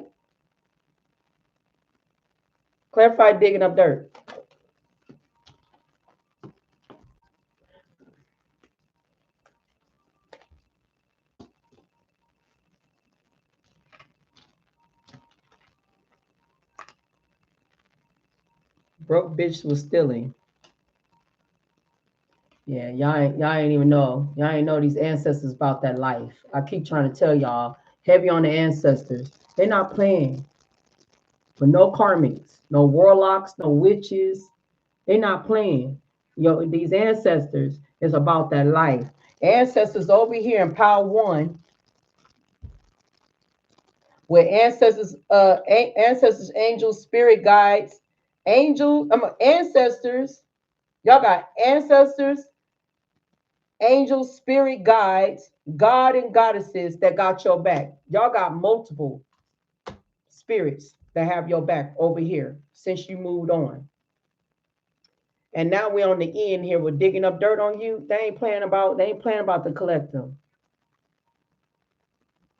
Clarify digging up dirt. Broke bitch was stealing. Yeah, y'all ain't even know. Y'all ain't know these ancestors about that life. I keep trying to tell y'all, heavy on the ancestors. They're not playing with no karmics, no warlocks, no witches. They're not playing. These ancestors is about that life. Ancestors over here in Power One, where ancestors, angels, spirit guides, ancestors. Y'all got ancestors, angels, spirit guides, God and goddesses that got your back. Y'all got multiple spirits that have your back over here since you moved on. And now we're on the end here. We're digging up dirt on you. They ain't playing about the collective.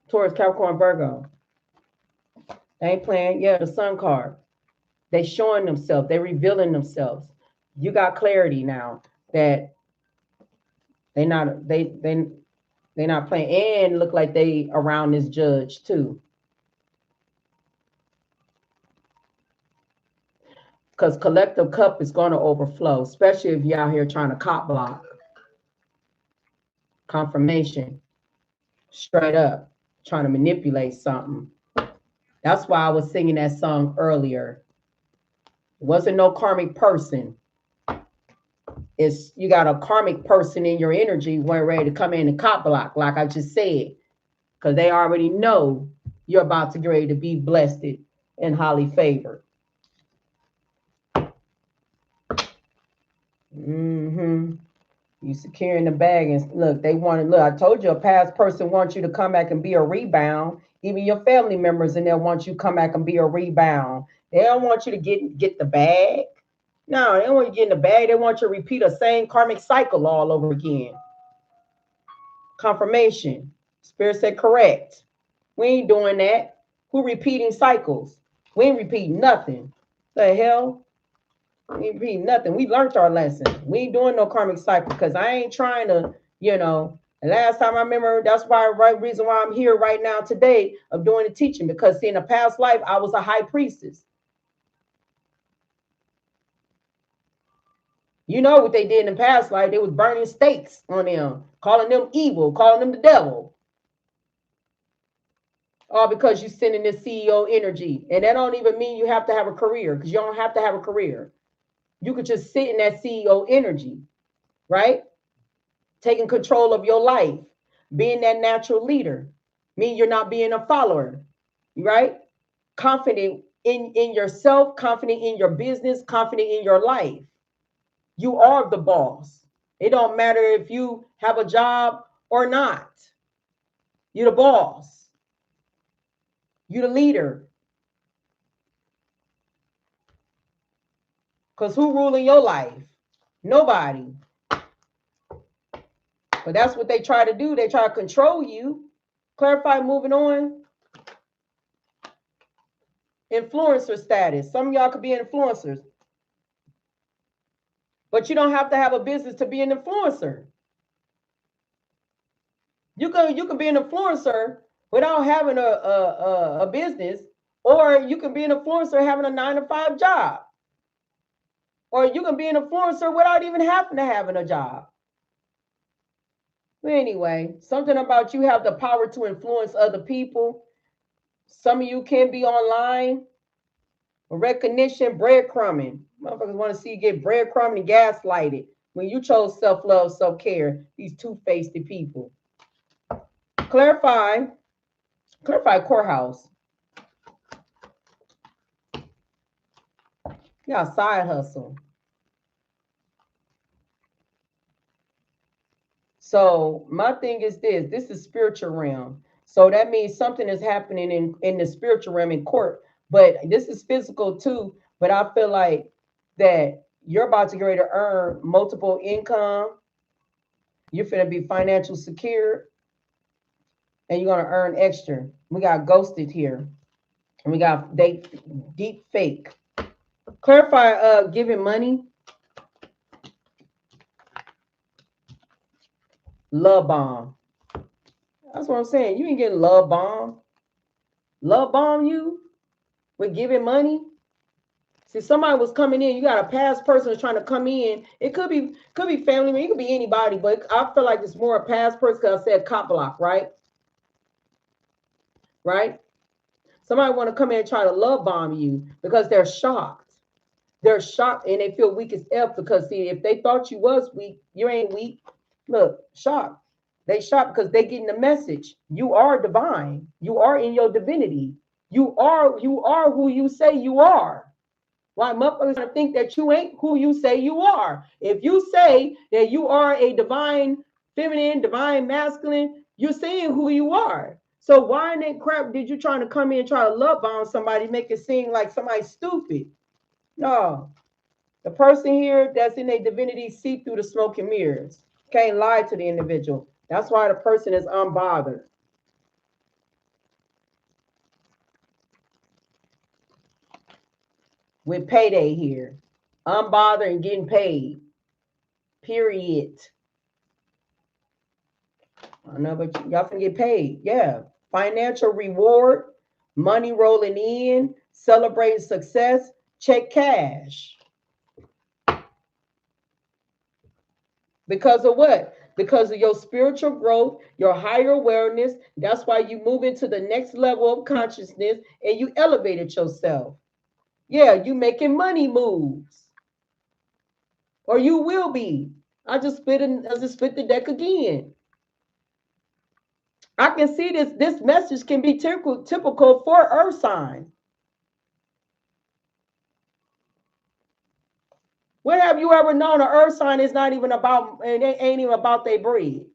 Taurus, Capricorn, Virgo. They ain't playing. Yeah, the sun card. They showing themselves. They revealing themselves. You got clarity now that they not playing, and look like they around this judge too. Because collective cup is going to overflow, especially if you're out here trying to cop block. Confirmation, straight up, trying to manipulate something. That's why I was singing that song earlier. It wasn't no karmic person. It's you got a karmic person in your energy when ready to come in and cop block, like I just said, because they already know you're about to get ready to be blessed and highly favored. Mm-hmm. You securing the bag and look, I told you a past person wants you to come back and be a rebound. Even your family members in there want you to come back and be a rebound. They don't want you to get the bag. No, they don't want you to get in the bag. They want you to repeat the same karmic cycle all over again. Confirmation. Spirit said correct. We ain't doing that. Who repeating cycles? We ain't repeating nothing. The hell? We ain't repeating nothing. We learned our lesson. We ain't doing no karmic cycle because I ain't trying to, the last time I remember, that's why right reason why I'm here right now today of doing the teaching, because see, in a past life, I was a high priestess. You know what they did in the past life? They was burning stakes on them, calling them evil, calling them the devil. All because you sending this CEO energy. And that don't even mean you have to have a career, because you don't have to have a career. You could just sit in that CEO energy, right? Taking control of your life, being that natural leader. Mean you're not being a follower, right? Confident in yourself, confident in your business, confident in your life. You are the boss. It don't matter if you have a job or not. You're the boss. You're the leader. Because who ruling your life? Nobody. But that's what they try to do. They try to control you. Clarify, moving on. Influencer status. Some of y'all could be influencers. But you don't have to have a business to be an influencer. You can be an influencer without having a business, or you can be an influencer having a 9-to-5 job. Or you can be an influencer without even having to having a job. But anyway, something about you have the power to influence other people. Some of you can be online. Recognition, breadcrumbing. Motherfuckers want to see you get breadcrumbed and gaslighted when you chose self-love, self-care. These two-faced people. Clarify courthouse. You got side hustle. So my thing is this is spiritual realm. So that means something is happening in the spiritual realm in court, but this is physical too. But I feel like that you're about to get ready to earn multiple income. You're going to be financial secure, and you're going to earn extra. We got ghosted here, and we got deep fake. Clarify giving money. Love bomb. That's what I'm saying. You ain't getting love bomb. Love bomb you with giving money. See, somebody was coming in. You got a past person that's trying to come in. It could be family member. It could be anybody, but I feel like it's more a past person because I said cop block, right? Right? Somebody want to come in and try to love bomb you because they're shocked. They're shocked and they feel weak as F because, see, if they thought you was weak, you ain't weak. Look, shocked. They shocked because they getting the message. You are divine. You are in your divinity. You are who you say you are. Why motherfuckers think that you ain't who you say you are? If you say that you are a divine feminine, divine masculine, you're saying who you are. So why in that crap did you trying to come in and try to love bomb somebody, make it seem like somebody's stupid? No. The person here that's in a divinity see through the smoke and mirrors. Can't lie to the individual. That's why the person is unbothered. With payday here. Unbothered and getting paid. Period. I know, but y'all can get paid. Yeah. Financial reward, money rolling in, celebrating success, check cash. Because of what? Because of your spiritual growth, your higher awareness. That's why you move into the next level of consciousness and you elevated yourself. Yeah, you making money moves. Or you will be. I just split the deck again. I can see this message can be typical for earth sign. When have you ever known an earth sign is not even about, and it ain't even about their breed?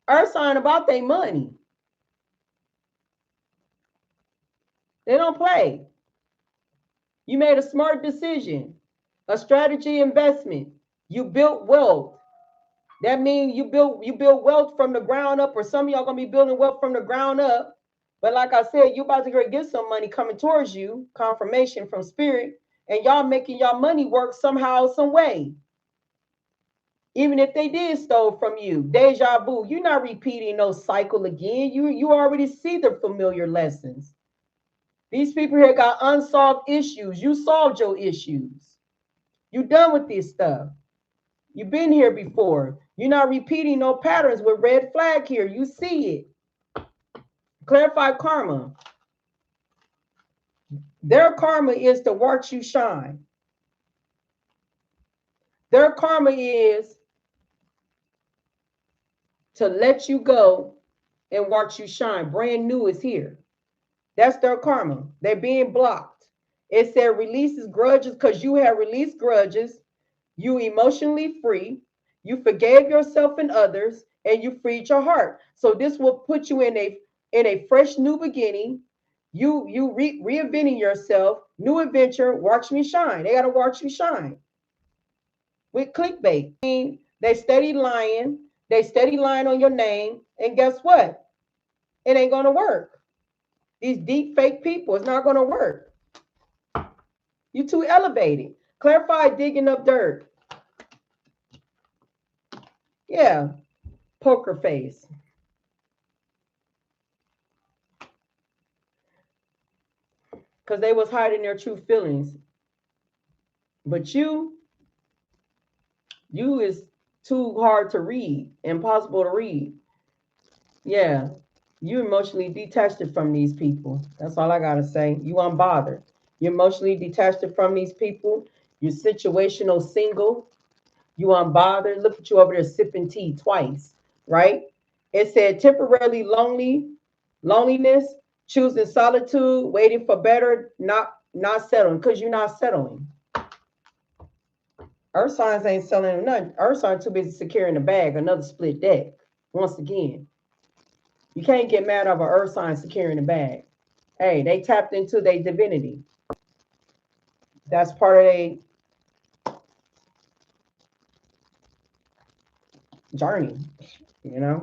Earth sign about their money. They don't play. You made a smart decision, a strategy investment. You built wealth. That means you build wealth from the ground up, or some of y'all gonna be building wealth from the ground up. But like I said, you about to get some money coming towards you, confirmation from spirit, and y'all making y'all money work somehow, some way. Even if they did stole from you, deja vu. You're not repeating no cycle again. You already see the familiar lessons. These people here got unsolved issues. You solved your issues. You done with this stuff. You've been here before. You're not repeating no patterns with red flag here. You see it. Clarify karma. Their karma is to watch you shine. Their karma is to let you go and watch you shine. Brand new is here. That's their karma. They're being blocked. It said releases grudges because you have released grudges. You emotionally free. You forgave yourself and others, and you freed your heart. So this will put you in a fresh new beginning. You reinventing yourself, new adventure. Watch me shine. They gotta watch you shine. With clickbait, they steady lying. They steady lying on your name, and guess what? It ain't gonna work. These deep fake people, it's not gonna work. You too elevated. Clarify digging up dirt. Yeah, poker face. Because they was hiding their true feelings. But you is too hard to read, impossible to read. Yeah, you emotionally detached it from these people. That's all I gotta say. You unbothered. You emotionally detached it from these people. You're situational single. You unbothered. Look at you over there sipping tea twice, right? It said temporarily loneliness, choosing solitude, waiting for better, not settling, because you're not settling. Earth signs ain't selling nothing. Earth signs too busy securing the bag. Another split deck. Once again, you can't get mad over Earth sign securing the bag. Hey, they tapped into their divinity. That's part of their journey. You know,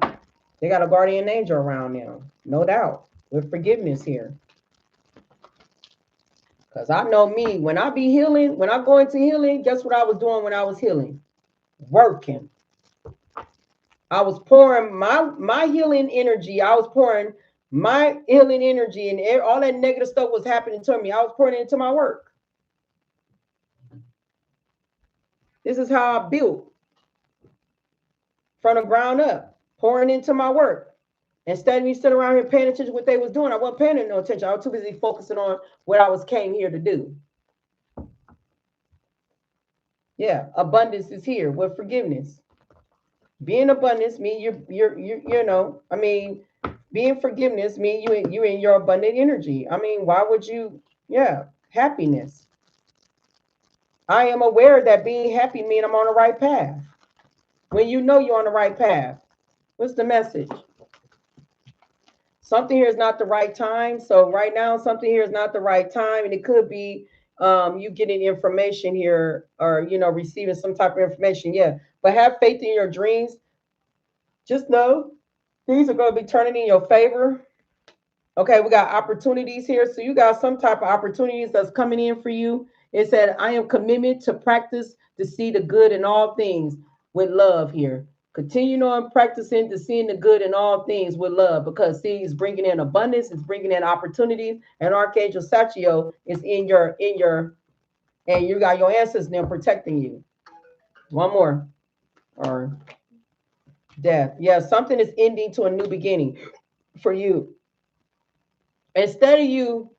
they got a guardian angel around them, no doubt, with forgiveness here. Because I know me, when I be healing, when I go into healing, guess what I was doing when I was healing? Working. I was pouring my healing energy. I was pouring my healing energy, and all that negative stuff was happening to me. I was pouring it into my work. This is how I built from the ground up, pouring into my work. Instead of me sitting around here paying attention to what they was doing, I wasn't paying no attention. I was too busy focusing on what I came here to do. Yeah, abundance is here with forgiveness. Being abundance mean you know, I mean, being forgiveness mean you in your abundant energy. I mean, why would you? Yeah, happiness. I am aware that being happy mean I'm on the right path. When you know you're on the right path, what's the message? Something here is not the right time. So right now, something here is not the right time, and it could be you getting information here, or receiving some type of information. Yeah, but have faith in your dreams. Just know things are going to be turning in your favor. Okay, we got opportunities here. So you got some type of opportunities that's coming in for you. It said, I am committed to practice to see the good in all things with love here. Continue on practicing to seeing the good in all things with love, because see, it's bringing in abundance, it's bringing in opportunities, and Archangel Sachiel is and you got your ancestors now protecting you. One more. Or death. Yeah, something is ending to a new beginning for you. Instead of you,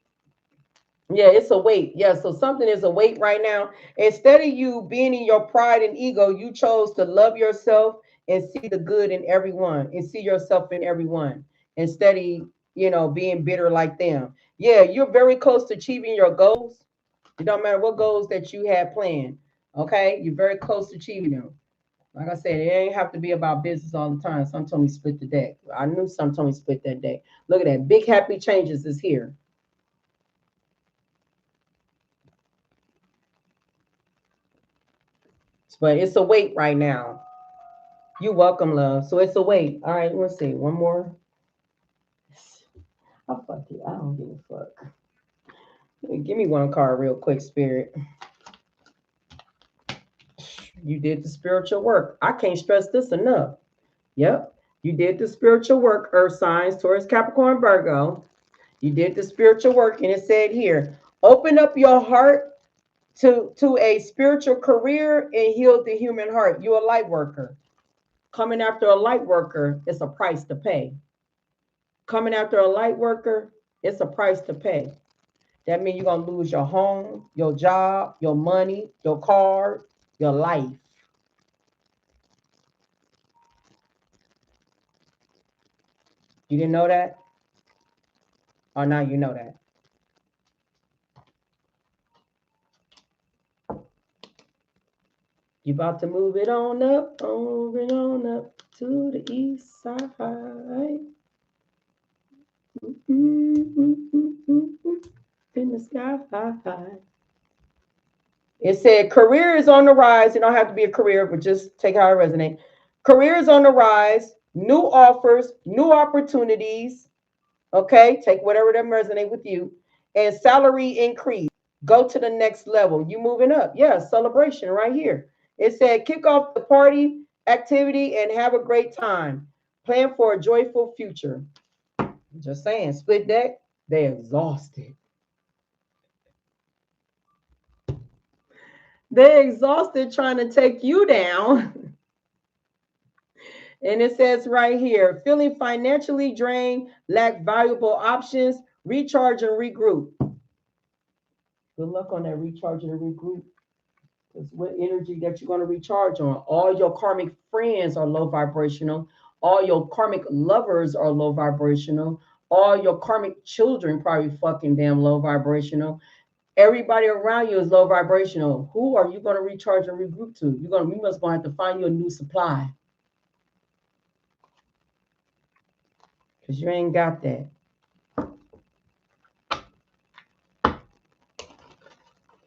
yeah, it's a weight. Yeah, so something is a weight right now. Instead of you being in your pride and ego, you chose to love yourself and see the good in everyone and see yourself in everyone instead of, being bitter like them. Yeah, you're very close to achieving your goals. It don't matter what goals that you had planned. Okay, you're very close to achieving them. Like I said, it ain't have to be about business all the time. Some told me split the deck. I knew some told me split that deck. Look at that. Big happy changes is here. But it's a wait right now. You welcome, love. So it's a wait. All right, let's see. One more. I'll fuck you. I don't give a fuck. Give me one card real quick, Spirit. You did the spiritual work. I can't stress this enough. Yep. You did the spiritual work, Earth signs, Taurus, Capricorn, Virgo. You did the spiritual work, and it said here, open up your heart to a spiritual career and heal the human heart. You're a light worker. Coming after a light worker, it's a price to pay. Coming after a light worker, it's a price to pay. That means you're going to lose your home, your job, your money, your car, your life. You didn't know that? Or now you know that? You about to move it on up, over and on up to the east side. In the sky. It said career is on the rise. It don't have to be a career, but just take how it resonates. Career is on the rise. New offers, new opportunities. Okay, take whatever that resonate with you. And salary increase. Go to the next level. You moving up. Yeah, celebration right here. It said kick off the party activity and have a great time. Plan for a joyful future. Just saying, split deck, they exhausted. They're exhausted trying to take you down. And it says right here, feeling financially drained, lack valuable options, recharge and regroup. Good luck on that recharge and regroup. Because what energy that you're going to recharge on? All your karmic friends are low vibrational. All your karmic lovers are low vibrational. All your karmic children probably fucking damn low vibrational. Everybody around you is low vibrational. Who are you going to recharge and regroup to? You must going to have to find you a new supply. Because you ain't got that.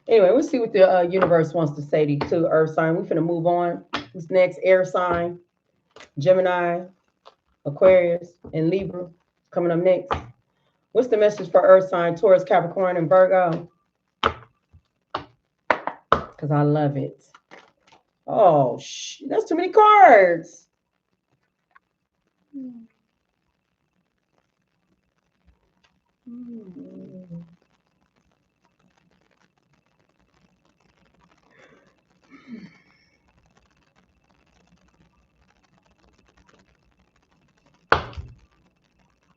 Anyway, we'll see what the universe wants to say to Earth sign. We're finna move on. Who's next? Air sign, Gemini, Aquarius, and Libra coming up next. What's the message for Earth sign, Taurus, Capricorn, and Virgo? Because I love it. Oh, that's too many cards.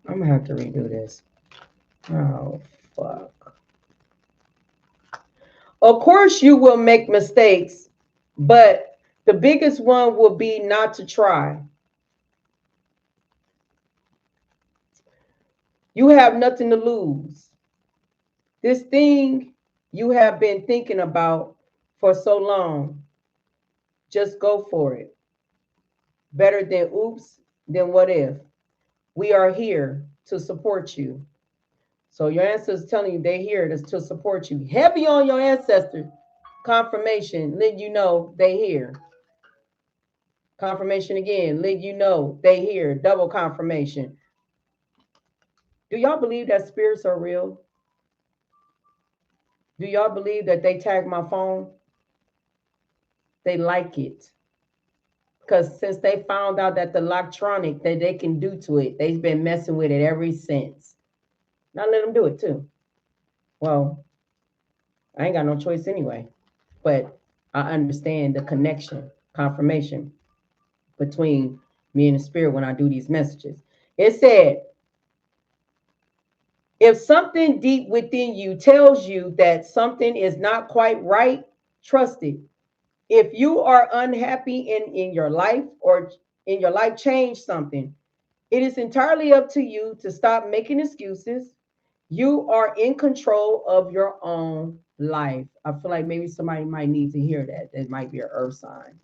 I'm gonna have to redo this. Oh, fuck. Of course, you will make mistakes, but the biggest one will be not to try. You have nothing to lose. This thing you have been thinking about for so long, just go for it. Better than oops, than what if. We are here to support you. So your ancestors telling you they're here to support you. Heavy on your ancestor confirmation, let you know they here. Confirmation again, let you know they here. Double confirmation. Do y'all believe that spirits are real? Do y'all believe that they tag my phone? They like it. Because since they found out that the electronic that they can do to it, they've been messing with it ever since. Now let them do it too. Well, I ain't got no choice anyway. But I understand the connection, confirmation between me and the spirit when I do these messages. It said, if something deep within you tells you that something is not quite right, trust it. If you are unhappy in your life or in your life, change something. It is entirely up to you to stop making excuses. You are in control of your own life. I feel like maybe somebody might need to hear that. That might be an earth sign.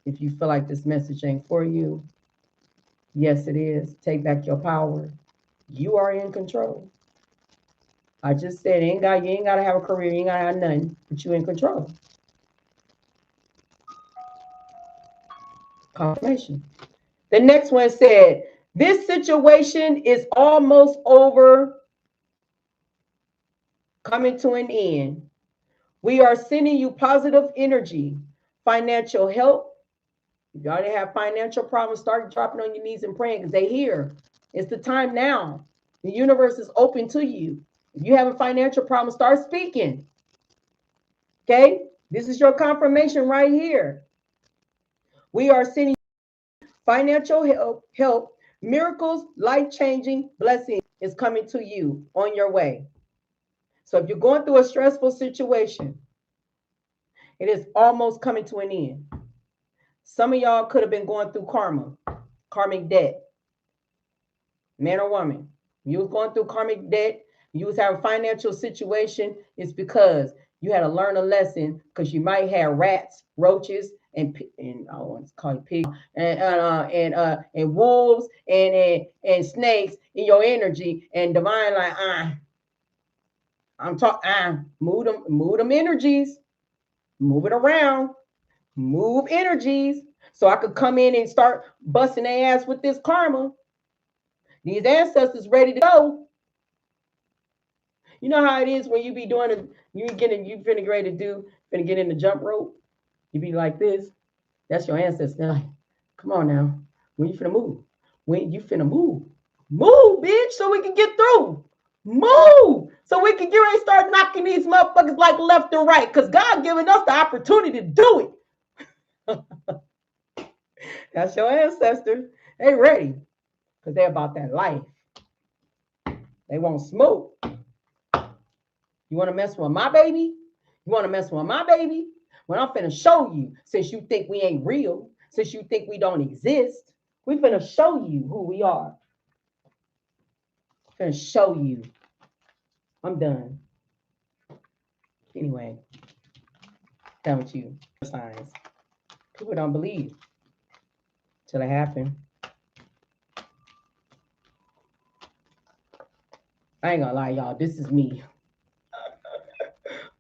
If you feel like this message ain't for you, yes, it is. Take back your power. You are in control. I just said you ain't got to have a career, you ain't got to have nothing, but you in control. Confirmation. The next one said, this situation is almost over, coming to an end. We are sending you positive energy, financial help. If you already have financial problems, start dropping on your knees and praying because they here. It's the time now. The universe is open to you. If you have a financial problem, start speaking. Okay? This is your confirmation right here. We are sending financial help, miracles, life-changing blessings is coming to you on your way. So if you're going through a stressful situation, it is almost coming to an end. Some of y'all could have been going through karmic debt, man or woman. You was going through karmic debt, you was having a financial situation, it's because you had to learn a lesson because you might have rats, roaches, and I want to call it pigs, and wolves and snakes in your energy, and divine like I'm talking move them energies, move it around, move energies, so I could come in and start busting their ass with this karma. These ancestors ready to go. You know how it is when you be doing it, you finna ready to do, finna get in the jump rope. You be like this. That's your ancestors. They're like, come on now. When you finna move? When you finna move? Move, bitch, so we can get through. Move, so we can get ready to start knocking these motherfuckers like left and right. Because God giving us the opportunity to do it. That's your ancestors. They ready. Because they're about that life. They won't smoke. You want to mess with my baby? You want to mess with my baby? Well, I'm finna show you, since you think we ain't real, since you think we don't exist, we finna show you who we are. Finna show you. I'm done. Anyway, done with you. Signs. People don't believe till it happen. I ain't gonna lie, y'all. This is me.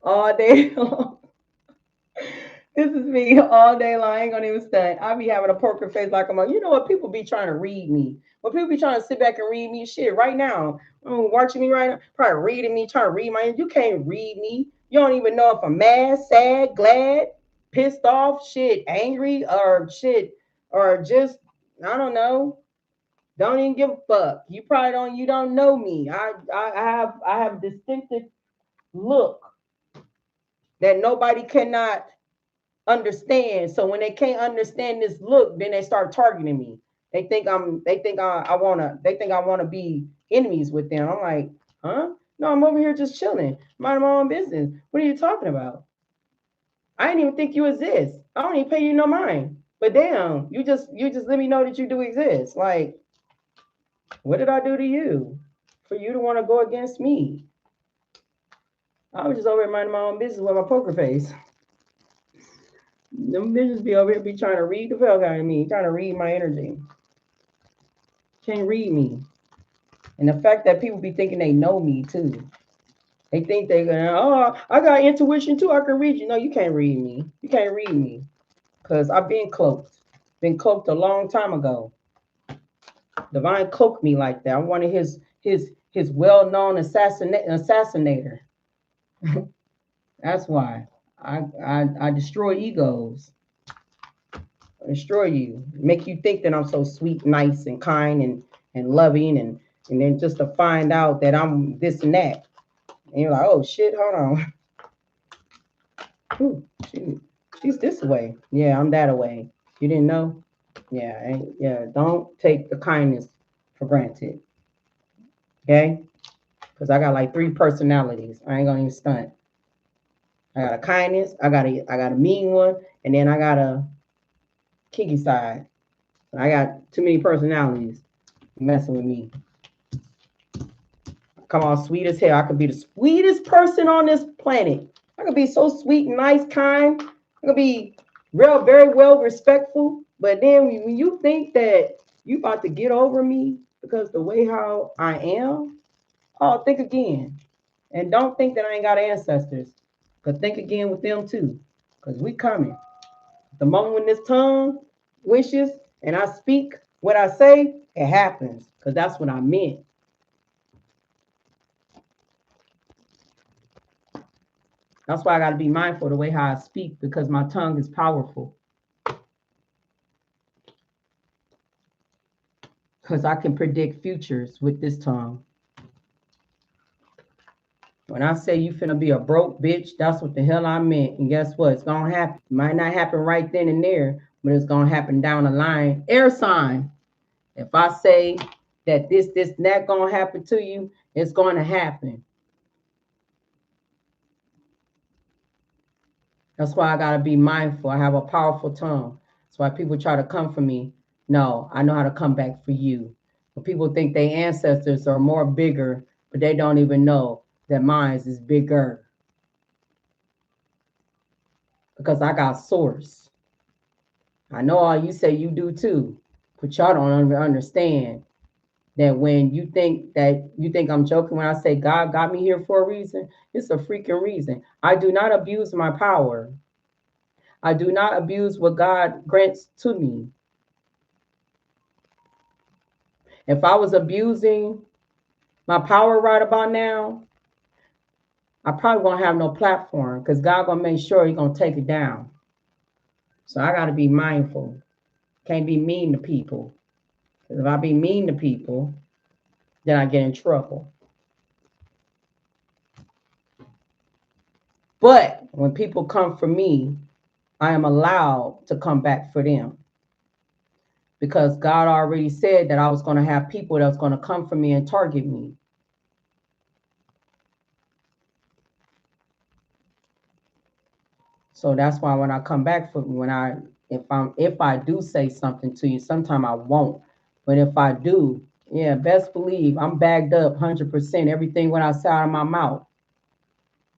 All day long. This is me all day long. I ain't gonna even stunt. I be having a poker face like I'm like, you know what? People be trying to read me. When people be trying to sit back and read me, shit, right now, watching me right now, probably reading me, trying to read my. You can't read me. You don't even know if I'm mad, sad, glad, pissed off, shit, angry, or shit, or just I don't know. Don't even give a fuck. You probably don't. You don't know me. I have distinctive look that nobody cannot understand. So when they can't understand this look, then they start targeting me. They think I wanna be enemies with them. I'm like, huh? No, I'm over here just chilling, minding my own business. What are you talking about? I didn't even think you exist. I don't even pay you no mind. But damn, you just let me know that you do exist. Like, what did I do to you for you to want to go against me? I was just over here minding my own business with my poker face. Them bitches be over here be trying to read the fuck out of me, trying to read my energy. Can't read me. And the fact that people be thinking they know me too. They think they're gonna, I got intuition too. I can read you. No, you can't read me. You can't read me. Because I've been cloaked. Been cloaked a long time ago. Divine cloaked me like that. I'm one of his well-known assassinator. That's why. I destroy egos. I destroy you. Make you think that I'm so sweet, nice, and kind and loving, and then just to find out that I'm this and that. And you're like, oh shit, hold on. Ooh, she's this way. Yeah, I'm that way. You didn't know? Yeah, don't take the kindness for granted. Okay? Because I got like 3 personalities. I ain't gonna even stunt. I got a kindness, I got a mean one, and then I got a kinky side. I got too many personalities messing with me. Come on, sweet as hell. I could be the sweetest person on this planet. I could be so sweet, nice, kind. I could be very well respectful. But then when you think that you about to get over me because the way how I am, think again. And don't think that I ain't got ancestors. But think again with them too. Because we coming. The moment when this tongue wishes and I speak what I say, it happens because that's what I meant. That's why I got to be mindful of the way how I speak because my tongue is powerful. Because I can predict futures with this tongue. When I say you finna be a broke bitch, that's what the hell I meant. And guess what? It's gonna happen. It might not happen right then and there, but it's gonna happen down the line. Air sign. If I say that this, and that gonna happen to you, it's gonna happen. That's why I gotta be mindful. I have a powerful tongue. That's why people try to come for me. No, I know how to come back for you. When people think their ancestors are more bigger, but they don't even know that mine is bigger. Because I got source. I know all you say you do too, but y'all don't understand that when you think I'm joking when I say God got me here for a reason, it's a freaking reason. I do not abuse my power. I do not abuse what God grants to me. If I was abusing my power right about now, I probably won't have no platform because God gonna make sure He's gonna take it down. So I gotta be mindful. Can't be mean to people. Because if I be mean to people, then I get in trouble. But when people come for me, I am allowed to come back for them. Because God already said that I was going to have people that's going to come for me and target me. So that's why when I come back for if I do say something to you, sometime I won't. But if I do, yeah, best believe I'm bagged up 100% everything when I say out of my mouth.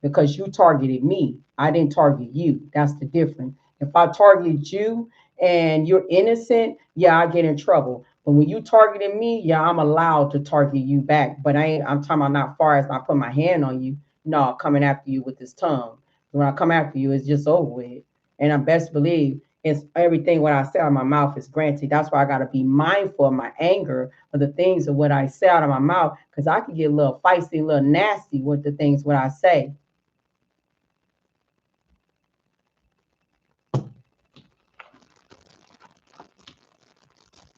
Because you targeted me. I didn't target you. That's the difference. If I target you and you're innocent, yeah, I get in trouble. But when you targeted me, yeah, I'm allowed to target you back. But I'm talking about not far as I put my hand on you. No, coming after you with this tongue. When I come after you, it's just over with. And I best believe it's everything what I say out of my mouth is granted. That's why I gotta be mindful of my anger, of the things of what I say out of my mouth, because I can get a little feisty, a little nasty with the things what I say.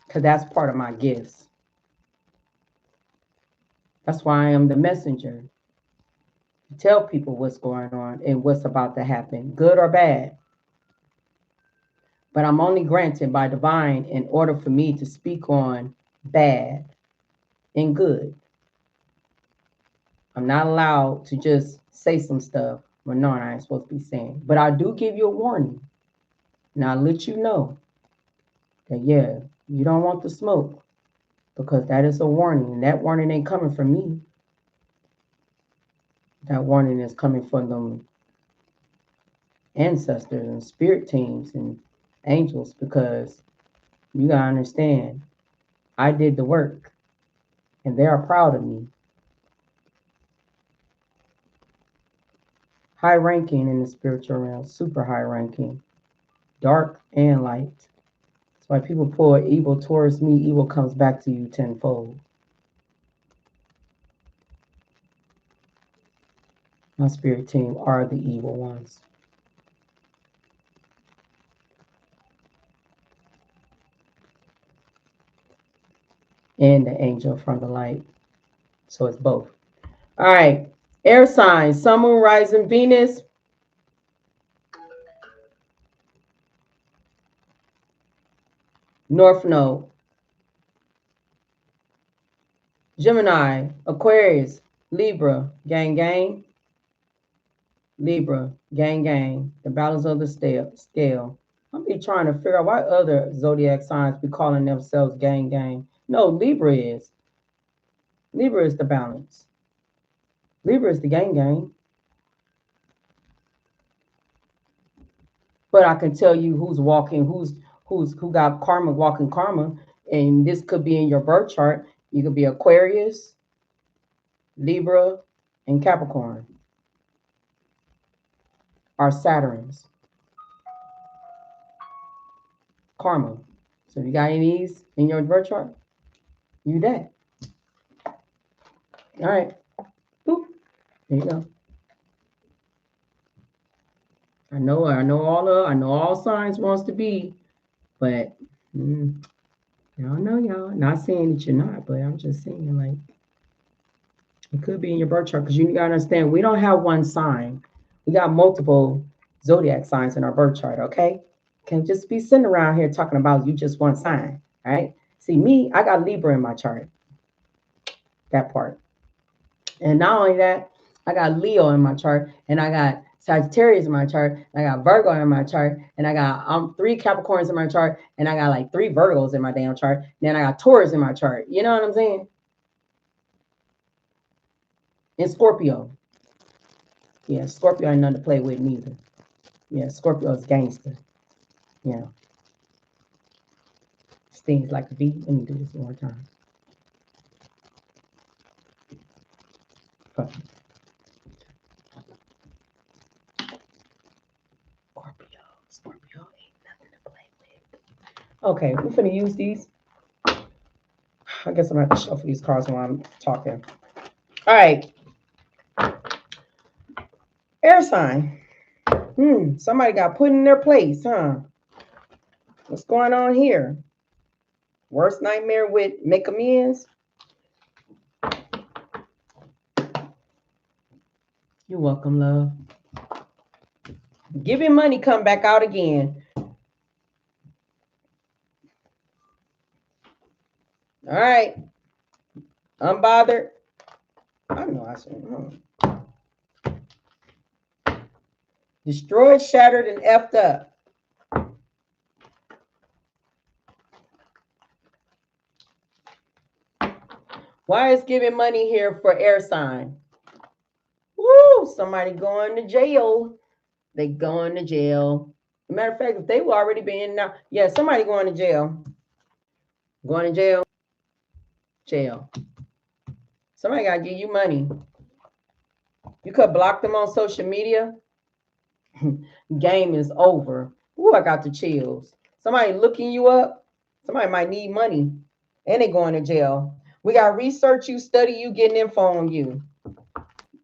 Because that's part of my gifts. That's why I am the messenger. Tell people what's going on and what's about to happen, good or bad. But I'm only granted by divine in order for me to speak on bad and good. I'm not allowed to just say some stuff when no, I ain't supposed to be saying. But I do give you a warning. And I let you know that, yeah, you don't want the smoke because that is a warning. And that warning ain't coming from me. That warning is coming from them ancestors and spirit teams and angels because you gotta understand I did the work and they are proud of me. High ranking in the spiritual realm, super high ranking, dark and light. That's why people pull evil towards me, evil comes back to you tenfold. My spirit team are the evil ones. And the angel from the light. So it's both. All right. Air signs, sun, moon, rising, Venus. North Node. Gemini, Aquarius, Libra, gang, gang. Libra, gang, gang. The balance of the scale. I'm be trying to figure out why other zodiac signs be calling themselves gang, gang. No, Libra is. Libra is the balance. Libra is the gang, gang. But I can tell you who's walking, who got karma walking karma, and this could be in your birth chart. You could be Aquarius, Libra, and Capricorn are Saturns. Karma. So you got any of these in your birth chart? You dead. All right. Boop. There you go. I know all signs wants to be, but y'all know y'all. Not saying that you're not, but I'm just saying like it could be in your birth chart because you gotta understand we don't have one sign. We got multiple zodiac signs in our birth chart, okay? Can't just be sitting around here talking about you just one sign, right? See me, I got Libra in my chart. That part. And not only that, I got Leo in my chart, and I got Sagittarius in my chart, and I got Virgo in my chart, and I got 3 Capricorns in my chart, and I got like 3 Virgos in my damn chart. Then I got Taurus in my chart. You know what I'm saying? And Scorpio. Yeah, Scorpio ain't nothing to play with neither. Yeah, Scorpio's gangster. Yeah. Stings like a bee. Let me do this one more time. Scorpio ain't nothing to play with. Okay, we're gonna use these. I guess I'm gonna have to shuffle these cards while I'm talking. All right. Air sign. Somebody got put in their place, huh? What's going on here? Worst nightmare with make amends? You're welcome, love. Giving money come back out again. All right. Unbothered. I know I should. Destroyed, shattered, and effed up. Why is giving money here for air sign? Woo! Somebody going to jail. They going to jail. As a matter of fact, if they were already been now, yeah, somebody going to jail. Going to jail. Jail. Somebody got to give you money. You could block them on social media. Game is over. Ooh, I got the chills. Somebody looking you up. Somebody might need money. And they going to jail. We got research you, study you, getting info on you.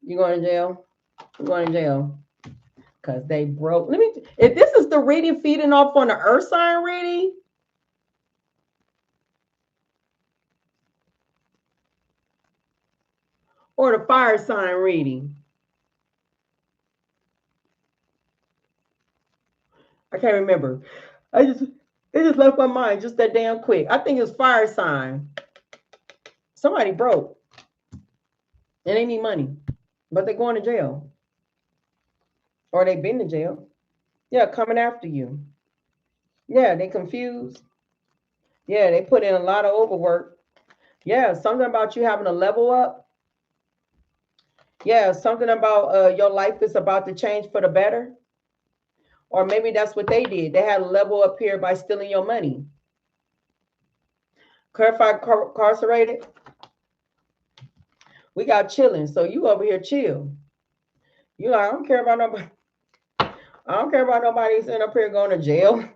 You going to jail? You going to jail? Because they broke. If this is the reading feeding off on the earth sign reading, or the fire sign reading. I can't remember. It just left my mind just that damn quick. I think it's fire sign. Somebody broke. And they need money. But they're going to jail. Or they've been to jail. Yeah, coming after you. Yeah, they confused. Yeah, they put in a lot of overwork. Yeah, something about you having to level up. Yeah, something about your life is about to change for the better. Or maybe that's what they did. They had to level up here by stealing your money. Clarified incarcerated. We got chilling. So you over here chill. You like, I don't care about nobody. I don't care about nobody sitting up here going to jail.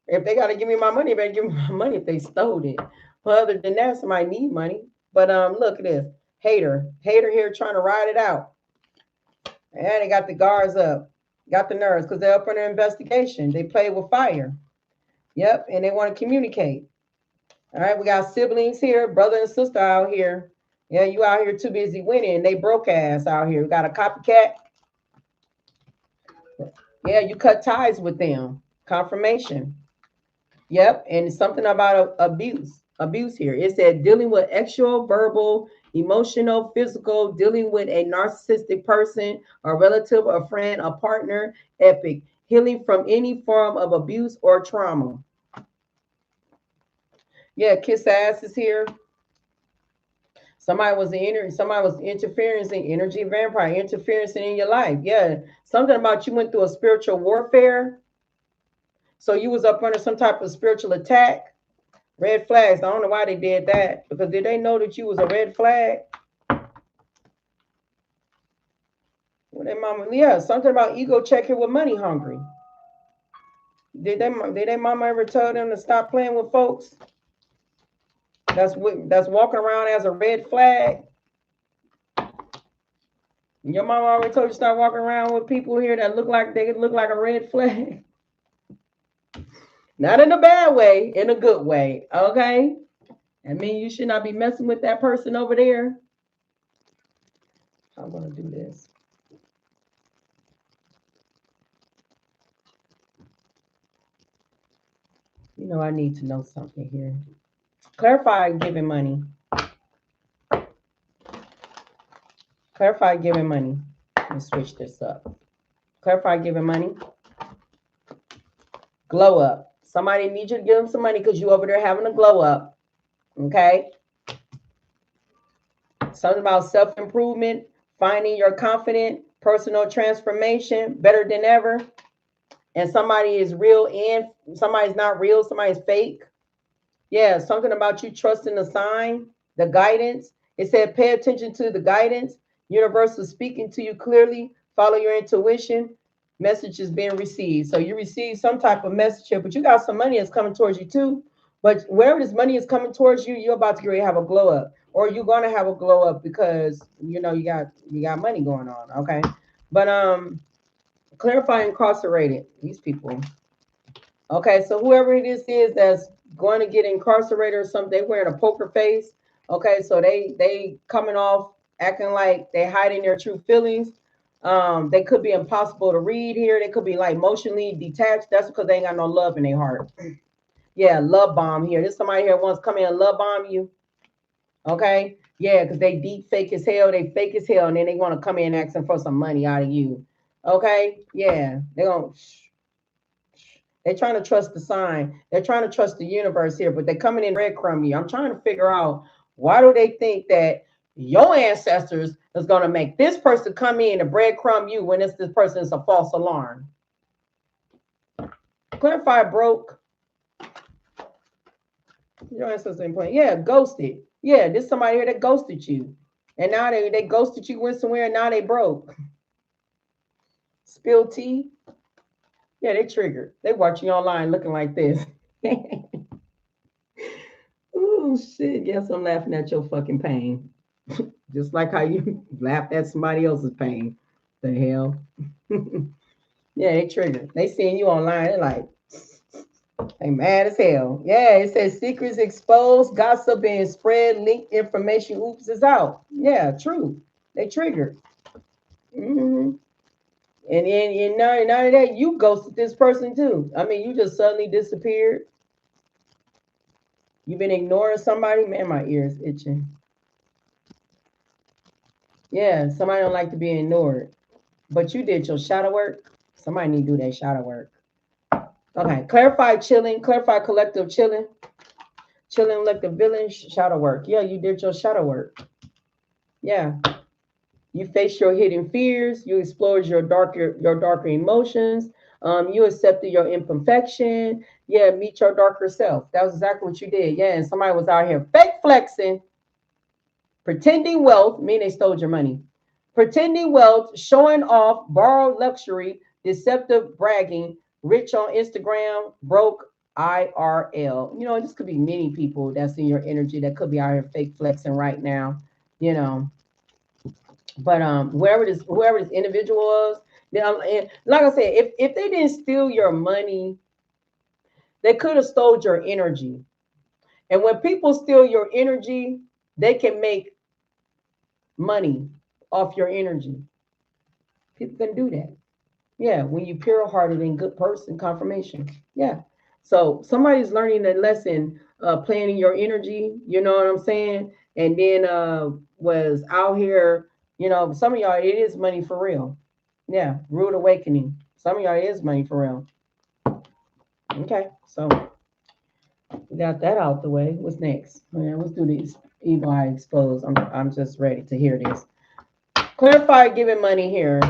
If they got to give me my money, they better give me my money if they stole it. But other than that, somebody need money. But look at this. Hater here trying to ride it out. And they got the guards up. Got the nerves because they're up under investigation. They play with fire. Yep, and they want to communicate. All right, we got siblings here, brother and sister out here. Yeah, you out here too busy winning. They broke ass out here. We got a copycat. Yeah, you cut ties with them. Confirmation. Yep, and something about abuse. Abuse here. It said dealing with extra, verbal, emotional, physical, dealing with a narcissistic person, a relative, a friend, a partner, epic. Healing from any form of abuse or trauma. Yeah, kiss ass is here. Somebody was interference in energy vampire, interference in your life. Yeah, something about you went through a spiritual warfare. So you was up under some type of spiritual attack. Red flags. I don't know why they did that. Because did they know that you was a red flag? Well, their mama, yeah, something about ego check here with money hungry. Did they mama ever tell them to stop playing with folks? That's walking around as a red flag. Your mama already told you to start walking around with people here that look like a red flag. Not in a bad way, in a good way. Okay. I mean, you should not be messing with that person over there. I'm gonna do this. You know, I need to know something here. Clarify giving money. Clarify giving money. Let me switch this up. Clarify giving money. Glow up. Somebody needs you to give them some money because you over there having a glow up. Okay. Something about self-improvement, finding your confident, personal transformation, better than ever. And somebody is real and somebody's not real, somebody's fake. Yeah, something about you trusting the sign, the guidance. It said, pay attention to the guidance. Universe is speaking to you clearly. Follow your intuition. Message is being received. So you receive some type of message here, but you got some money that's coming towards you too. But wherever this money is coming towards you, you're about to have a glow up, or you're gonna have a glow up because you know you got money going on. Okay, but clarify incarcerated. These people. Okay, so whoever this is that's going to get incarcerated or something, they wearing a poker face. Okay, so they coming off acting like they hiding their true feelings. They could be impossible to read here. They could be like emotionally detached. That's because they ain't got no love in their heart. Yeah, love bomb here. There's somebody here wants to come in and love bomb you. Okay, yeah, because they deep fake as hell. They fake as hell, and then they want to come in asking for some money out of you. Okay, yeah, they're trying to trust the sign. They're trying to trust the universe here, but they're coming in breadcrumb you. I'm trying to figure out why do they think that your ancestors is going to make this person come in and breadcrumb you when this person is a false alarm. Clarify broke. Your ancestors ain't playing. Yeah, ghosted. Yeah, there's somebody here that ghosted you. And now they ghosted you, went somewhere, and now they broke. Spill tea. Yeah, they triggered. They watch you online looking like this. Oh shit. Yes, I'm laughing at your fucking pain. Just like how you laughed at somebody else's pain. The hell. Yeah, they triggered. They seeing you online. They're like, they mad as hell. Yeah, it says secrets exposed, gossip being spread, leaked information. Oops, is out. Yeah, true. They triggered. Mm-hmm. And then none of that, you ghosted this person too. I mean, you just suddenly disappeared. You've been ignoring somebody. Man, my ears itching. Yeah, somebody don't like to be ignored. But you did your shadow work. Somebody need to do that shadow work. Okay, clarify chilling, clarify collective chilling. Chilling like the villain shadow work. Yeah, you did your shadow work. Yeah. You faced your hidden fears. You explored your darker emotions. You accepted your imperfection. Yeah, meet your darker self. That was exactly what you did. Yeah, and somebody was out here fake flexing, pretending wealth, mean they stole your money. Pretending wealth, showing off, borrowed luxury, deceptive bragging, rich on Instagram, broke IRL. You know, this could be many people that's in your energy that could be out here fake flexing right now. You know, but whoever this individual was, and like I said, if they didn't steal your money, they could have stole your energy. And when people steal your energy, they can make money off your energy. People can do that. Yeah, when you pure hearted and good person, confirmation. Yeah. So somebody's learning the lesson, planning your energy, you know what I'm saying? And then was out here, some of y'all, it is money for real. Yeah, rude awakening. Some of y'all, it is money for real. Okay, so we got that out the way. What's next? Yeah, let's do these evil eye exposed. I'm just ready to hear this. Clarify giving money here.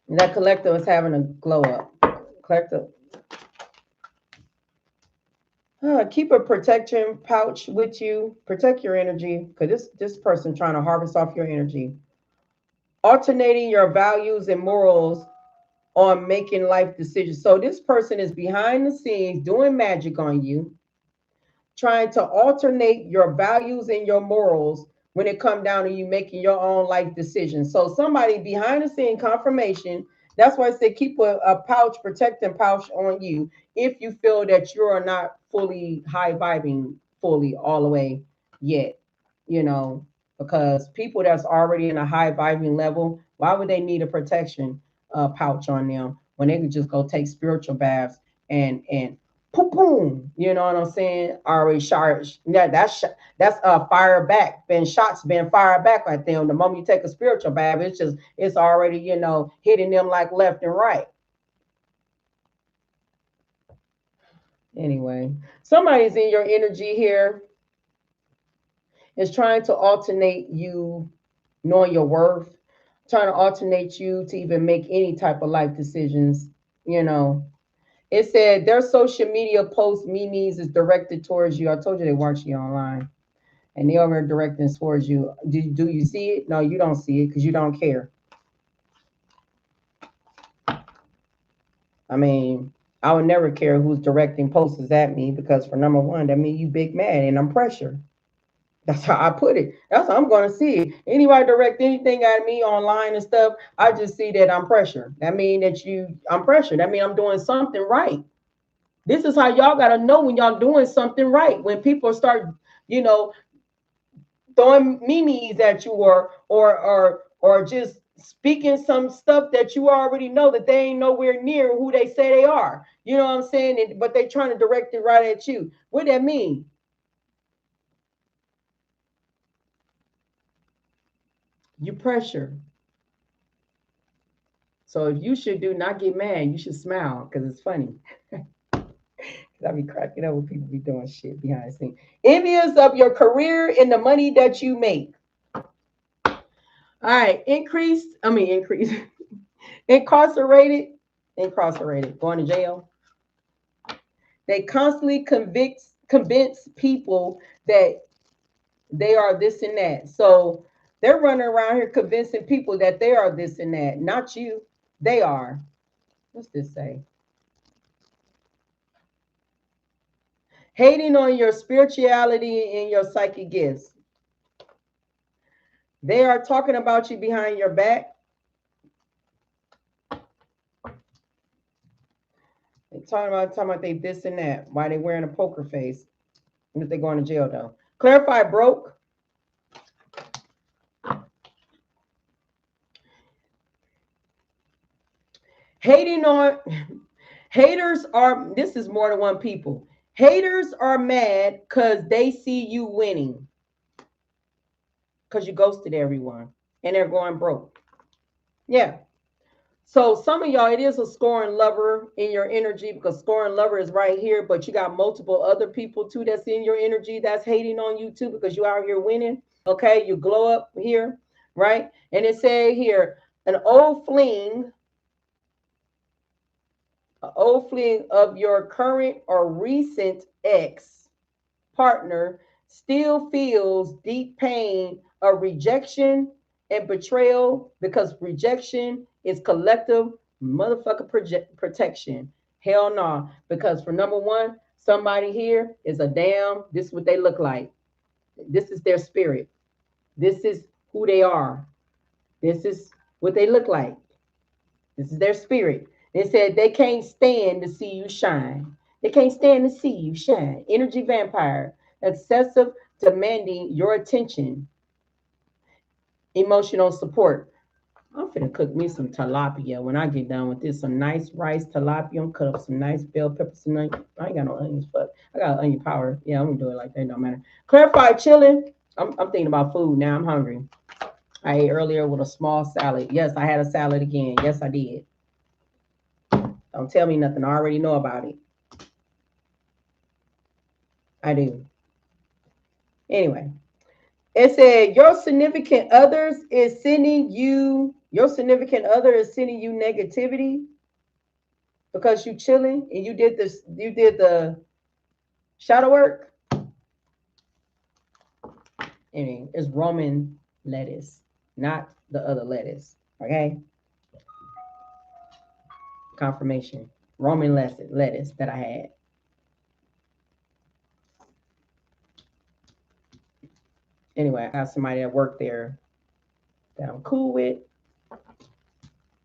That collective is having a glow up. Collective. Keep a protection pouch with you. Protect your energy because this person trying to harvest off your energy. Alternating your values and morals on making life decisions. So this person is behind the scenes doing magic on you, trying to alternate your values and your morals when it come down to you making your own life decisions. So somebody behind the scene confirmation. That's why I say keep a pouch, protecting pouch on you if you feel that you are not fully high vibing fully all the way yet. You know, because people that's already in a high vibing level, why would they need a protection pouch on them when they could just go take spiritual baths and boom, boom. You know what I'm saying? Already charged. Yeah, that's fire back. Been shots been fired back right there. The moment you take a spiritual bath, it's already, hitting them like left and right. Anyway, somebody's in your energy here is trying to alternate you knowing your worth, trying to alternate you to even make any type of life decisions, you know. It said their social media post memes is directed towards you. I told you they watch you online. And they over directing towards you. Do you see it? No, you don't see it because you don't care. I mean, I would never care who's directing posters at me because for number one, that means you big mad and I'm pressure. That's how I put it. That's how I'm gonna see it. Anybody direct anything at me online and stuff, I just see that I'm pressure. That mean that I'm pressure. That mean I'm doing something right. This is how y'all gotta know when y'all doing something right. When people start, you know, throwing memes at you or just speaking some stuff that you already know that they ain't nowhere near who they say they are. You know what I'm saying? But they trying to direct it right at you. What that mean? You pressure. So if you should do not get mad, you should smile because it's funny. I be cracking up when people be doing shit behind the scenes. Envious of your career and the money that you make. All right, increase. Incarcerated, going to jail. They constantly convince people that they are this and that. So they're running around here convincing people that they are this and that. Not you. They are. What's this say? Hating on your spirituality and your psychic gifts. They are talking about you behind your back. They're talking about they this and that. Why they wearing a poker face? And if they going to jail though. Clarify broke. Hating on haters are, this is more than one people. Haters are mad because they see you winning. Because you ghosted everyone and they're going broke. Yeah. So some of y'all, it is a scoring lover in your energy because scoring lover is right here, but you got multiple other people too that's in your energy that's hating on you too because you out here winning. Okay, you glow up here, right? And it say here, an old fling of your current or recent ex partner still feels deep pain of rejection and betrayal because rejection is collective motherfucker protection. Hell no. Because for number one, somebody here is a damn, this is what they look like. This is their spirit. This is who they are. This is what they look like. This is their spirit. They said they can't stand to see you shine. They can't stand to see you shine. Energy vampire, excessive demanding your attention, emotional support. I'm finna cook me some tilapia when I get done with this. Some nice rice tilapia. I'm cut up some nice bell peppers. Some nice, I ain't got no onions, but I got onion powder. Yeah, I'm gonna do it like that. Don't matter. Clarify chilling. I'm thinking about food now. I'm hungry. I ate earlier with a small salad. Yes, I had a salad again. Yes, I did. Don't tell me nothing. I already know about it. I do. Anyway, it said your significant other is sending you negativity because you chilling and you did the shadow work. I mean, it's Roman lettuce, not the other lettuce. Okay. confirmation. Roman lettuce that I had. Anyway, I got somebody that worked there that I'm cool with.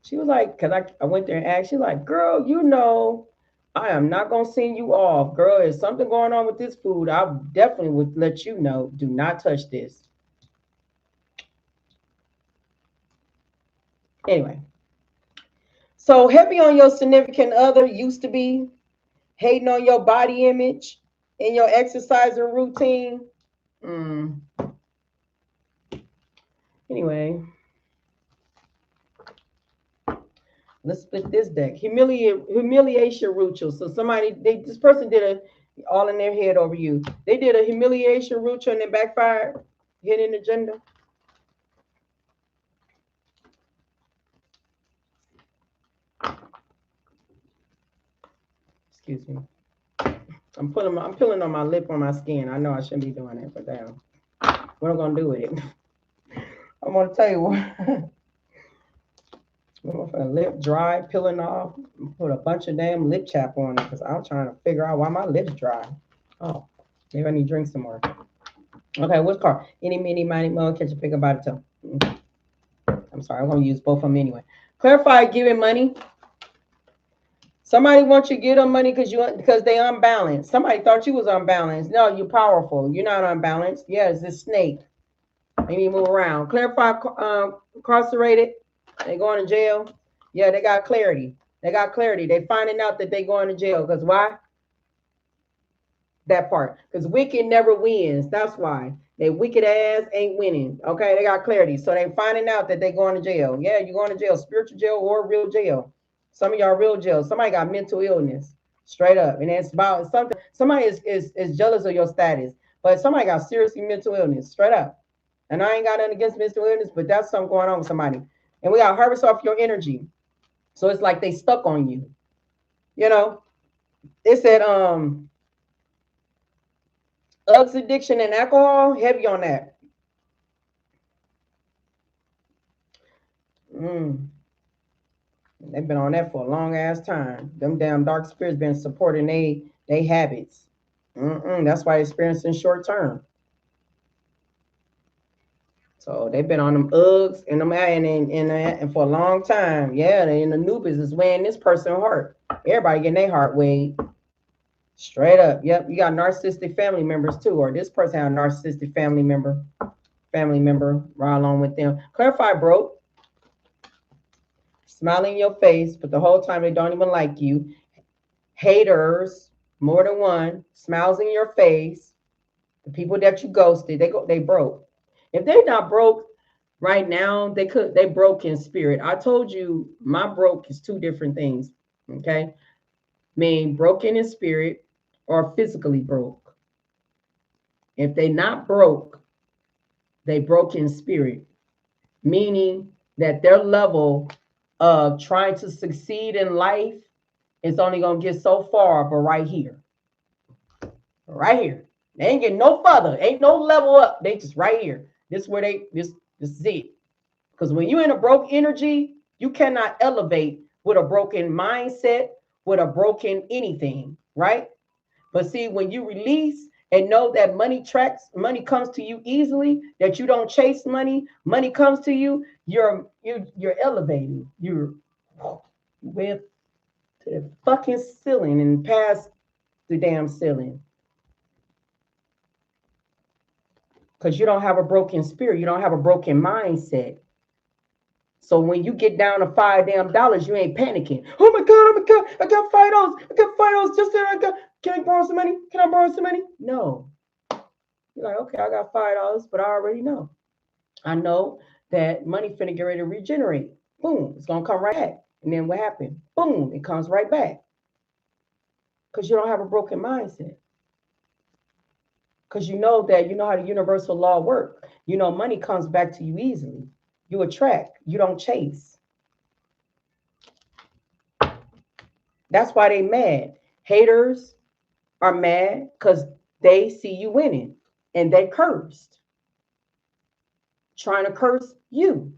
She was like, because I went there and asked, she like, girl, you know, I am not going to send you off. Girl, there's something going on with this food. I definitely would let you know. Do not touch this. Anyway, so heavy on your significant other used to be hating on your body image and your exercising routine. Mm. Anyway, let's split this deck. Humiliation ritual. So this person did a all in their head over you. They did a humiliation ritual and it backfired. Hidden agenda. Excuse me. I'm peeling on my lip on my skin. I know I shouldn't be doing that, but damn. What am I gonna do with it? I'm gonna tell you what. I'm gonna lip dry, peeling off, put a bunch of damn lip chap on it because I'm trying to figure out why my lips dry. Oh, maybe I need to drink some more. Okay, what's called? Any, mini, miny, mo, catch a figure about it too. I'm sorry, I'm gonna use both of them anyway. Clarify giving money. Somebody wants you to give them money because they unbalanced. Somebody thought you was unbalanced. No, you're powerful. You're not unbalanced. Yeah, it's this snake. Maybe move around. Clarify incarcerated. They going to jail. Yeah, they got clarity. They got clarity. They finding out that they going to jail. Because why? That part. Because wicked never wins. That's why. They wicked ass ain't winning. Okay, they got clarity. So they finding out that they going to jail. Yeah, you're going to jail. Spiritual jail or real jail. Some of y'all real jail. Somebody got mental illness. Straight up. And it's about something. Somebody is jealous of your status. But somebody got seriously mental illness. Straight up. And I ain't got nothing against mental illness, but that's something going on with somebody. And we got harvest off your energy. So it's like they stuck on you. You know, it said drugs addiction and alcohol, heavy on that. They've been on that for a long ass time. Them damn dark spirits been supporting they habits. That's why they're experiencing short term. So they've been on them Uggs and them and for a long time. Yeah, they in the new business weighing this person's heart. Everybody getting their heart weighed. Straight up. Yep. You got narcissistic family members too, or this person had a narcissistic family member right along with them. Clarify, broke. Smiling in your face, but the whole time they don't even like you. Haters, more than one, smiles in your face. The people that you ghosted, they broke. If they're not broke right now, they broke in spirit. I told you my broke is two different things. Okay. Mean broken in spirit or physically broke. If they not broke, they broke in spirit, meaning that their level of trying to succeed in life is only gonna get so far, but right here. Right here. They ain't getting no further. Ain't no level up. They just right here. This is where this is it. Because when you're in a broke energy, you cannot elevate with a broken mindset, with a broken anything, right? But see, when you release and know that money comes to you easily, that you don't chase money, money comes to you, you're elevating. You're with the fucking ceiling and past the damn ceiling. Because you don't have a broken spirit, you don't have a broken mindset. So when you get down to $5 you ain't panicking. Oh my God, I got $5. I got $5 just there. Can I borrow some money? Can I borrow some money? No. You're like, okay, I got $5, but I already know. I know that money finna get ready to regenerate. Boom, it's gonna come right back. And then what happened? Boom, it comes right back. Because you don't have a broken mindset. Because you know how the universal law works. You know money comes back to you easily. You attract, you don't chase. That's why they mad. Haters are mad because they see you winning and they cursed. Trying to curse you.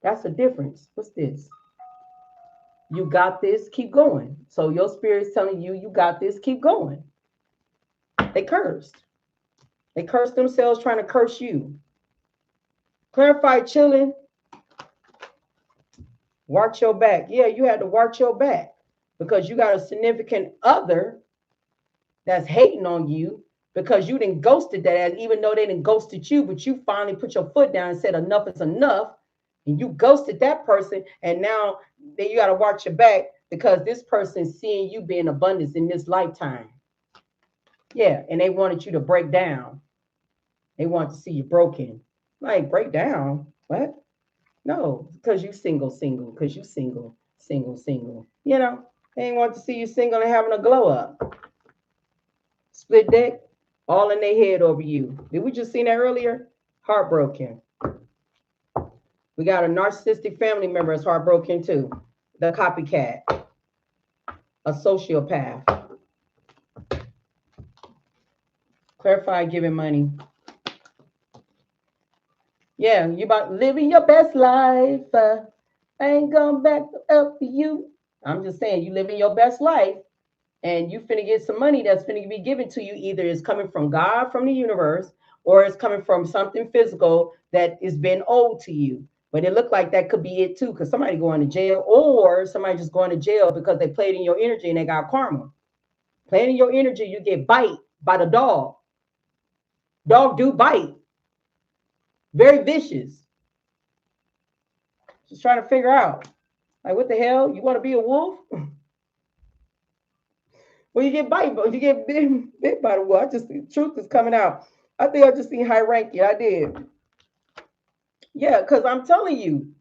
That's the difference. What's this? You got this, keep going. So your spirit's telling you, you got this, keep going. They cursed. They cursed themselves trying to curse you. Clarify, chilling. Watch your back. Yeah, you had to watch your back because you got a significant other that's hating on you because you didn't ghosted that ass, even though they didn't ghosted you, but you finally put your foot down and said enough is enough, and you ghosted that person, and now then you got to watch your back because this person's seeing you be in abundance in this lifetime. Yeah, and they wanted you to break down. They want to see you broken. Like break down? What? No, because you single, because you single. You know, they ain't want to see you single and having a glow up. Split deck, all in their head over you. Did we just see that earlier? Heartbroken. We got a narcissistic family member that's heartbroken too. The copycat. A sociopath. Clarify giving money. Yeah, you about living your best life. I ain't going back up for you. I'm just saying, you living your best life. And you finna get some money that's finna be given to you. Either it's coming from God, from the universe, or it's coming from something physical that is being owed to you. But it looked like that could be it too, because somebody going to jail, or somebody just going to jail because they played in your energy and they got karma. Playing in your energy, you get bite by the dog. Dog do bite. Very vicious. Just trying to figure out, like, what the hell? You want to be a wolf? When you get bite, you get bit by the wolf. I just, the truth is coming out. I think I just seen high ranking. I did. Yeah, because I'm telling you,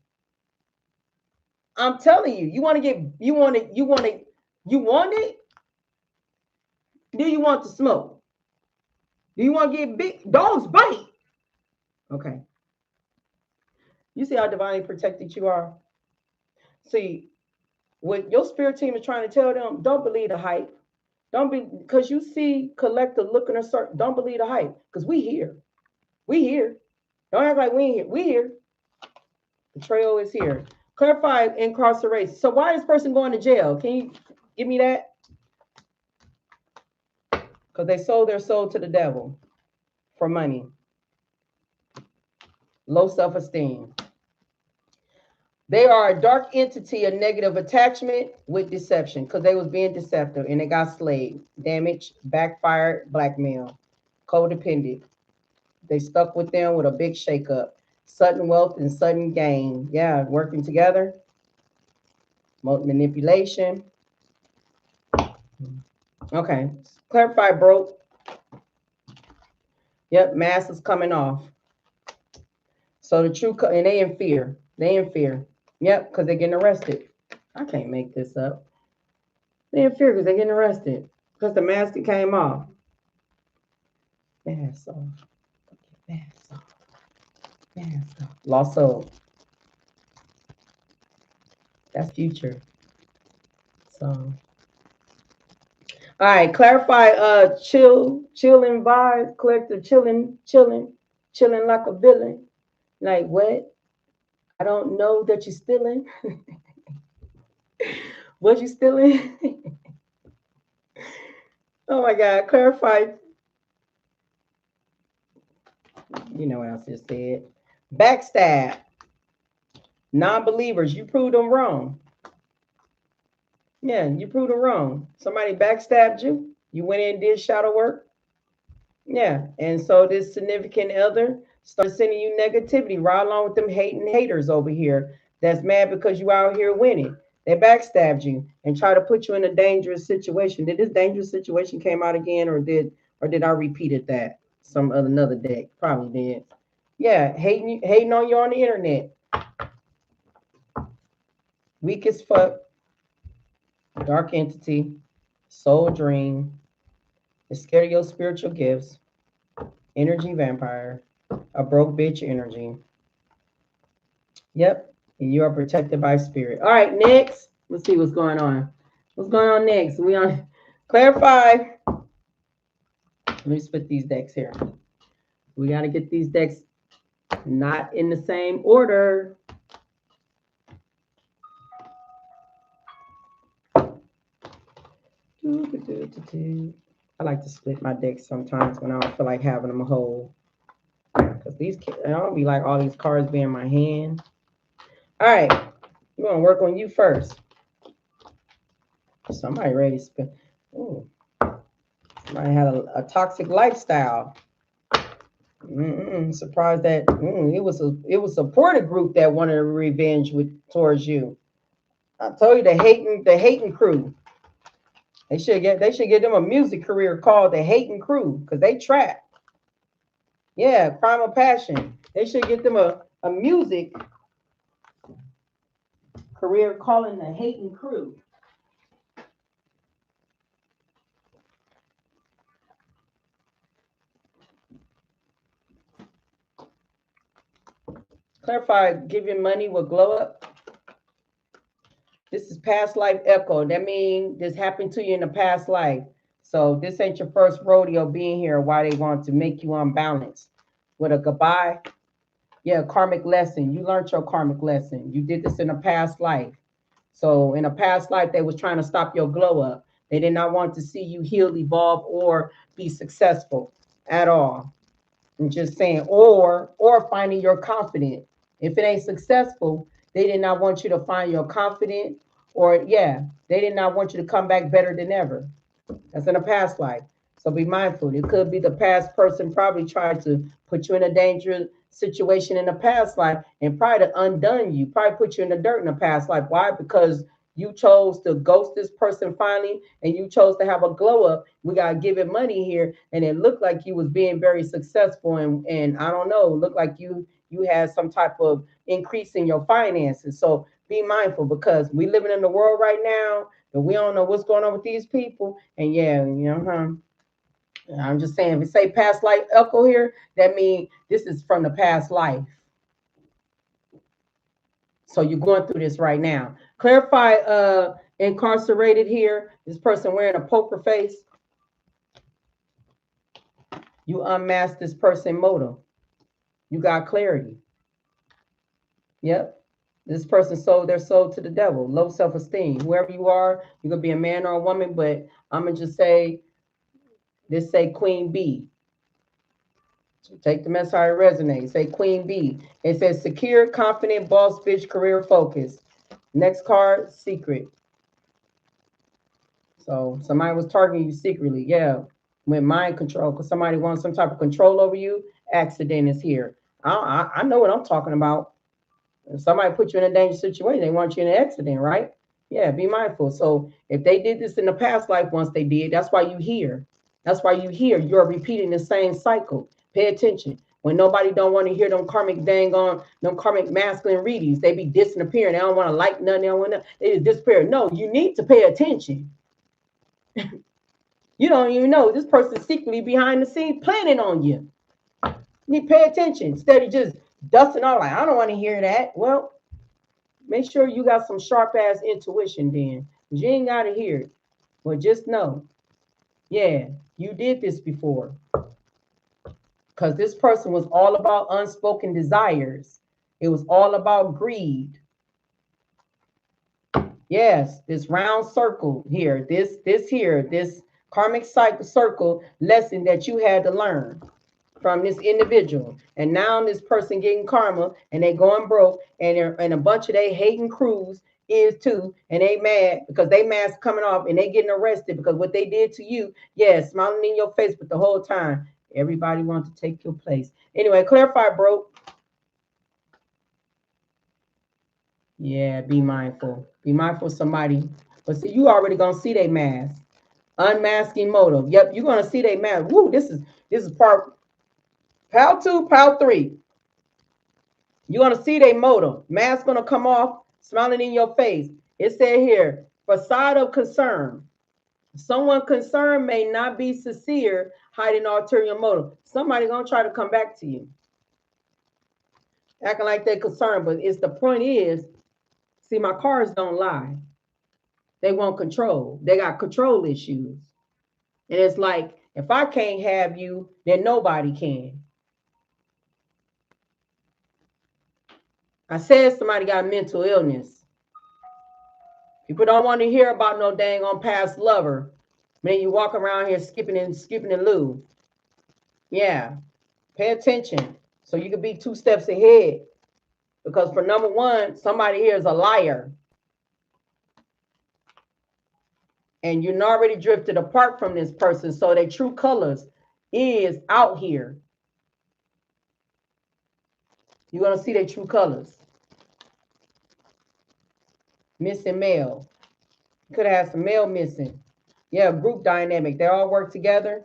you want to get, you want it? Do you want to smoke? Do you want to get big? Dogs bite. Okay. You see how divinely protected you are? See, what your spirit team is trying to tell them, don't believe the hype. Don't be, because you see collective looking a certain, don't believe the hype. Because we here. We here. Don't act like we ain't here. We here. The trail is here. Clarify incarceration. So why is this person going to jail? Can you give me that? Because they sold their soul to the devil for money. Low self-esteem. They are a dark entity, a negative attachment with deception, because they was being deceptive and they got slayed, damaged, backfired, blackmail, codependent. They stuck with them with a big shakeup, sudden wealth and sudden gain. Yeah, working together, manipulation. Okay, clarify broke. Yep, mask is coming off. So the true, and they in fear. They in fear. Yep, because they're getting arrested. I can't make this up. They in fear because they're getting arrested. Because the mask came off. Mask off. Mask off. Mask off. Lost soul. That's future. So, all right, clarify chilling vibes, collective chilling like a villain. Like what? I don't know that you're stealing. Was you stealing? Oh my God, clarify. You know what I just said. Backstab. Non-believers, you proved them wrong. Yeah, you proved them wrong. Somebody backstabbed you. You went in and did shadow work. Yeah, and so this significant other started sending you negativity right along with them hating haters over here that's mad because you out here winning. They backstabbed you and try to put you in a dangerous situation. Did this dangerous situation came out again, or did I repeated that some other another day? Probably did. Yeah, hating on you on the internet. Weak as fuck. Dark entity. Soul dream. Is scared of your spiritual gifts. Energy vampire. A broke bitch energy. Yep. And you are protected by spirit. All right, next. Let's see what's going on. What's going on next? We on clarify. Let me split these decks here. We got to get these decks not in the same order. I like to split my decks sometimes when I don't feel like having them whole. Because these, I don't be like all these cards be in my hand. All right. You want to work on you first. Somebody ready to spend. Ooh. Somebody had a toxic lifestyle. Surprised that it was a supportive group that wanted revenge towards you. I told you the hating crew. They should get them a music career called the hating crew because they trap. Yeah, crime of passion. They should get them a music career calling the hating crew. Clarify, giving money will glow up. This is past life echo. That means this happened to you in the past life. So this ain't your first rodeo being here. Why they want to make you unbalanced with a goodbye. Yeah, karmic lesson. You learned your karmic lesson. You did this in a past life. So in a past life, they was trying to stop your glow up. They did not want to see you heal, evolve, or be successful at all. I'm just saying, or finding your confident. If it ain't successful, they did not want you to find your confident, or they did not want you to come back better than ever. That's in a past life. So be mindful. It could be the past person probably tried to put you in a dangerous situation in the past life and probably to undone you, probably put you in the dirt in the past life. Why? Because you chose to ghost this person finally and you chose to have a glow up. We got to give it money here. And it looked like you was being very successful. And I don't know, looked like you had some type of increase in your finances. So be mindful because we living in the world right now but we don't know what's going on with these people. And I'm just saying, if we say past life echo here, that means this is from the past life. So you're going through this right now. Clarify incarcerated here. This person wearing a poker face. You unmask this person motive. You got clarity. Yep. This person sold their soul to the devil. Low self-esteem. Whoever you are, you could be a man or a woman, but I'm going to just say, this say Queen B. So take the message how it resonates. Say Queen B. It says secure, confident, boss bitch, career focus. Next card, secret. So somebody was targeting you secretly. Yeah. With mind control, because somebody wants some type of control over you. Accident is here. I know what I'm talking about. If somebody put you in a dangerous situation, they want you in an accident, right? Yeah, be mindful. So if they did this in the past life, once they did, that's why you hear. That's why you hear. You're repeating the same cycle. Pay attention. When nobody don't want to hear them karmic them karmic masculine readings, they be disappearing. They don't want to like nothing. They don't want to. They just disappear. No, you need to pay attention. You don't even know this person secretly behind the scenes planning on you. You need to pay attention instead of just dusting all like I don't want to hear that. Well, make sure you got some sharp ass intuition then. You ain't got to hear it. But just know, yeah, you did this before. Because this person was all about unspoken desires. It was all about greed. Yes, this round circle here, this karmic circle lesson that you had to learn from this individual. And now this person getting karma and they going broke and a bunch of they hating crews is too, and they mad because they mask coming off and they getting arrested because what they did to you, smiling in your face, but the whole time, everybody wants to take your place. Anyway, clarify, bro. Yeah, be mindful. Be mindful of somebody. But see, you already gonna see they mask. Unmasking motive. Yep, you're gonna see they mask. Woo, this is part pal 2, pal 3. You're gonna see they motive. Mask gonna come off, smiling in your face. It said here, facade of concern. Someone concerned may not be sincere, hiding ulterior motive. Somebody gonna try to come back to you. Acting like they're concerned, but it's the point is, see, my cards don't lie. They want control. They got control issues. And it's like, if I can't have you, then nobody can. I said somebody got mental illness. People don't want to hear about no dang on past lover. Then you walk around here skipping and loo. Yeah. Pay attention so you can be 2 steps ahead. Because for number one, somebody here is a liar. And you're already drifted apart from this person. So their true colors is out here. You're going to see their true colors. Missing male. Could have had some male missing. Yeah, group dynamic. They all work together.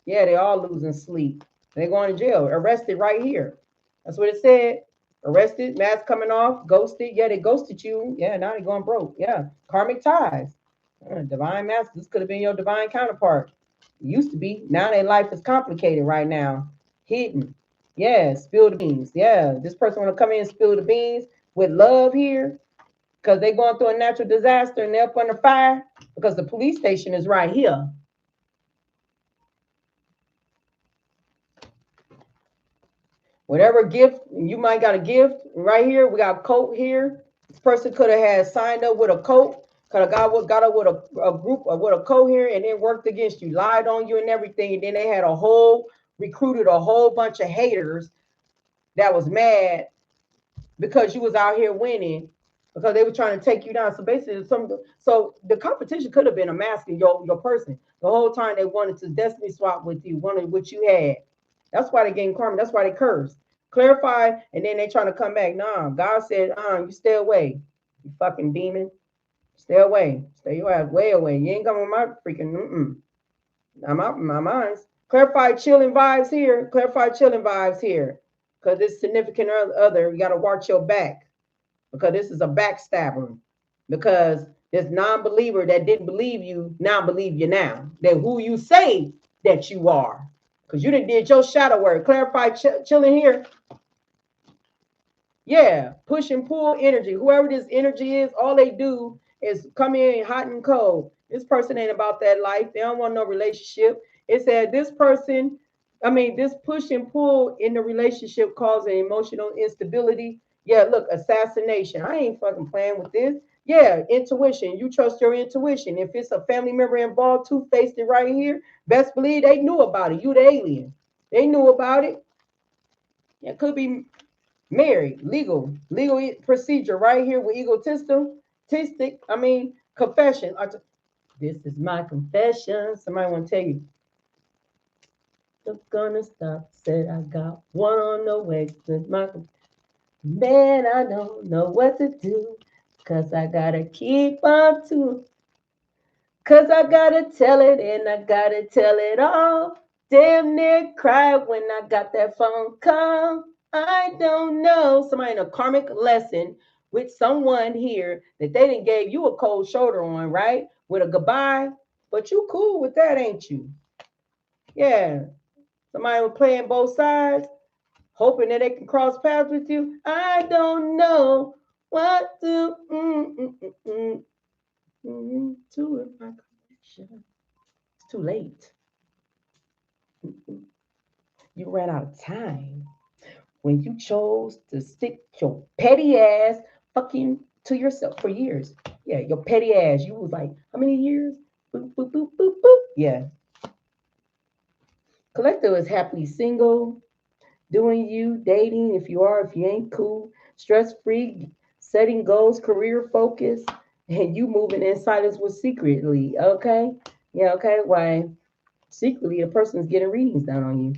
Yeah, they all losing sleep. They're going to jail. Arrested right here. That's what it said. Arrested, mask coming off, ghosted. Yeah, they ghosted you. Yeah, now they're going broke. Yeah, karmic ties. Divine master. This could have been your divine counterpart. It used to be. Now their life is complicated right now. Hidden. Yeah, spill the beans. Yeah, this person want to come in and spill the beans with love here because they're going through a natural disaster and they're up under fire because the police station is right here. Whatever gift, you might got a gift right here. We got a coat here. This person could have had signed up with a coat. Could have got up with a group or with a coat here and then worked against you, lied on you and everything. And then they had recruited a whole bunch of haters that was mad because you was out here winning because they were trying to take you down. So basically, so the competition could have been a masking your person. The whole time they wanted to destiny swap with you, wanted what you had. That's why they getting karma. That's why they cursed. Clarify, and then they trying to come back. Nah, God said, you stay away. You fucking demon. Stay away. Stay your ass way away. You ain't coming with my freaking, I'm out my mind. Clarify chilling vibes here. Clarify chilling vibes here. Because this significant other, you got to watch your back. Because this is a backstabber. Because this non-believer that didn't believe you, now believe you now. That who you say that you are. Because you didn't did your shadow work. Clarify chilling here. Yeah, push and pull energy. Whoever this energy is, all they do is come in hot and cold. This person ain't about that life. They don't want no relationship. It said this push and pull in the relationship causing emotional instability. Yeah, look, assassination. I ain't fucking playing with this. Yeah, intuition. You trust your intuition. If it's a family member involved, two-faced it right here, best believe they knew about it. You the alien. They knew about it. It could be married, legal procedure right here with confession. This is my confession. Somebody want to tell you. I'm gonna stop. Said I got one on the way. Man, I don't know what to do. Cause I gotta keep on to. Cause I gotta tell it and I gotta tell it all. Damn near cried when I got that phone call. I don't know. Somebody in a karmic lesson with someone here that they didn't gave you a cold shoulder on, right? With a goodbye. But you cool with that, ain't you? Yeah. Somebody was playing both sides, hoping that they can cross paths with you. I don't know what to do with my connection. It's too late. You ran out of time when you chose to stick your petty ass fucking to yourself for years. Yeah, your petty ass. You was like, how many years? Boop, boop, boop, boop, boop. Yeah. Collective is happily single, doing you, dating if you are, if you ain't cool, stress free, setting goals, career focus, and you moving in silence with secretly. Okay. Yeah, okay. Why? Secretly, a person's getting readings done on you.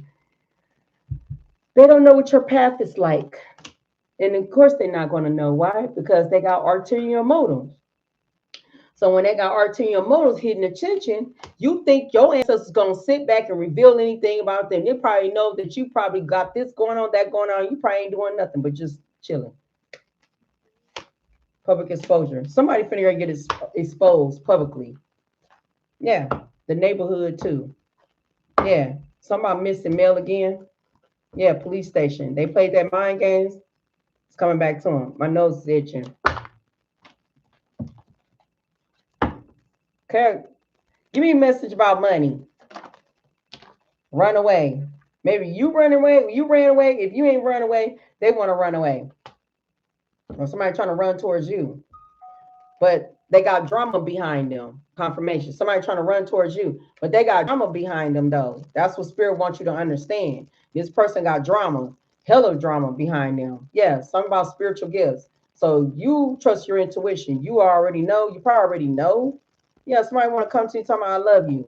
They don't know what your path is like. And of course, they're not going to know. Why? Because they got arterial motives. So when they got arterial motives hidden attention, you think your ancestors going to sit back and reveal anything about them. They probably know that you probably got this going on, that going on. You probably ain't doing nothing but just chilling. Public exposure. Somebody finna get exposed publicly. Yeah, the neighborhood too. Yeah, somebody missing mail again. Yeah, police station. They played that mind games. It's coming back to them. My nose is itching. Okay, give me a message about money. Run away. Maybe you run away. You ran away. If you ain't run away, they want to run away. Or somebody trying to run towards you. But They got drama behind them. Confirmation. Somebody trying to run towards you, but they got drama behind them, though. That's what spirit wants you to understand. This person got drama, hella drama behind them. Yeah, something about spiritual gifts. So you trust your intuition. You already know. You probably already know. Yeah, somebody want to come to you talking about I love you.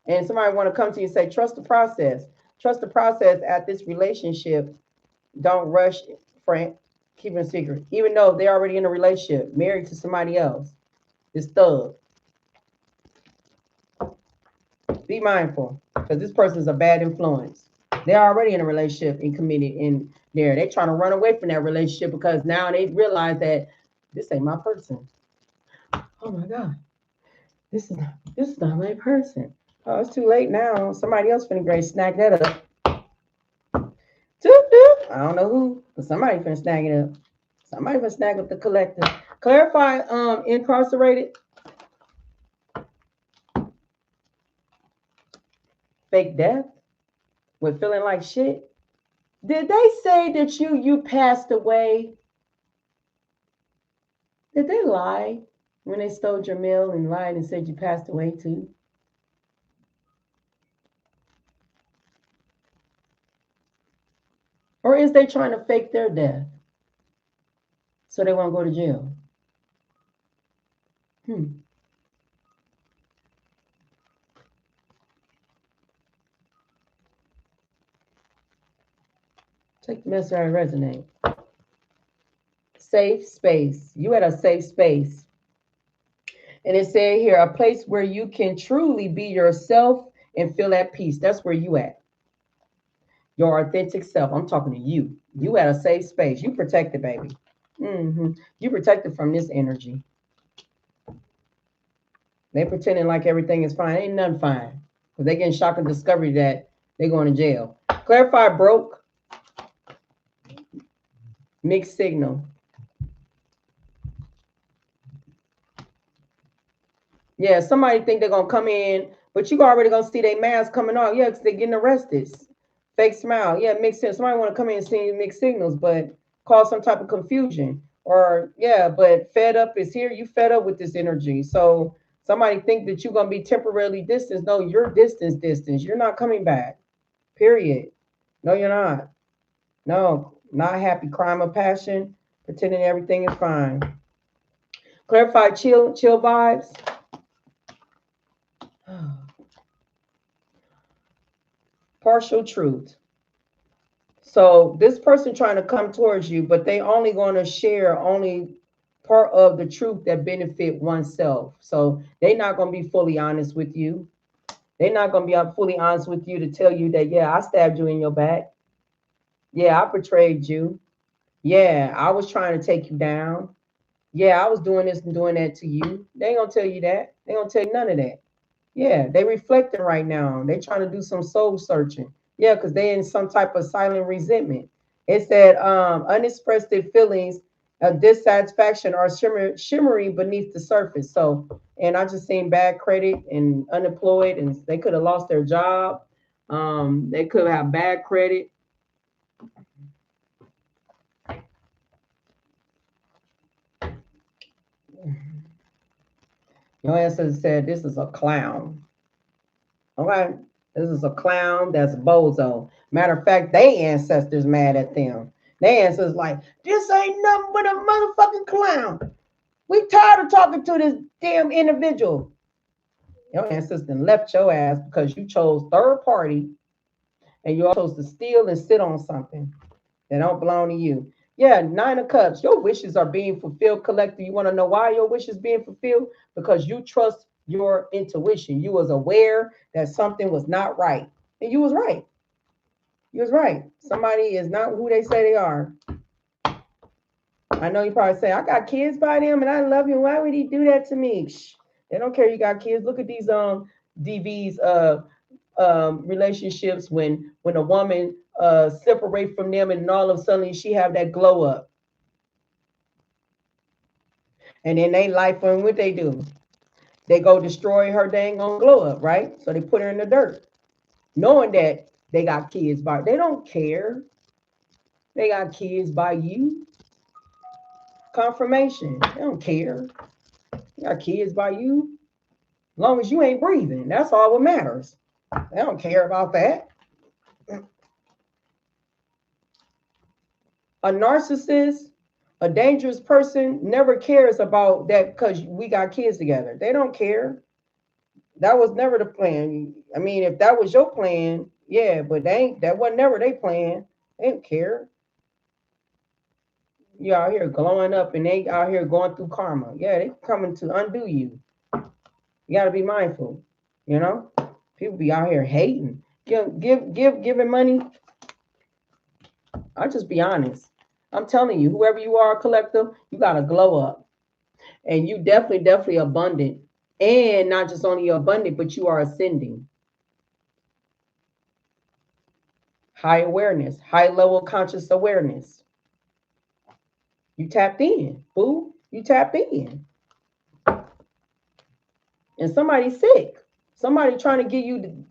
And somebody want to come to you and say, trust the process. Trust the process at this relationship. Don't rush for keeping a secret. Even though they're already in a relationship, married to somebody else. This thug. Be mindful. Because this person is a bad influence. They're already in a relationship and committed in there. They're trying to run away from that relationship because now they realize that this ain't my person. Oh my God. This is not my person. Oh, it's too late now. Somebody else finna great snag that up. Doop, doop. I don't know who, but somebody finna snag it up. Somebody finna snag up the collector. Clarify incarcerated. Fake death with feeling like shit. Did they say that you passed away? Did they lie when they stole your mail and lied and said you passed away too? Or is they trying to fake their death so they won't go to jail? Take the message I resonate. Safe space. You at a safe space. And it said here, a place where you can truly be yourself and feel at peace. That's where you at. Your authentic self. I'm talking to you. You at a safe space. You protected, baby. You protected from this energy. They pretending like everything is fine. Ain't nothing fine. Because they getting shock and discovery that they going to jail. Clarify broke. Mixed signal. Yeah, somebody think they're going to come in, but you already going to see their mask coming off. Yeah, because they're getting arrested. Fake smile. Yeah, mixed signals. Somebody want to come in and see mixed signals, but cause some type of confusion. Or, yeah, but fed up is here. You fed up with this energy. So somebody think that you're going to be temporarily distanced. No, you're distance. You're not coming back. Period. No, you're not. No, not happy. Crime of passion. Pretending everything is fine. Clarify chill vibes. Partial truth. So this person trying to come towards you, but they only going to share only part of the truth that benefit oneself. So they're not going to be fully honest with you. They're not going to be fully honest with you to tell you that, yeah, I stabbed you in your back. Yeah, I betrayed you. Yeah, I was trying to take you down. Yeah, I was doing this and doing that to you. They ain't going to tell you that. They ain't going to tell you none of that. Yeah, they reflecting right now. They trying to do some soul searching. Yeah, because they in some type of silent resentment. It said unexpressed feelings of dissatisfaction are shimmering beneath the surface. So, and I just seen bad credit and unemployed, and they could have lost their job. They could have bad credit. Your ancestor said this is a clown. Okay. This is a clown that's bozo. Matter of fact, they ancestors mad at them. They ancestors like, this ain't nothing but a motherfucking clown. We tired of talking to this damn individual. Your ancestor left your ass because you chose third party and you chose to steal and sit on something that don't belong to you. Yeah, 9 of Cups. Your wishes are being fulfilled, collector. You want to know why your wishes being fulfilled? Because you trust your intuition. You was aware that something was not right, and you was right. You was right. Somebody is not who they say they are. I know you probably say, I got kids by them and I love him. Why would he do that to me? Shh. They don't care you got kids. Look at these DVs relationships when a woman separate from them and all of a sudden she have that glow up. And then they life and what they do? They go destroy her dang on glow up, right? So they put her in the dirt. Knowing that they got kids by they don't care. They got kids by you. Confirmation. They don't care. You got kids by you. As long as you ain't breathing, that's all what matters. They don't care about that. A narcissist, a dangerous person never cares about that because we got kids together. They don't care. That was never the plan. I mean, if that was your plan, yeah, but that wasn't never their plan. They don't care. You out here glowing up and they out here going through karma. Yeah, they coming to undo you. You gotta be mindful, you know? People be out here hating. Giving money. I'll just be honest. I'm telling you, whoever you are, collective, you gotta glow up. And you definitely abundant. And not just only abundant, but you are ascending. High awareness, high level conscious awareness. You tapped in, boo. You tapped in. And somebody's sick. Somebody trying to give you the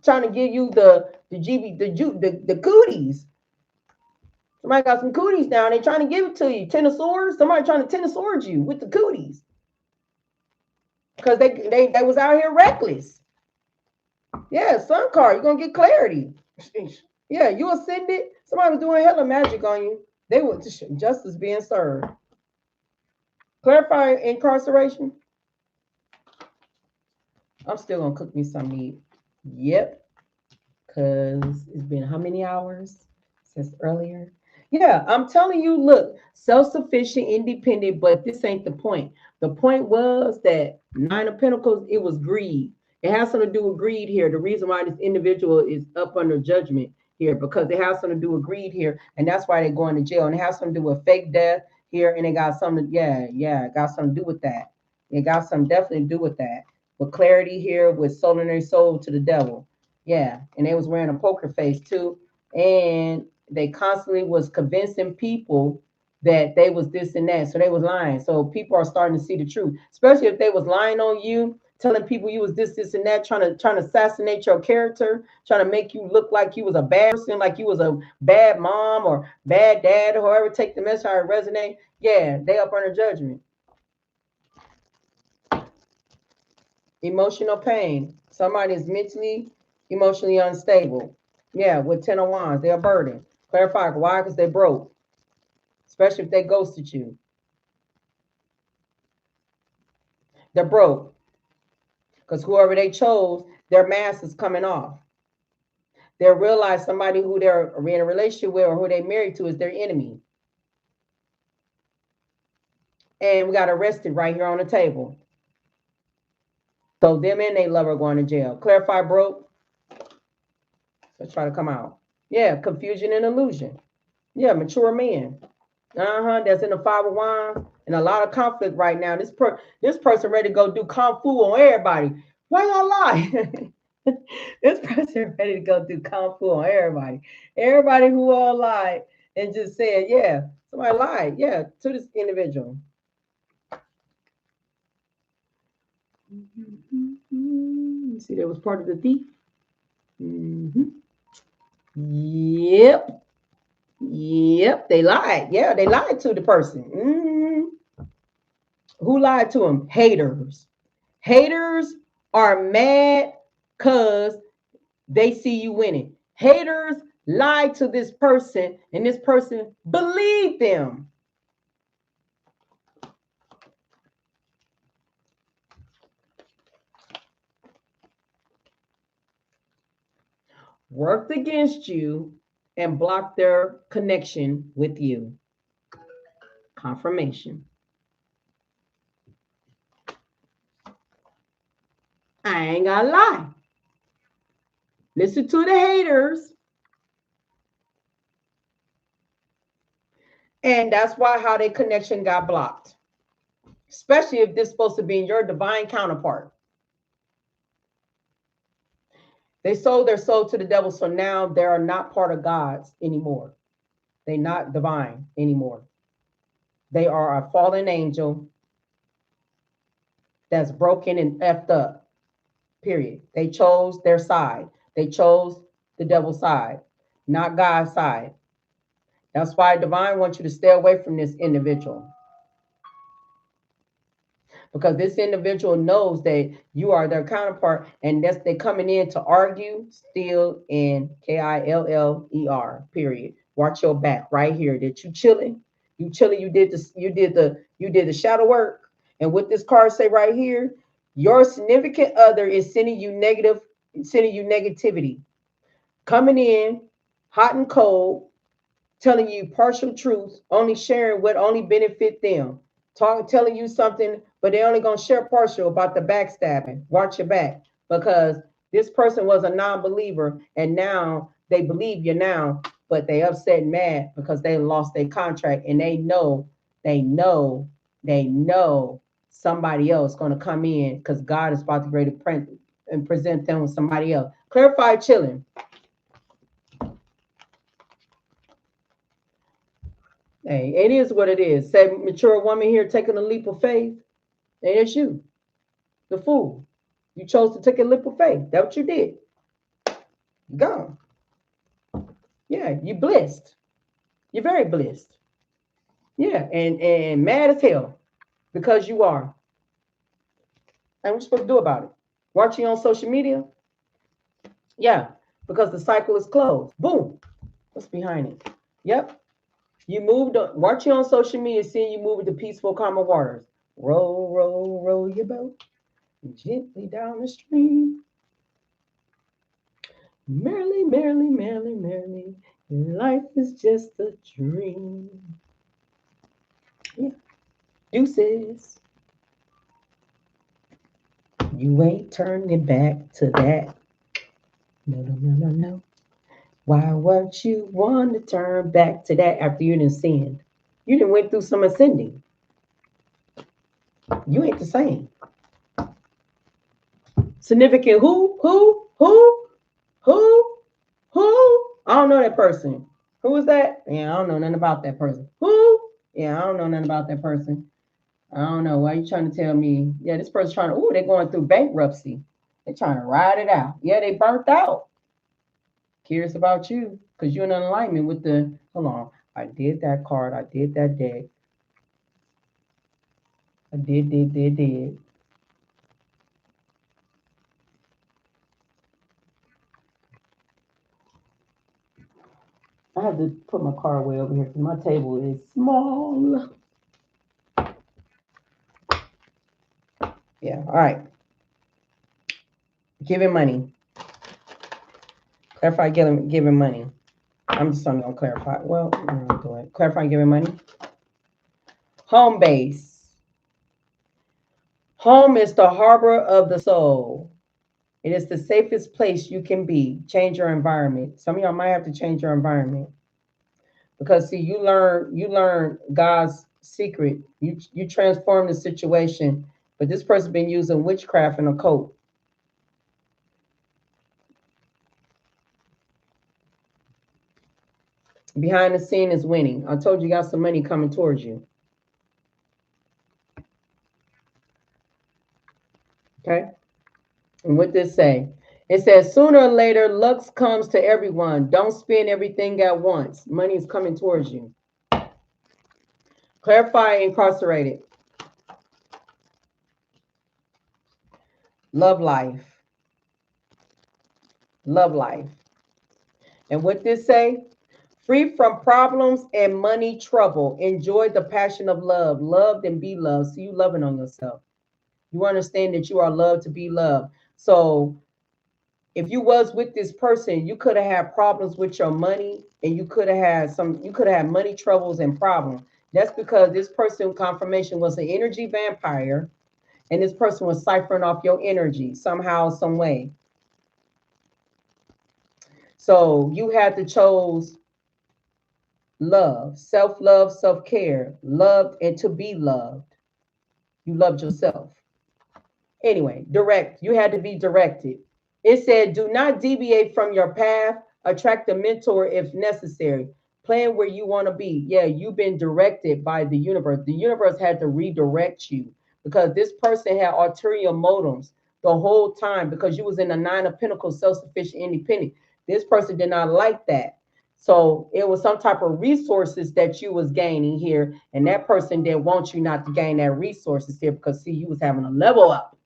cooties. Somebody got some cooties down. They trying to give it to you. Ten of swords. Somebody trying to ten of swords you with the cooties. Because they was out here reckless. Yeah, sun card. You're gonna get clarity. Yeah, you ascended. Somebody was doing hella magic on you. They were justice being served. Clarify incarceration. I'm still gonna cook me some meat. Yep. Because it's been how many hours since earlier? Yeah, I'm telling you, look, self-sufficient, independent, but this ain't the point. The point was that Nine of Pentacles, it was greed. It has something to do with greed here. The reason why this individual is up under judgment here, because it has something to do with greed here, and that's why they're going to jail. And it has something to do with fake death here, and it got something, it got something to do with that. It got something definitely to do with that. With clarity here, with selling their soul to the devil. Yeah, and they was wearing a poker face too, and they constantly was convincing people that they was this and that, so they was lying. So people are starting to see the truth, especially if they was lying on you, telling people you was this and that, trying to assassinate your character, trying to make you look like you was a bad person, like you was a bad mom or bad dad, or whoever take the message, how it resonate. Yeah, they up under judgment. Emotional pain. Somebody is mentally, emotionally unstable. Yeah, with 10 of Wands, they're a burden. Clarify why? Because they broke. Especially if they ghosted you. They're broke. Because whoever they chose, their mask is coming off. They'll realize somebody who they're in a relationship with or who they married to is their enemy. And we got arrested right here on the table. So them and they lover going to jail. Clarify broke. Let's try to come out. Yeah, confusion and illusion. Yeah, mature men. That's in the 5 of Wands and a lot of conflict right now. This person ready to go do kung fu on everybody. Why y'all lie? This person ready to go do kung fu on everybody. Everybody who all lied and just said, yeah, somebody lied, yeah, to this individual. You see, that was part of the thief. Yep, they lied. Yeah, they lied to the person. Who lied to them? Haters. Haters are mad because they see you winning. Haters lied to this person, and this person believed them. Worked against you and blocked their connection with you. Confirmation. I ain't gonna lie. Listen to the haters. And that's why how their connection got blocked. Especially if this is supposed to be your divine counterpart. They sold their soul to the devil, so now they are not part of God's anymore. They're not divine anymore. They are a fallen angel that's broken and effed up. Period. They chose their side. They chose the devil's side, not God's side. That's why divine wants you to stay away from this individual. because this individual knows that you are their counterpart, and that's they coming in to argue, steal, and KILLER. Period. Watch your back right here. That you chilling, you chilling. You did the shadow work, and what this card say right here, your significant other is sending you negativity, coming in hot and cold, telling you partial truths, only sharing what only benefit them. Telling you something, but they only gonna share partial about the backstabbing. Watch your back, because this person was a non-believer, and now they believe you now, but they upset and mad because they lost their contract, and they know, they know somebody else gonna come in because God is about to great print and present them with somebody else. Clarify chilling. Hey, it is what it is. Say mature woman here taking a leap of faith. And it's you, the fool. You chose to take a leap of faith. That's what you did. Gone. Yeah, you blessed. You're very blessed. Yeah, and mad as hell because you are. And what you supposed to do about it? Watching on social media? Yeah, because the cycle is closed. Boom. What's behind it? Yep. You moved on. Watching on social media, seeing you move into peaceful, calmer waters. Roll, roll, roll your boat gently down the stream. Merrily, merrily, merrily, merrily. Life is just a dream. Yeah. Deuces. You ain't turning back to that. No, no, no, no, no. Why won't you want to turn back to that after you didn't sinned? You didn't went through some ascending. You ain't the same. Significant who, who? I don't know that person. Who is that? Yeah, I don't know nothing about that person. Who? Yeah, I don't know nothing about that person. I don't know. Why are you trying to tell me? Yeah, this person's trying to, they're going through bankruptcy. They're trying to ride it out. Yeah, they burnt out. Curious about you because you're in alignment with the, hold on. I did that card. I did that deck. I did. I have to put my card way over here because my table is small. Yeah, all right. Giving money. Clarify giving money. I'm just going to clarify. Well, go ahead. Clarify giving money. Home base. Home is the harbor of the soul. It is the safest place you can be. Change your environment. Some of y'all might have to change your environment because see, you learn God's secret. You transform the situation, but this person been using witchcraft and occult. Behind the scene is winning. I told you, got some money coming towards you. Okay. And what this say? It says sooner or later, luck comes to everyone. Don't spend everything at once. Money is coming towards you. Clarify incarcerated. Love life. Love life. And what this say? Free from problems and money trouble. Enjoy the passion of love. Loved and be loved. See you loving on yourself. You understand that you are loved to be loved. So if you was with this person, you could have had problems with your money, and you could have had money troubles and problems. That's because this person confirmation was an energy vampire, and this person was ciphering off your energy somehow, some way. So you had to chose love, self-love, self-care, loved and to be loved. You loved yourself. Anyway, direct. You had to be directed. It said, do not deviate from your path. Attract a mentor if necessary. Plan where you want to be. Yeah, you've been directed by the universe. The universe had to redirect you because this person had ulterior motives the whole time because you was in the Nine of Pentacles, self-sufficient, independent. This person did not like that. So it was some type of resources that you was gaining here, and that person didn't want you not to gain that resources here because see, you was having a level up,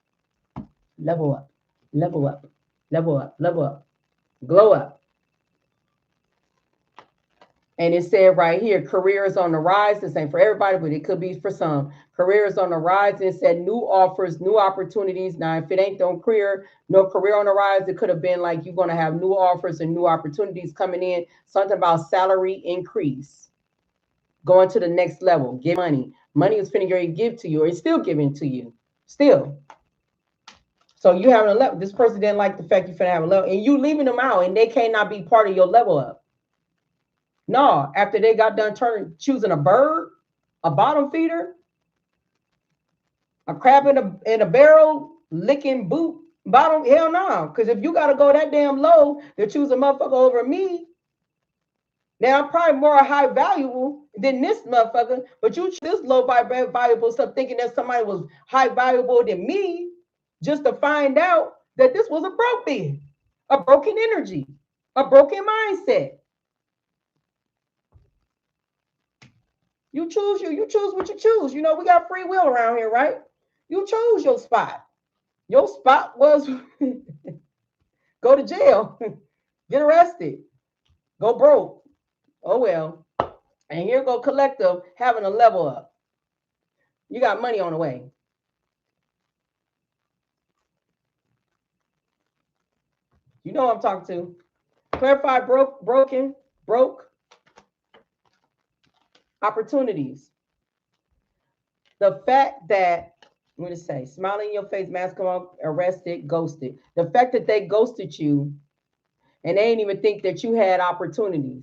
level up, level up, level up, level up, glow up. And it said right here, careers on the rise. This ain't for everybody, but it could be for some. Careers on the rise. It said new offers, new opportunities. Now, if it ain't no career on the rise, it could have been like you're going to have new offers and new opportunities coming in. Something about salary increase, going to the next level, get money. Money is finna get give to you, or it's still giving to you. Still. So you having a level. This person didn't like the fact you finna have a level, and you leaving them out, and they cannot be part of your level up. No, after they got done choosing a bird, a bottom feeder, a crab in a barrel, licking boot, bottom, hell no. Because if you got to go that damn low to choose a motherfucker over me, now I'm probably more high valuable than this motherfucker, but you choose this low valuable stuff thinking that somebody was high valuable than me just to find out that this was a broke bid, a broken energy, a broken mindset. You choose what you choose. You know, we got free will around here, right? You chose your spot. Your spot was go to jail, get arrested, go broke. Oh well. And here go collective having a level up. You got money on the way. You know what I'm talking to. Clarify broke opportunities. The fact that, what did it say? Smiling in your face, mask come off, arrested, ghosted. The fact that they ghosted you and they didn't even think that you had opportunities.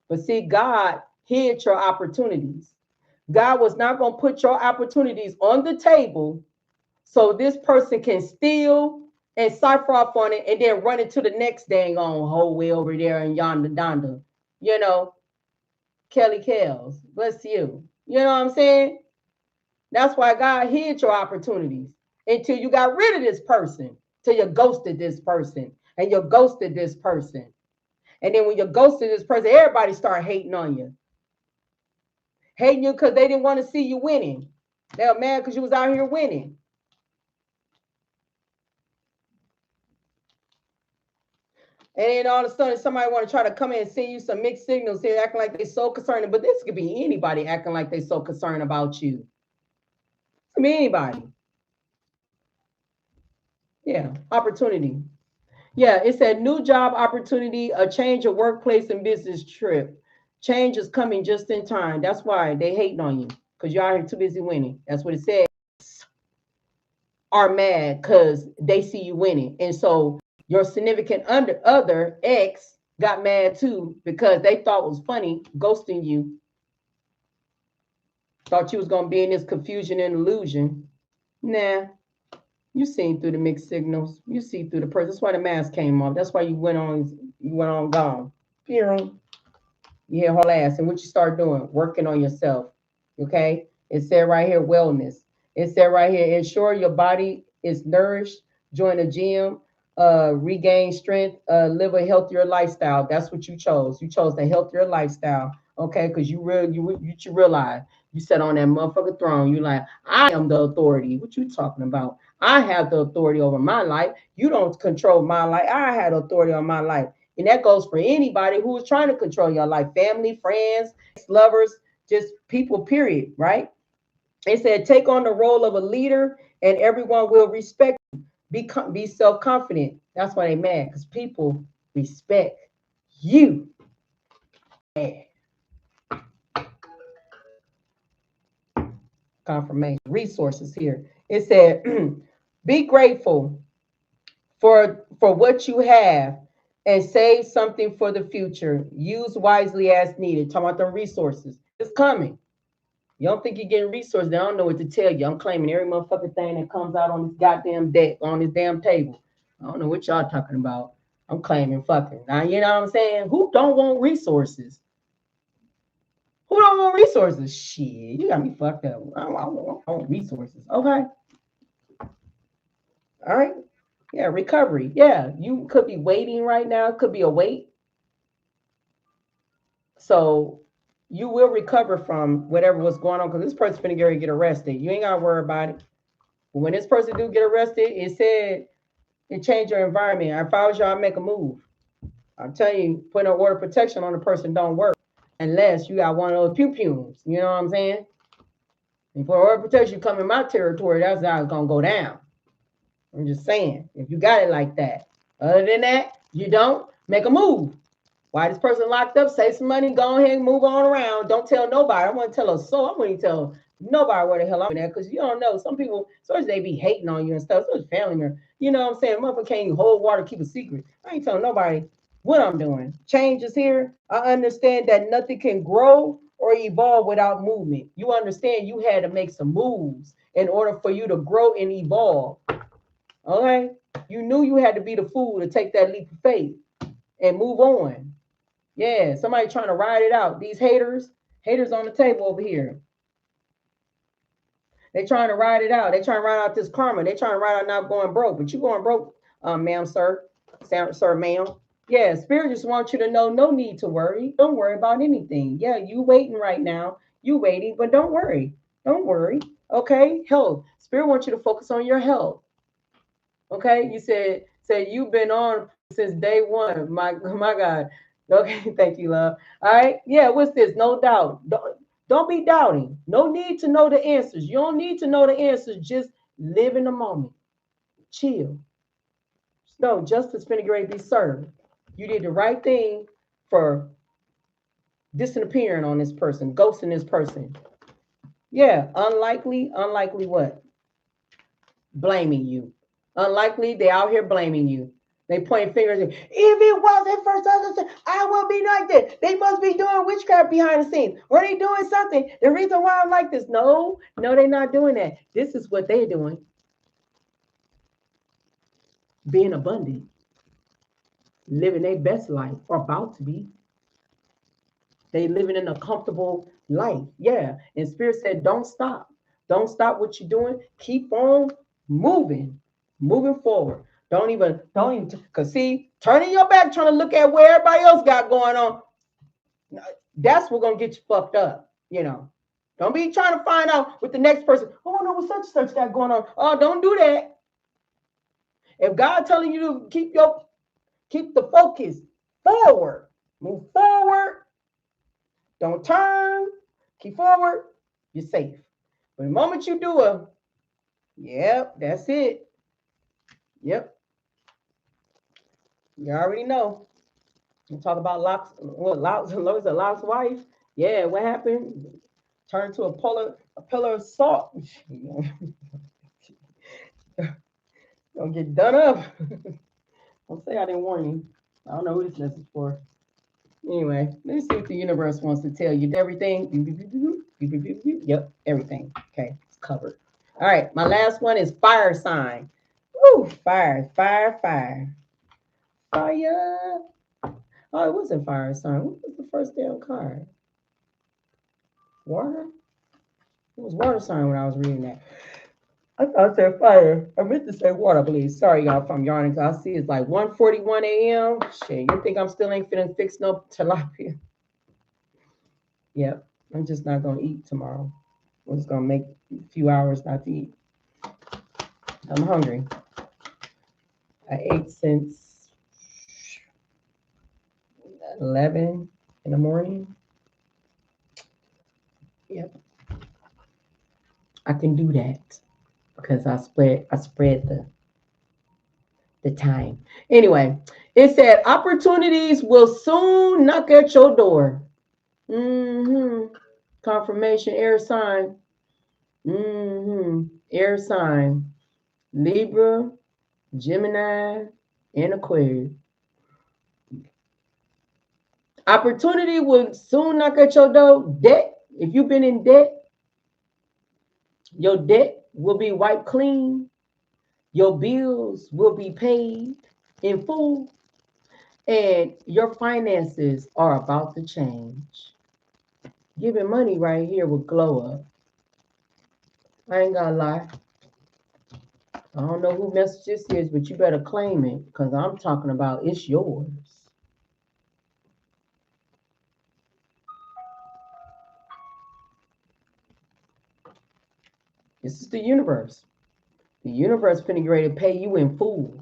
But see, God hid your opportunities. God was not going to put your opportunities on the table so this person can steal and cipher off on it and then run it to the next dang on whole way over there in yonder donda. You know, Kelly Kells, bless you. You know what I'm saying? That's why God hid your opportunities until you got rid of this person, till you ghosted this person and you ghosted this person. And then when you ghosted this person, everybody start hating on you. Hating you because they didn't want to see you winning. They were mad because you was out here winning. And then all of a sudden, somebody want to try to come in and send you some mixed signals here, acting like they're so concerned. But this could be anybody acting like they're so concerned about you. It could be anybody. Yeah, opportunity. Yeah, it said new job opportunity, a change of workplace and business trip. Change is coming just in time. That's why they hating on you, because you're out here too busy winning. That's what it said. Are mad because they see you winning. And so your significant other ex got mad too because they thought it was funny ghosting you. Thought you was going to be in this confusion and illusion. Nah, you seen through the mixed signals. You see through the person. That's why the mask came off. That's why you went on gone. You hear her ass. And what you start doing? Working on yourself. Okay? It said right here, wellness. It said right here, ensure your body is nourished, join a gym, regain strength, live a healthier lifestyle. That's what you chose. You chose the healthier lifestyle, okay? Because you realize you sat on that motherfucking throne. You like, I am the authority. What you talking about? I have the authority over my life. You don't control my life. I had authority on my life. And that goes for anybody who is trying to control your life, family, friends, lovers, just people, period, right? It said, take on the role of a leader and everyone will respect you. Be self-confident. That's why they mad, because people respect you. Confirmation. Resources here. It said, be grateful for what you have and save something for the future. Use wisely as needed. Talking about the resources. It's coming. You don't think you're getting resources? They don't know what to tell you. I'm claiming every motherfucking thing that comes out on this goddamn deck, on this damn table. I don't know what y'all talking about. I'm claiming fucking. Now, you know what I'm saying? Who don't want resources? Who don't want resources? Shit, you got me fucked up. I want resources. Okay. All right. Yeah, recovery. Yeah, you could be waiting right now. It could be a wait. So you will recover from whatever was going on because this person finna get arrested. You ain't gotta worry about it. But when this person do get arrested, it said it changed your environment. If I was y'all, I'd make a move. I'm telling you, putting an order of protection on a person don't work unless you got one of those pew pews. You know what I'm saying? And for order of protection, you come in my territory, that's how it's gonna go down. I'm just saying, if you got it like that. Other than that, you don't make a move. Why this person locked up? Save some money, go ahead and move on around. Don't tell nobody. I want to tell a soul. I want to tell nobody where the hell I'm at because you don't know. Some people, especially they be hating on you and stuff. So it's family member. You know what I'm saying? Motherfucker can't hold water, keep a secret. I ain't telling nobody what I'm doing. Change is here. I understand that nothing can grow or evolve without movement. You understand you had to make some moves in order for you to grow and evolve. Okay? You knew you had to be the fool to take that leap of faith and move on. Yeah, somebody trying to ride it out. These haters on the table over here. They trying to ride it out. They trying to ride out this karma. They trying to ride out not going broke. But you going broke, ma'am, sir, sir, ma'am. Yeah, spirit just wants you to know no need to worry. Don't worry about anything. Yeah, you waiting right now. You waiting, but don't worry. Don't worry. Okay, health. Spirit wants you to focus on your health. Okay, you said you've been on since day one. My God. Okay, thank you, love. All right, yeah. What's this? No doubt. Don't be doubting. No need to know the answers. You don't need to know the answers. Just live in the moment. Chill. No, justice finna great be served. You did the right thing for disappearing on this person, ghosting this person. Yeah, unlikely what? Blaming you. Unlikely, they out here blaming you. They point fingers. If it wasn't for such, I will be like this. They must be doing witchcraft behind the scenes. Or they doing something. The reason why I'm like this. No, they're not doing that. This is what they're doing. Being abundant. Living their best life. Or about to be. They living in a comfortable life. Yeah. And Spirit said, don't stop. Don't stop what you're doing. Keep on moving. Moving forward. Don't even, because see, turning your back, trying to look at where everybody else got going on, that's what's going to get you fucked up, you know. Don't be trying to find out with the next person, oh, no, what such and such got going on. Oh, don't do that. If God telling you to keep the focus forward, move forward, don't turn, keep forward, you're safe. But the moment you do yep, that's it. Yep. You already know. You talk about Locke's wife. Yeah, what happened? Turned to a pillar of salt. Gonna get done up. Don't say I didn't warn you. I don't know who this message for. Anyway, let's see what the universe wants to tell you. Everything. Yep, everything. Okay, it's covered. All right, my last one is fire sign. Woo, fire. Fire. Oh, it wasn't fire sign. What was the first damn card? Water? It was water sign when I was reading that. I thought I said fire. I meant to say water, please. Sorry, y'all, if I'm yarning. I see it's like 1:41 a.m. Shit, you think I'm still ain't finna fix no tilapia? Yep, I'm just not gonna eat tomorrow. I'm just gonna make a few hours not to eat. I'm hungry. I ate since 11 in the morning. Yep, I can do that because I spread the time. Anyway, it said opportunities will soon knock at your door. Confirmation, air sign. Air sign. Libra, Gemini, and Aquarius. Opportunity will soon knock at your door. Debt, if you've been in debt, your debt will be wiped clean. Your bills will be paid in full. And your finances are about to change. Giving money right here will glow up. I ain't gonna lie. I don't know who message this is, but you better claim it because I'm talking about it's yours. This is the universe. The universe finna get ready to pay you in full.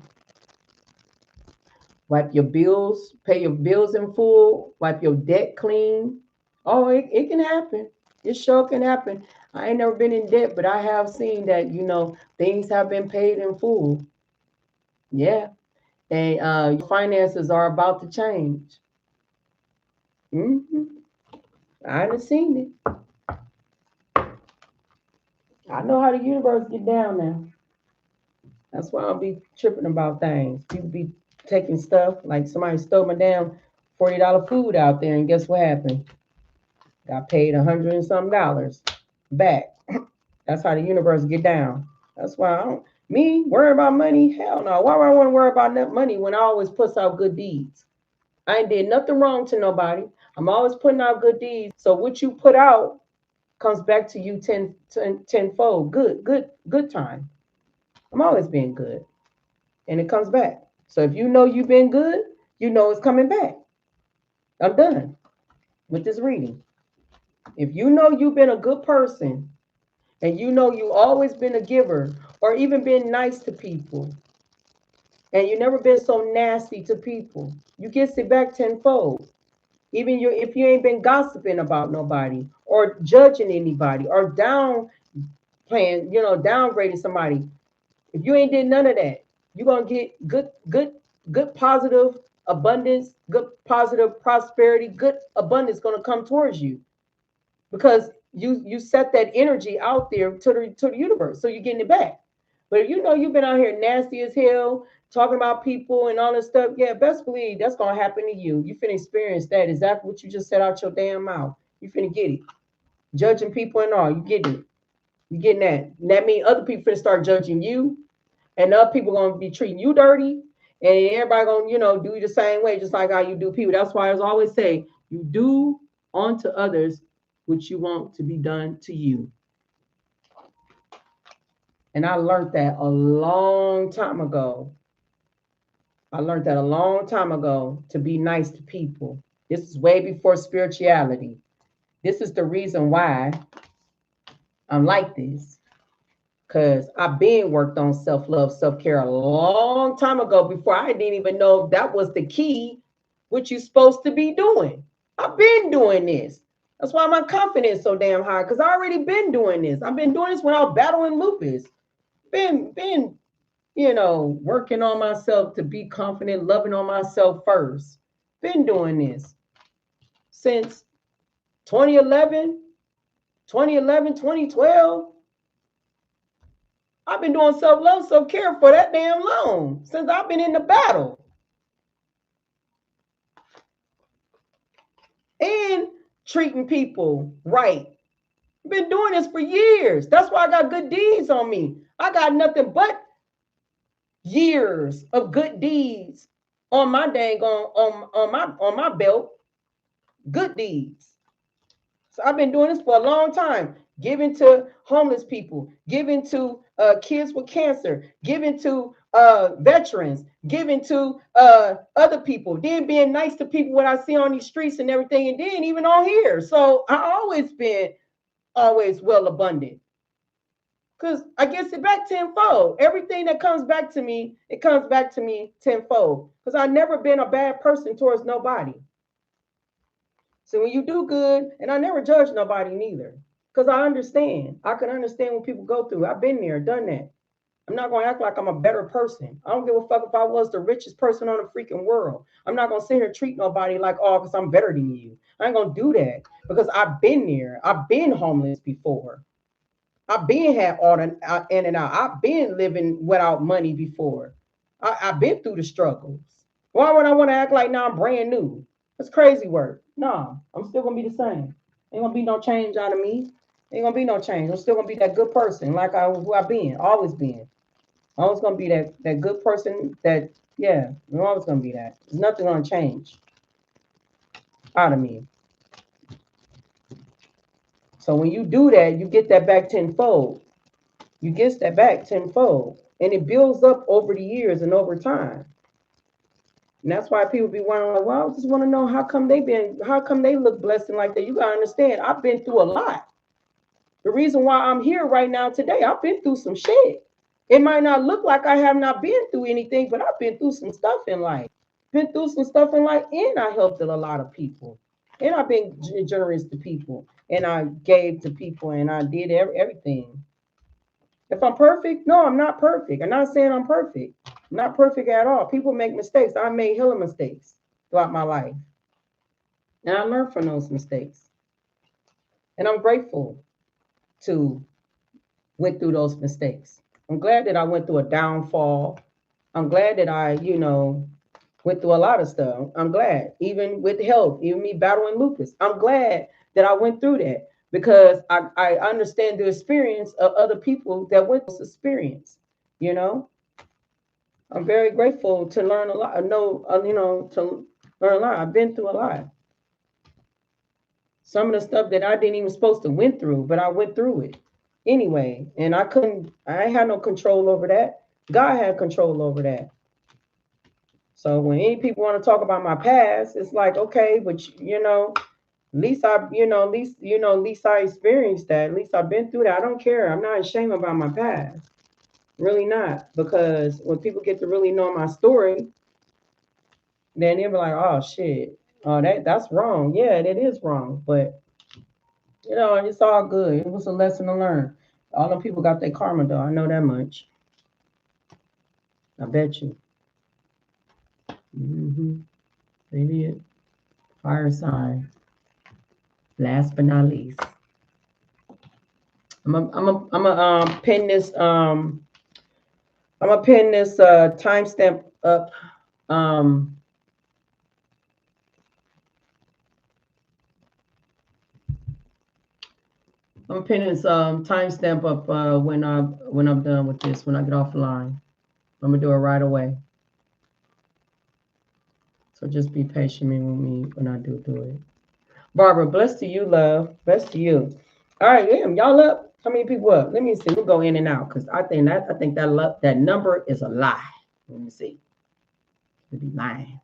Wipe your bills, pay your bills in full, wipe your debt clean. Oh, it can happen. It sure can happen. I ain't never been in debt, but I have seen that, things have been paid in full. Yeah. And your finances are about to change. hmm I done seen it. I know how the universe get down now. That's why I'll be tripping about things. People be taking stuff like somebody stole my damn $40 food out there, and guess what happened? Got paid 100 and some dollars back. That's how the universe get down. That's why I don't me worry about money. Hell no. Why would I want to worry about that money when I always puts out good deeds? I ain't did nothing wrong to nobody. I'm always putting out good deeds. So what you put out comes back to you tenfold. Good time. I'm always being good. And it comes back. So if you know you've been good, you know it's coming back. I'm done with this reading. If you know you've been a good person and you know you always been a giver or even been nice to people and you never been so nasty to people, you get it back tenfold. Even if you ain't been gossiping about nobody or judging anybody or downgrading somebody, if you ain't did none of that, you're gonna get good positive abundance, good positive prosperity, good abundance gonna come towards you because you set that energy out there to the universe, so you're getting it back. But if you know you've been out here nasty as hell, talking about people and all this stuff, yeah, best believe that's gonna happen to you. You finna experience that. Exactly what you just said out your damn mouth. You finna get it. Judging people and all, you getting it. You getting that. And that means other people finna start judging you, and other people gonna be treating you dirty, and everybody gonna do you the same way, just like how you do people. That's why I always say you do unto others what you want to be done to you. And I learned that a long time ago. I learned that a long time ago to be nice to people. This is way before spirituality. This is the reason why I'm like this. Because I've been worked on self-love, self-care a long time ago before I didn't even know that was the key, what you're supposed to be doing. I've been doing this. That's why my confidence so damn high, because I already been doing this. I've been doing this when I was battling lupus. Been working on myself to be confident, loving on myself first. Been doing this since 2011, 2012. I've been doing self-love, self-care for that damn long, since I've been in the battle. And treating people right. I've been doing this for years. That's why I got good deeds on me. I got nothing but years of good deeds on my dang on my belt. Good deeds. So I've been doing this for a long time, giving to homeless people, giving to kids with cancer, giving to veterans, giving to other people, then being nice to people when I see on these streets and everything, and then even on here. So I always been always well abundant. Because I get it back tenfold. Everything that comes back to me, it comes back to me tenfold. Because I've never been a bad person towards nobody. So when you do good, and I never judge nobody neither, because I understand. I can understand what people go through. I've been there, done that. I'm not going to act like I'm a better person. I don't give a fuck if I was the richest person on the freaking world. I'm not going to sit here and treat nobody like, oh, because I'm better than you. I ain't going to do that because I've been there. I've been homeless before. I've been had all the in and out. I've been living without money before. I've been through the struggles. Why would I want to act like now I'm brand new? That's crazy work. No, I'm still gonna be the same. Ain't gonna be no change out of me. Ain't gonna be no change. I'm still gonna be that good person, like who I've been, always been. Always gonna be that good person. I'm always gonna be that. There's nothing gonna change out of me. So when you do that, you get that back tenfold. You get that back tenfold, and it builds up over the years and over time. And that's why people be wondering, like, well, I just want to know how come they look blessed and like that. You gotta understand, I've been through a lot. The reason why I'm here right now today, I've been through some shit. It might not look like I have not been through anything, but I've been through some stuff in life. Been through some stuff in life, and I helped a lot of people. And I've been generous to people, and I gave to people, and I did everything. If I'm perfect, no, I'm not perfect. I'm not saying I'm perfect. I'm not perfect at all. People make mistakes. I made hella mistakes throughout my life. And I learned from those mistakes. And I'm grateful to went through those mistakes. I'm glad that I went through a downfall. I'm glad that I, went through a lot of stuff. I'm glad, even with health, even me battling lupus. I'm glad that I went through that because I understand the experience of other people that went through this experience. You know, I'm very grateful to learn a lot. I know, to learn a lot. I've been through a lot. Some of the stuff that I didn't even supposed to went through, but I went through it anyway. And I had no control over that. God had control over that. So when any people want to talk about my past, it's like, okay, but at least at least I experienced that. At least I've been through that. I don't care. I'm not ashamed about my past. Really not. Because when people get to really know my story, then they'll be like, oh shit. Oh, that's wrong. Yeah, that is wrong. But it's all good. It was a lesson to learn. All the people got their karma though. I know that much. I bet you. Maybe it. Fire sign. Last but not least. I'm a pin this timestamp up. I'm pinning this timestamp up when I'm done with this, when I get off the line. I'm gonna do it right away. So just be patient with me when I do it. Barbara, bless to you, love. Bless to you. All right, damn, y'all up? How many people up? Let me see. We'll go in and out because I think that number is a lie. Let me see. It'd be lying.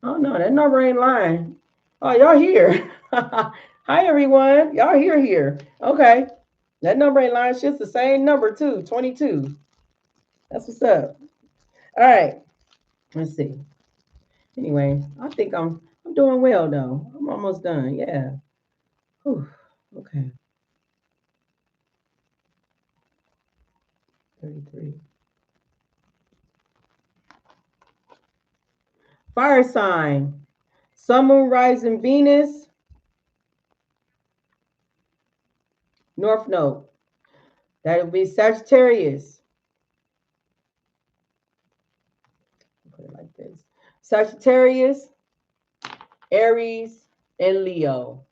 Oh no, that number ain't lying. Oh, y'all here. Hi everyone. Y'all here. Okay. That number ain't lying. It's just the same number too. 22. That's what's up. All right. Let's see. Anyway, I think I'm doing well though. I'm almost done. Yeah. Whew. Okay. 33. Fire sign. Sun, moon, rising, Venus. North node. That'll be Sagittarius. Put it like this. Sagittarius, Aries, and Leo.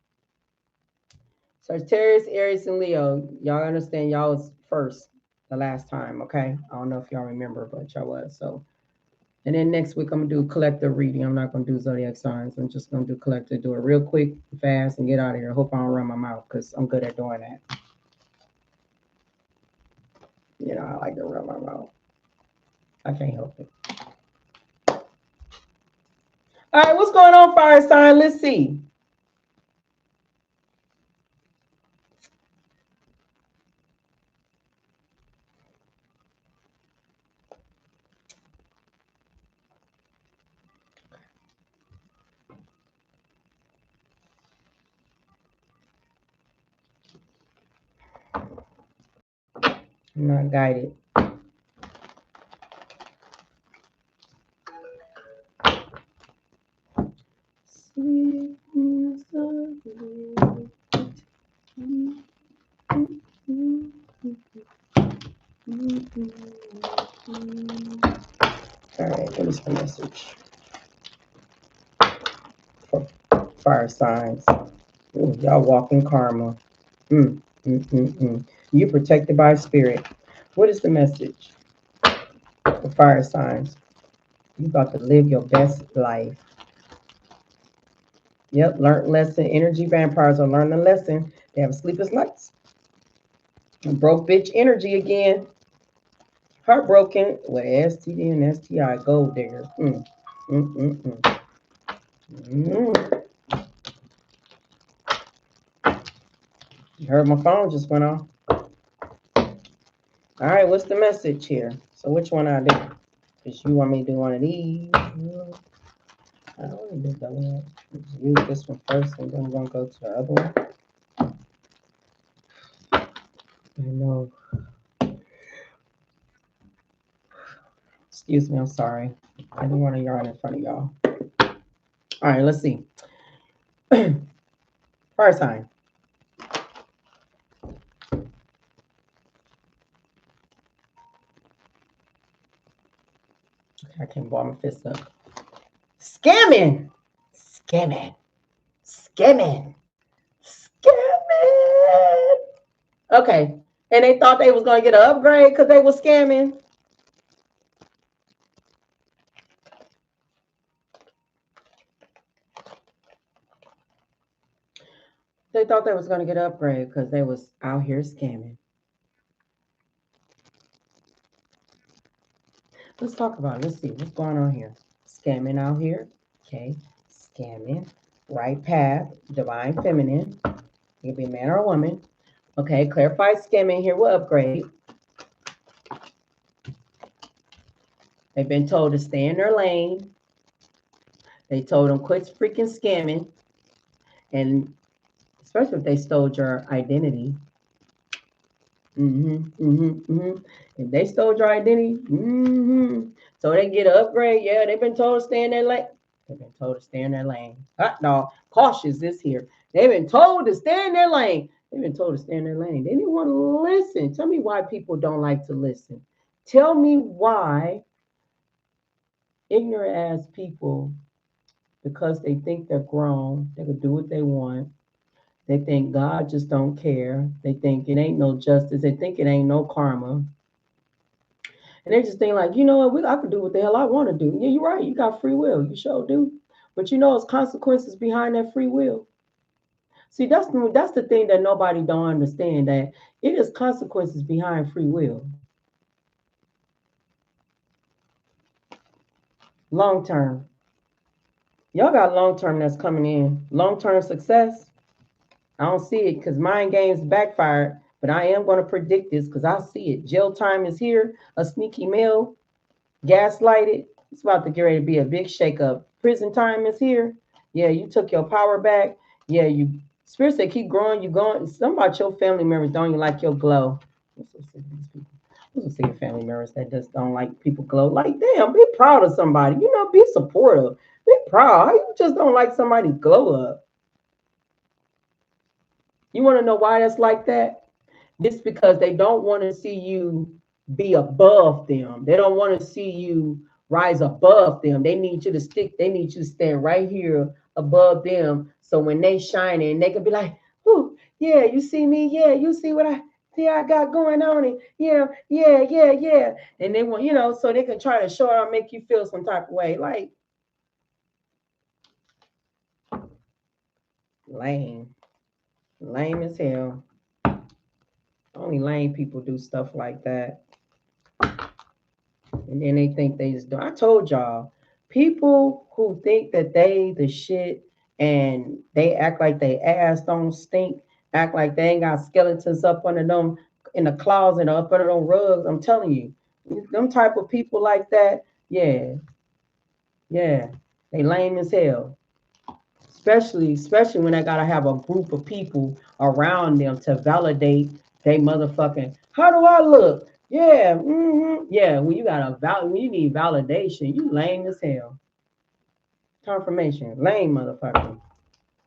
Sagittarius, Aries, and Leo. Y'all understand y'all was first the last time, okay? I don't know if y'all remember, but y'all was. So, and then next week I'm gonna do collective reading. I'm not gonna do zodiac signs. I'm just gonna do collective, do it real quick, fast, and get out of here. Hope I don't run my mouth because I'm good at doing that. I like to run my mouth. I can't help it. All right, what's going on, fire sign? Let's see. I'm not guided. All right, what is the message for fire signs? Ooh, y'all walking karma. You protected by spirit. What is the message for fire signs? You about to live your best life. Yep, learned lesson. Energy vampires are learning a lesson. They have sleepless nights. Broke bitch energy again. Heartbroken with STD and STI. Gold digger. Mm. You heard my phone just went off. All right, what's the message here? So which one I do? Because you want me to do one of these. I don't want to do that one. Let's use this one first, and then we're going to go to the other one. I know. Excuse me, I'm sorry. I didn't want to yarn in front of y'all. All right, let's see. Fire sign. I can't ball my fist up. Scamming. Scamming. Scamming. Scamming. Okay. And they thought they was going to get an upgrade because they were scamming. They thought they was going to get an upgrade because they was out here scamming. Let's talk about it. Let's see what's going on here. Scamming out here. Okay. Scamming. Right path. Divine feminine. It could be a man or a woman. Okay. Clarify scamming here will upgrade. They've been told to stay in their lane. They told them quit freaking scamming. And especially if they stole your identity. If they stole your identity, so they get an upgrade. Yeah, they've been told to stay in their lane. They've been told to stay in their lane. Hot dog, cautious is here. They've been told to stay in their lane. They've been told to stay in their lane. They didn't want to listen. Tell me why people don't like to listen. Tell me why ignorant ass people, because they think they're grown, they can do what they want. They think God just don't care. They think it ain't no justice. They think it ain't no karma. And they just think like, you know what, I can do what the hell I want to do. Yeah, you're right. You got free will. You sure do. But you know it's consequences behind that free will. See, that's the thing that nobody don't understand, that it is consequences behind free will. Long term. Y'all got long term that's coming in. Long term success. I don't see it because mind games backfired, but I am going to predict this because I see it. Jail time is here. A sneaky mail, gaslighted. It's about to get ready to be a big shakeup. Prison time is here. Yeah, you took your power back. Yeah, you spirits that keep growing. You going. Some about your family members don't even like your glow. I'm so sick of these people. I'm so sick of family members that just don't like people glow. Like, damn, be proud of somebody. You know, be supportive. Be proud. How you just don't like somebody glow up? You want to know why that's like that? This because they don't want to see you be above them. They don't want to see you rise above them. They need you to stick. They need you to stand right here above them. So when they shine in, they can be like, "Ooh, yeah, you see me? Yeah, you see what I got going on? And yeah, yeah, yeah, yeah." And they want, so they can try to show out, make you feel some type of way, like lame, lame as hell. Only lame people do stuff like that. And then they think they just do. I told y'all, people who think that they the shit and they act like they ass don't stink, act like they ain't got skeletons up under them in the closet or up under them rugs. I'm telling you, them type of people like that, yeah, they lame as hell. Especially when they gotta have a group of people around them to validate they motherfucking. How do I look? Yeah, yeah. When you got when you need validation, you lame as hell. Confirmation, lame motherfucker.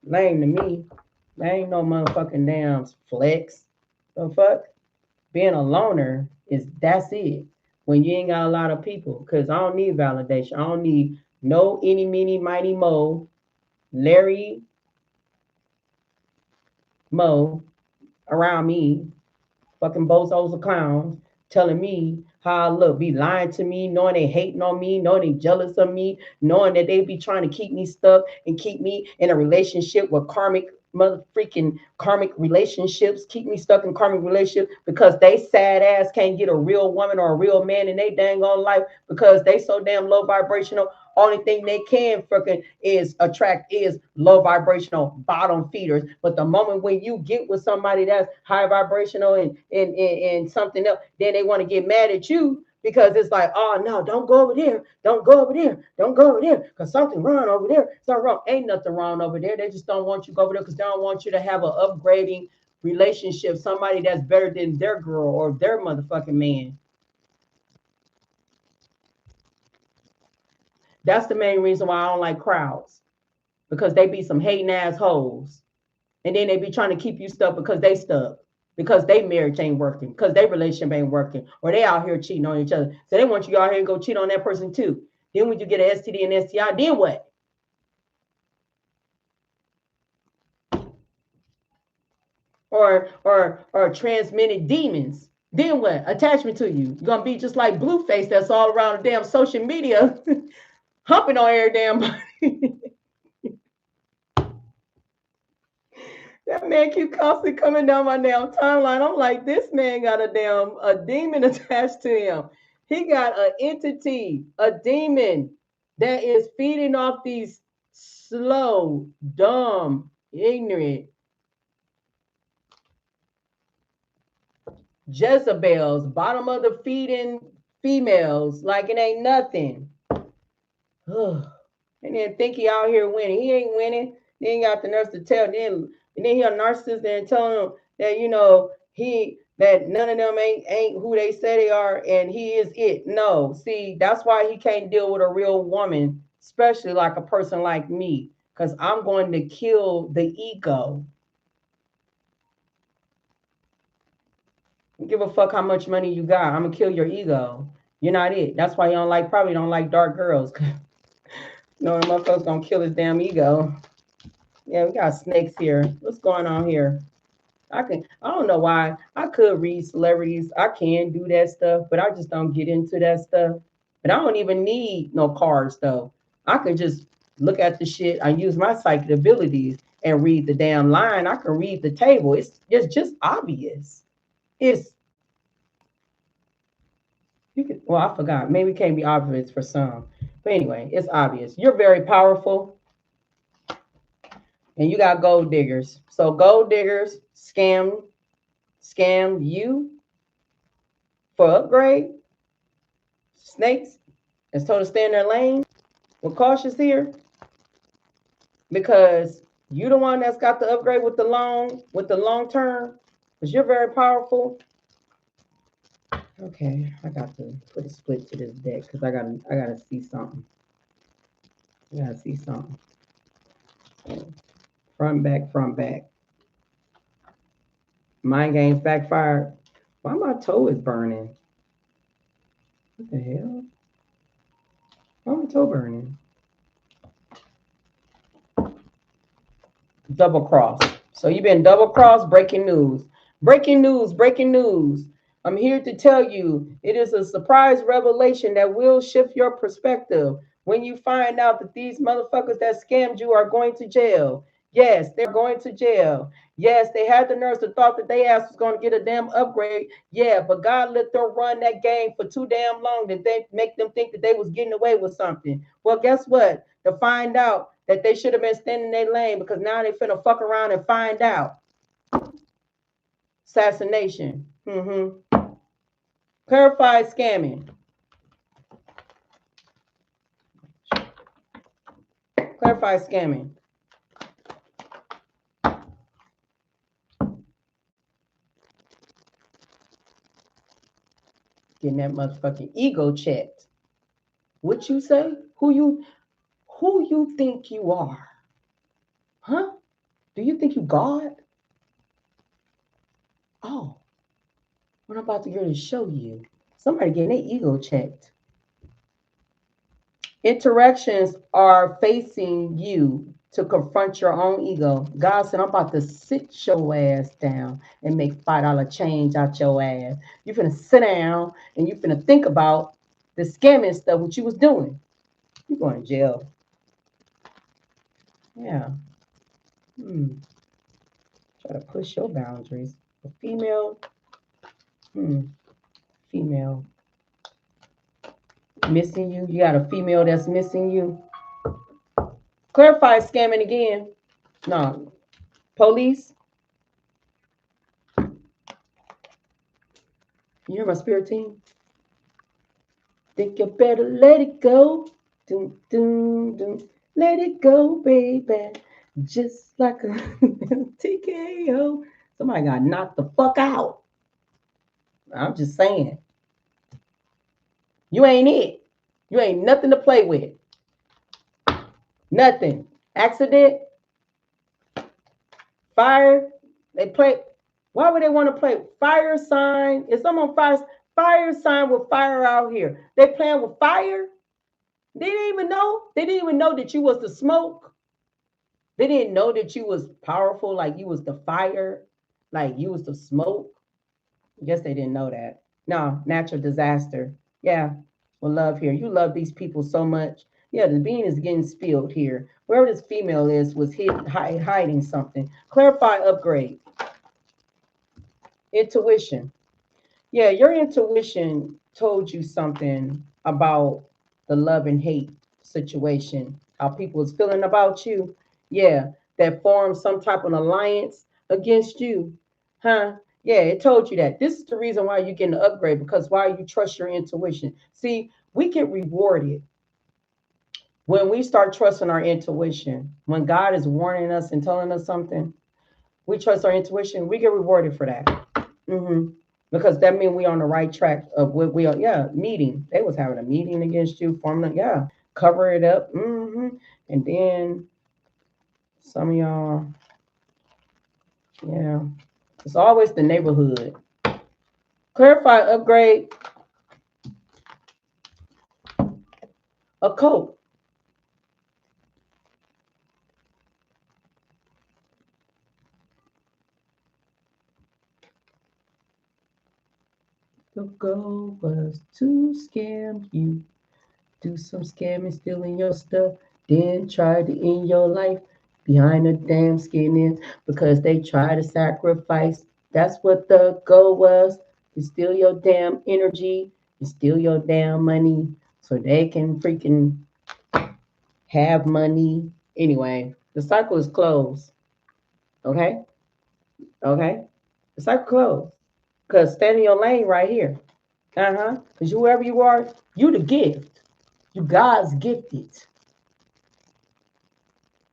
Lame to me. There ain't no motherfucking damn flex. The fuck? Being a loner that's it. When you ain't got a lot of people, cause I don't need validation. I don't need no any meeny mighty mo, Larry Mo around me, fucking bozos or clowns, telling me how I look, be lying to me, knowing they hating on me, knowing they jealous of me, knowing that they be trying to keep me stuck and keep me in a relationship with karmic relationships, keep me stuck in karmic relationships because they sad ass can't get a real woman or a real man in they dang on life because they so damn low vibrational. Only thing they can freaking is attract is low vibrational bottom feeders. But the moment when you get with somebody that's high vibrational and something else, then they want to get mad at you because it's like, oh no, don't go over there, don't go over there, don't go over there, because something wrong over there. Something wrong. Ain't nothing wrong over there. They just don't want you to go over there because they don't want you to have an upgrading relationship, somebody that's better than their girl or their motherfucking man. That's the main reason why I don't like crowds, because they be some hating assholes, and then they be trying to keep you stuck because they stuck, because they marriage ain't working, because their relationship ain't working, or they out here cheating on each other. So they want you out here and go cheat on that person too. Then when you get an STD and STI, then what? Or transmitted demons. Then what? Attachment to you. You're gonna be just like Blueface that's all around the damn social media, humping on every damn body. That man keep constantly coming down my damn timeline. I'm like, this man got a demon attached to him. He got an entity, a demon that is feeding off these slow, dumb, ignorant Jezebels, bottom of the feeding females, like it ain't nothing. And then think he out here winning. He ain't winning. He ain't got the nerve to tell them. And then he a narcissist and telling them that that none of them ain't who they say they are, and he is it. No, see, that's why he can't deal with a real woman, especially like a person like me, because I'm going to kill the ego. Give a fuck how much money you got. I'm gonna kill your ego. You're not it. That's why you probably don't like dark girls. No, the motherfucker's gonna kill his damn ego. Yeah, we got snakes here. What's going on here? I don't know why. I could read celebrities. I can do that stuff, but I just don't get into that stuff. But I don't even need no cards though. I can just look at the shit. I use my psychic abilities and read the damn line. I can read the table. It's just obvious. It's well, I forgot. Maybe it can't be obvious for some. But anyway, it's obvious. You're very powerful. And you got gold diggers. So gold diggers scam you for upgrade. Snakes is told to stay in their lane. We're cautious here because you the one that's got the upgrade with the long term, because you're very powerful. Okay, I got to put a split to this deck because I gotta see something. I gotta see something. Front back. Mind games backfired. Why my toe is burning? What the hell? Why my toe burning? Double cross. So you've been double crossed. Breaking news. Breaking news. Breaking news. I'm here to tell you it is a surprise revelation that will shift your perspective when you find out that these motherfuckers that scammed you are going to jail. Yes, they're going to jail. Yes, they had the nerves to thought that they ass was going to get a damn upgrade. Yeah, but God let them run that game for too damn long that they make them think that they was getting away with something. Well, guess what? To find out that they should have been standing in their lane, because now they finna fuck around and find out. Assassination. Clarify scamming. Clarify scamming. Getting that motherfucking ego checked. What you say? Who you think you are? Huh? Do you think you God? Oh, what I'm about to get to show you. Somebody getting their ego checked. Interactions are facing you to confront your own ego. God said, I'm about to sit your ass down and make $5 change out your ass. You finna sit down and you finna think about the scamming stuff what you was doing. You going to jail. Yeah. Try to push your boundaries. A female. Female. Missing you. You got a female that's missing you. Clarify scamming again. No. Police. You hear my spirit team? Think you better let it go. Dun, dun, dun. Let it go, baby. Just like a TKO. Somebody got knocked the fuck out. I'm just saying. You ain't it. You ain't nothing to play with. Nothing. Accident. Fire. They play. Why would they want to play? Fire sign. If someone fire sign with fire out here. They playing with fire. They didn't even know. They didn't even know that you was the smoke. They didn't know that you was powerful, like you was the fire, like you was the smoke. I guess they didn't know that. No, natural disaster. Yeah, well, love here. You love these people so much. Yeah, the bean is getting spilled here. Wherever this female is was hiding something. Clarify, upgrade. Intuition. Yeah, your intuition told you something about the love and hate situation, how people was feeling about you. Yeah, that formed some type of alliance against you. Huh? Yeah, it told you that. This is the reason why you're getting an upgrade, because why you trust your intuition. See, we get rewarded when we start trusting our intuition. When God is warning us and telling us something, we trust our intuition, we get rewarded for that. Mm-hmm. Because that means we on the right track of what we are. Yeah, meeting. They was having a meeting against you, forming. Yeah, cover it up. Mm-hmm. And then some of y'all, yeah, it's always the neighborhood. Clarify, upgrade, a coat. The goal was to scam you, do some scamming, stealing your stuff, then try to end your life behind the damn skin is because they try to sacrifice. That's what the goal was, to steal your damn energy, to steal your damn money so they can freaking have money. Anyway, the cycle is closed. Okay? Okay? The cycle closed. Because stay in your lane right here. Uh-huh. Because whoever you are, you the gift. You God's gifted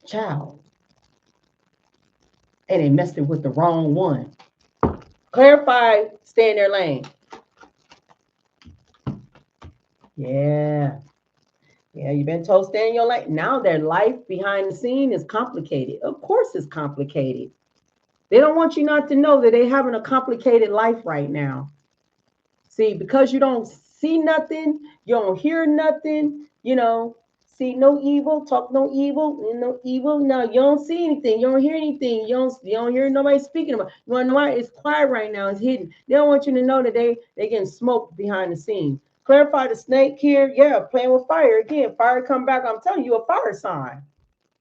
child. And they messed it with the wrong one. Clarify, stay in their lane. Yeah. Yeah, you've been told stay in your lane. Now their life behind the scene is complicated. Of course it's complicated. They don't want you not to know that they're having a complicated life right now. See, because you don't see nothing, you don't hear nothing, see no evil, talk no evil, no evil. No, you don't see anything, you don't hear anything, you don't hear nobody speaking about. You want to know why? It's quiet right now, it's hidden. They don't want you to know that they getting smoked behind the scenes. Clarify the snake here. Yeah, playing with fire again. Fire come back. I'm telling you, a fire sign.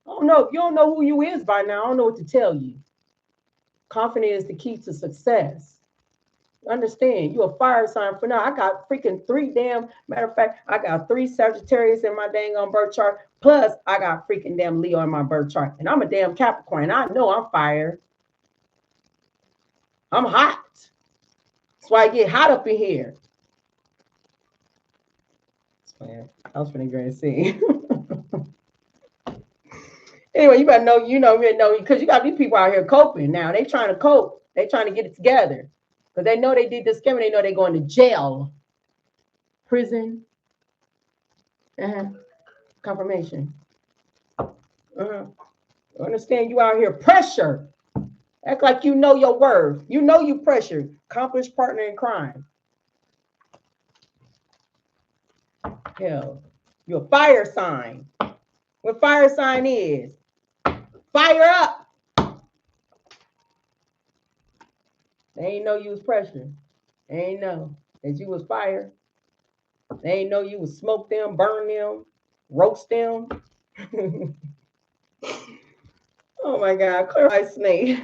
I don't know if you don't know who you is by now. I don't know what to tell you. Confidence is the key to success. Understand, you a fire sign for now. I got freaking matter of fact, I got 3 Sagittarius in my dang on birth chart. Plus, I got freaking damn Leo in my birth chart. And I'm a damn Capricorn. I know I'm fire. I'm hot. That's why I get hot up in here. I was finna go and see. Anyway, you better know, because you got these people out here coping now. They trying to cope. They trying to get it together. Because they know they did this scam. They know they going to jail, prison, confirmation. Understand, you out here pressure. Act like you know your worth. You know you pressure. Accomplished partner in crime. Hell, you're a fire sign. What fire sign is? Fire up. They ain't know you was pressure. They ain't know that you was fire. They ain't know you would smoke them, burn them, roast them. Oh my God, clarify snake.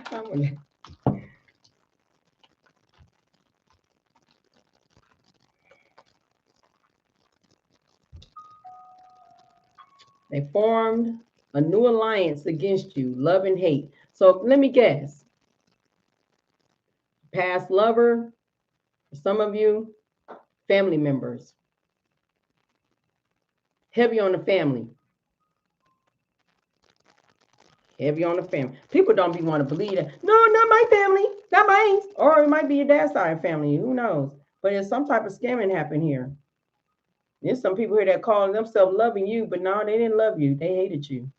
They formed a new alliance against you, love and hate. So let me guess. Past lover, some of you, family members. Heavy on the family. Heavy on the family. People don't be want to believe that. No, not my family. Not mine. Or it might be your dad's side family. Who knows? But there's some type of scamming happen here. There's some people here that call themselves loving you, but no, they didn't love you. They hated you.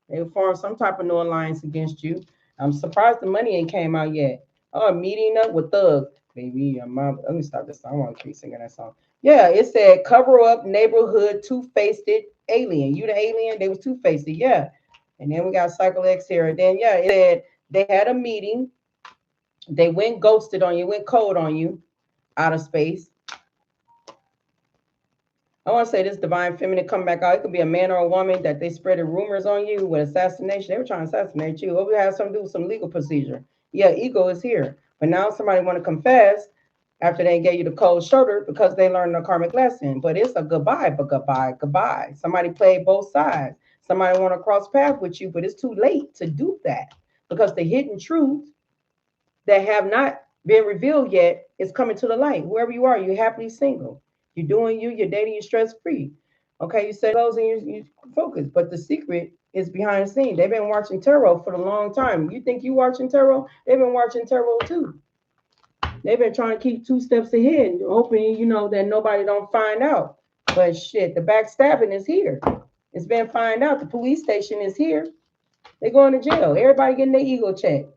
They formed some type of new alliance against you. I'm surprised the money ain't came out yet. Oh, meeting up with thugs. Baby, let me stop this song. I want to keep singing that song. Yeah, it said cover up neighborhood two-faced alien. You the alien? They was two-faced. Yeah. And then we got Cycle X here. And then yeah, it said they had a meeting. They went ghosted on you, went cold on you, out of space. I want to say this divine feminine come back out. It could be a man or a woman that they spread rumors on you with assassination. They were trying to assassinate you. Or we have something to do with some legal procedure. Yeah, ego is here. But now somebody want to confess after they gave you the cold shoulder because they learned a karmic lesson. But it's a goodbye, but goodbye. Somebody played both sides. Somebody want to cross paths with you, but it's too late to do that because the hidden truth that have not been revealed yet is coming to the light. Whoever you are, you're happily single. You're doing you, you're dating, you're stress free. Okay, you set goals and you focus. But the secret is behind the scene. They've been watching tarot for a long time. You think you watching tarot? They've been watching tarot too. They've been trying to keep 2 steps ahead, hoping that nobody don't find out. But shit, the backstabbing is here. It's been found out. The police station is here. They're going to jail. Everybody getting their ego checked.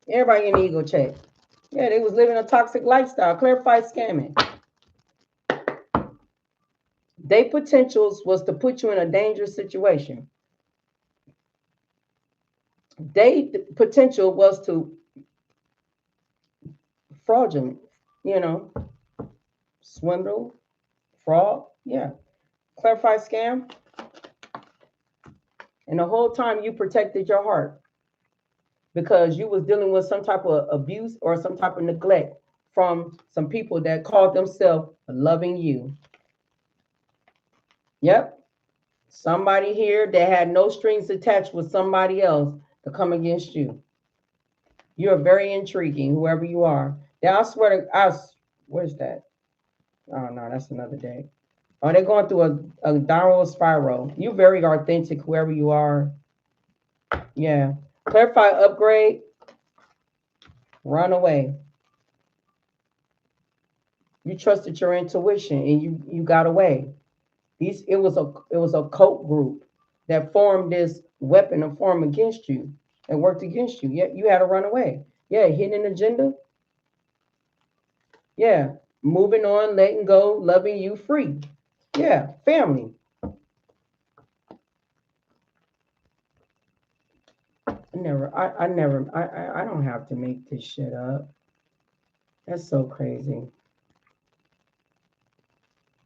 Everybody getting ego check. Yeah, they was living a toxic lifestyle. Clarified scamming. Their potentials was to put you in a dangerous situation. Their potential was to fraudulent, swindle, fraud. Yeah. Clarified scam. And the whole time you protected your heart because you was dealing with some type of abuse or some type of neglect from some people that called themselves loving you. Yep. Somebody here that had no strings attached with somebody else to come against you. You're very intriguing, whoever you are. Now, I swear to where's that? Oh, no, that's another day. Oh, they're going through a downward spiral. You're very authentic, whoever you are. Yeah. Clarify, upgrade, run away. You trusted your intuition and you got away. It was a cult group that formed this weapon and form against you and worked against you. Yeah, you had to run away. Yeah, hidden agenda. Yeah, moving on, letting go, loving you free. Yeah, family. I don't have to make this shit up. That's so crazy.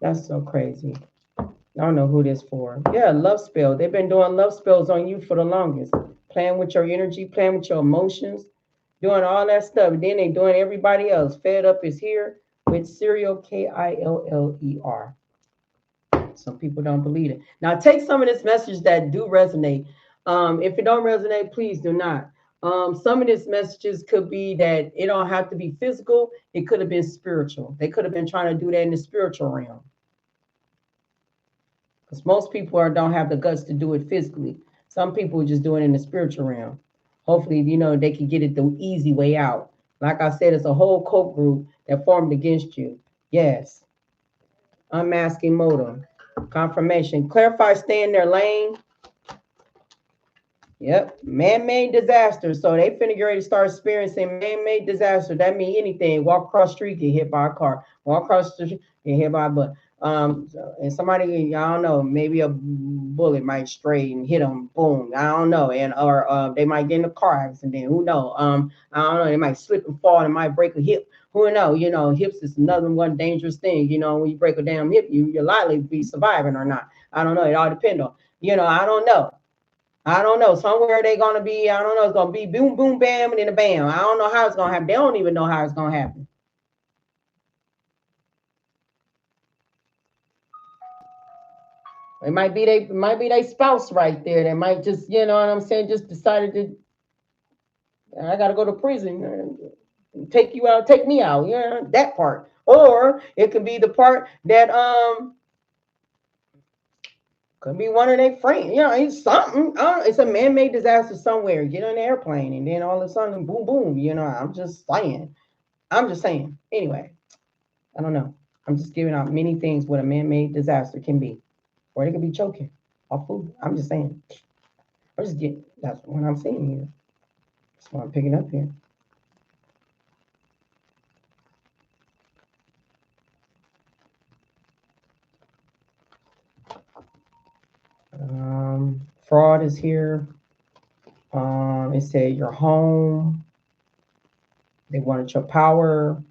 That's so crazy. I don't know who this for. Yeah, love spell. They've been doing love spells on you for the longest. Playing with your energy, playing with your emotions, doing all that stuff. And then they doing everybody else. Fed up is here with serial Killer. Some people don't believe it. Now take some of this message that do resonate. If it don't resonate, please do not. Some of these messages could be that it don't have to be physical. It could have been spiritual. They could have been trying to do that in the spiritual realm. Because most people don't have the guts to do it physically. Some people just do it in the spiritual realm. Hopefully, they can get it the easy way out. Like I said, it's a whole cult group that formed against you. Yes. Unmasking modem. Confirmation. Clarify, stay in their lane. Yep. Man-made disaster. So they finna get ready to start experiencing man-made disaster. That means anything. Walk across the street, get hit by a car. Walk across the street, get hit by a bus. And somebody, I don't know, maybe a bullet might stray and hit them. Boom. I don't know. Or they might get in a car accident. Who knows? I don't know. They might slip and fall and might break a hip. Who knows? Hips is another one dangerous thing. When you break a damn hip, you're likely to be surviving or not. I don't know. It all depends on. I don't know. I don't know. Somewhere they're gonna be. I don't know. It's gonna be boom, boom, bam, and then a bam. I don't know how it's gonna happen. They don't even know how it's gonna happen. It might be they spouse right there. They might just, you know what I'm saying, just decided to, I gotta go to prison. Take you out, take me out. Yeah, that part. Or it could be the part that could be one of their friends. You know, it's something. It's a man-made disaster somewhere. Get on an airplane and then all of a sudden, boom, boom. You know, I'm just saying. I'm just saying. Anyway, I don't know. I'm just giving out many things what a man-made disaster can be, or they could be choking off food. I'm just saying. I'm just getting. That's what I'm saying here. That's what I'm picking up here. Fraud is here. It said your home. They wanted your power.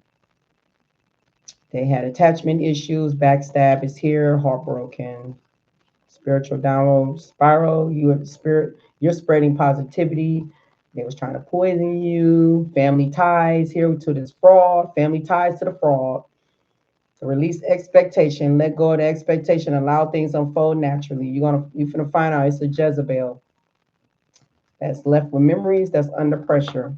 They had attachment issues. Backstab is here. Heartbroken. Spiritual downward spiral. You're spreading positivity. They was trying to poison you. Family ties here to this fraud. Family ties to the fraud. To release expectation, let go of the expectation, allow things unfold naturally. You're gonna find out it's a Jezebel that's left with memories that's under pressure.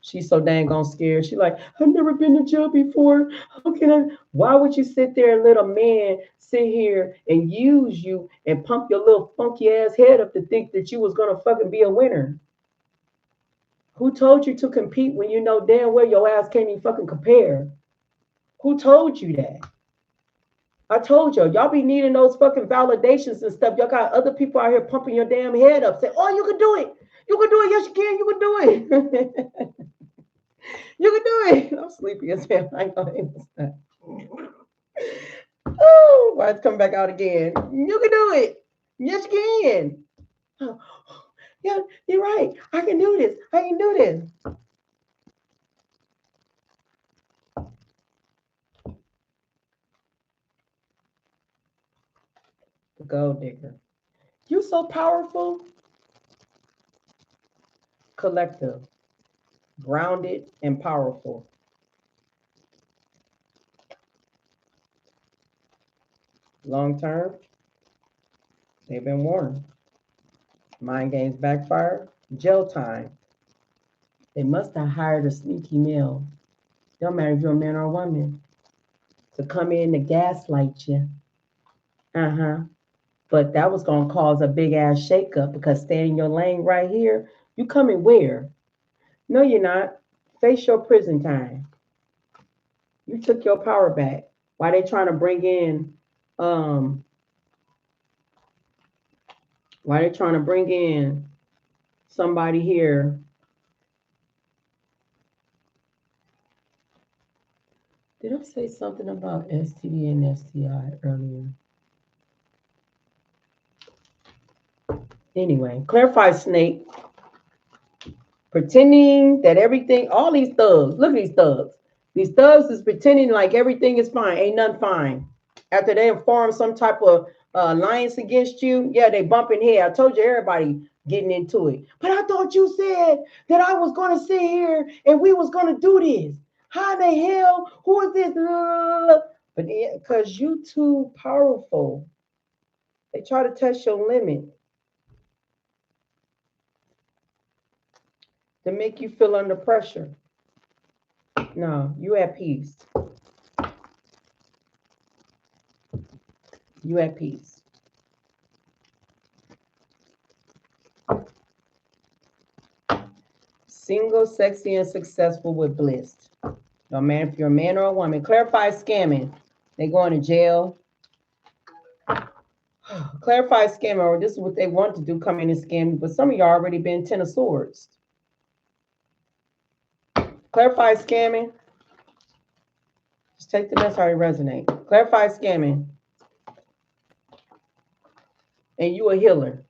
She's so dang on scared. She like, I've never been to jail before. How can I? Why would you sit there and let a man sit here and use you and pump your little funky ass head up to think that you was gonna fucking be a winner? Who told you to compete when you know damn well your ass can't even fucking compare? Who told you that? I told y'all be needing those fucking validations and stuff. Y'all got other people out here pumping your damn head up, saying, "Oh, you can do it. You can do it. Yes, you can. You can do it. You can do it." I'm sleepy as hell. I ain't gonna understand. Oh, why it's coming back out again? You can do it. Yes, you can. Oh, yeah, you're right. I can do this. I can do this. The gold digger. You so powerful, collective, grounded, and powerful. Long term, they've been warned. Mind games backfire. Jail time. They must have hired a sneaky male. Don't matter if you're a man or a woman. To come in to gaslight you. Uh-huh. But that was gonna cause a big ass shakeup because stay in your lane right here. You coming where? No, you're not. Face your prison time. You took your power back. Why they trying to bring in um why they trying to bring in somebody here? Did I say something about STD and STI earlier? Anyway, clarify snake, pretending that everything, all these thugs, look at these thugs. These thugs is pretending like everything is fine, ain't nothing fine. After they form some type of alliance against you, yeah, they bumping head. I told you everybody getting into it. But I thought you said that I was gonna sit here and we was gonna do this. How the hell? Who is this? But because you too powerful, they try to test your limit to make you feel under pressure. No, you at peace. You at peace. Single, sexy, and successful with bliss. No matter if you're a man or a woman. Clarify scamming. They going to jail. Clarify scamming, or this is what they want to do, come in and scam you. But some of y'all already been 10 of swords. Clarify scamming. Just take the mess how it resonate. Clarify scamming. And you a healer.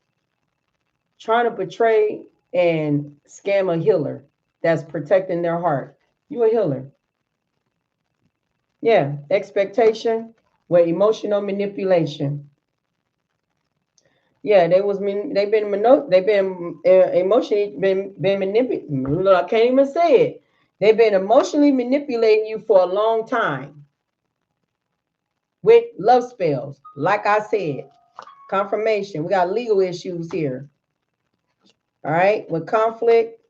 Trying to betray and scam a healer that's protecting their heart. You a healer. Yeah, expectation with emotional manipulation. Yeah, they've been emotionally been manipulated. I can't even say it. They've been emotionally manipulating you for a long time with love spells. Like I said, Confirmation. We got legal issues here. All right. With conflict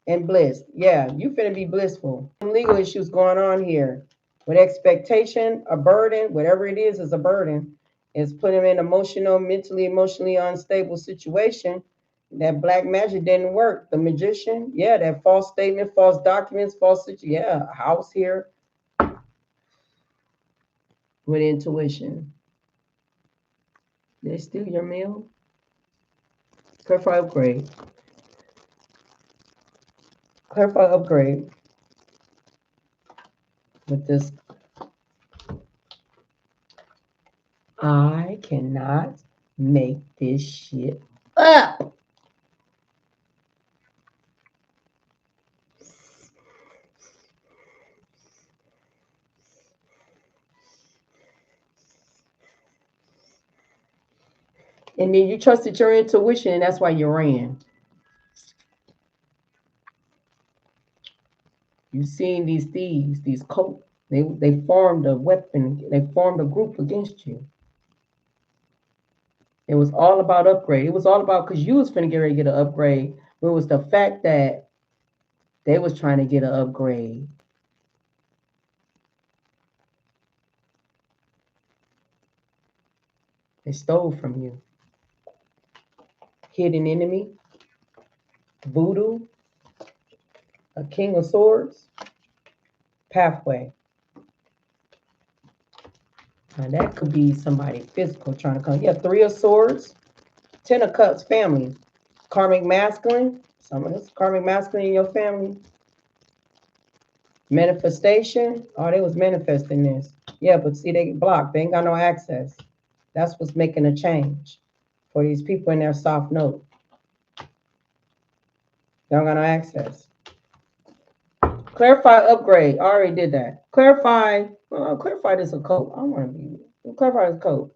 and bliss. Yeah, you finna be blissful. Some legal issues going on here. With expectation, a burden, whatever it is a burden. It's putting him in emotionally unstable situation. That black magic didn't work. The magician, yeah, that false statement, false documents, yeah, house here with intuition. They steal your meal? Clarify upgrade. Clarify upgrade with this. I cannot make this shit up. And then you trusted your intuition, and that's why you ran. You seen these thieves, these cult, they formed a weapon, they formed a group against you. It was all about upgrade. It was all about because you was finna get ready to get an upgrade. But it was the fact that they was trying to get an upgrade. They stole from you. Hidden enemy, voodoo, a king of swords, pathway. Now that could be somebody physical trying to come. Yeah, 3 of swords, 10 of cups, family. Karmic masculine, some of this karmic masculine in your family. Manifestation, oh, they was manifesting this. Yeah, but see, they blocked. They ain't got no access. That's what's making a change for these people in their soft note. They don't got no access. Clarify upgrade. I already did that. Clarify. Clarify this occult. I want to be. Clarify this code.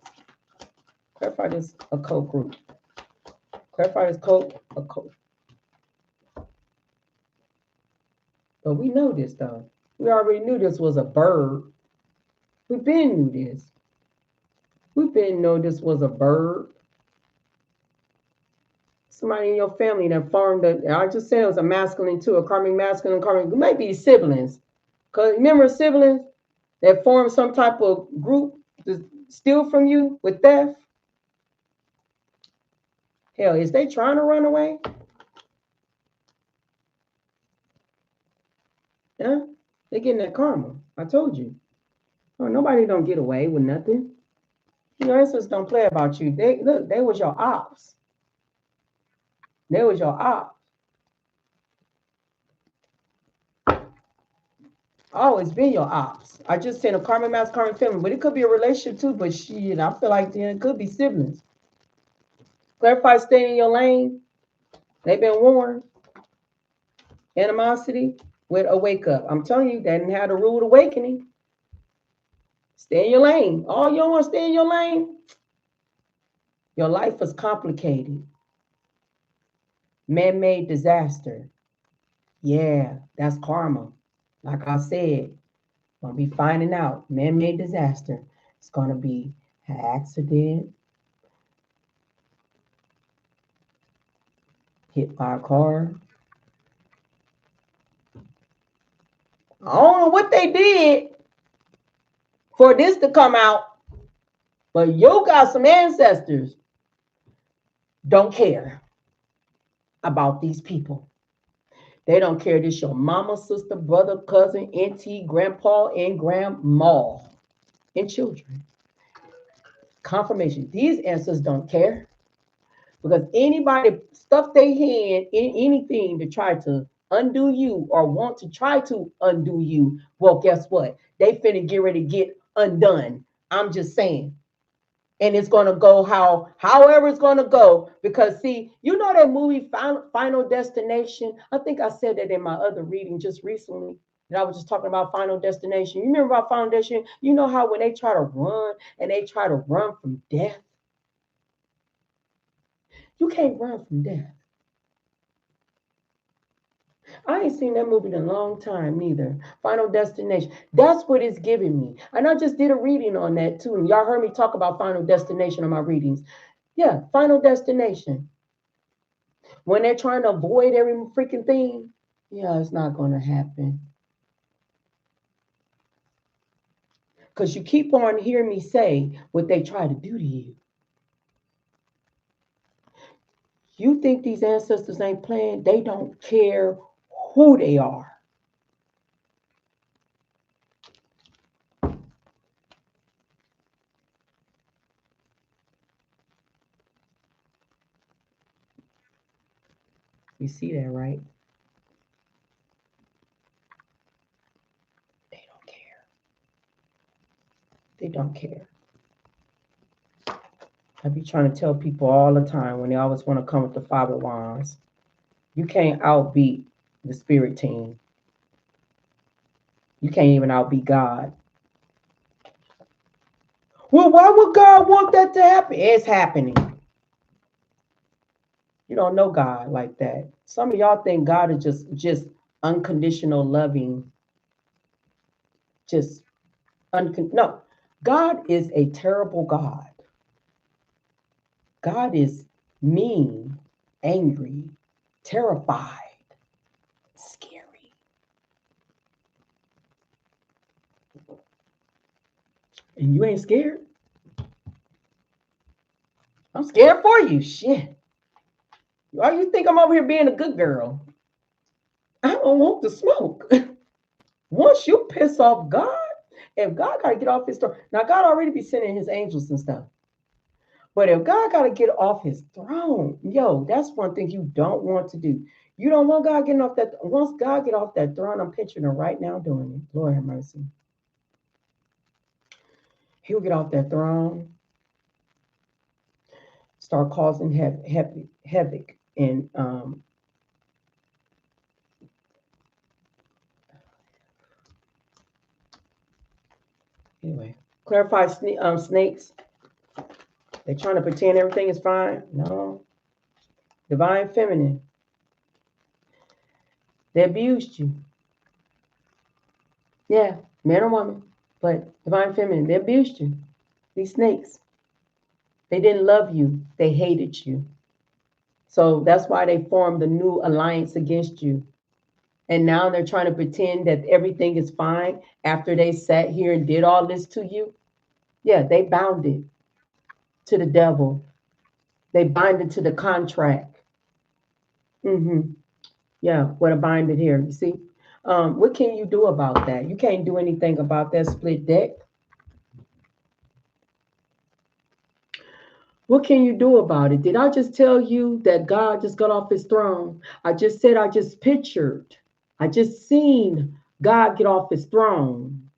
Clarify this occult group. Clarify this code. Occult. But we know this though. We already knew this was a bird. We've been knew this. We've been know this was a bird. Somebody in your family that formed I just said it was a masculine too, a karmic masculine, karmic. It might be siblings. Cause remember siblings that form some type of group to steal from you with theft. Hell, is they trying to run away? Yeah, they getting that karma. I told you. Oh, nobody don't get away with nothing. Your ancestors don't play about you. They look, they was your ops. They was your ops. Always been your ops. I just said a karmic mass, karmic family, but it could be a relationship too. But shit, I feel like it could be siblings. Clarify, stay in your lane. They've been warned. Animosity with a wake up. I'm telling you, they didn't have the rude awakening. Stay in your lane. All you want to stay in your lane. Your life is complicated. Man-made disaster. Yeah, that's karma. Like I said, gonna be finding out. Man-made disaster. It's gonna be an accident, hit by a car. I don't know what they did for this to come out, but you got some ancestors don't care about these people. They don't care. This your mama, sister, brother, cousin, auntie, grandpa, and grandma, and children. Confirmation. These ancestors don't care because anybody stuff their hand in anything to try to undo you or want to try to undo you, well, guess what? They finna get ready to get undone. I'm just saying. And it's going to go however it's going to go, because see, you know that movie Final Destination. I think I said that in my other reading just recently, that I was just talking about Final Destination. You remember about Final Destination? You know how when they try to run and they try to run from death, you can't run from death. I ain't seen that movie in a long time neither. Final Destination. That's what it's giving me. And I just did a reading on that too. And y'all heard me talk about Final Destination on my readings. Yeah, Final Destination. When they're trying to avoid every freaking thing, yeah, it's not going to happen. Because you keep on hearing me say what they try to do to you. You think these ancestors ain't playing? They don't care who they are. You see that, right? They don't care. They don't care. I be trying to tell people all the time when they always want to come with the five of wands. You can't outbeat the spirit team. You can't even outbeat God. Well, why would God want that to happen? It's happening. You don't know God like that. Some of y'all think God is just unconditional loving, just no. God is a terrible God. God is mean, angry, terrified, scary. And you ain't scared? I'm scared for you. Shit. Why you think I'm over here being a good girl? I don't want the smoke. Once you piss off God, if God got to get off his throne, now God already be sending his angels and stuff. But if God got to get off his throne, yo, that's one thing you don't want to do. You don't want God getting off that. Once God get off that throne, I'm picturing him right now doing it. Lord have mercy. He'll get off that throne, start causing havoc and anyway, clarify snakes. They're trying to pretend everything is fine. No, divine feminine. They abused you. Yeah, man or woman, but divine feminine. They abused you. These snakes. They didn't love you. They hated you. So that's why they formed a new alliance against you. And now they're trying to pretend that everything is fine after they sat here and did all this to you. Yeah, they bound it to the devil. They bind it to the contract. Mm-hmm. Yeah, what a bind it here. You see? What can you do about that? You can't do anything about that split deck. What can you do about it? Did I just tell you that God just got off his throne? I just said I just pictured. I just seen God get off his throne.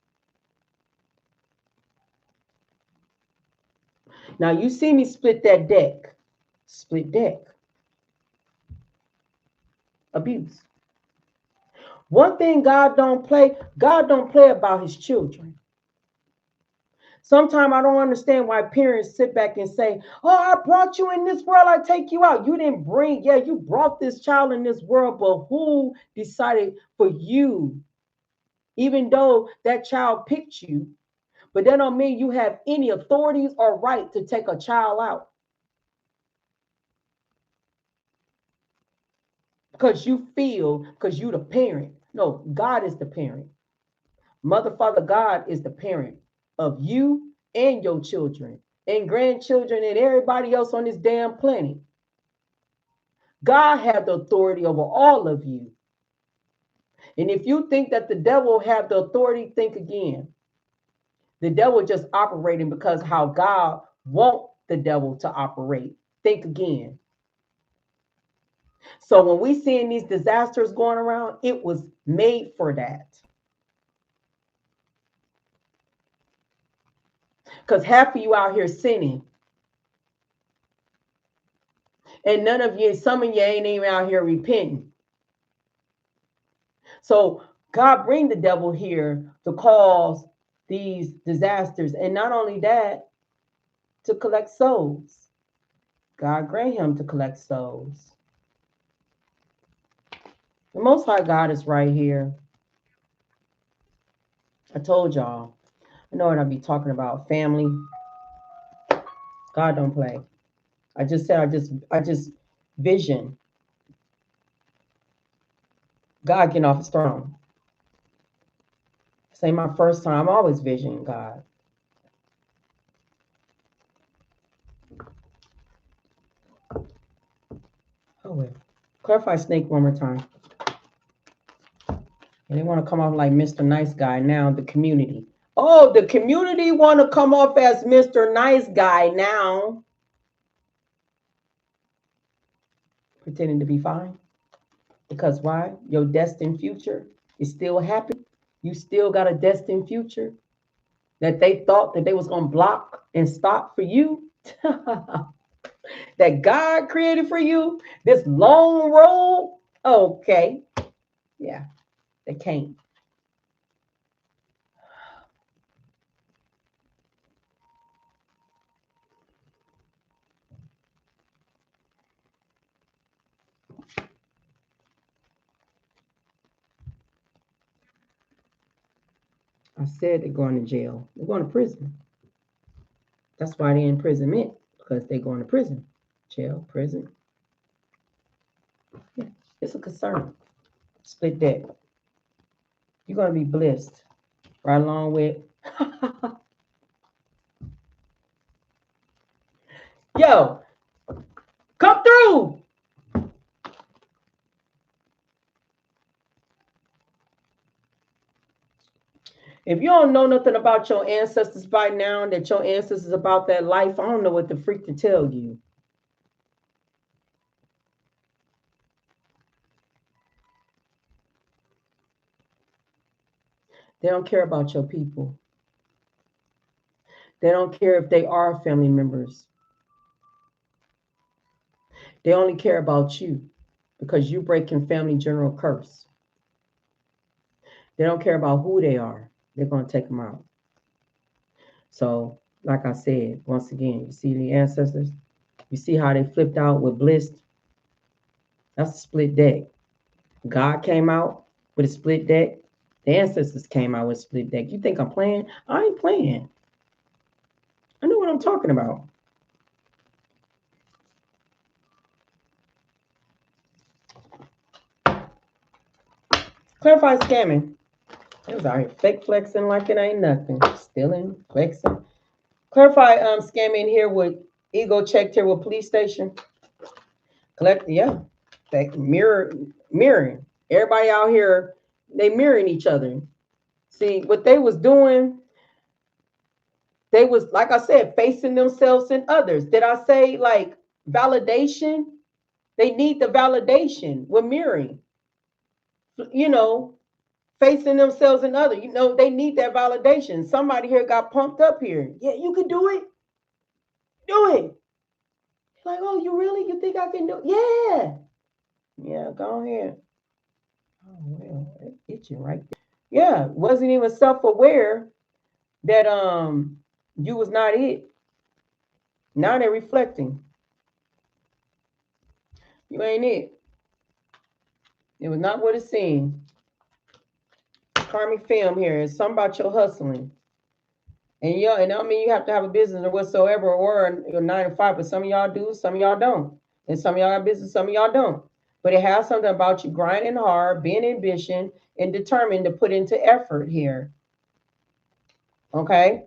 Now you see me split that deck. Split deck. Abuse. One thing God don't play about his children. Sometimes I don't understand why parents sit back and say, oh, I brought you in this world, I take you out. You didn't bring, yeah, you brought this child in this world, but who decided for you? Even though that child picked you, but that don't mean you have any authorities or right to take a child out. Because you feel, because you the parent. No, God is the parent. Mother, Father, God is the parent of you and your children and grandchildren and everybody else on this damn planet. God has the authority over all of you. And if you think that the devil have the authority, think again. The devil just operating because how God want the devil to operate. Think again. So when we seeing these disasters going around, it was made for that. Because half of you out here sinning. And none of you, some of you ain't even out here repenting. So God bring the devil here to cause these disasters. And not only that, to collect souls. God grant him to collect souls. The Most High God is right here. I told y'all. I know what I be talking about. Family. God don't play. I just said I just vision God getting off his throne. This ain't my first time. I'm always visioning God. Oh well. Clarify snake one more time. And they want to come off like Mr. Nice Guy now, the community. Oh, the community want to come off as Mr. Nice Guy now. Pretending to be fine. Because why? Your destined future is still happy. You still got a destined future that they thought that they was going to block and stop for you. That God created for you. This long road. Okay. Yeah, they can't. I said they're going to jail. They're going to prison. That's why they're in imprisonment, because they're going to prison. Jail, prison. Yeah, it's a concern. Split deck. You're going to be blessed right along with. Yo, come through. If you don't know nothing about your ancestors by now, that your ancestors about that life, I don't know what the freak to tell you. They don't care about your people. They don't care if they are family members. They only care about you because you breaking family general curse. They don't care about who they are. They're going to take them out. So, like I said, once again, you see the ancestors? You see how they flipped out with bliss? That's a split deck. God came out with a split deck. The ancestors came out with a split deck. You think I'm playing? I ain't playing. I know what I'm talking about. Clarify scamming. It was out here fake flexing like it ain't nothing. Stealing, flexing. Clarify scamming here with ego checked here with police station. Collect, yeah. Mirroring. Everybody out here, they mirroring each other. See, what they was doing, they was, like I said, facing themselves and others. Did I say like validation? They need the validation with mirroring. You know, facing themselves and others. You know, they need that validation. Somebody here got pumped up here. Yeah, you can do it. Do it. Like, oh, you really? You think I can do it? Yeah. Yeah, go ahead. Oh, well, it's itching right there. Yeah, wasn't even self-aware that you was not it. Now they're reflecting. You ain't it. It was not what it seemed. Karmic film here is something about your hustling. And y'all, and I mean you have to have a business or whatsoever, or a 9 to 5, but some of y'all do, some of y'all don't. And some of y'all have business, some of y'all don't. But it has something about you grinding hard, being ambition, and determined to put into effort here. Okay?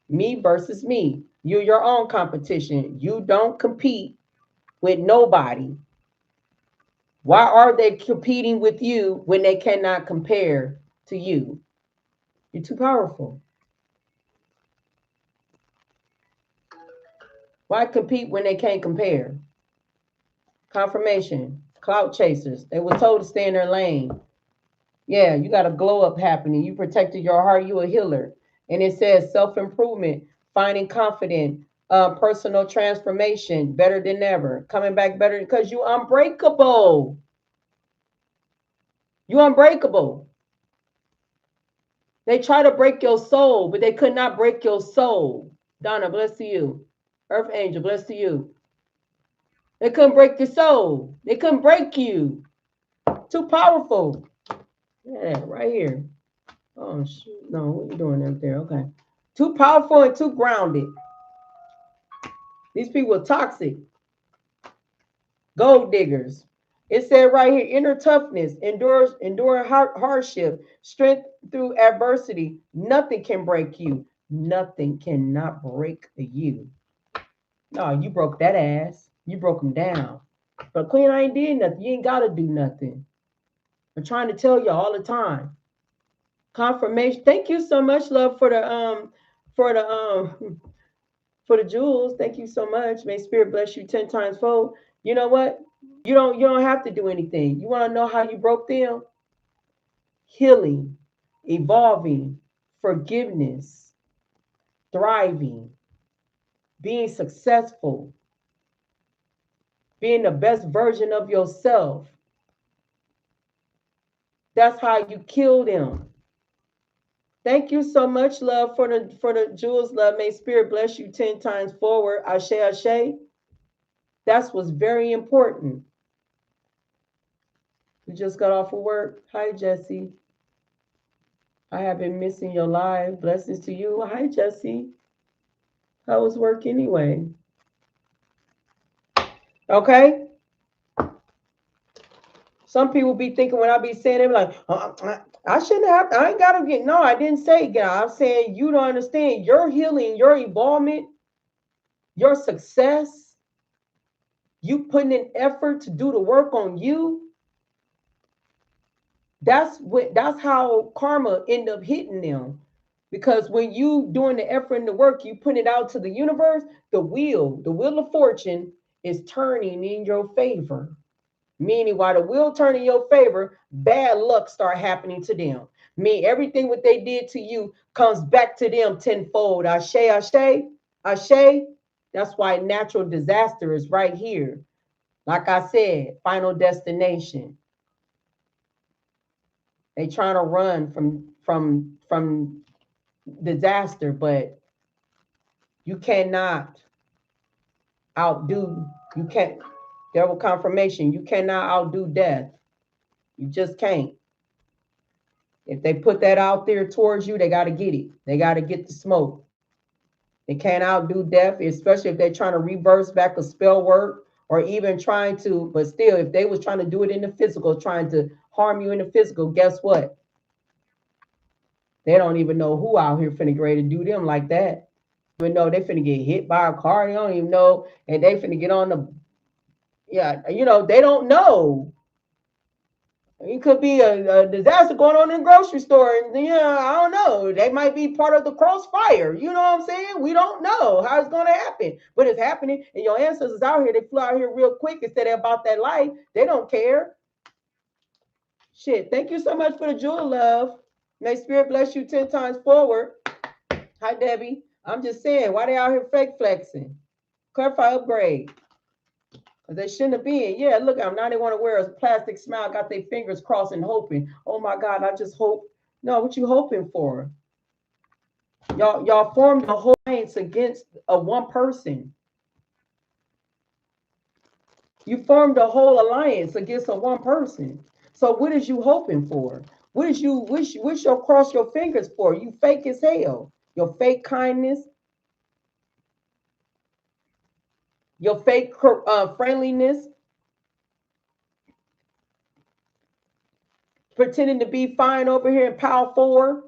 Me versus me. You're your own competition. You don't compete with nobody. Why are they competing with you when they cannot compare to you? You're too powerful. Why compete when they can't compare? Confirmation. Clout chasers. They were told to stay in their lane. Yeah, you got a glow up happening. You protected your heart. You a healer. And it says self-improvement, finding confidence, personal transformation, better than ever, coming back better because you unbreakable. You unbreakable. They try to break your soul, but they could not break your soul. Donna, bless to you. Earth Angel, bless to you. They couldn't break your soul. They couldn't break you. Too powerful. Yeah, right here. Oh, shoot. No, what are you doing up there? Okay. Too powerful and too grounded. These people are toxic. Gold diggers. It said right here, inner toughness, enduring hardship, strength through adversity. Nothing can break you. Nothing cannot break you. No, you broke that ass. You broke them down. But Queen, I ain't did nothing. You ain't gotta do nothing. I'm trying to tell you all the time. Confirmation. Thank you so much, love, for the for the jewels. Thank you so much. May spirit bless you 10 times fold. You know what? You don't have to do anything. You want to know how you broke them? Healing, evolving, forgiveness, thriving, being successful, being the best version of yourself. That's how you kill them. Thank you so much, love, for the jewels, love. May spirit bless you 10 times forward. Ashe, ashe. That's what's very important. You just got off of work. Hi, Jesse. I have been missing your live. Blessings to you. Hi, Jesse. How was work anyway? Okay. Some people be thinking when I be saying it, like, I shouldn't have. I ain't gotta get. No, I didn't say get. I'm saying you don't understand. Your healing, your evolvement, your success, you putting in effort to do the work on you. That's how karma end up hitting them. Because when you doing the effort and the work, you put it out to the universe, the wheel of fortune is turning in your favor. Meaning while the wheel turn in your favor, bad luck start happening to them. Mean everything what they did to you comes back to them tenfold. Ashe, ashe, ashe. That's why natural disaster is right here. Like I said, final destination. They trying to run from disaster, but you cannot outdo. You can't. Devil confirmation. You cannot outdo death. You just can't. If they put that out there towards you, they got to get it. They got to get the smoke. They can't outdo death, especially if they're trying to reverse back a spell work or even trying to. But still, if they was trying to do it in the physical, trying to harm you in the physical, guess what? They don't even know who out here finna get ready to do them like that. Even though they finna get hit by a car, they don't even know, and they finna get on the. Yeah, they don't know. It could be a disaster going on in the grocery store, and I don't know. They might be part of the crossfire. You know what I'm saying? We don't know how it's going to happen, but it's happening. And your ancestors out here, they flew out here real quick instead of about that life. They don't care. Shit. Thank you so much for the jewel, love. May spirit bless you 10 times forward. Hi, Debbie. I'm just saying, why they out here fake flexing? Clarify, upgrade. They shouldn't have been. Yeah, look at them. Now they want to wear a plastic smile, got their fingers crossed and hoping. Oh my God, I just hope. No, what you hoping for? Y'all formed a whole alliance against one person. You formed a whole alliance against one person. So what is you hoping for? What is you wish you'll cross your fingers for? You fake as hell. Your fake kindness, your fake friendliness, pretending to be fine over here in Power 4.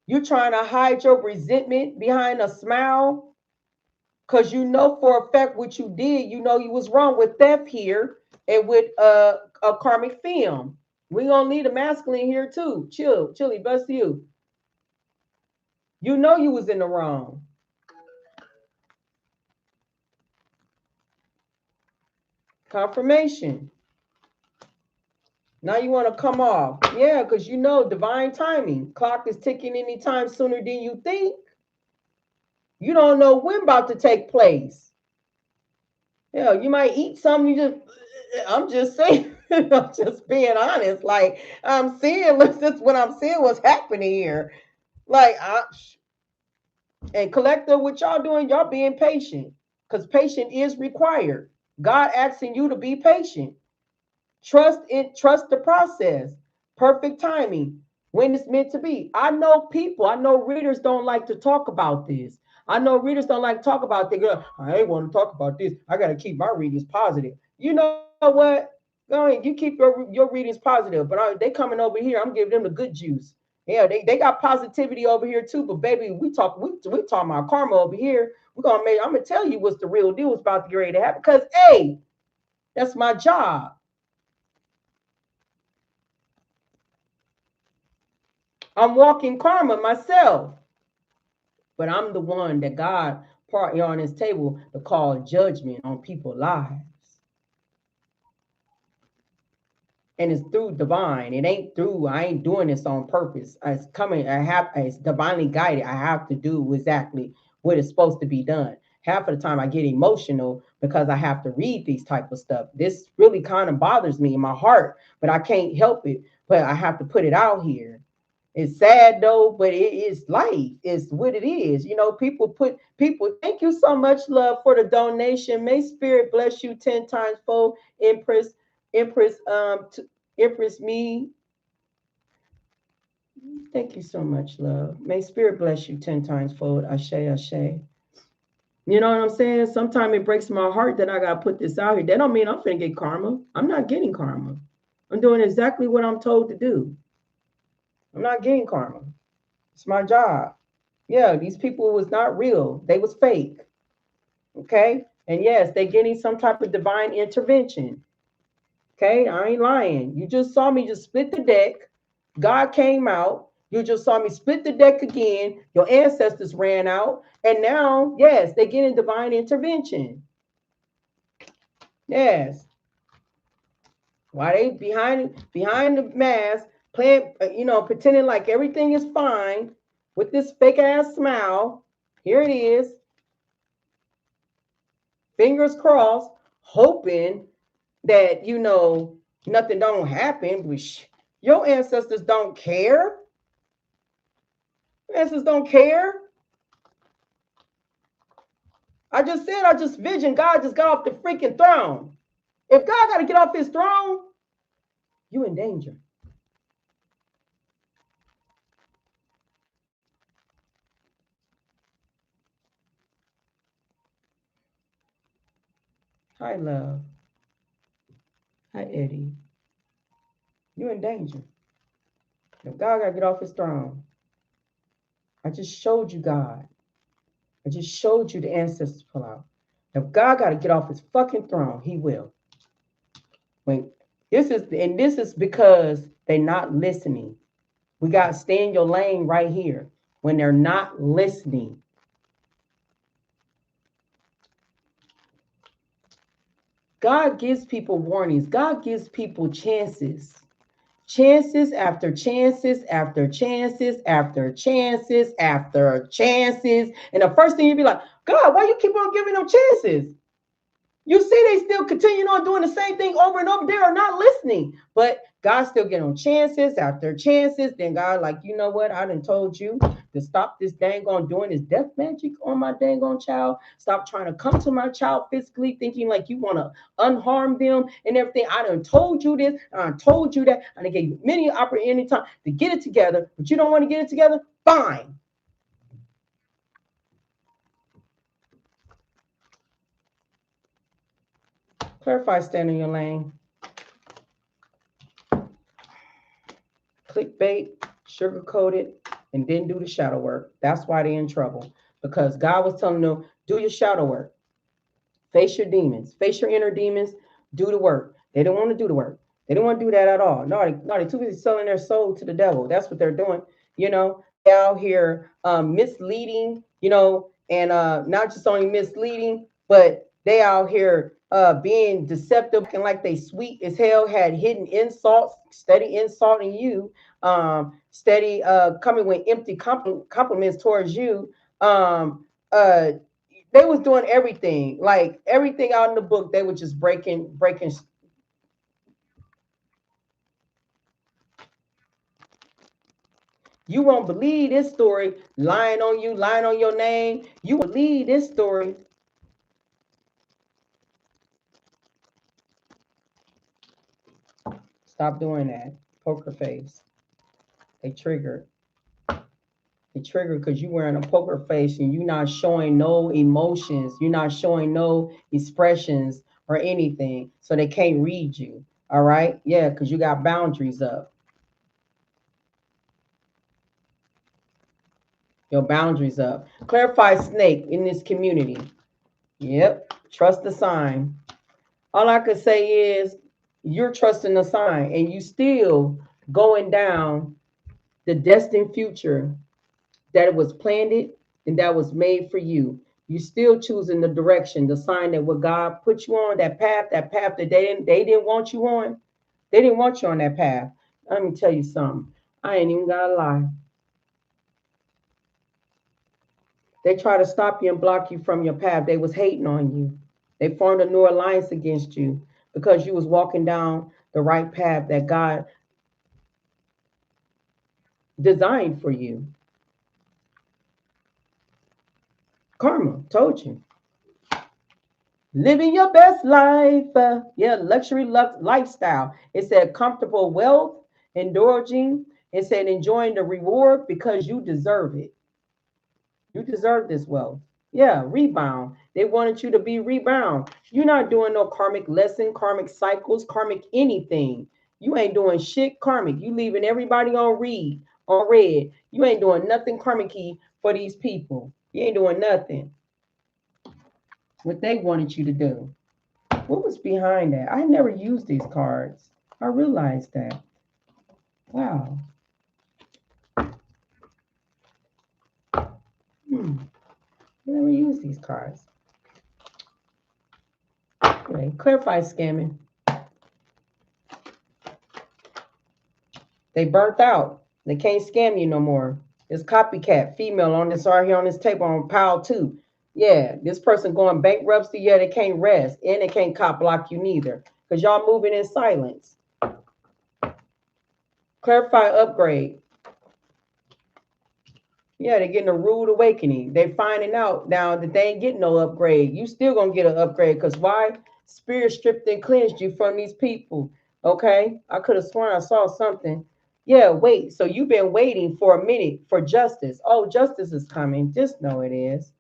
You're trying to hide your resentment behind a smile because you know for a fact what you did. You know you was wrong with theft here and with a karmic film. We gonna need a masculine here too. Chill, chilly, bless you. You know you was in the wrong. Confirmation. Now you want to come off. Yeah, because you know divine timing. Clock is ticking anytime sooner than you think. You don't know when about to take place. Yeah, you might eat something. I'm just saying. I'm just being honest. Like I'm seeing, this what I'm seeing. What's happening here? Like, and collective, what y'all doing? Y'all being patient, because patient is required. God asking you to be patient. Trust the process. Perfect timing. When it's meant to be. I know readers don't like to talk about this. I know readers don't like to talk about this. I ain't want to talk about this. I gotta keep my readings positive. You know what? Go ahead, you keep your readings positive, but they coming over here. I'm giving them the good juice. Yeah, they got positivity over here too. But baby, we talking about karma over here. I'm gonna tell you what's the real deal. What's about to get ready to happen. Because hey, that's my job. I'm walking karma myself, but I'm the one that God part here on his table to call judgment on people's lives. And it's through divine. It ain't through, I ain't doing this on purpose. It's coming, it's divinely guided. I have to do exactly what is supposed to be done. Half of the time I get emotional because I have to read these type of stuff. This really kind of bothers me in my heart, but I can't help it. But I have to put it out here. It's sad though, but it is life. It's what it is. You know, people. Thank you so much, love, for the donation. May spirit bless you 10 times fold. Empress, Empress me. Thank you so much, love. May spirit bless you 10 times fold. Ashe, ashe. You know what I'm saying? Sometimes it breaks my heart that I gotta put this out here. That don't mean I'm gonna get karma. I'm not getting karma. I'm doing exactly what I'm told to do. I'm not getting karma. It's my job. Yeah, these people was not real. They was fake. Okay? And yes, they getting some type of divine intervention. Okay? I ain't lying. You just saw me just split the deck. God came out. You just saw me split the deck again. Your ancestors ran out. And now, yes, they getting divine intervention. Yes. Why they behind the mask, playing, pretending like everything is fine with this fake ass smile. Here it is. Fingers crossed, hoping that nothing don't happen. Your ancestors don't care. Your ancestors don't care. I just said, I just visioned God just got off the freaking throne. If God got to get off his throne, you in danger. Hi, love. Hi, Eddie. You in danger. If God got to get off his throne, I just showed you God. I just showed you the ancestors pull out. If God got to get off his fucking throne, he will. When this is because they're not listening. We got to stay in your lane right here when they're not listening. God gives people warnings. God gives people chances. Chances after chances after chances after chances after chances. And the first thing you'd be like, God, why you keep on giving them chances? You see, they still continue on doing the same thing over and over. They are not listening. But God still getting them chances after chances. Then God, like, you know what? I done told you to stop this dang on doing this death magic on my dang on child. Stop trying to come to my child physically, thinking like you want to unharm them and everything. I done told you this. I told you that. And I gave you many opportunity time to get it together, but you don't want to get it together. Fine. Clarify, stand in your lane. Clickbait, sugarcoat it, and then do the shadow work. That's why they're in trouble. Because God was telling them, do your shadow work. Face your demons. Face your inner demons. Do the work. They don't want to do the work. They don't want to do that at all. No, they're too busy selling their soul to the devil. That's what they're doing. They out here misleading, and not just only misleading, but they out here being deceptive and like they sweet as hell, had hidden insults, steady insulting you, steady coming with empty compliments towards you. They was doing everything, like everything out in the book. They were just breaking. You won't believe this story, lying on you, lying on your name. You won't believe this story. Stop doing that. Poker face. They triggered. They triggered because you wearing a poker face and you're not showing no emotions. You're not showing no expressions or anything. So they can't read you. All right? Yeah, because you got boundaries up. Your boundaries up. Clarify snake in this community. Yep. Trust the sign. All I could say is you're trusting the sign and you still going down the destined future that it was planned and that was made for you. You still choosing the direction, the sign that what God put you on, that path that they didn't want you on. They didn't want you on that path. Let me tell you something. I ain't even gotta lie. They try to stop you and block you from your path. They was hating on you. They formed a new alliance against you because you was walking down the right path that God designed for you. Karma told you. Living your best life. Yeah, luxury lifestyle. It said comfortable wealth, indulging. It said enjoying the reward because you deserve it. You deserve this wealth. Yeah, rebound. They wanted you to be rebound. You're not doing no karmic lesson, karmic cycles, karmic anything. You ain't doing shit karmic. You leaving everybody on red. You ain't doing nothing karmic for these people. You ain't doing nothing. What they wanted you to do. What was behind that? I never used these cards. I realized that. Wow. I never used these cards. Anyway, clarify scamming. They burnt out. They can't scam you no more. This copycat female on this right here on this table on pile 2. Yeah, this person going bankruptcy. Yeah, they can't rest. And they can't cop block you neither. Because y'all moving in silence. Clarify upgrade. Yeah, they're getting a rude awakening. They're finding out now that they ain't getting no upgrade. You still gonna get an upgrade because why? Spirit stripped and cleansed you from these people. Okay, I could have sworn I saw something. Yeah, wait. So you've been waiting for a minute for justice. Oh, justice is coming. Just know it is.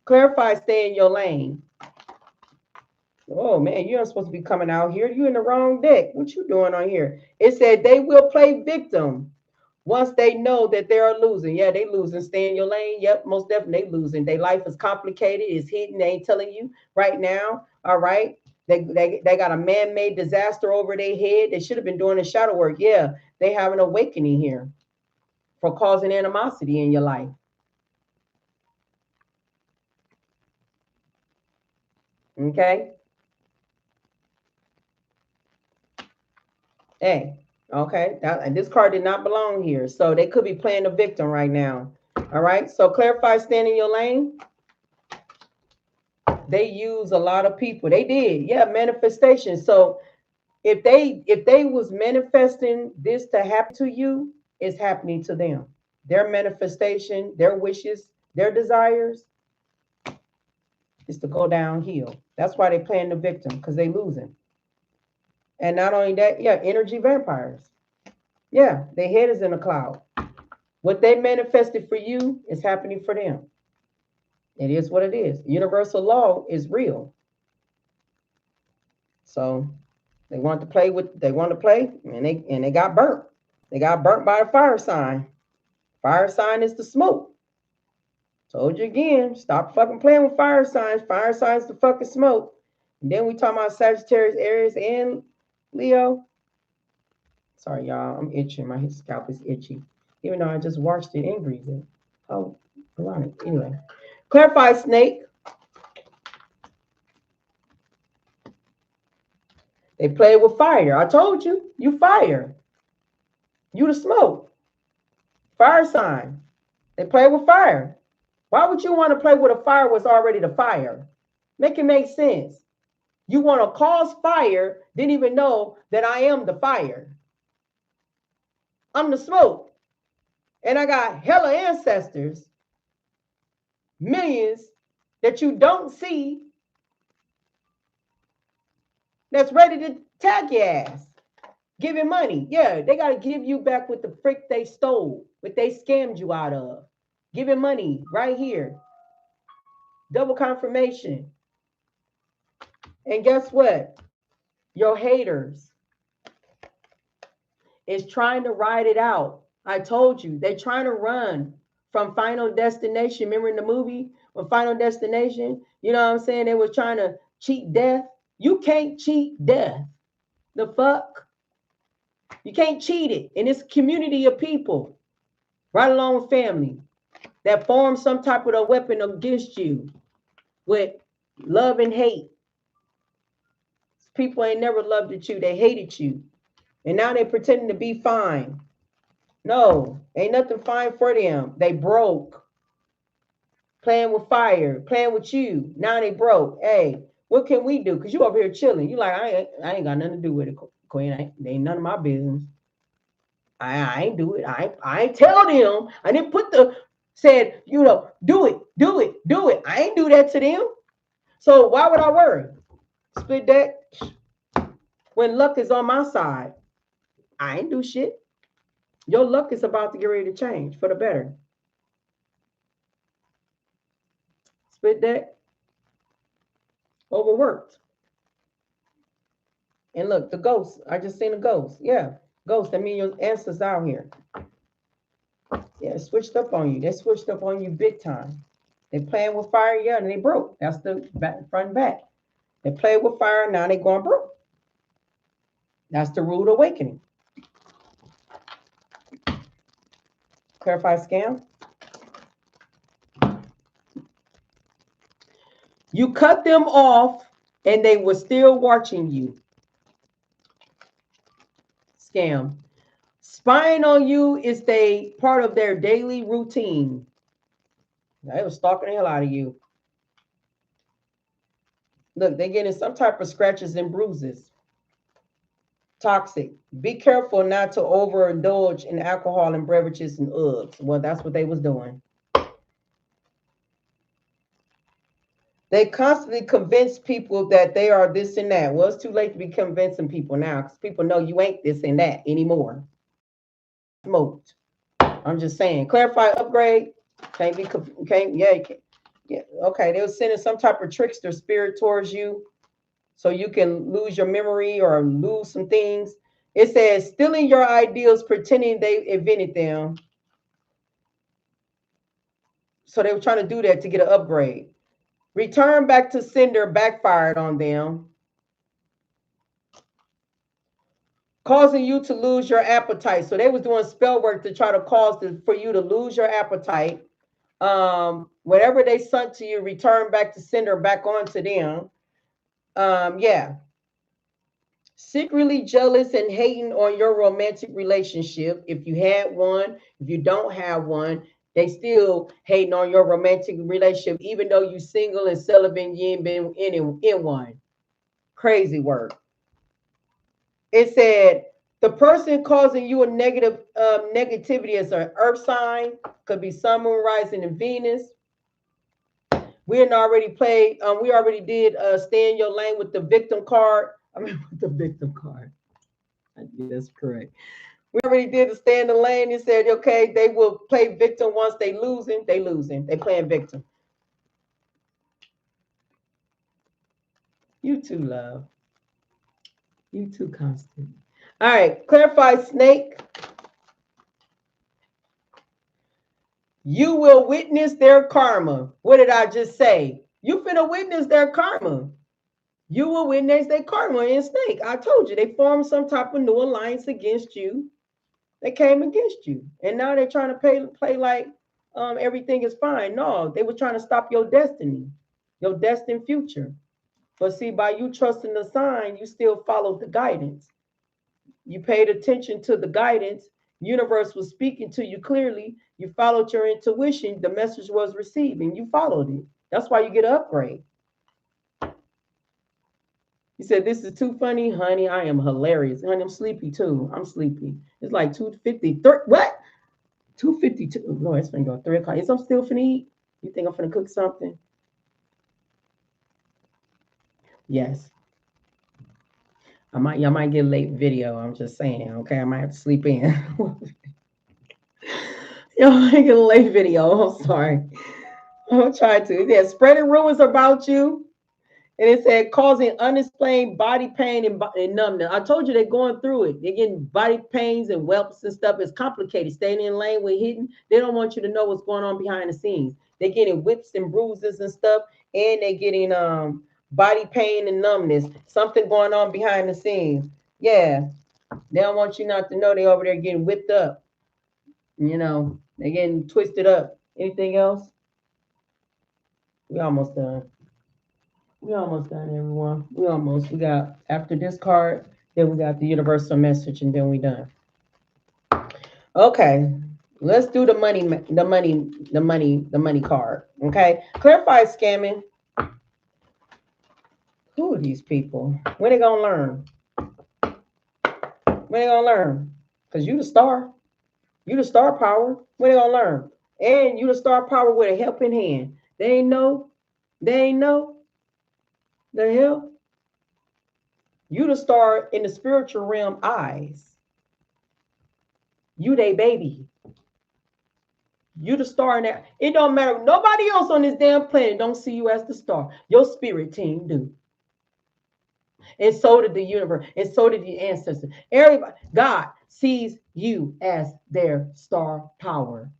Clarify, stay in your lane. Oh man, you're not supposed to be coming out here. You in the wrong deck. What you doing on here? It said they will play victim. Once they know that they are losing, yeah, they losing. Stay in your lane. Yep, most definitely they losing. Their life is complicated. It's hidden. They ain't telling you right now. All right. They got a man-made disaster over their head. They should have been doing the shadow work. Yeah, they have an awakening here for causing animosity in your life. Okay. Hey, okay. And this card did not belong here. So they could be playing the victim right now. All right. So clarify, stand in your lane. They use a lot of people. They did. Yeah, manifestation. So if they was manifesting this to happen to you, it's happening to them. Their manifestation, their wishes, their desires is to go downhill. That's why they playing the victim because they losing. And not only that, yeah, energy vampires. Yeah, their head is in a cloud. What they manifested for you is happening for them. It is what it is. Universal law is real. So they want to play and they got burnt. They got burnt by a fire sign. Fire sign is the smoke. Told you again, stop fucking playing with fire signs. Fire signs the fucking smoke. And then we talk about Sagittarius, Aries, and Leo. Sorry, y'all. I'm itching. My scalp is itchy. Even though I just washed it and greased it. Oh, ironic. Anyway. Clarify, snake. They play with fire. I told you. You fire. You the smoke. Fire sign. They play with fire. Why would you want to play with a fire was already the fire? Make it make sense. You want to cause fire, didn't even know that I am the fire. I'm the smoke. And I got hella ancestors, millions that you don't see that's ready to tag your ass. Giving money. Yeah, they got to give you back what the frick they stole, what they scammed you out of. Giving money right here. Double confirmation. And guess what? Your haters is trying to ride it out. I told you, they're trying to run from Final Destination. Remember in the movie when Final Destination, you know what I'm saying? They were trying to cheat death. You can't cheat death. The fuck? You can't cheat it. And it's a community of people, right along with family, that form some type of a weapon against you with love and hate. People ain't never loved you. They hated you. And now they pretending to be fine. No, ain't nothing fine for them. They broke. Playing with fire, playing with you. Now they broke. Hey, what can we do? Because you over here chilling. You like, I ain't got nothing to do with it, Queen. Ain't none of my business. I ain't do it. I ain't tell them. I didn't put said, do it, do it, do it. I ain't do that to them. So why would I worry? Split deck. When luck is on my side, I ain't do shit. Your luck is about to get ready to change for the better. Split deck. Overworked. And look, the ghost. I just seen a ghost. Yeah, ghost. That means your ancestors out here. Yeah, switched up on you. They switched up on you big time. They playing with fire, yeah, and they broke. That's the back, front and back. They played with fire, now they going broke. That's the rude awakening. Clarify scam. You cut them off and they were still watching you. Scam. Spying on you is a part of their daily routine. They were stalking the hell out of you. Look, they're getting some type of scratches and bruises. Toxic. Be careful not to overindulge in alcohol and beverages and Uggs. Well, that's what they was doing. They constantly convince people that they are this and that. Well, it's too late to be convincing people now because people know you ain't this and that anymore. Smoked. I'm just saying. Clarify, upgrade. Can't be, can't, yeah, you can't. Yeah, okay. They were sending some type of trickster spirit towards you so you can lose your memory or lose some things. It says stealing your ideals, pretending they invented them. So they were trying to do that to get an upgrade. Return back to sender backfired on them, causing you to lose your appetite. So they was doing spell work to try to cause for you to lose your appetite. Whatever they sent to you, return back to sender back onto them. Yeah. Secretly jealous and hating on your romantic relationship. If you had one, if you don't have one, they still hating on your romantic relationship, even though you single and celibate, you ain't been in one. Crazy work. It said the person causing you a negative negativity is an earth sign, could be sun, moon, rising, and Venus. We had already played. We already did stay in your lane with the victim card. I mean, with the victim card. Yeah, that's correct. We already did the stay in the lane. It said, okay, they will play victim once they losing. They losing. They playing victim. You too, love. You too, Constant. All right, clarify snake. You will witness their karma. What did I just say? You finna witness their karma. You will witness their karma in snake. I told you they formed some type of new alliance against you. They came against you, and now they're trying to play like everything is fine. No, they were trying to stop your destiny, your destined future. But see, by you trusting the sign, you still followed the guidance. You paid attention to the guidance. Universe was speaking to you clearly. You followed your intuition. The message was received, and you followed it. That's why you get an upgrade. You said, this is too funny, honey. I am hilarious. Honey, I'm sleepy too. I'm sleepy. It's like 2:50. What? 2:52. Lord, it's finna go 3 o'clock. Is I'm still finna eat? You think I'm finna cook something? Yes. Y'all might get a late video. I'm just saying, okay? I might have to sleep in. Y'all might get a late video. I'm sorry. I'm trying to. Yeah, spreading rumors about you. And it said causing unexplained body pain and numbness. I told you they're going through it. They're getting body pains and whelps and stuff. It's complicated. Staying in lane with hidden. They don't want you to know what's going on behind the scenes. They're getting whips and bruises and stuff, and they're getting body pain and numbness. Something going on behind the scenes. Yeah, they don't want you not to know they over there getting whipped up. You know, they're getting twisted up. Anything else? We almost done. We almost done, everyone. We got after this card, then we got the universal message, and then we done. Okay, let's do the money card. Okay, clarify scamming. Who are these people? When they gonna learn? When they gonna learn? Cause you the star. You the star power. When they gonna learn? And you the star power with a helping hand. They ain't know. They ain't know. The hell? You the star in the spiritual realm eyes. You they baby. You the star in that. It don't matter. Nobody else on this damn planet don't see you as the star. Your spirit team do. And so did the universe. And so did the ancestors. Everybody, God sees you as their star power.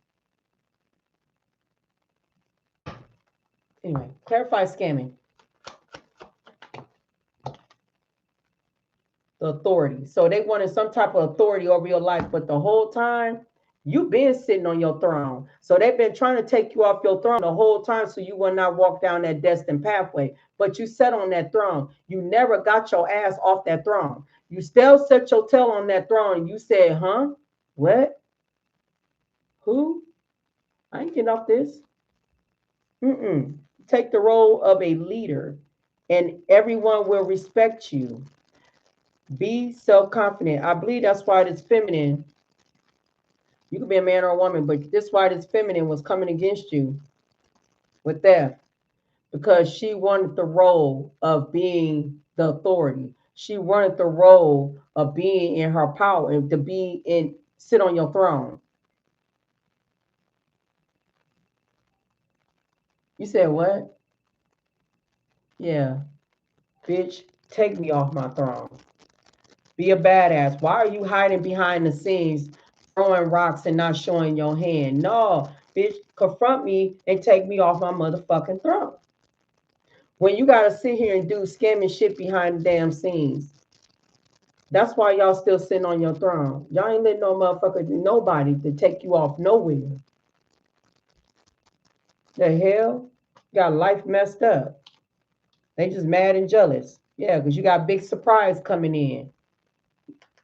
Anyway, clarify scamming. The authority. So they wanted some type of authority over your life, but the whole time you've been sitting on your throne. So they've been trying to take you off your throne the whole time so you will not walk down that destined pathway. But you sat on that throne. You never got your ass off that throne. You still set your tail on that throne and you said, huh? What? Who? I ain't getting off this. Mm-mm. Take the role of a leader and everyone will respect you. Be self-confident. I believe that's why this feminine, you could be a man or a woman, but this why this feminine was coming against you with that. Because she wanted the role of being the authority. She wanted the role of being in her power and to be in sit on your throne. You said what? Yeah. Bitch, take me off my throne. Be a badass. Why are you hiding behind the scenes, throwing rocks and not showing your hand? No, bitch, confront me and take me off my motherfucking throne. When you gotta sit here and do scamming shit behind the damn scenes. That's why y'all still sitting on your throne. Y'all ain't letting no motherfucker, nobody to take you off nowhere. The hell? You got life messed up. They just mad and jealous. Yeah, because you got big surprise coming in.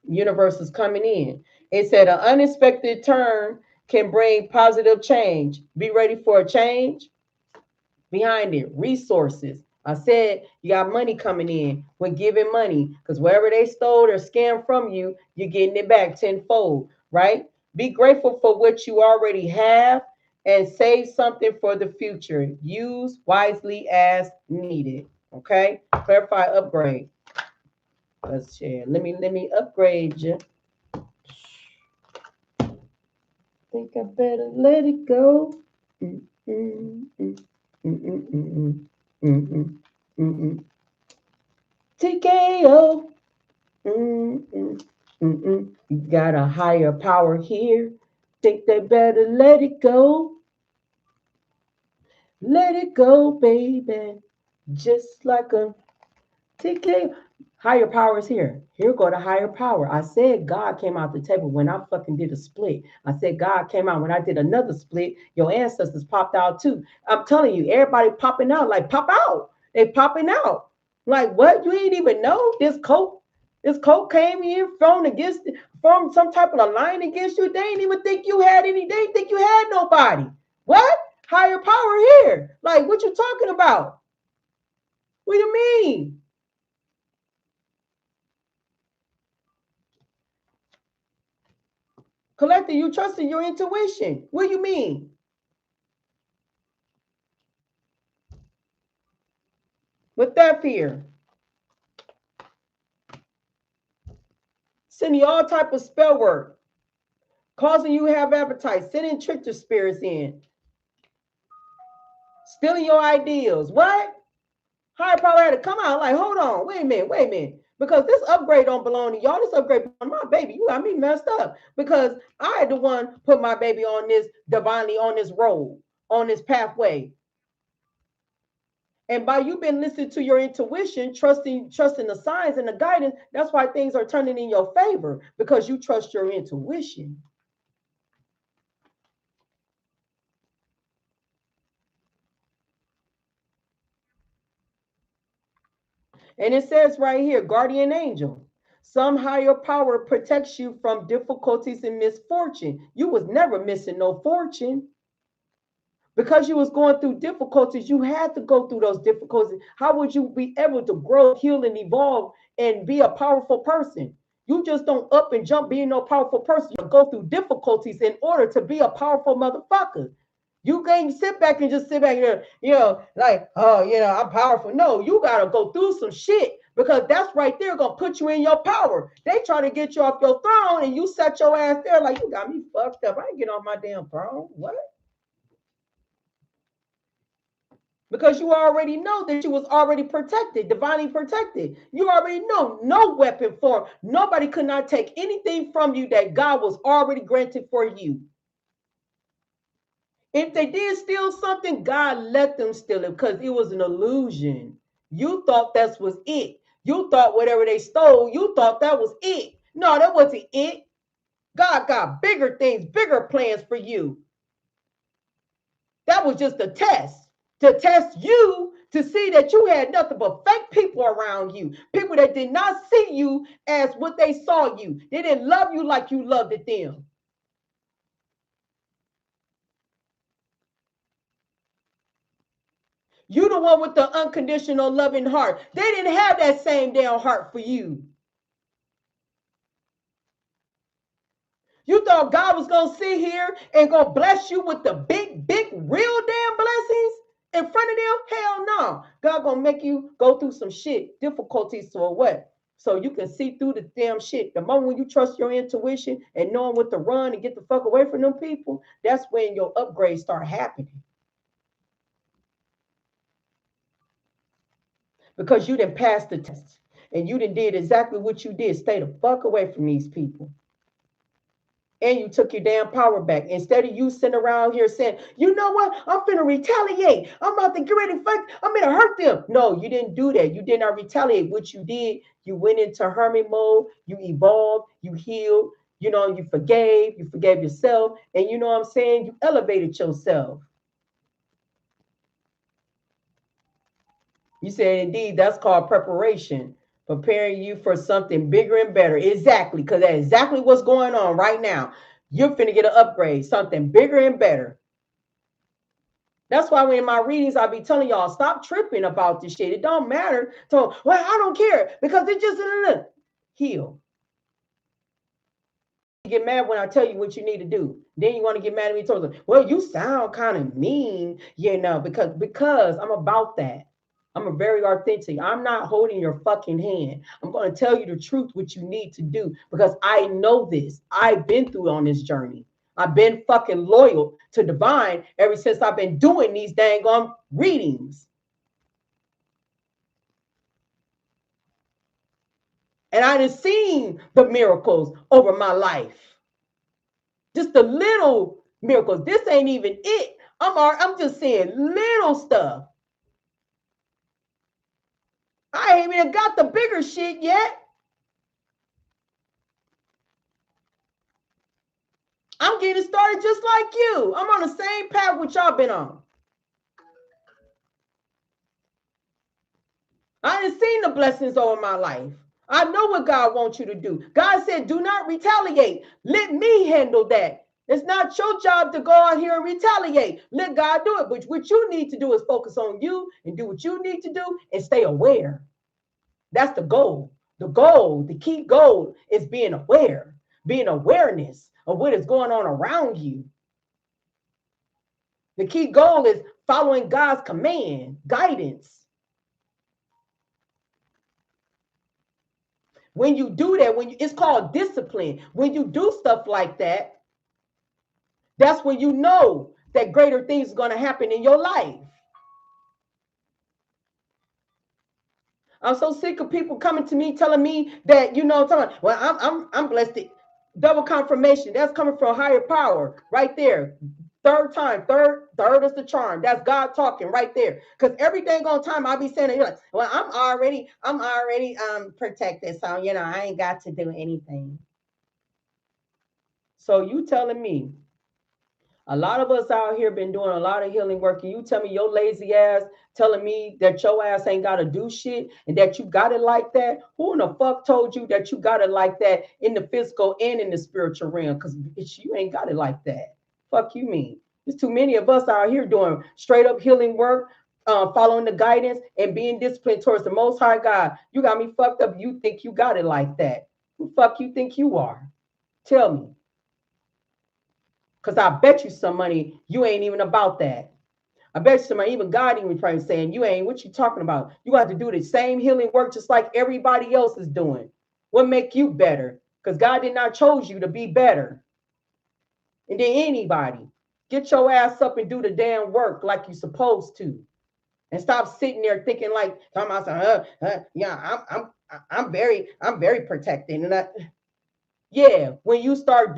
Universe is coming in. It said an unexpected turn can bring positive change. Be ready for a change. Behind it, resources. I said you got money coming in when giving money because wherever they stole or scammed from you, you're getting it back tenfold, right? Be grateful for what you already have and save something for the future. Use wisely as needed. Okay, clarify upgrade. Let's share. Let me upgrade you. Think I better let it go. Mm, mm, mm, mm, mm, mm, mm, mm, mm, mm. TKO. Mm, mm, mm, mm. You got a higher power here. Think they better let it go. Let it go, baby. Just like a TK. Higher power is here. Here go the higher power. I said God came out the table when I fucking did a split. I said God came out when I did another split. Your ancestors popped out too. I'm telling you, everybody popping out. Like pop out. They popping out. Like what? You ain't even know this coat. This coat came here from some type of a line against you. They ain't even think you had any. They didn't think you had nobody. What? Higher power here. Like what you talking about? What do you mean? Collector, you trust in your intuition. What do you mean? With that fear. sending you all type of spell work, causing you to have appetite, sending trickster spirits in, stealing your ideals. What? Higher power had to come out like, hold on, wait a minute. Because this upgrade don't belong to y'all. This upgrade belong to my baby. You got me messed up. Because I had the one put my baby on this divinely, on this road, on this pathway. And by you been listening to your intuition, trusting the signs and the guidance, that's why things are turning in your favor, because you trust your intuition. And it says right here, guardian angel. Some higher power protects you from difficulties and misfortune. You was never missing no fortune. Because you was going through difficulties, you had to go through those difficulties. How would you be able to grow, heal, and evolve and be a powerful person? You just don't up and jump being no powerful person. You go through difficulties in order to be a powerful motherfucker. You can't sit back and just sit back here, like, oh, I'm powerful. No, you got to go through some shit, because that's right there going to put you in your power. They try to get you off your throne and you set your ass there like, you got me fucked up. I ain't getting off my damn throne. What? Because you already know that you was already protected, divinely protected. You already know no weapon form. Nobody could not take anything from you that God was already granted for you. If they did steal something, God let them steal it, because it was an illusion. You thought that was it. You thought whatever they stole, you thought that was it. No, that wasn't it. God got bigger things, bigger plans for you. That was just a test, to test you, to see that you had nothing but fake people around you. People that did not see you as what they saw you. They didn't love you like you loved them. You the one with the unconditional loving heart. They didn't have that same damn heart for you. You thought God was going to sit here and going to bless you with the big, big, real damn blessings in front of them? Hell no. God going to make you go through some shit, difficulties, or what? So you can see through the damn shit. The moment when you trust your intuition and knowing what to run and get the fuck away from them people, that's when your upgrades start happening. Because you didn't pass the test and you didn't did exactly what you did. Stay the fuck away from these people. And you took your damn power back. Instead of you sitting around here saying, you know what? I'm finna retaliate. I'm about to get ready to fight. I'm gonna hurt them. No, you didn't do that. You did not retaliate. What you did, you went into hermit mode. You evolved. You healed. You forgave. You forgave yourself. And you know what I'm saying? You elevated yourself. You said, indeed, that's called preparation. Preparing you for something bigger and better. Exactly, because that's exactly what's going on right now. You're finna get an upgrade, something bigger and better. That's why when in my readings, I'll be telling y'all, stop tripping about this shit. It don't matter. So, well, I don't care, because it just heal. You get mad when I tell you what you need to do. Then you want to get mad at me. Well, you sound kind of mean, because I'm about that. I'm a very authentic. I'm not holding your fucking hand. I'm going to tell you the truth, what you need to do, because I know this. I've been through on this journey. I've been fucking loyal to divine ever since I've been doing these dang on readings. And I done seen the miracles over my life. Just the little miracles. This ain't even it. I'm just saying little stuff. I ain't even got the bigger shit yet. I'm getting started just like you. I'm on the same path which y'all been on. I ain't seen the blessings over my life. I know what God wants you to do. God said, do not retaliate. Let me handle that. It's not your job to go out here and retaliate. Let God do it. But what you need to do is focus on you and do what you need to do and stay aware. That's the goal. The key goal is being aware, being awareness of what is going on around you. The key goal is following God's command, guidance. When you do that, it's called discipline. When you do stuff like that, that's when you know that greater things are going to happen in your life. I'm so sick of people coming to me telling me that, well, I'm blessed. Double confirmation. That's coming from higher power right there. Third time, third is the charm. That's God talking right there. Because every dang on time I'll be saying it, you're like, well, I'm already protected. So, I ain't got to do anything. So you telling me a lot of us out here been doing a lot of healing work, and you tell me your lazy ass telling me that your ass ain't got to do shit and that you got it like that? Who in the fuck told you that you got it like that in the physical and in the spiritual realm? Because you ain't got it like that. Fuck you mean? There's too many of us out here doing straight up healing work, following the guidance and being disciplined towards the Most High God. You got me fucked up. You think you got it like that? Who fuck you think you are? Tell me. Because I bet you some money you ain't even about that. I bet you some money, even God even probably saying, you ain't, what you talking about? You got to do the same healing work just like everybody else is doing. What make you better? Because God did not chose you to be better. And then anybody, get your ass up and do the damn work like you supposed to. And stop sitting there thinking like, I'm very protected. And yeah, when you start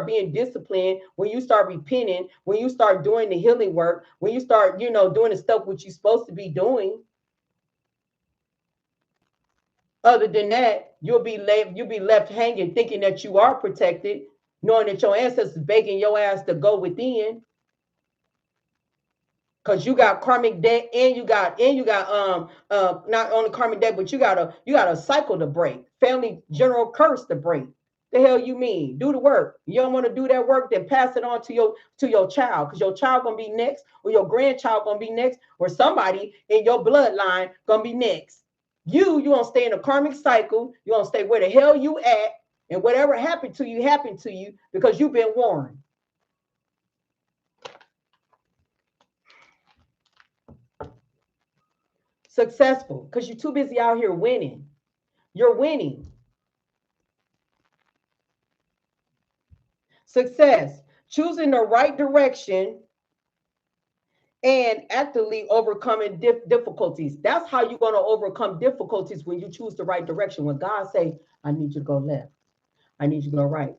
being disciplined, when you start repenting, when you start doing the healing work, when you start, doing the stuff which you're supposed to be doing. Other than that, you'll be left hanging thinking that you are protected, knowing that your ancestors begging your ass to go within. Cause you got karmic debt and you got not only karmic debt, but you got a cycle to break, family general curse to break. The hell you mean? Do the work. You don't want to do that work, then pass it on to your child, because your child gonna be next, or your grandchild gonna be next, or somebody in your bloodline gonna be next. You gonna stay in a karmic cycle. You gonna stay where the hell you at, and whatever happened to you because you've been warned. Successful because you're too busy out here winning. You're winning. Success, choosing the right direction and actively overcoming difficulties. That's how you're going to overcome difficulties, when you choose the right direction. When God say, I need you to go left, I need you to go right.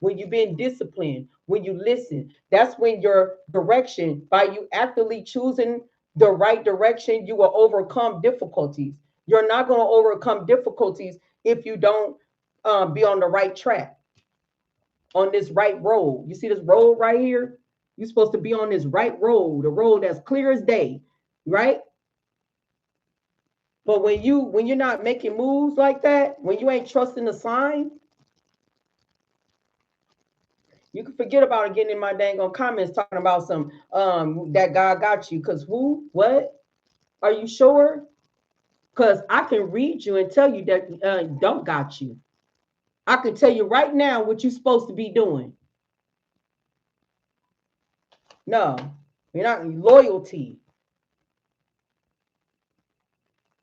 When you've been disciplined, when you listen, that's when your direction, by you actively choosing the right direction, you will overcome difficulties. You're not going to overcome difficulties if you don't be on the right track, on this right road. You see this road right here? You're supposed to be on this right road, a road that's clear as day, right? But when you're not making moves like that, when you ain't trusting the sign, you can forget about it getting in my dang on comments talking about some that God got you. Because who? What? Are you sure? Because I can read you and tell you that don't got you. I can tell you right now what you're supposed to be doing. No, you're not. Loyalty.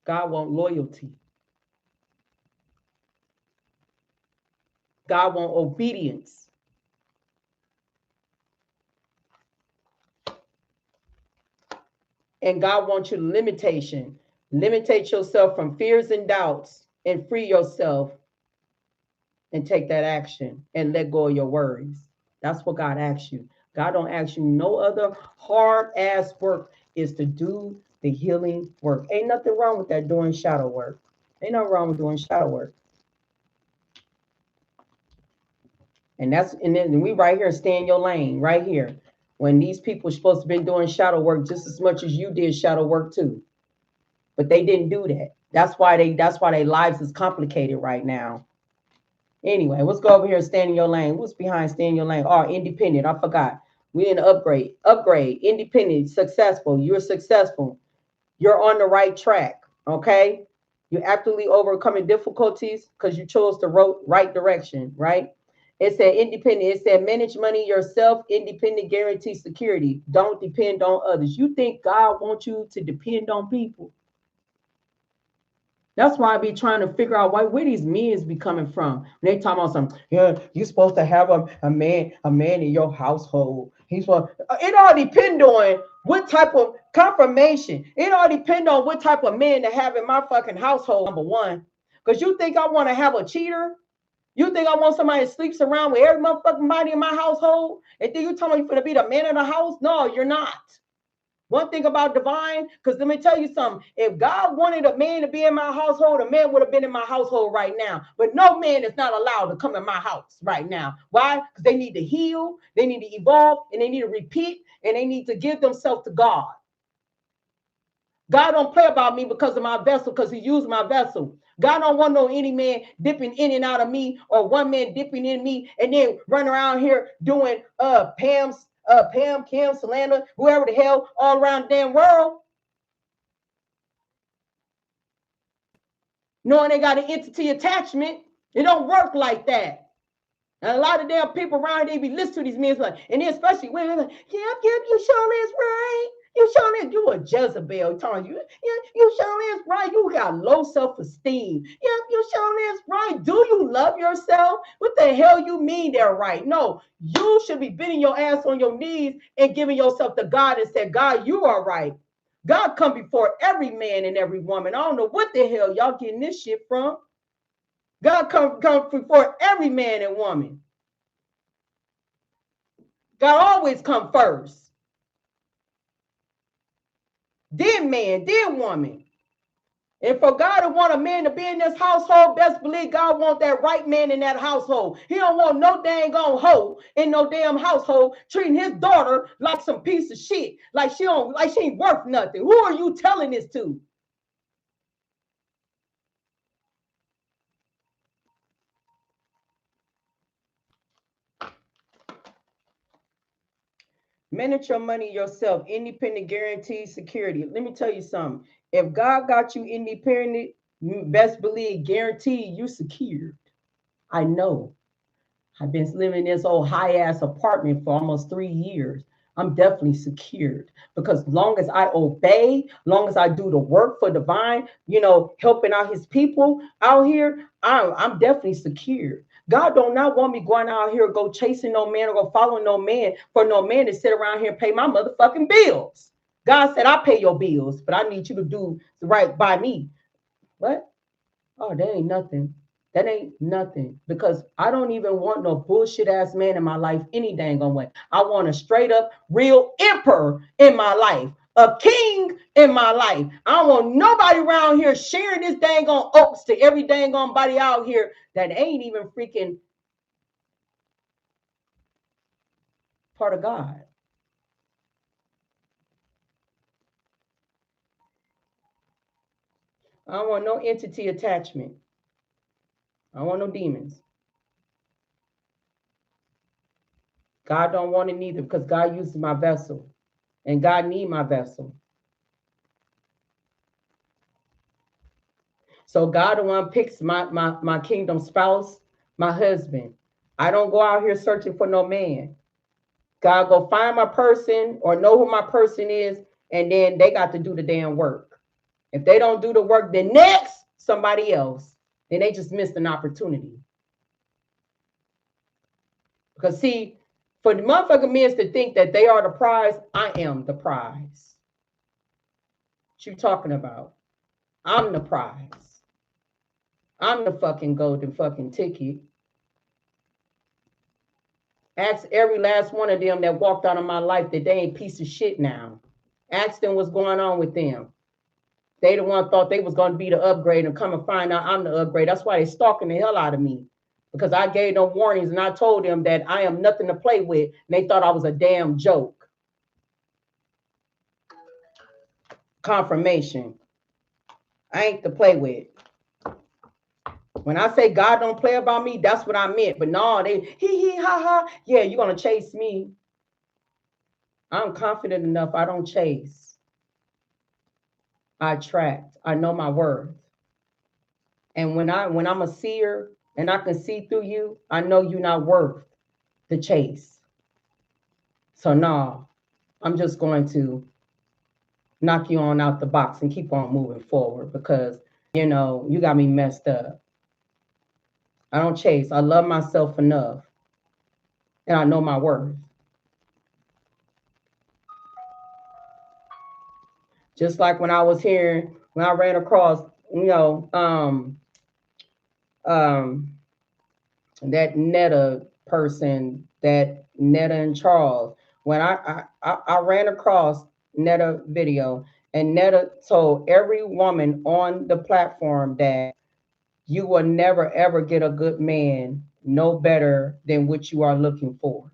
God wants loyalty. God wants obedience. And God wants you to limitation. Limitate yourself from fears and doubts and free yourself and take that action and let go of your worries. That's what God asks you. God don't ask you no other hard ass work, is to do the healing work. Ain't nothing wrong with that, doing shadow work. Ain't nothing wrong with doing shadow work. And then we right here, stay in your lane right here. When these people are supposed to be doing shadow work just as much as you did shadow work too. But they didn't do that. That's why their lives is complicated right now. Anyway, let's go over here and stand in your lane. What's behind stay in your lane? Oh, independent. I forgot. We in upgrade. Upgrade. Independent. Successful. You're successful. You're on the right track. Okay. You're actively overcoming difficulties because you chose the right direction, right? It said independent. It said manage money yourself. Independent, guarantee security. Don't depend on others. You think God wants you to depend on people? That's why I be trying to figure out where these men be coming from. When they talk about something, yeah, you supposed to have a man in your household. It all depend on what type of confirmation. It all depend on what type of man to have in my fucking household, number one. Because you think I want to have a cheater? You think I want somebody that sleeps around with every motherfucking body in my household? And then you tell me you're going to be the man of the house? No, you're not. One thing about divine, because let me tell you something. If God wanted a man to be in my household, a man would have been in my household right now. But no man is not allowed to come in my house right now. Why? Because they need to heal, they need to evolve, and they need to repeat, and they need to give themselves to God. God don't play about me because of my vessel, because he used my vessel. God don't want no any man dipping in and out of me, or one man dipping in me and then run around here doing Pam, Kim, Solana, whoever the hell all around the damn world. Knowing they got an entity attachment. It don't work like that. And a lot of damn people around here, they be listening to these men like, and then especially women like, yeah, you sure is right. You sure is, you a Jezebel telling you, yeah, you sure is right. You got low self-esteem. Yeah, you sure is right. Do you love yourself? What the hell you mean they're right? No, you should be bending your ass on your knees and giving yourself to God and say, God, you are right. God come before every man and every woman. I don't know what the hell y'all getting this shit from. God come before every man and woman. God always come first. Then man, then woman. And for God to want a man to be in this household, best believe God want that right man in that household. He don't want no dang on hoe in no damn household treating his daughter like some piece of shit, like she ain't worth nothing. Who are you telling this to? Manage your money yourself. Independent, guaranteed security. Let me tell you something. If God got you independent, best believe, guaranteed, you secured. I know. I've been living in this old high ass apartment for almost 3 years. I'm definitely secured because long as I obey, long as I do the work for divine, helping out his people out here, I'm definitely secured. God don't not want me going out here, go chasing no man or go following no man for no man to sit around here and pay my motherfucking bills. God said, I pay your bills, but I need you to do right by me. What? Oh, that ain't nothing. That ain't nothing because I don't even want no bullshit ass man in my life any dang on way. I want a straight up real emperor in my life, a king in my life. I don't want nobody around here sharing this dang on oaks to every dang on body out here that ain't even freaking part of God. I don't want no entity attachment. I don't want no demons. God don't want it neither because God uses my vessel and God need my vessel. So God the one picks my kingdom spouse, my husband. I don't go out here searching for no man. God go find my person or know who my person is, and then they got to do the damn work. If they don't do the work, then next somebody else. Then they just missed an opportunity. Because see, for the motherfucking men to think that they are the prize, I am the prize. What you talking about? I'm the prize. I'm the fucking golden fucking ticket. Ask every last one of them that walked out of my life that they ain't piece of shit now. Ask them what's going on with them. They the one thought they was going to be the upgrade and come and find out I'm the upgrade. That's why they stalking the hell out of me. Because I gave them warnings and I told them that I am nothing to play with. And they thought I was a damn joke. Confirmation. I ain't to play with. When I say God don't play about me, that's what I meant. But no, they hee ha ha. Yeah, you're gonna chase me. I'm confident enough. I don't chase. I attract. I know my worth. And when I'm a seer and I can see through you, I know you're not worth the chase. So no, I'm just going to knock you on out the box and keep on moving forward because You know, you got me messed up. I don't chase. I love myself enough. And I know my worth. Just like when I was here, when I ran across, you know, um, that Netta person, that Netta and Charles. When I ran across Netta video, and Netta told every woman on the platform that you will never ever get a good man no better than what you are looking for.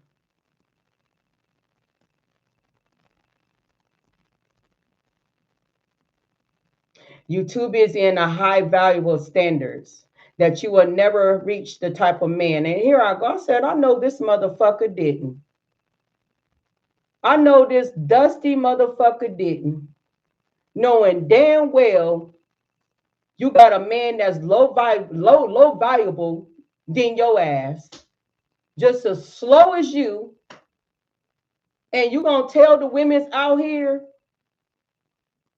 You too busy in the high valuable standards that you will never reach the type of man. And here I go. I said, I know this motherfucker didn't. I know this dusty motherfucker didn't. Knowing damn well you got a man that's low valuable than your ass, just as slow as you, and you gonna tell the women's out here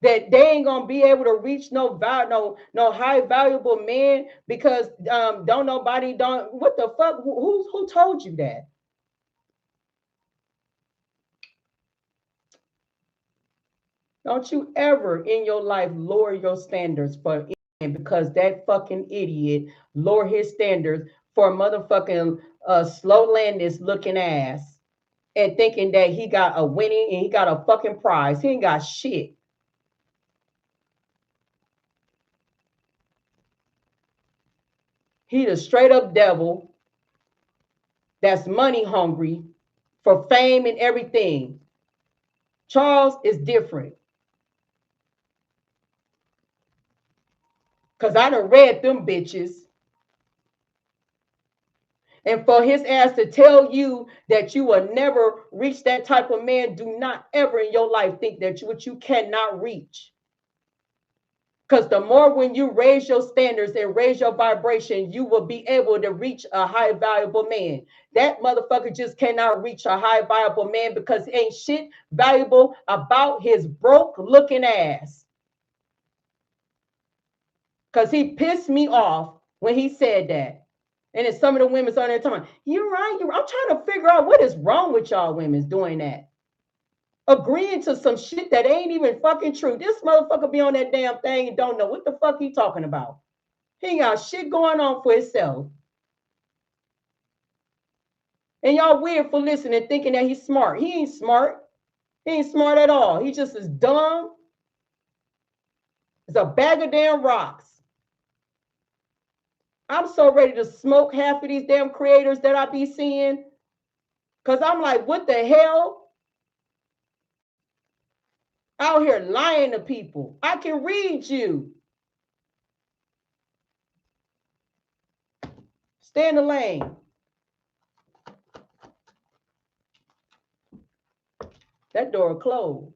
that they ain't gonna be able to reach no high valuable man because don't nobody don't what the fuck who told you that? Don't you ever in your life lower your standards for anything because that fucking idiot lower his standards for a motherfucking slow landness looking ass and thinking that he got a winning and he got a fucking prize. He ain't got shit. He the straight up devil that's money hungry for fame and everything. Charles is different. Cause I done read them bitches. And for his ass to tell you that you will never reach that type of man, do not ever in your life think that you cannot reach. Because the more when you raise your standards and raise your vibration, you will be able to reach a high valuable man. That motherfucker just cannot reach a high valuable man because ain't shit valuable about his broke looking ass. Because he pissed me off when he said that. And then some of the women's on there talking, you're right. I'm trying to figure out what is wrong with y'all women doing that. Agreeing to some shit that ain't even fucking true. This motherfucker be on that damn thing and don't know what the fuck he talking about. He ain't got shit going on for himself. And y'all weird for listening, thinking that he's smart. He ain't smart. He ain't smart at all. He just is dumb. It's a bag of damn rocks. I'm so ready to smoke half of these damn creators that I be seeing. Because I'm like, what the hell? Out here lying to people. I can read you. Stay in the lane. That door closed.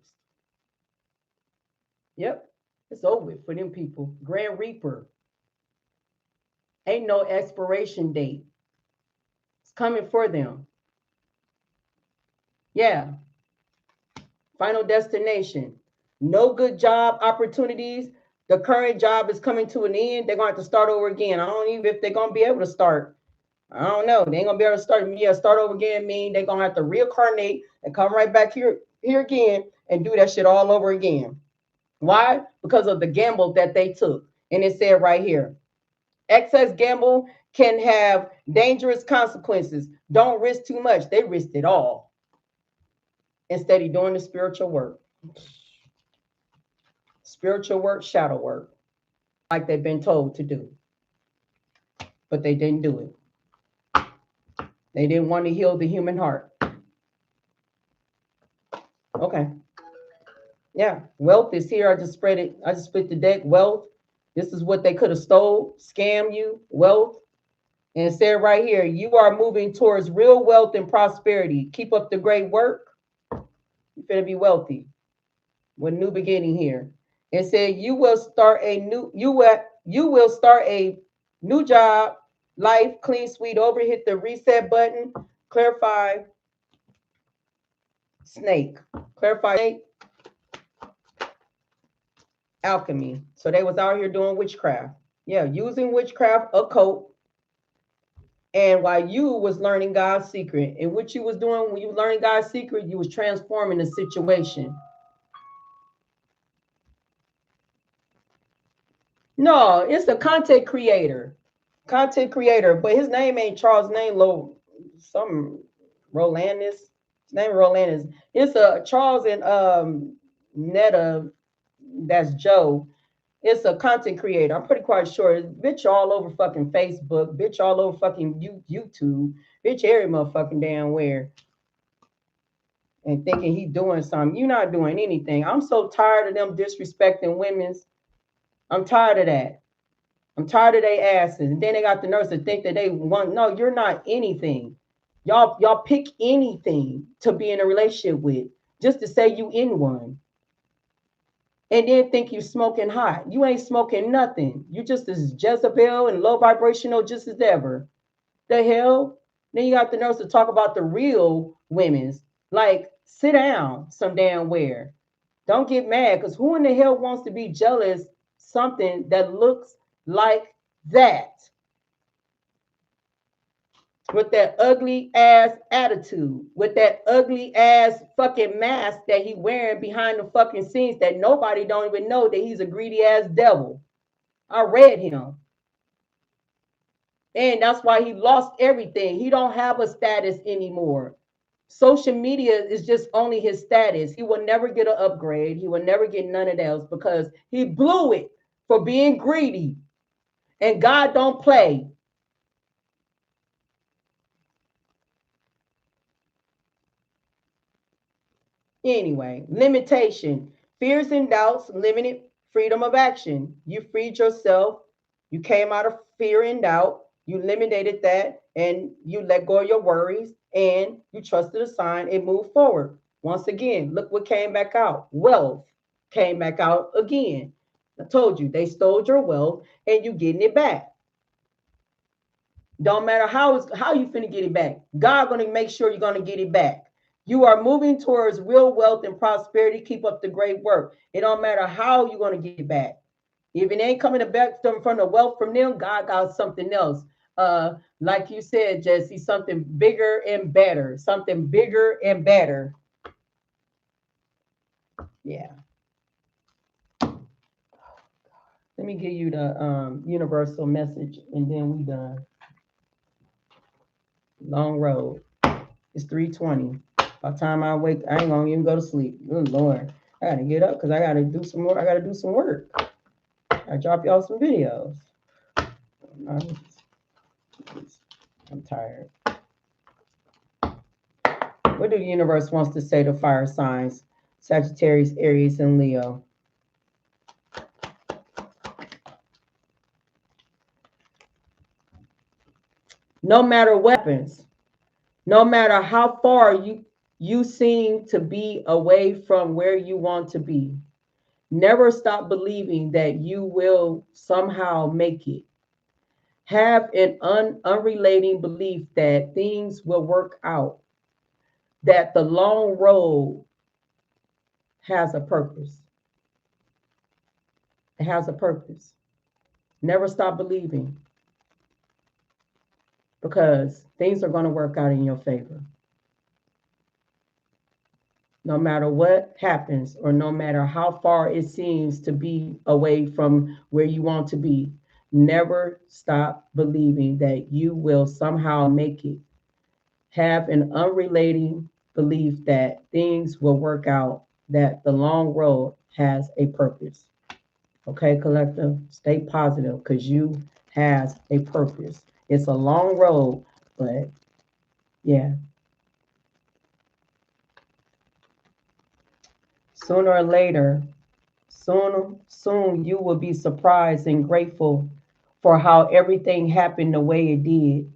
Yep. It's over for them people. Grand Reaper. Ain't no expiration date. It's coming for them. Yeah. Final destination. No good job opportunities. The current job is coming to an end. They're going to have to start over again. I don't even if they're going to be able to start. I don't know. They ain't going to be able to start. Yeah, start over again mean they're going to have to reincarnate and come right back here again and do that shit all over again. Why? Because of the gamble that they took. And it said right here, excess gamble can have dangerous consequences. Don't risk too much. They risked it all instead of doing the spiritual work. Spiritual work, shadow work, like they've been told to do. But they didn't do it. They didn't want to heal the human heart. Okay. Yeah. Wealth is here. I just spread it. I just split the deck. Wealth. This is what they could have stole, scam you. Wealth. And it said right here, you are moving towards real wealth and prosperity. Keep up the great work. You're going to be wealthy. With new beginning here. It said you will start a new job, life, clean sweet over. Hit the reset button. Clarify snake. Clarify snake. alchemy. So they was out here doing witchcraft. Yeah, using witchcraft, occult. And while you was learning God's secret, and what you was doing when you learning God's secret, you was transforming the situation. No, it's a content creator, but his name ain't Charles name low some Rolandis. His name Rolandis. It's a Charles and Netta. That's Joe. It's a content creator. I'm pretty quite sure. It's bitch all over fucking Facebook, bitch all over fucking YouTube, bitch every motherfucking damn where. And thinking he doing something. You're not doing anything. I'm so tired of them disrespecting women's. I'm tired of that. I'm tired of they asses. And then they got the nerves to think that they want. No, you're not anything. Y'all pick anything to be in a relationship with just to say you in one. And then think you smoking hot. You ain't smoking nothing. You just as Jezebel and low vibrational just as ever. The hell? Then you got the nerves to talk about the real women's. Like, sit down some damn where. Don't get mad, because who in the hell wants to be jealous something that looks like that? With that ugly ass attitude, with that ugly ass fucking mask that he wearing behind the fucking scenes that nobody don't even know that he's a greedy ass devil. I read him. And that's why he lost everything. He don't have a status anymore. Social media is just only his status. He will never get an upgrade. He will never get none of else because he blew it for being greedy. And God don't play. Anyway, limitation. Fears and doubts, limited freedom of action. You freed yourself. You came out of fear and doubt. You eliminated that and you let go of your worries and you trusted a sign and moved forward. Once again, look what came back out. Wealth came back out again. I told you they stole your wealth and you getting it back. Don't matter how you finna get it back. God gonna make sure you're gonna get it back. You are moving towards real wealth and prosperity. Keep up the great work. It don't matter how you're gonna get it back. If it ain't coming back from the wealth from them, God got something else. Like you said, Jesse, something bigger and better. Something bigger and better. Yeah. Let me give you the universal message, and then we done. Long road. It's 3:20. By the time I wake, I ain't gonna even go to sleep. Good Lord. I gotta get up because I gotta do some more. I gotta do some work. I drop y'all some videos. I'm tired. What do the universe wants to say to fire signs? Sagittarius, Aries, and Leo. No matter what happens, no matter how far you seem to be away from where you want to be, never stop believing that you will somehow make it. Have an unrelating belief that things will work out, that the long road has a purpose. It has a purpose. Never stop believing because things are going to work out in your favor. No matter what happens, or no matter how far it seems to be away from where you want to be, never stop believing that you will somehow make it. Have an unrelating belief that things will work out, that the long road has a purpose. Okay, collective, stay positive because you has a purpose. It's a long road, but yeah. Sooner or later, soon you will be surprised and grateful for how everything happened the way it did.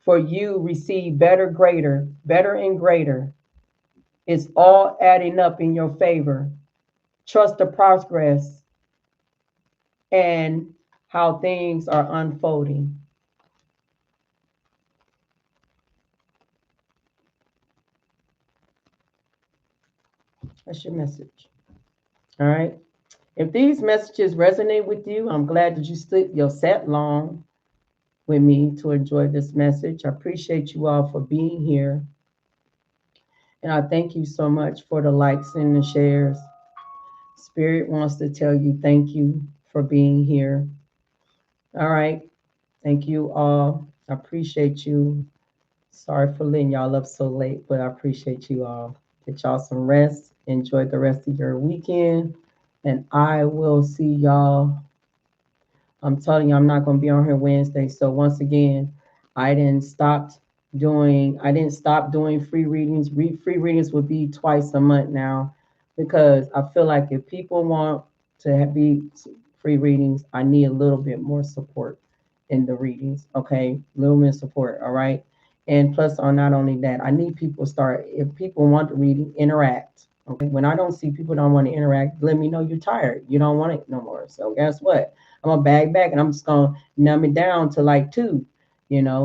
For you receive better and greater. It's all adding up in your favor. Trust the progress and how things are unfolding. That's your message. All right. If these messages resonate with you, I'm glad that you sat long with me to enjoy this message. I appreciate you all for being here. And I thank you so much for the likes and the shares. Spirit wants to tell you thank you for being here. All right. Thank you all. I appreciate you. Sorry for letting y'all up so late, but I appreciate you all. Get y'all some rest. Enjoy the rest of your weekend. And I will see y'all. I'm telling you, I'm not going to be on here Wednesday. So once again, I didn't stop doing free readings. Free readings will be twice a month now, because I feel like if people want to be free readings, I need a little bit more support in the readings. Okay, a little bit of support. All right. And plus, on not only that, I need people to start. If people want the reading, interact. Okay. When I don't see people don't want to interact, let me know you're tired. You don't want it no more. So guess what? I'm gonna bag back and I'm just gonna numb it down to like two.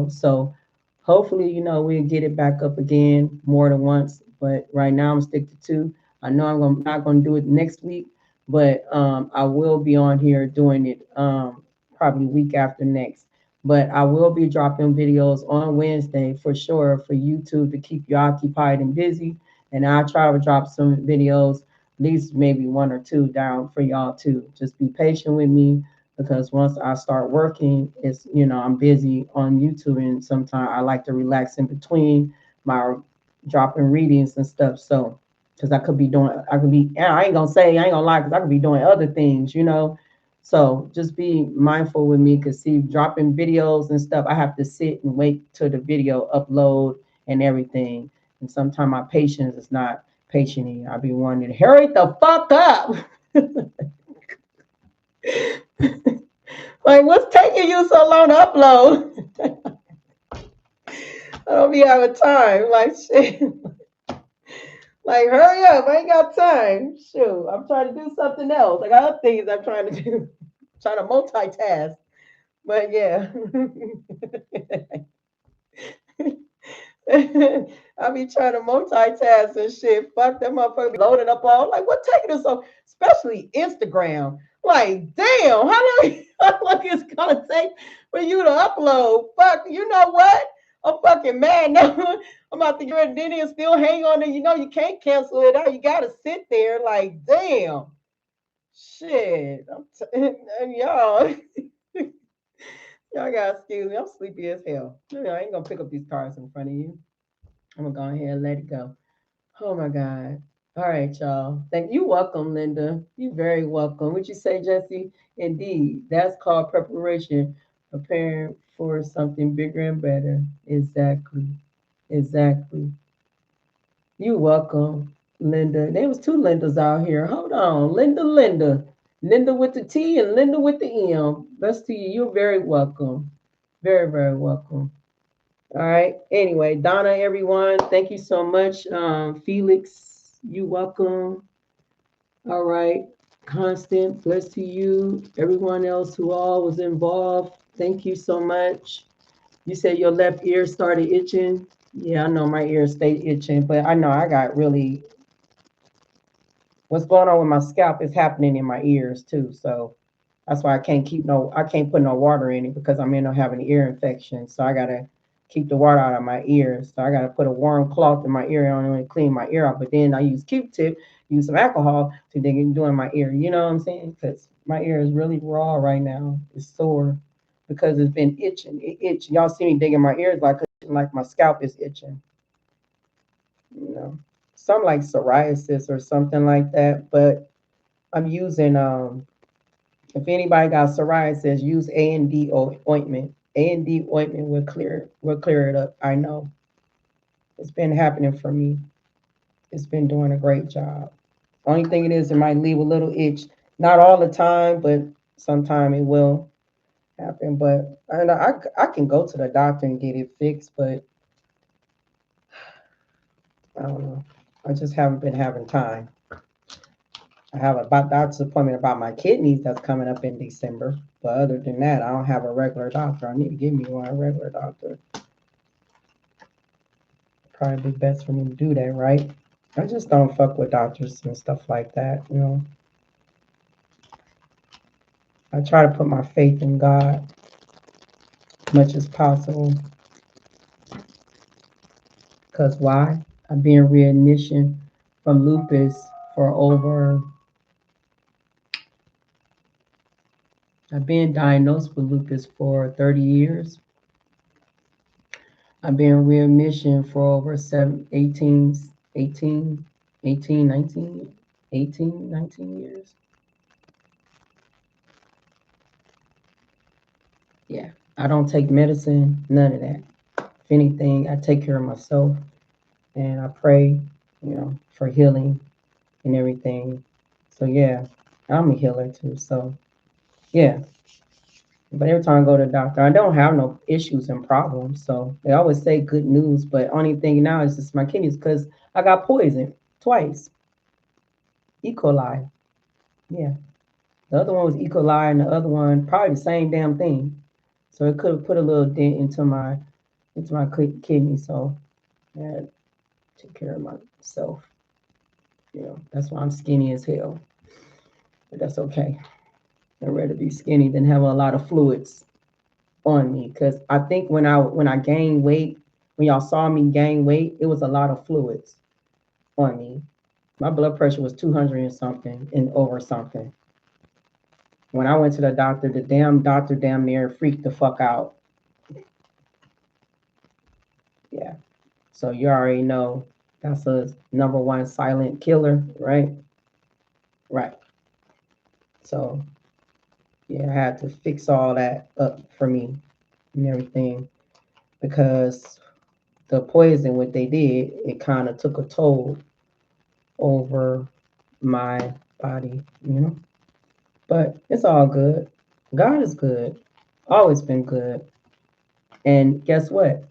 So hopefully, we'll get it back up again more than once. But right now I'm stick to two. I know not gonna do it next week, but I will be on here doing it probably week after next. But I will be dropping videos on Wednesday for sure for YouTube to keep you occupied and busy. And I'll try to drop some videos, at least maybe one or two down for y'all too. Just be patient with me, because once I start working, I'm busy on YouTube, and sometimes I like to relax in between my dropping readings and stuff. So, because I ain't gonna lie, because I could be doing other things. So just be mindful with me, because see, dropping videos and stuff, I have to sit and wait till the video upload and everything. And sometimes my patience is not patienting. I be wanting to hurry the fuck up. Like, what's taking you so long to upload? I don't be having time. Like, shit. Like, hurry up. I ain't got time. Shoot. I'm trying to do something else. I got other things I'm trying to do. Trying to multitask. But yeah. I be trying to multitask and shit. Fuck that motherfucker be loading up all. Like, what taking us so, especially Instagram. Like, damn, how long is it gonna take for you to upload? Fuck, you know what? I'm fucking mad now. I'm about to get ready, then and still hang on there. You can't cancel it out. You gotta sit there. Like, damn. Shit. Y'all. Y'all gotta excuse me. I'm sleepy as hell. I ain't gonna pick up these cards in front of you. I'm gonna go ahead and let it go. Oh my God. All right, y'all. Thank you. Welcome, Linda. You very welcome. Would you say, Jesse? Indeed. That's called preparation, preparing for something bigger and better. Exactly. Exactly. You welcome, Linda. There was two Lindas out here. Hold on. Linda. Linda with the T and Linda with the M. Best to you. You're very welcome. Very, very welcome. All right. Anyway, Donna, everyone, thank you so much. Felix, you welcome. All right. Constant, bless to you. Everyone else who all was involved, thank you so much. You said your left ear started itching. Yeah, I know my ears stay itching, but I know I got really what's going on with my scalp is happening in my ears too. So that's why I can't put no water in it, because I'm having an ear infection. So I gotta keep the water out of my ears. So I gotta put a warm cloth in my ear on and clean my ear out. But then I use Q-tip, use some alcohol to then do in my ear. You know what I'm saying? Because my ear is really raw right now. It's sore because it's been itching. It itch. Y'all see me digging my ears like my scalp is itching. You know, some like psoriasis or something like that. But I'm using if anybody got psoriasis, use A&D ointment. A&D ointment will clear it up. I know. It's been happening for me. It's been doing a great job. Only thing it might leave a little itch. Not all the time, but sometime it will happen. But I know I can go to the doctor and get it fixed, but I don't know. I just haven't been having time. I have a doctor's appointment about my kidneys that's coming up in December. But other than that, I don't have a regular doctor. I need to give me one, a regular doctor. Probably be best for me to do that, right? I just don't fuck with doctors and stuff like that. I try to put my faith in God as much as possible. Because why? I've been readmission from lupus for over, I've been diagnosed with lupus for 30 years. I've been in readmission for over 18, 19 years. Yeah, I don't take medicine, none of that. If anything, I take care of myself and I pray, for healing and everything. So yeah, I'm a healer too. So yeah, but every time I go to the doctor, I don't have no issues and problems. So they always say good news, but only thing now is just my kidneys because I got poisoned twice. E. coli. Yeah, the other one was E. coli, and the other one probably the same damn thing. So it could have put a little dent into my kidney. So I had to take care of myself. That's why I'm skinny as hell. But that's okay. I'd rather be skinny than have a lot of fluids on me. Because I think when I gained weight, when y'all saw me gain weight, it was a lot of fluids on me. My blood pressure was 200 and something and over something. When I went to the doctor, the damn doctor damn near freaked the fuck out. Yeah. So you already know that's a number one silent killer, right? Right. So yeah, I had to fix all that up for me and everything because the poison, what they did, it kind of took a toll over my body. But it's all good. God is good. Always been good. And guess what?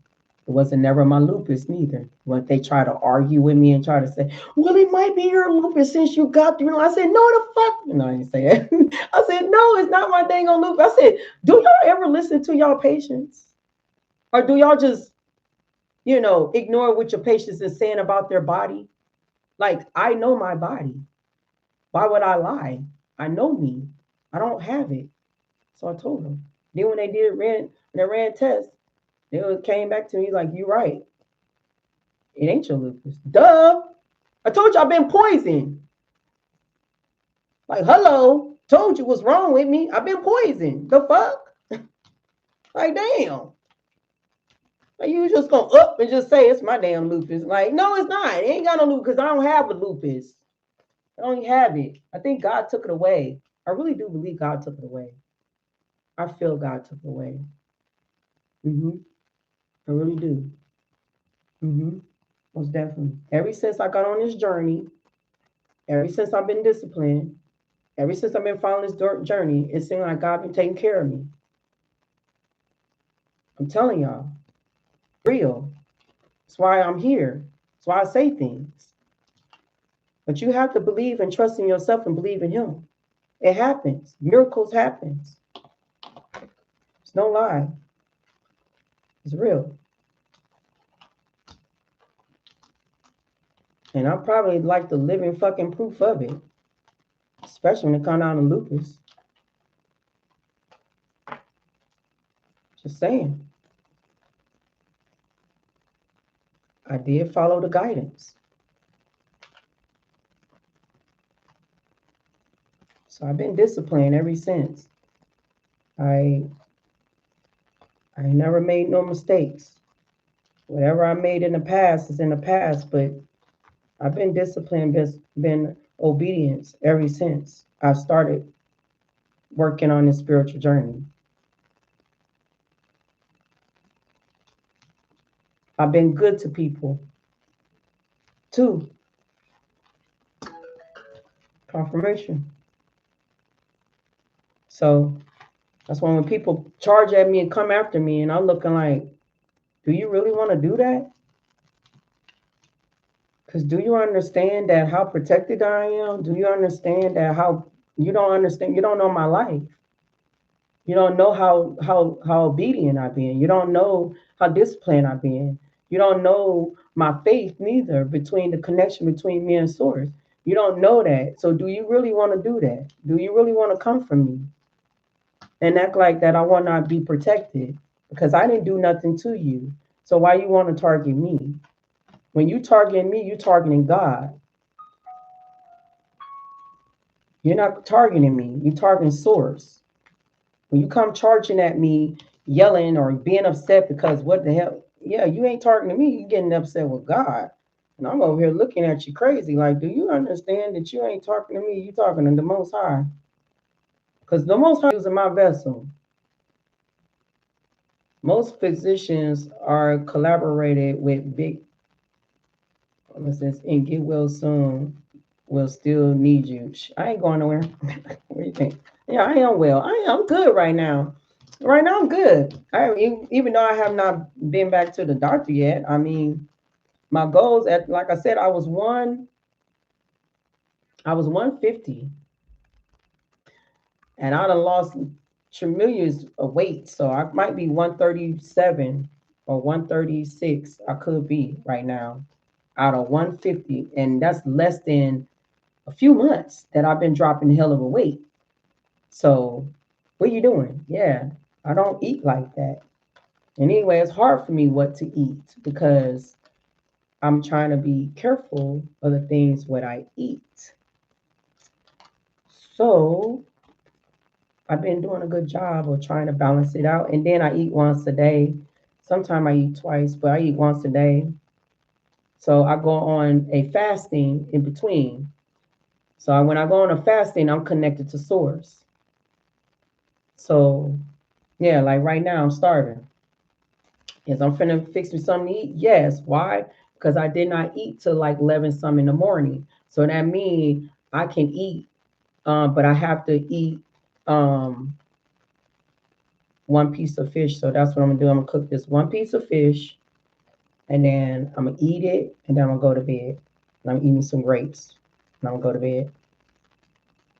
It wasn't never my lupus neither. When they try to argue with me and try to say, well, it might be your lupus since you got through. I said, no, the fuck. No, I didn't say that. I said, no, it's not my dang on lupus. I said, do y'all ever listen to y'all patients? Or do y'all just, ignore what your patients is saying about their body? Like, I know my body. Why would I lie? I know me. I don't have it. So I told them. Then when they ran tests, they came back to me like, you're right. It ain't your lupus. Duh. I told you I've been poisoned. Like, hello. Told you what's wrong with me. I've been poisoned. The fuck? Like, damn. Like, you just gonna up and just say it's my damn lupus. Like, no, it's not. It ain't got no lupus because I don't have a lupus. I don't have it. I think God took it away. I really do believe God took it away. I feel God took it away. I really do. Most definitely. Ever since I got on this journey, ever since I've been disciplined, ever since I've been following this journey, it seems like God been taking care of me. I'm telling y'all, real. That's why I'm here. That's why I say things. But you have to believe and trust in yourself and believe in Him. It happens. Miracles happens. It's no lie. It's real. And I'm probably like the living fucking proof of it. Especially when it comes down to lupus. Just saying. I did follow the guidance. So I've been disciplined ever since. I never made no mistakes. Whatever I made in the past is in the past, but I've been disciplined, been obedience ever since I started working on this spiritual journey. I've been good to people too. Confirmation. So that's why when people charge at me and come after me, and I'm looking like, do you really want to do that? Because do you understand that how protected I am? Do you understand that how you don't understand? You don't know my life. You don't know how obedient I've been. You don't know how disciplined I've been. You don't know my faith neither between the connection between me and source. You don't know that. So do you really want to do that? Do you really want to come from me? and act like that I will not be protected because I didn't do nothing to you. So why you want to target me? When you targeting me, you targeting God. You're not targeting me. You targeting source. When you come charging at me, yelling or being upset because what the hell? Yeah, you ain't targeting me. You getting upset with God. And I'm over here looking at you crazy. Like, do you understand that you ain't talking to me? You talking to the Most High. Because the Most High is using my vessel. Most physicians are collaborated with big, for instance, and get well soon will still need you. I ain't going nowhere. What do you think? Yeah, I am well. I'm good right now. Right now, I'm good. Even though I have not been back to the doctor yet. I mean, my goals at like I said, I was 150, and I done lost tremendous of weight. So I might be 137 or 136. I could be right now out of 150, and that's less than a few months that I've been dropping hell of a weight. So, what you doing? Yeah, I don't eat like that. And anyway, it's hard for me what to eat because I'm trying to be careful of the things what I eat. So, I've been doing a good job of trying to balance it out. And then I eat once a day. Sometimes I eat twice, but I eat once a day. So I go on a fasting in between. So when I go on a fasting, I'm connected to source. So yeah, like right now I'm starving. Yes, I'm finna fix me something to eat. Yes. Why? Because I did not eat till like 11 some in the morning. So that means I can eat, but I have to eat um, one piece of fish. So that's what I'm gonna do. I'm gonna cook this one piece of fish, and then I'm gonna eat it, and then I'm gonna go to bed. And I'm eating some grapes, and I'm gonna go to bed.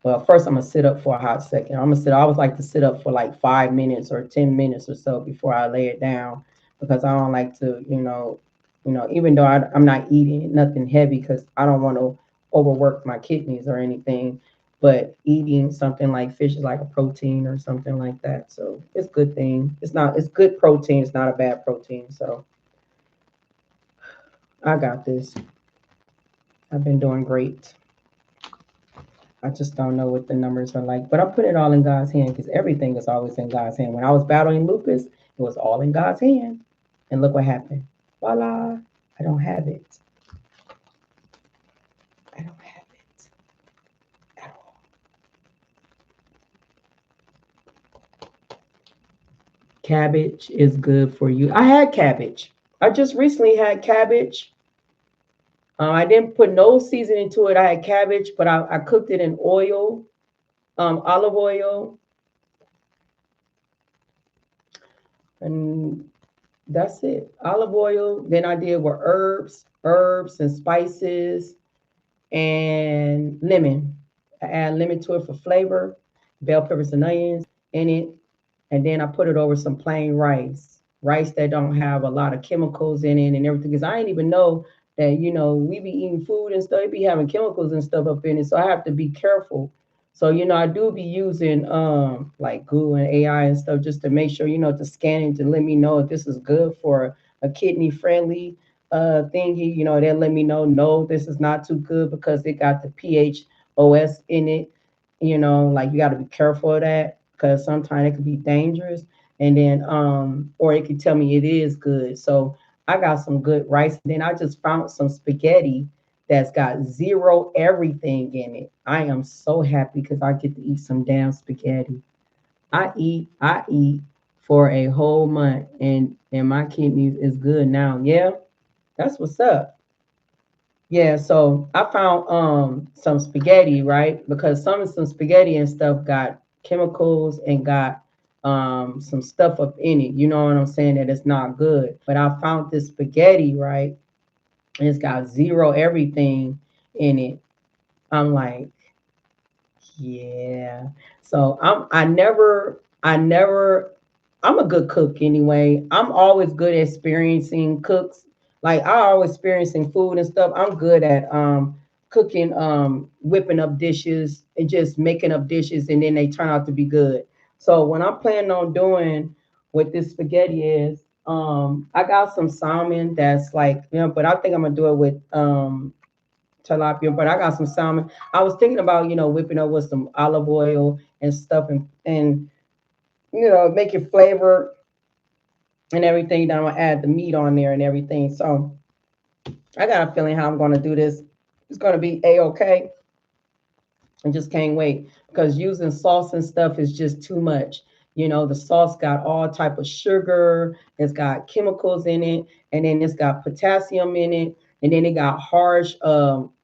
Well, first I'm gonna sit up for a hot second. I'm gonna sit. I always like to sit up for like 5 minutes or 10 minutes or so before I lay it down because I don't like to, even though I'm not eating nothing heavy because I don't want to overwork my kidneys or anything. But eating something like fish is like a protein or something like that. So it's a good thing. It's not. It's good protein. It's not a bad protein. So I got this. I've been doing great. I just don't know what the numbers are like. But I put it all in God's hand because everything is always in God's hand. When I was battling lupus, it was all in God's hand. And look what happened. Voila. I don't have it. I don't have it at all. Cabbage is good for you. I had cabbage. I just recently had cabbage. I didn't put no seasoning to it. I had cabbage, but I cooked it in oil, olive oil, and that's it. Olive oil. Then I did with herbs and spices and lemon. I add lemon to it for flavor, bell peppers and onions in it, and then I put it over some plain rice that don't have a lot of chemicals in it and everything. Because I didn't even know that we be eating food and stuff, it be having chemicals and stuff up in it. So I have to be careful. So I do be using like Google and AI and stuff just to make sure to scan it to let me know if this is good for a kidney friendly thingy. They'll let me know no, this is not too good because it got the PHOS in it. Like you got to be careful of that because sometimes it could be dangerous. And then or it could tell me it is good. So I got some good rice. Then I just found some spaghetti that's got zero everything in it. I am so happy because I get to eat some damn spaghetti. I eat for a whole month and my kidneys is good now. Yeah, that's what's up. Yeah, so I found some spaghetti, right? Because some spaghetti and stuff got chemicals and got some stuff up in it. You know what I'm saying? That it's not good. But I found this spaghetti, right? And it's got zero everything in it. I'm like, yeah. So I'm a good cook anyway. I'm always good at experiencing cooks. Like I always experiencing food and stuff. I'm good at cooking, whipping up dishes and just making up dishes and then they turn out to be good. So what I'm planning on doing with this spaghetti is I got some salmon that's like, but I think I'm gonna do it with tilapia, but I got some salmon. I was thinking about, whipping up with some olive oil and stuff and make it flavor and everything. Then I'm gonna add the meat on there and everything. So I got a feeling how I'm gonna do this. It's gonna be a-okay. I just can't wait because using sauce and stuff is just too much. The sauce got all type of sugar, it's got chemicals in it, and then it's got potassium in it, and then it got harsh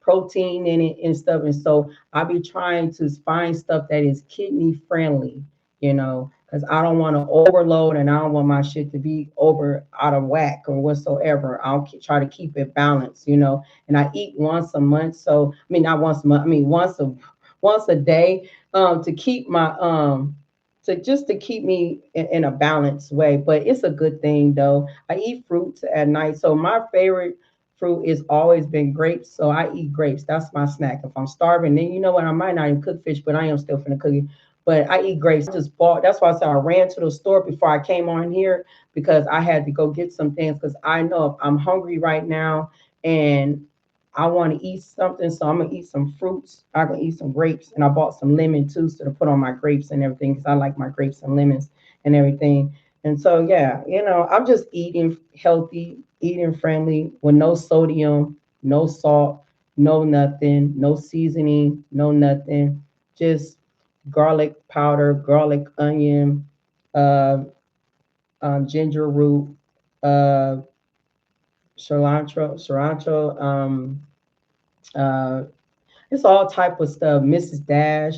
protein in it and stuff. And so I be trying to find stuff that is kidney friendly, because I don't want to overload and I don't want my shit to be over out of whack or whatsoever. Try to keep it balanced. And I eat once a month. So I mean, not once a month. I mean, once a day to keep my to keep me in a balanced way. But it's a good thing though. I eat fruits at night, so my favorite fruit is always been grapes. So I eat grapes. That's my snack. If I'm starving, then you know what? I might not even cook fish, but I am still finna cook it. But I eat grapes. I just bought. That's why I said I ran to the store before I came on here because I had to go get some things because I know if I'm hungry right now and I want to eat something, so I'm gonna eat some fruits. I'm gonna eat some grapes, and I bought some lemon too, so to put on my grapes and everything, because I like my grapes and lemons and everything. And so yeah, I'm just eating healthy, eating friendly, with no sodium, no salt, no nothing, no seasoning, no nothing, just garlic powder, garlic onion, uh, ginger root, uh, cilantro, uh, it's all type of stuff, Mrs. Dash,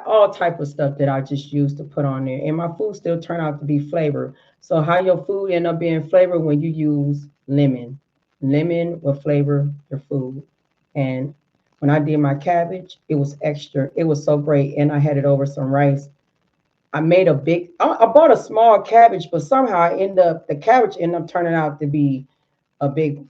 all type of stuff that I just use to put on there, and my food still turn out to be flavored. So how your food end up being flavored when you use lemon? Lemon will flavor your food. And when I did my cabbage, it was extra. It was so great, and I had it over some rice. I made a big. I bought a small cabbage, but somehow the cabbage ended up turning out to be a big,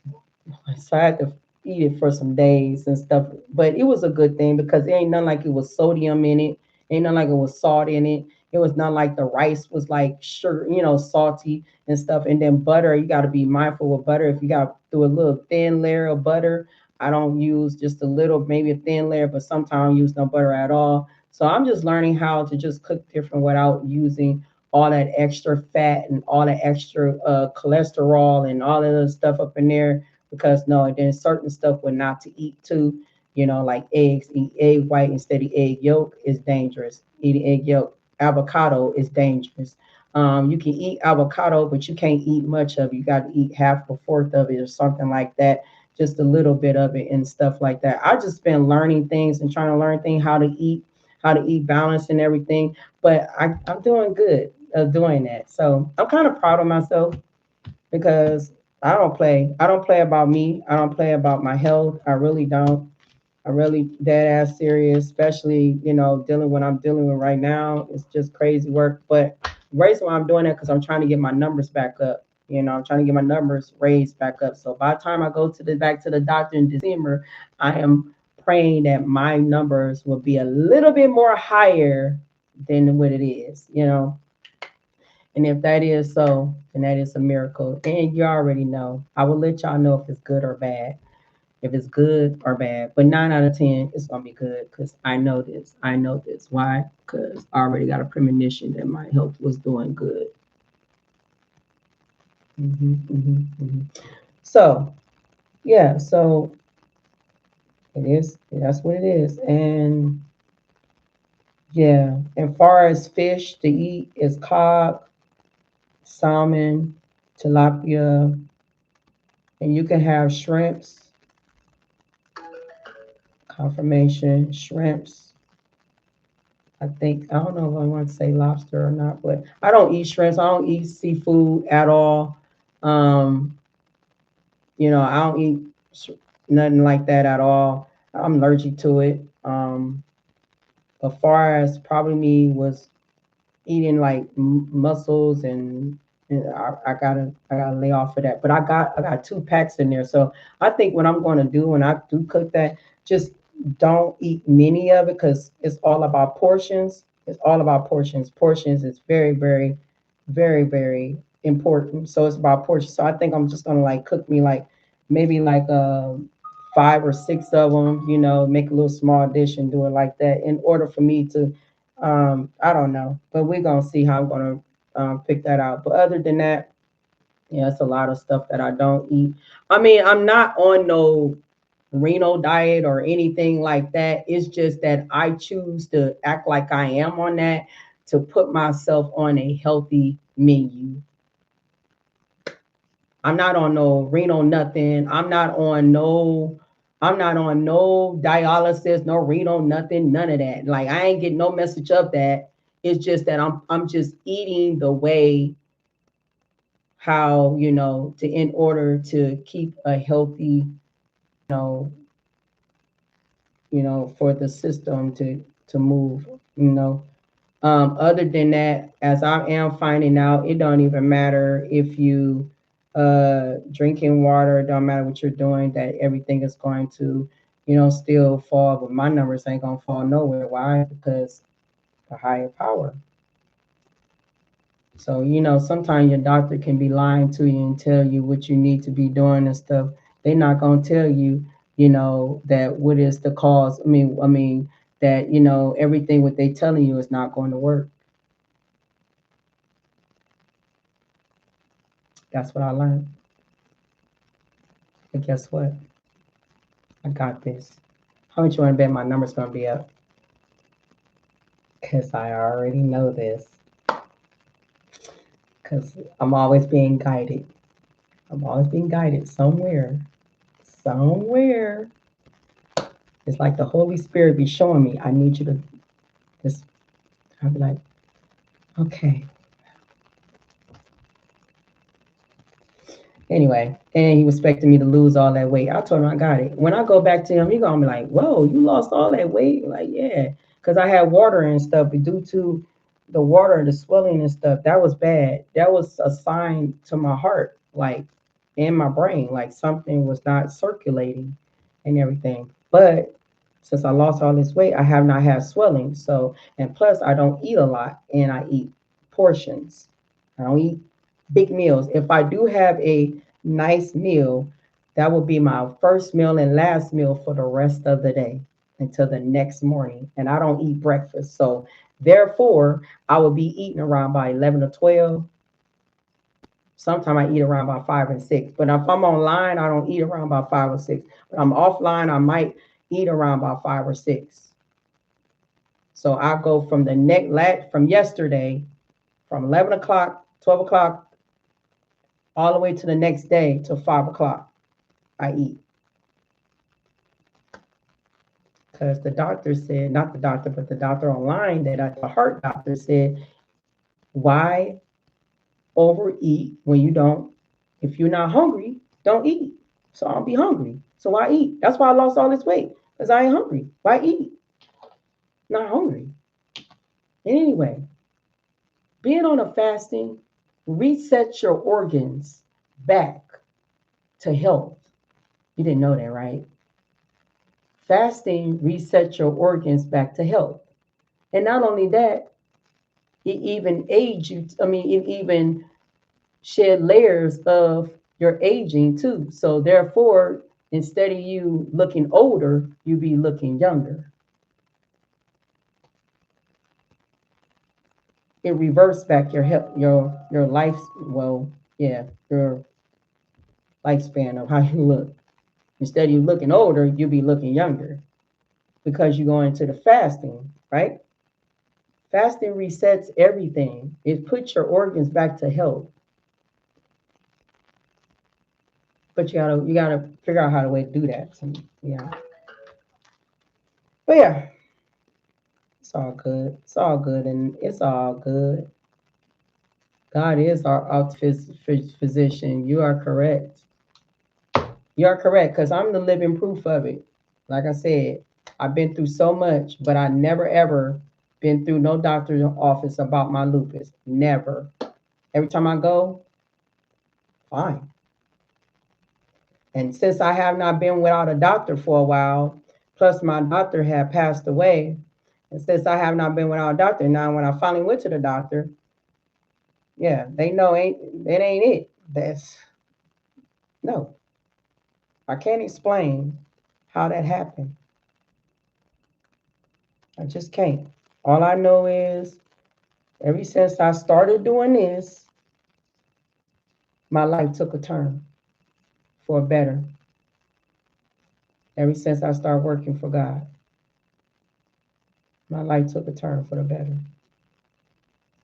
so I had to eat it for some days and stuff. But it was a good thing because it ain't nothing like it was sodium in it. Ain't nothing like it was salt in it. It was not like the rice was like sugar, salty and stuff. And then butter, you got to be mindful with butter. If you got to do a little thin layer of butter, I don't use just a little, maybe a thin layer, but sometimes I don't use no butter at all. So I'm just learning how to just cook different without using all that extra fat and all that extra cholesterol and all of the stuff up in there because no, and then certain stuff we're not to eat too. Like eggs, eat egg white instead of egg yolk is dangerous. Eating egg yolk, avocado is dangerous. You can eat avocado, but you can't eat much of it. You got to eat half a fourth of it or something like that, just a little bit of it and stuff like that. I just been learning things and trying to learn things how to eat balance and everything. But I'm doing good of doing that. So I'm kind of proud of myself because I don't play. I don't play about me. I don't play about my health. I really don't. I really dead ass serious, especially dealing what I'm dealing with right now. It's just crazy work. But the reason why I'm doing that because I'm trying to get my numbers back up. I'm trying to get my numbers raised back up. So by the time I go to the back to the doctor in December, I am praying that my numbers will be a little bit more higher than what it is. And if that is so, then that is a miracle. And you already know. I will let y'all know if it's good or bad. If it's good or bad. But 9 out of 10, it's gonna be good because I know this. I know this. Why? Because I already got a premonition that my health was doing good. So yeah, so it is. That's what it is. And yeah, and far as fish to eat is cod, salmon, tilapia, and you can have shrimps, confirmation, shrimps. I don't know if I want to say lobster or not, but I don't eat shrimps. I don't eat seafood at all. Um, I don't eat nothing like that at all. I'm allergic to it. As far as probably me was eating like mussels and I gotta lay off of that. But I got 2 packs in there, so I think what I'm going to do when I do cook that, just don't eat many of it because it's all about portions. It's all about portions. Portions is very, very, very, very important. So it's about portions. So I think I'm just gonna like cook me like maybe like 5 or 6 of them. You know, make a little small dish and do it like that in order for me to. I don't know, but we're gonna see how I'm gonna pick that out. But other than that, yeah, it's a lot of stuff that I don't eat. I mean, I'm not on no Reno diet or anything like that. It's just that I choose to act like I am on that to put myself on a healthy menu. I'm not on no Reno nothing. I'm not on no dialysis, no Reno nothing, none of that. Like I ain't getting no message of that. It's just that I'm just eating the way how, to in order to keep a healthy, know, for the system to move, you know. Other than that, as I am finding out, it don't even matter if you drinking water, it don't matter what you're doing, that everything is going to, still fall, but my numbers ain't gonna fall nowhere. Why? Because the higher power. So, sometimes your doctor can be lying to you and tell you what you need to be doing and stuff. They're not gonna tell you, that what is the cause. I mean that, everything what they telling you is not going to work. That's what I learned. But guess what? I got this. How much you want to bet my number's gonna be up? Cause I already know this. Cause I'm always being guided. I'm always being guided somewhere. Somewhere. It's like the Holy Spirit be showing me, I need you to just, I'll be like, okay. Anyway, and he was expecting me to lose all that weight. I told him I got it. When I go back to him, he gonna be like, whoa, you lost all that weight? Like, yeah. Because I had water and stuff, but due to the water, the swelling and stuff, that was bad. That was a sign to my heart, like in my brain, like something was not circulating and everything. But since I lost all this weight, I have not had swelling. So, and plus, I don't eat a lot and I eat portions. I don't eat big meals. If I do have a nice meal, that will be my first meal and last meal for the rest of the day until the next morning. And I don't eat breakfast. So, therefore, I will be eating around by 11 or 12. Sometimes I eat around by 5 and 6. But if I'm online, I don't eat around by 5 or 6. But I'm offline, I might eat around by 5 or 6. So I go from from yesterday, from 11 o'clock, 12 o'clock, all the way to the next day till 5 o'clock. I eat. Because the doctor said, not the doctor, but the doctor online, the heart doctor said, why overeat when you don't, if you're not hungry, don't eat. So I'll be hungry. So why eat? That's why I lost all this weight, because I ain't hungry. Why eat? Not hungry. Anyway, being on a fasting resets your organs back to health. You didn't know that, right? Fasting resets your organs back to health. And not only that, it even age you. I mean, it even shed layers of your aging too. So therefore, instead of you looking older, you be looking younger. It reverts back your health, your life. Well, yeah, your lifespan of how you look. Instead of you looking older, you be looking younger because you go into the fasting, right? Fasting resets everything. It puts your organs back to health. But you gotta figure out how to way to do that. So, yeah. But yeah, it's all good. It's all good, and it's all good. God is our physician. You are correct. You are correct, because I'm the living proof of it. Like I said, I've been through so much, but I never ever been through no doctor's office about my lupus. Never. Every time I go, fine. And since I have not been without a doctor for a while, plus my doctor had passed away, And since I have not been without a doctor, now when I finally went to the doctor, yeah, they know it ain't it. That's no. I can't explain how that happened. I just can't. All I know is ever since I started doing this, my life took a turn for better. Ever since I started working for God, my life took a turn for the better.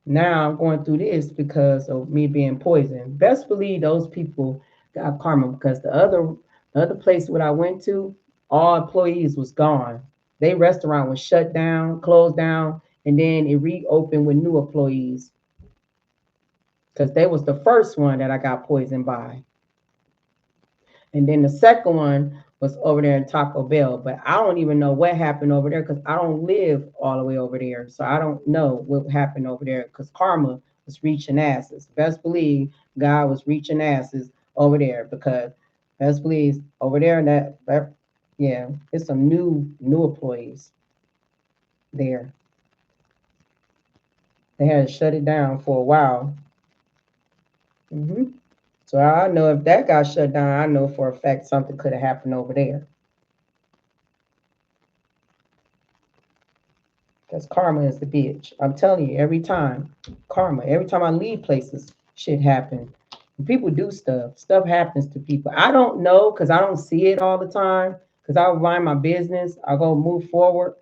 Now I'm going through this because of me being poisoned. Best believe those people got karma because the other place where I went to, all employees was gone. They restaurant was shut down, closed down, and then it reopened with new employees because they was the first one that I got poisoned by. And then the second one was over there in Taco Bell. But I don't even know what happened over there because I don't live all the way over there. So I don't know what happened over there because karma was reaching asses. Best believe God was reaching asses over there because best believe over there in that yeah, it's some new employees there. They had to shut it down for a while. hmm So I know if that got shut down, I know for a fact something could have happened over there. Because karma is the bitch. I'm telling you, every time, karma. Every time I leave places, shit happens. When people do stuff happens to people. I don't know because I don't see it all the time. Because I mind my business, I go move forward.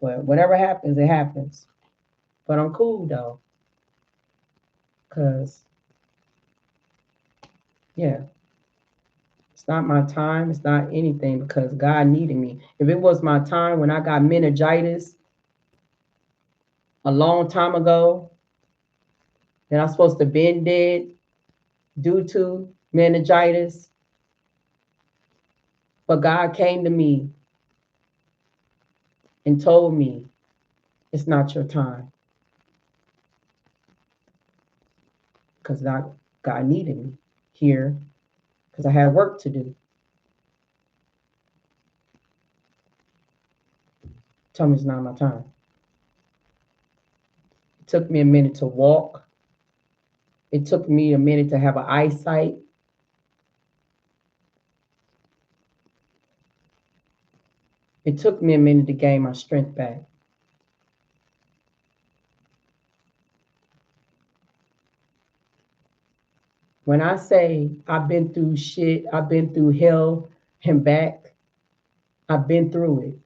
But whatever happens, it happens. But I'm cool though, because yeah, it's not my time. It's not anything because God needed me. If it was my time when I got meningitis a long time ago, then I'm supposed to been dead due to meningitis. But God came to me and told me it's not your time because God needed me here because I had work to do. Told me it's not my time. It took me a minute to walk. It took me a minute to have an eyesight. It took me a minute to gain my strength back. When I say I've been through shit, I've been through hell and back, I've been through it.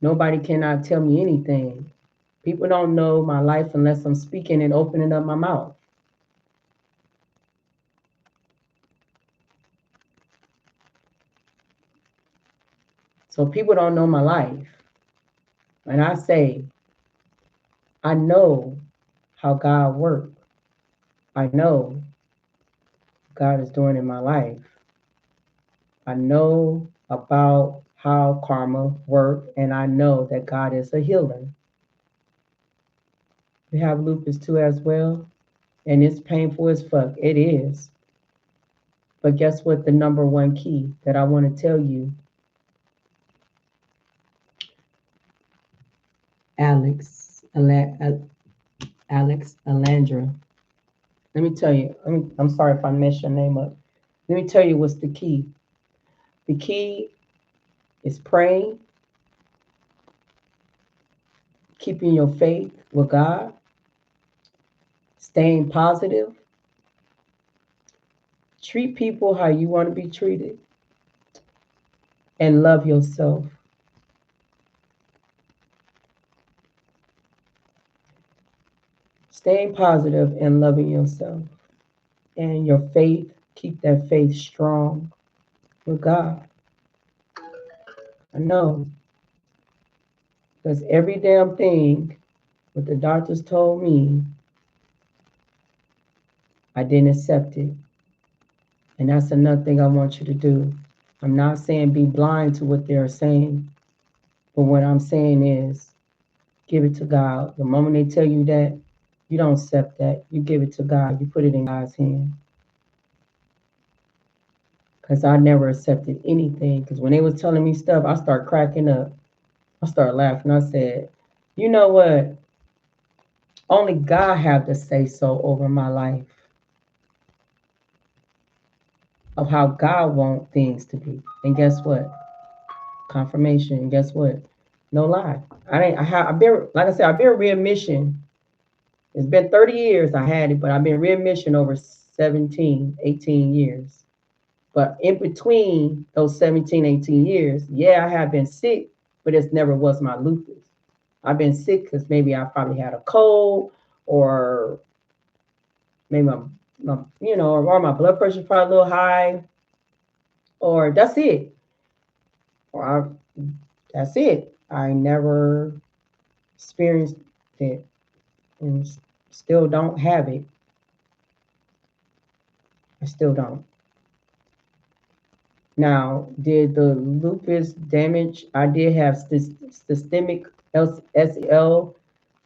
Nobody cannot tell me anything. People don't know my life unless I'm speaking and opening up my mouth. So people don't know my life. When I say I know how God works, I know God is doing in my life. I know about how karma works, and I know that God is a healer. We have lupus too as well, and it's painful as fuck. It is. But guess what? The number one key that I want to tell you, Alex, Alex Alandra. Let me tell you. I'm sorry if I messed your name up. Let me tell you what's the key. The key is praying, keeping your faith with God, staying positive, treat people how you want to be treated, and love yourself. Staying positive and loving yourself. And your faith, keep that faith strong with God. I know, because every damn thing what the doctors told me, I didn't accept it. And that's another thing I want you to do. I'm not saying be blind to what they're saying, but what I'm saying is give it to God. The moment they tell you that, you don't accept that. You give it to God. You put it in God's hand. Because I never accepted anything. Because when they was telling me stuff, I start cracking up. I started laughing. I said, you know what? Only God have to say so over my life of how God want things to be. And guess what? Confirmation. And guess what? No lie. I've been, like I said, I've been readmission. It's been 30 years I had it, but I've been readmission over 17, 18 years. But in between those 17, 18 years, yeah, I have been sick, but it never was my lupus. I've been sick because maybe I probably had a cold, or maybe or my blood pressure probably a little high, or that's it. Or that's it. I never experienced it and still don't have it. I still don't. Now, did the lupus damage? I did have systemic SEL.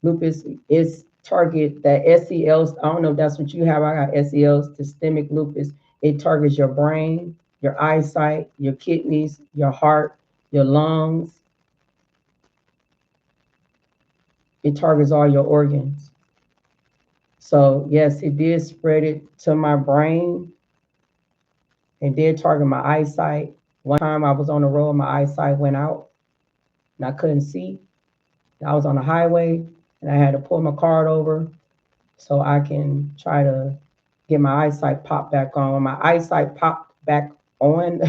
Lupus is target that SELs. I don't know if that's what you have. I got SELs, systemic lupus. It targets your brain, your eyesight, your kidneys, your heart, your lungs. It targets all your organs. So yes, it did spread it to my brain. It did target my eyesight. One time I was on the road, my eyesight went out and I couldn't see. I was on the highway and I had to pull my card over so I can try to get my eyesight popped back on. When my eyesight popped back on,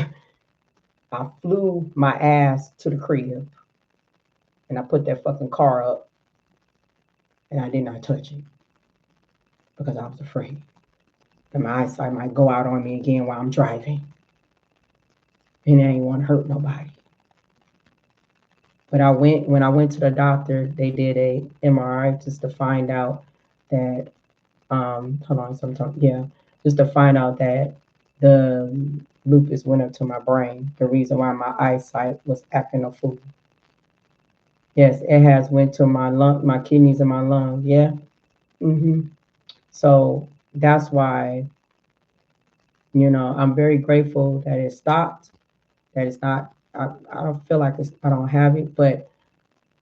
I flew my ass to the crib and I put that fucking car up and I did not touch it because I was afraid that my eyesight might go out on me again while I'm driving. And I ain't want to hurt nobody. But when I went to the doctor, they did a MRI just to find out that hold on, sometime, yeah, just to find out that the lupus went up to my brain. The reason why my eyesight was acting a fool. Yes, it has went to my lung, my kidneys and my lungs. Yeah. So that's why, I'm very grateful that it stopped. That it's not. I don't feel like I don't have it, but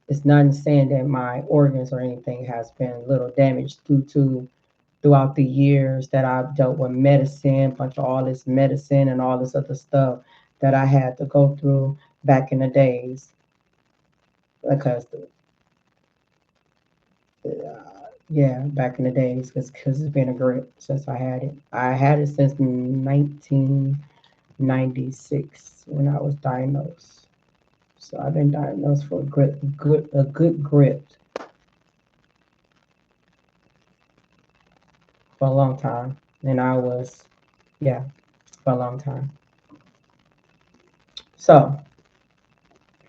it's not saying that my organs or anything has been a little damaged throughout the years that I've dealt with medicine, bunch of all this medicine and all this other stuff that I had to go through back in the days. Because, yeah, back in the days, because it's been a grip since I had it. I had it since 1996 when I was diagnosed. So I've been diagnosed for a good grip for a long time. And yeah, for a long time. So,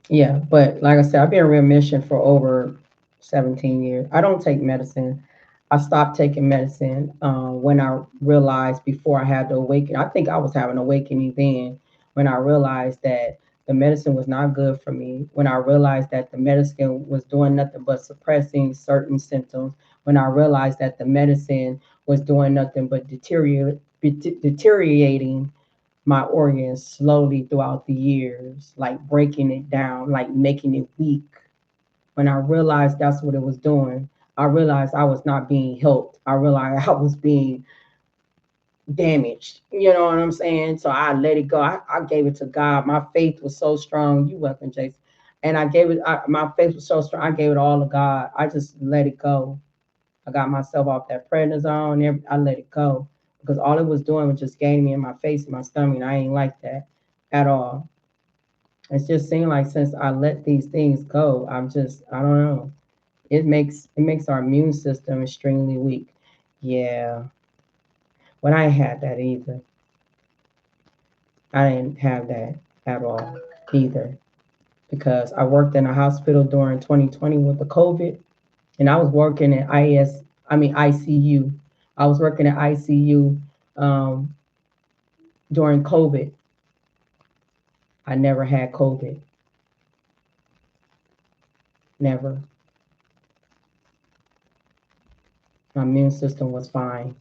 yeah, but like I said, I've been in remission for over 17 years. I don't take medicine. I stopped taking medicine when I realized before I had the awakening. I think I was having an awakening then when I realized that the medicine was not good for me. When I realized that the medicine was doing nothing but suppressing certain symptoms. When I realized that the medicine was doing nothing but deteriorating my organs slowly throughout the years, like breaking it down, like making it weak. When I realized that's what it was doing, I realized I was not being helped. I realized I was being damaged. You know what I'm saying? So I let it go. I gave it to God. My faith was so strong. You welcome, Jason. And I gave it, my faith was so strong. I gave it all to God. I just let it go. I got myself off that prednisone. I let it go because all it was doing was just gaining me in my face and my stomach. And I ain't like that at all. It's just seemed like since I let these things go, I don't know. It makes our immune system extremely weak. Yeah, but I ain't had that either. I didn't have that at all either because I worked in a hospital during 2020 with the COVID, and I was working at ICU. I was working at ICU um, during COVID. I never had COVID. Never. My immune system was fine,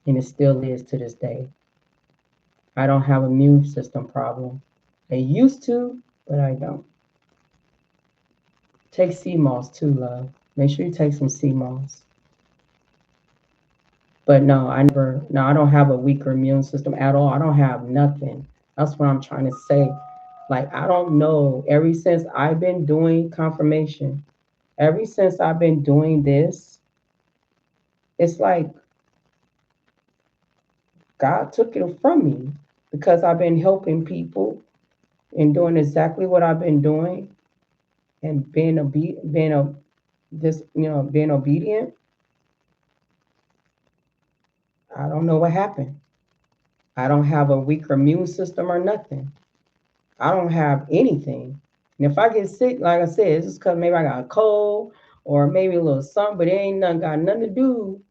and it still is to this day. I don't have an immune system problem. I used to, but I don't. Take sea moss too, love. Make sure you take some sea moss. But no, I don't have a weaker immune system at all. I don't have nothing. That's what I'm trying to say. Like, I don't know. Ever since I've been doing confirmation, ever since I've been doing this, it's like God took it from me because I've been helping people and doing exactly what I've been doing and being obedient. I don't know what happened. I don't have a weaker immune system or nothing. I don't have anything. And if I get sick, like I said, it's just because maybe I got a cold or maybe a little something, but it ain't nothing to do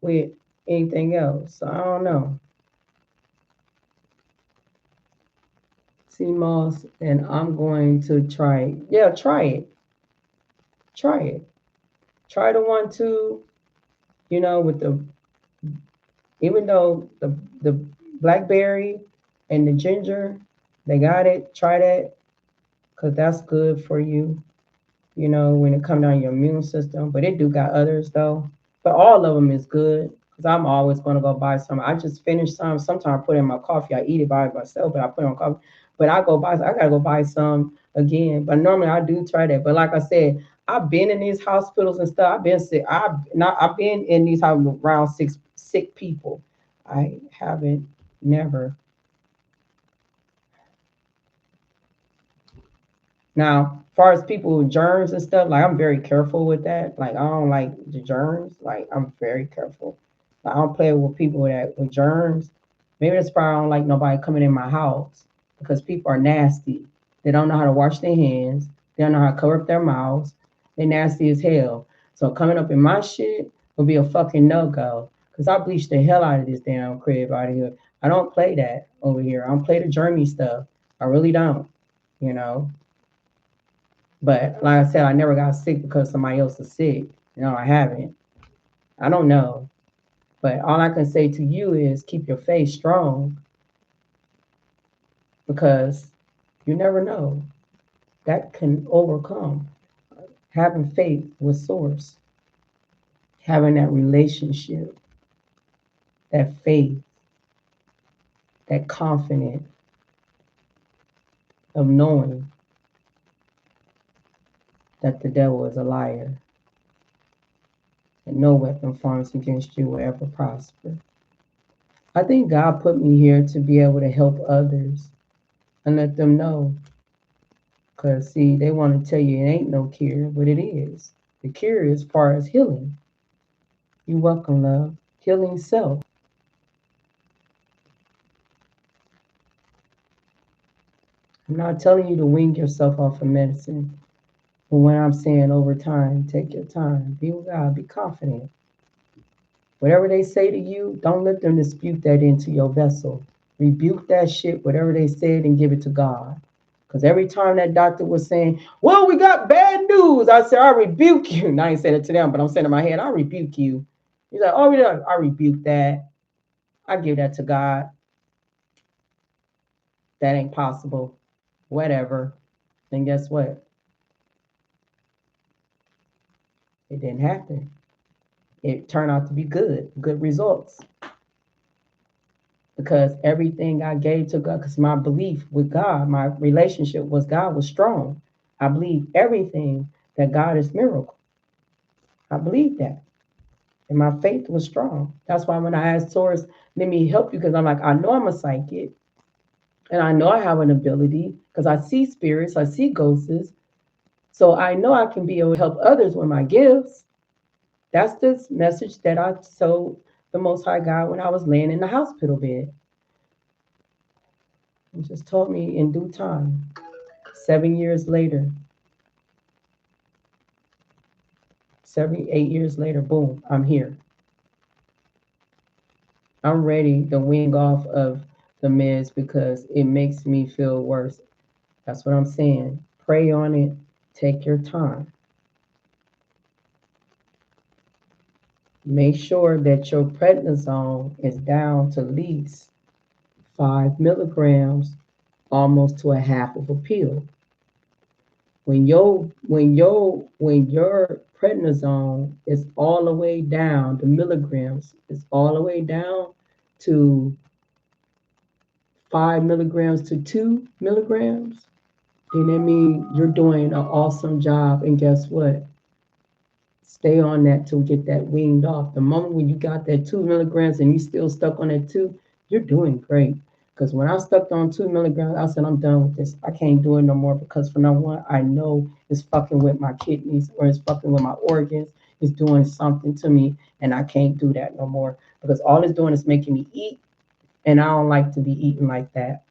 with anything else. So I don't know. Sea moss, and I'm going to try it. Yeah, try it. Try it. Try the one too, with the even though the blackberry and the ginger, they got it. Try that because that's good for you. When it comes down your immune system. But it do got others though. But all of them is good because I'm always going to go buy some. I just finished some. Sometimes I put in my coffee. I eat it by myself, but I put it on coffee. But I gotta go buy some again. But normally I do try that. But like I said, I've been in these hospitals and stuff. I've been sick. I've been in these hospitals around six sick people. I haven't never. Now, as far as people with germs and stuff, like I'm very careful with that. Like I don't like the germs. Like I'm very careful. Like, I don't play with people with germs. Maybe that's why I don't like nobody coming in my house because people are nasty. They don't know how to wash their hands. They don't know how to cover up their mouths. They nasty as hell. So coming up in my shit will be a fucking no go. Cause I bleach the hell out of this damn crib out of here. I don't play that over here. I don't play the germy stuff. I really don't. You know. But like I said, I never got sick because somebody else is sick. I haven't. I don't know. But all I can say to you is keep your faith strong because you never know. That can overcome. Having faith with Source, having that relationship, that faith, that confidence of knowing that the devil is a liar and no weapon formed against you will ever prosper. I think God put me here to be able to help others and let them know. Because, see, they want to tell you it ain't no cure, but it is. The cure is as far as healing. You're welcome, love. Healing self. I'm not telling you to wing yourself off of medicine. But when I'm saying over time, take your time. Be with God. Be confident. Whatever they say to you, don't let them dispute that into your vessel. Rebuke that shit, whatever they said, and give it to God. Because every time that doctor was saying, well, we got bad news, I said, I rebuke you. Now I ain't said it to them, but I'm saying in my head, I rebuke you. He's like, oh, yeah, I rebuke that. I give that to God. That ain't possible. Whatever. And guess what? It didn't happen. It turned out to be good results. Because everything I gave to God, because my belief with God, my relationship with God was strong. I believe everything that God is miracle. I believe that. And my faith was strong. That's why when I asked Source, let me help you, because I'm like, I know I'm a psychic. And I know I have an ability because I see spirits, I see ghosts. So I know I can be able to help others with my gifts. That's the message that I told the Most High God when I was laying in the hospital bed. He just told me in due time. 7 years later, 8 years later, boom, I'm here. I'm ready to wing off of the meds because it makes me feel worse. That's what I'm saying. Pray on it. Take your time. Make sure that your prednisone is down to at least 5 milligrams, almost to a half of a pill. When your prednisone is all the way down, the milligrams is all the way down to 5 milligrams to 2 milligrams, then that means you're doing an awesome job. And guess what? Stay on that to get that weaned off. The moment when you got that 2 milligrams and you still stuck on that two, you're doing great. Because when I stuck on 2 milligrams, I said, I'm done with this. I can't do it no more because from now on, I know it's fucking with my kidneys or it's fucking with my organs. It's doing something to me and I can't do that no more because all it's doing is making me eat and I don't like to be eating like that.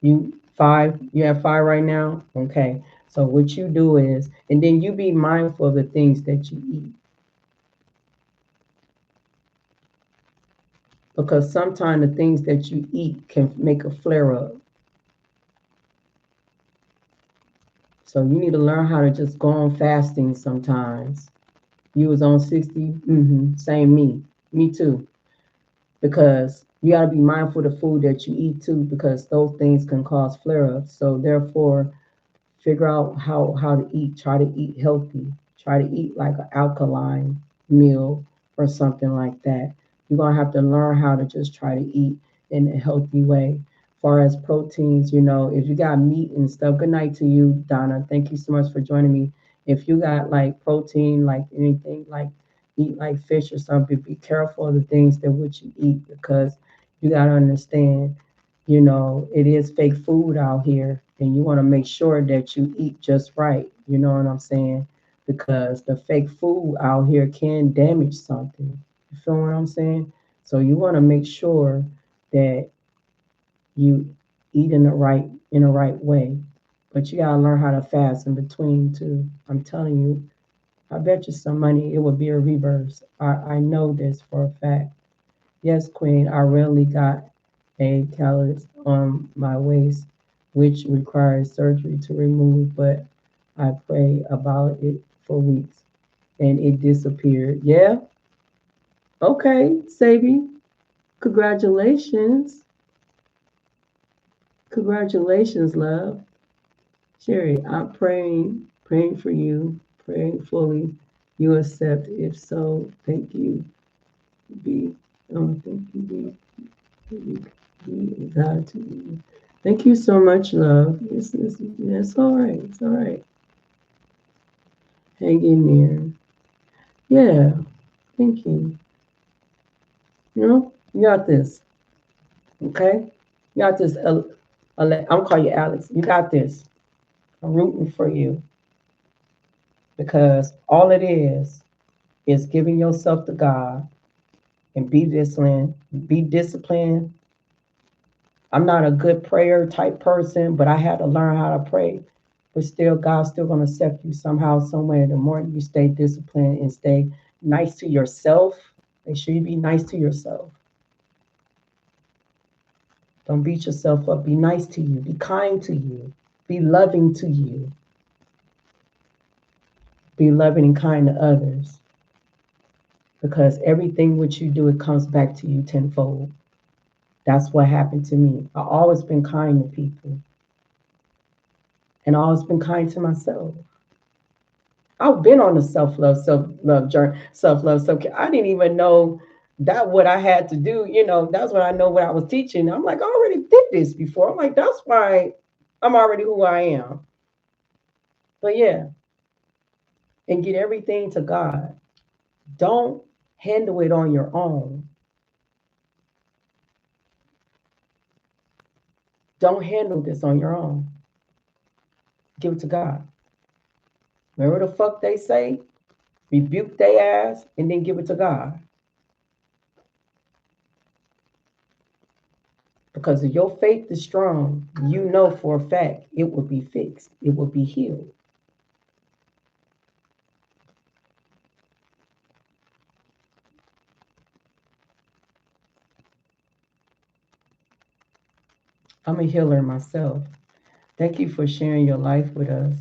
You have five right now? Okay. So what you do is, and then you be mindful of the things that you eat. Because sometimes the things that you eat can make a flare up. So you need to learn how to just go on fasting sometimes. You was on 60, same me too. Because you got to be mindful of the food that you eat too, because those things can cause flare ups. So therefore, figure out how to eat. Try to eat healthy. Try to eat like an alkaline meal or something like that. You're gonna have to learn how to just try to eat in a healthy way. As far as proteins, if you got meat and stuff, good night to you, Donna. Thank you so much for joining me. If you got like protein, like anything, like eat like fish or something, be careful of the things that what you eat because you gotta understand it is fake food out here, and you want to make sure that you eat just right. You know what I'm saying? Because the fake food out here can damage something. You feel what I'm saying? So you want to make sure that you eat in the right way. But you gotta learn how to fast in between too. I'm telling you, I bet you some money it will be a reverse. I know this for a fact. Yes, Queen, I rarely got a callus on my waist, which requires surgery to remove, but I prayed about it for weeks and it disappeared. Yeah? Okay, Sabi. Congratulations. Congratulations, love. Sherry, I'm praying for you, praying fully. You accept. If so, thank you. Be, thank you. Be God to you. Thank you so much, love. It's all right. It's all right. Hang in there. Yeah, thank you. You got this. Okay? You got this. I'm calling you Alex. You got this. I'm rooting for you because all it is giving yourself to God and be disciplined. Be disciplined. I'm not a good prayer type person, but I had to learn how to pray. But still, God's still going to accept you somehow, somewhere. The more you stay disciplined and stay nice to yourself, make sure you be nice to yourself. Don't beat yourself up. Be nice to you. Be kind to you. Be loving to you. Be loving and kind to others. Because everything which you do, it comes back to you tenfold. That's what happened to me. I've always been kind to people. And I've always been kind to myself. I've been on the self-love journey, self-love, self-care. I didn't even know that what I had to do. That's what I know what I was teaching. I'm like, I already did this before. I'm like, that's why I'm already who I am. But yeah, and get everything to God. Don't handle it on your own. Don't handle this on your own. Give it to God. Remember the fuck they say? Rebuke their ass and then give it to God. Because if your faith is strong, you know for a fact it will be fixed. It will be healed. I'm a healer myself. Thank you for sharing your life with us.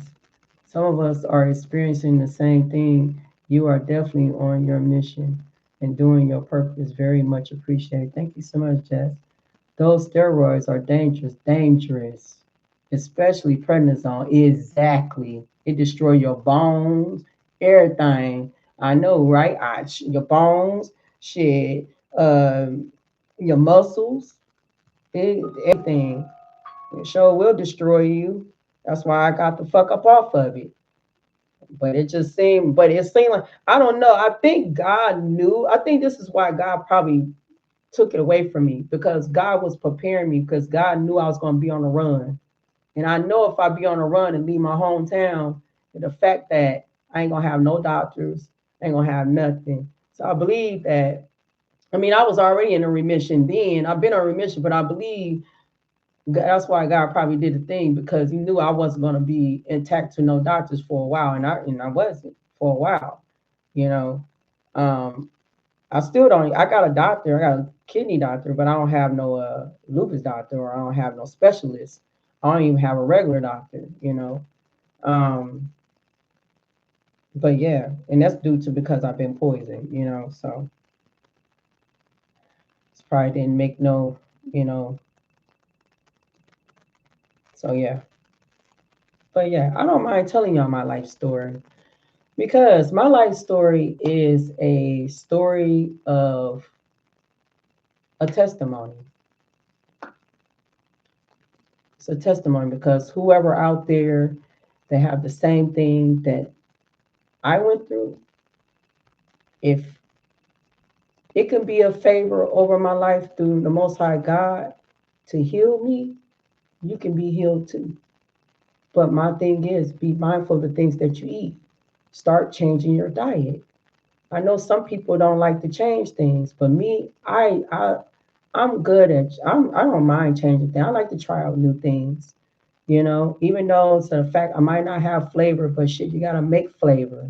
Some of us are experiencing the same thing. You are definitely on your mission and doing your purpose. Very much appreciated. Thank you so much, Jess. Those steroids are dangerous, dangerous. especially prednisone. Exactly. It destroy your bones, everything. I know, right? Your bones, shit, your muscles, everything. It sure will destroy you. That's why I got the fuck up off of it. But it seemed like, I don't know. I think God knew. I think this is why God probably took it away from me because God was preparing me because God knew I was going to be on the run. And I know if I be on a run and leave my hometown, the fact that I ain't gonna have no doctors, I ain't gonna have nothing. So I believe that. I mean, I was already in a remission then. I've been on remission, but I believe that's why God probably did the thing because He knew I wasn't gonna be intact to no doctors for a while, and I wasn't for a while. You know, um, I still don't. I got a doctor. I got a kidney doctor, but I don't have no lupus doctor, or I don't have no specialist. I don't even have a regular doctor. Um, but yeah, and that's due to because I've been poisoned. So it's probably didn't make no. You know, so yeah. But yeah, I don't mind telling y'all my life story because my life story is a story of a testimony. It's a testimony because whoever out there that have the same thing that I went through, if it can be a favor over my life through the Most High God to heal me, you can be healed too. But my thing is, be mindful of the things that you eat. Start changing your diet. I know some people don't like to change things, but me, I'm good at. I don't mind changing things. I like to try out new things. Even though it's a fact I might not have flavor, but shit, you gotta make flavor.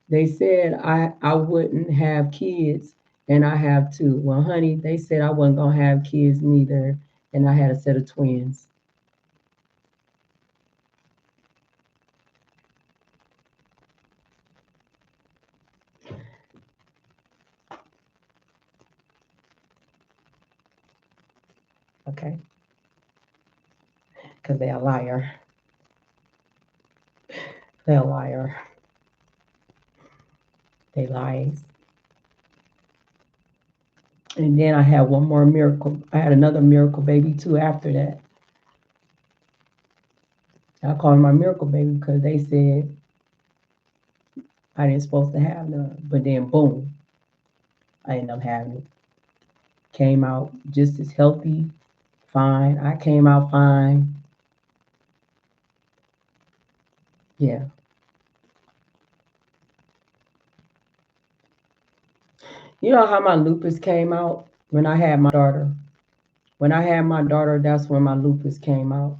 They said I wouldn't have kids, and I have two. Well, honey, they said I wasn't gonna have kids neither, and I had a set of twins. Okay, because they're a liar. They're a liar. They lies. And then I had one more miracle. I had another miracle baby too after that. I called my miracle baby because they said I didn't supposed to have none. But then boom, I ended up having it. Came out just as healthy, fine. I came out fine. Yeah. You know how my lupus came out when I had my daughter? When I had my daughter, that's when my lupus came out.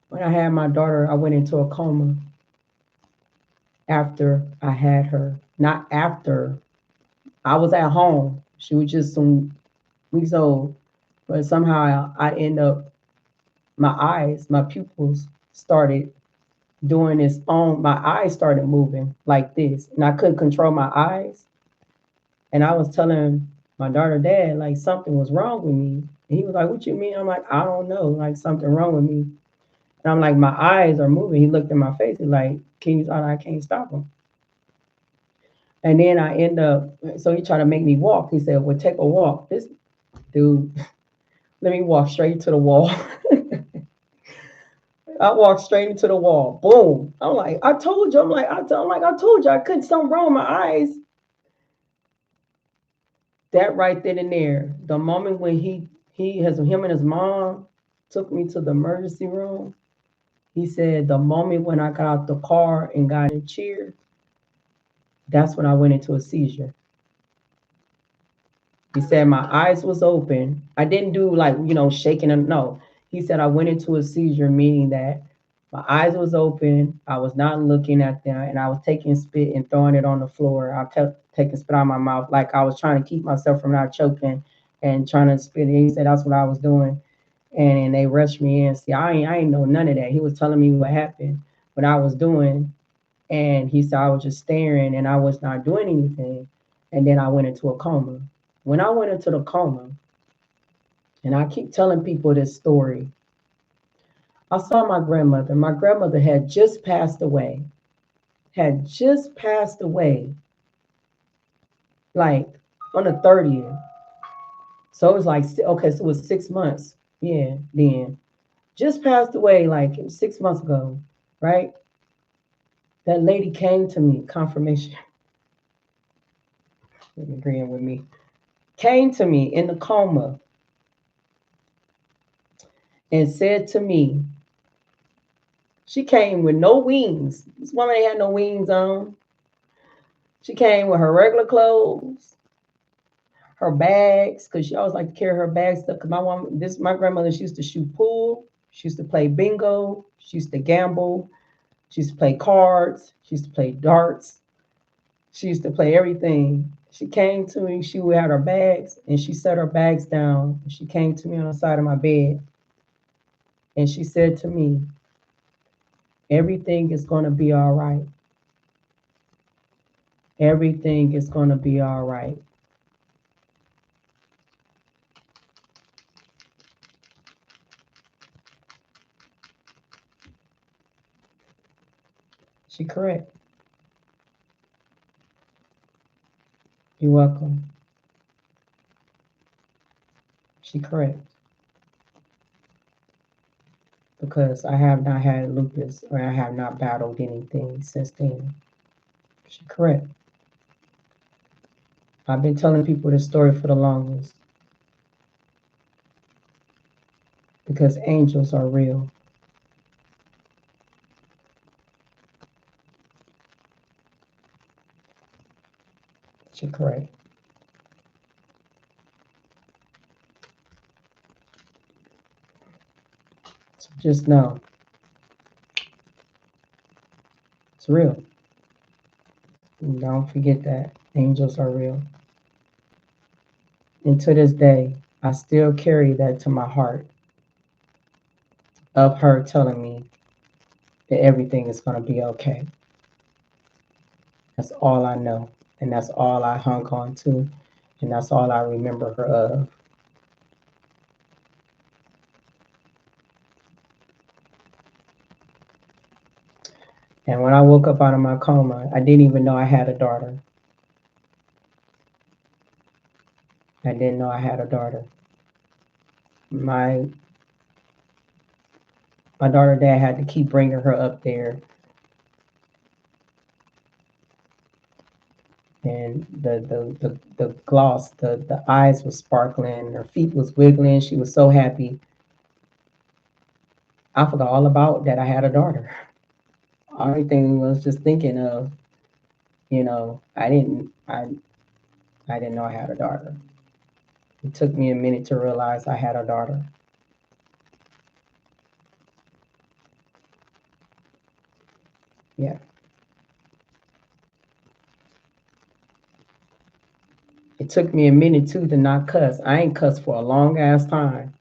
When I had my daughter, I went into a coma after I had her. Not after. I was at home. She was just some weeks old. But somehow I end up, my pupils started doing its own, my eyes started moving like this. And I couldn't control my eyes. And I was telling my daughter, Dad, like something was wrong with me. And he was like, What you mean? I'm like, I don't know, like something wrong with me. And I'm like, my eyes are moving. He looked in my face. He's like, I can't stop them. And then I end up, so he tried to make me walk. He said, Well, take a walk. This dude, let me walk straight to the wall. I walked straight into the wall. Boom. I'm like, I told you. I told you I couldn't, something wrong with my eyes. That right then and there, the moment when him and his mom took me to the emergency room, he said the moment when I got out the car and got in a chair, that's when I went into a seizure. He said my eyes was open. I didn't do like, shaking and no. He said I went into a seizure, meaning that my eyes was open. I was not looking at them, and I was taking spit and throwing it on the floor. I kept taking spit out of my mouth, like I was trying to keep myself from not choking and trying to spit. And he said that's what I was doing, and they rushed me in. See, I ain't know none of that. He was telling me what happened, what I was doing, and he said I was just staring and I was not doing anything. And then I went into a coma. When I went into the coma, And I keep telling people this story. I saw my grandmother. My grandmother had just passed away. Had just passed away, like on the 30th. So it was like, okay, so it was 6 months. Yeah, then. Just passed away like 6 months ago, right? That lady came to me, confirmation, agreeing with me, came to me in the coma and said to me, she came with no wings. This woman ain't had no wings on. She came with her regular clothes, her bags, because she always liked to carry her bags stuff. Because my grandmother, she used to shoot pool, she used to play bingo, she used to gamble, she used to play cards, she used to play darts, she used to play everything. She came to me, she had her bags, and she set her bags down. She came to me on the side of my bed, and she said to me, everything is going to be all right. Everything is going to be all right. She correct. You're welcome. She correct. Because I have not had lupus or I have not battled anything since then. She correct. I've been telling people this story for the longest. Because angels are real. She correct. So just know it's real. And don't forget that angels are real. And to this day, I still carry that to my heart of her telling me that everything is going to be okay. That's all I know. And that's all I hung on to. And that's all I remember her of. And when I woke up out of my coma, I didn't even know I had a daughter. I didn't know I had a daughter. My daughter dad had to keep bringing her up there. And the gloss, the eyes was sparkling, her feet was wiggling. She was so happy. I forgot all about that I had a daughter. Only thing was just thinking of, I didn't know I had a daughter. It took me a minute to realize I had a daughter. Yeah. It took me a minute too to not cuss. I ain't cussed for a long ass time.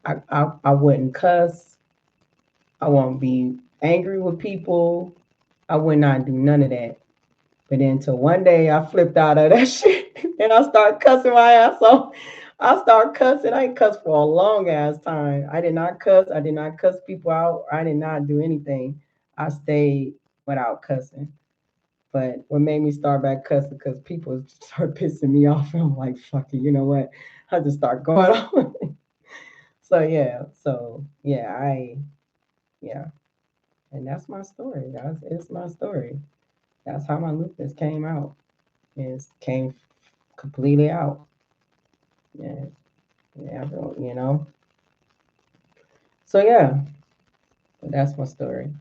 I wouldn't cuss. I won't be angry with people. I would not do none of that. But then till one day I flipped out of that shit and I started cussing my ass off. I started cussing. I ain't cussed for a long ass time. I did not cuss. I did not cuss people out. I did not do anything. I stayed without cussing. But what made me start back cussing because people start pissing me off. And I'm like, fuck it, you know what? I just start going on. Yeah. And that's my story. It's my story. That's how my lupus came out. It came completely out. Yeah, yeah, you know. So yeah, that's my story.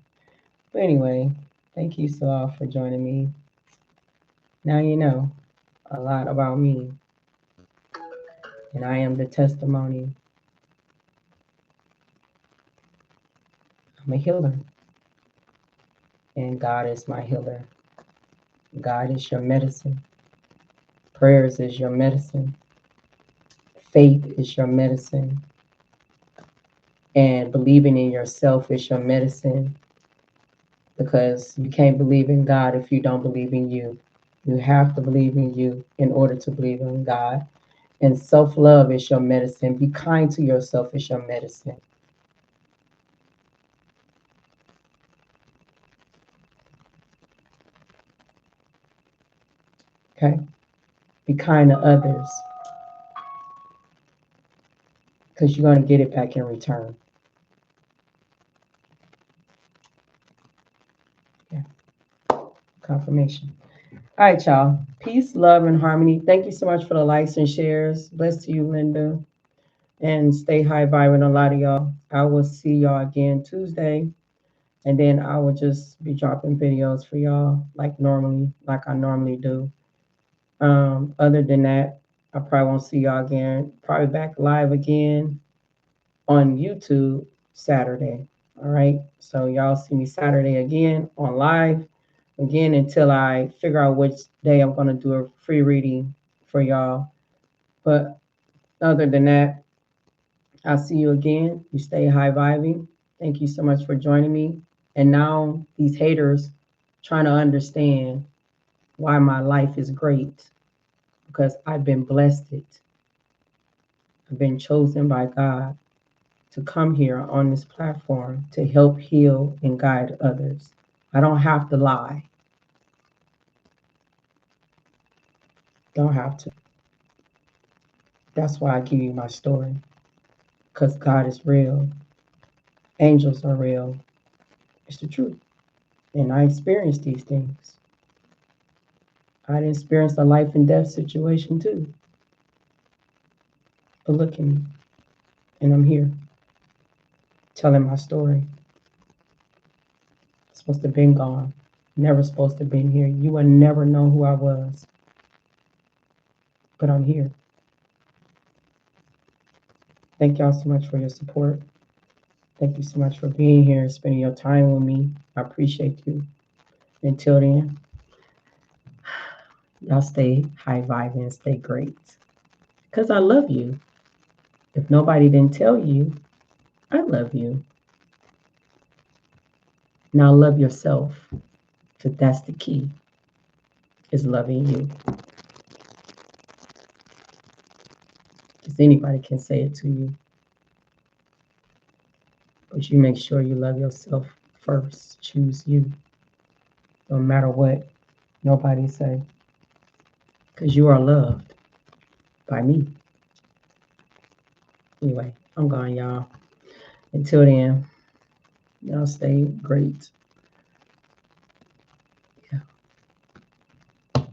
But anyway, thank you so all for joining me. Now you know a lot about me, and I am the testimony. I'm a healer, and God is my healer. God is your medicine. Prayers is your medicine. Faith is your medicine. And believing in yourself is your medicine because you can't believe in God if you don't believe in you. You have to believe in you in order to believe in God. And self-love is your medicine. Be kind to yourself is your medicine. Okay? Be kind to others because you're going to get it back in return. Yeah. Confirmation. All right, y'all. Peace, love, and harmony. Thank you so much for the likes and shares. Bless to you, Linda. And stay high vibing, a lot of y'all. I will see y'all again Tuesday. And then I will just be dropping videos for y'all like I normally do. Other than that, I probably won't see y'all again. Probably back live again on YouTube Saturday. All right. So y'all see me Saturday again on live again until I figure out which day I'm gonna do a free reading for y'all. But other than that, I'll see you again. You stay high vibing. Thank you so much for joining me. And now these haters trying to understand why my life is great because I've been blessed. I've been chosen by God to come here on this platform to help heal and guide others. I don't have to lie. Don't have to. That's why I give you my story. Because God is real. Angels are real. It's the truth. And I experienced these things. I experienced a life and death situation too. But look at me. And I'm here telling my story. I'm supposed to have been gone. Never supposed to have been here. You would never know who I was. But I'm here. Thank y'all so much for your support. Thank you so much for being here and spending your time with me. I appreciate you. Until then, y'all stay high vibing and stay great. Because I love you. If nobody didn't tell you, I love you. Now love yourself. Because that's the key, is loving you. Because anybody can say it to you. But you make sure you love yourself first. Choose you. No matter what nobody say. Because you are loved by me. Anyway, I'm gone, y'all. Until then, y'all stay great.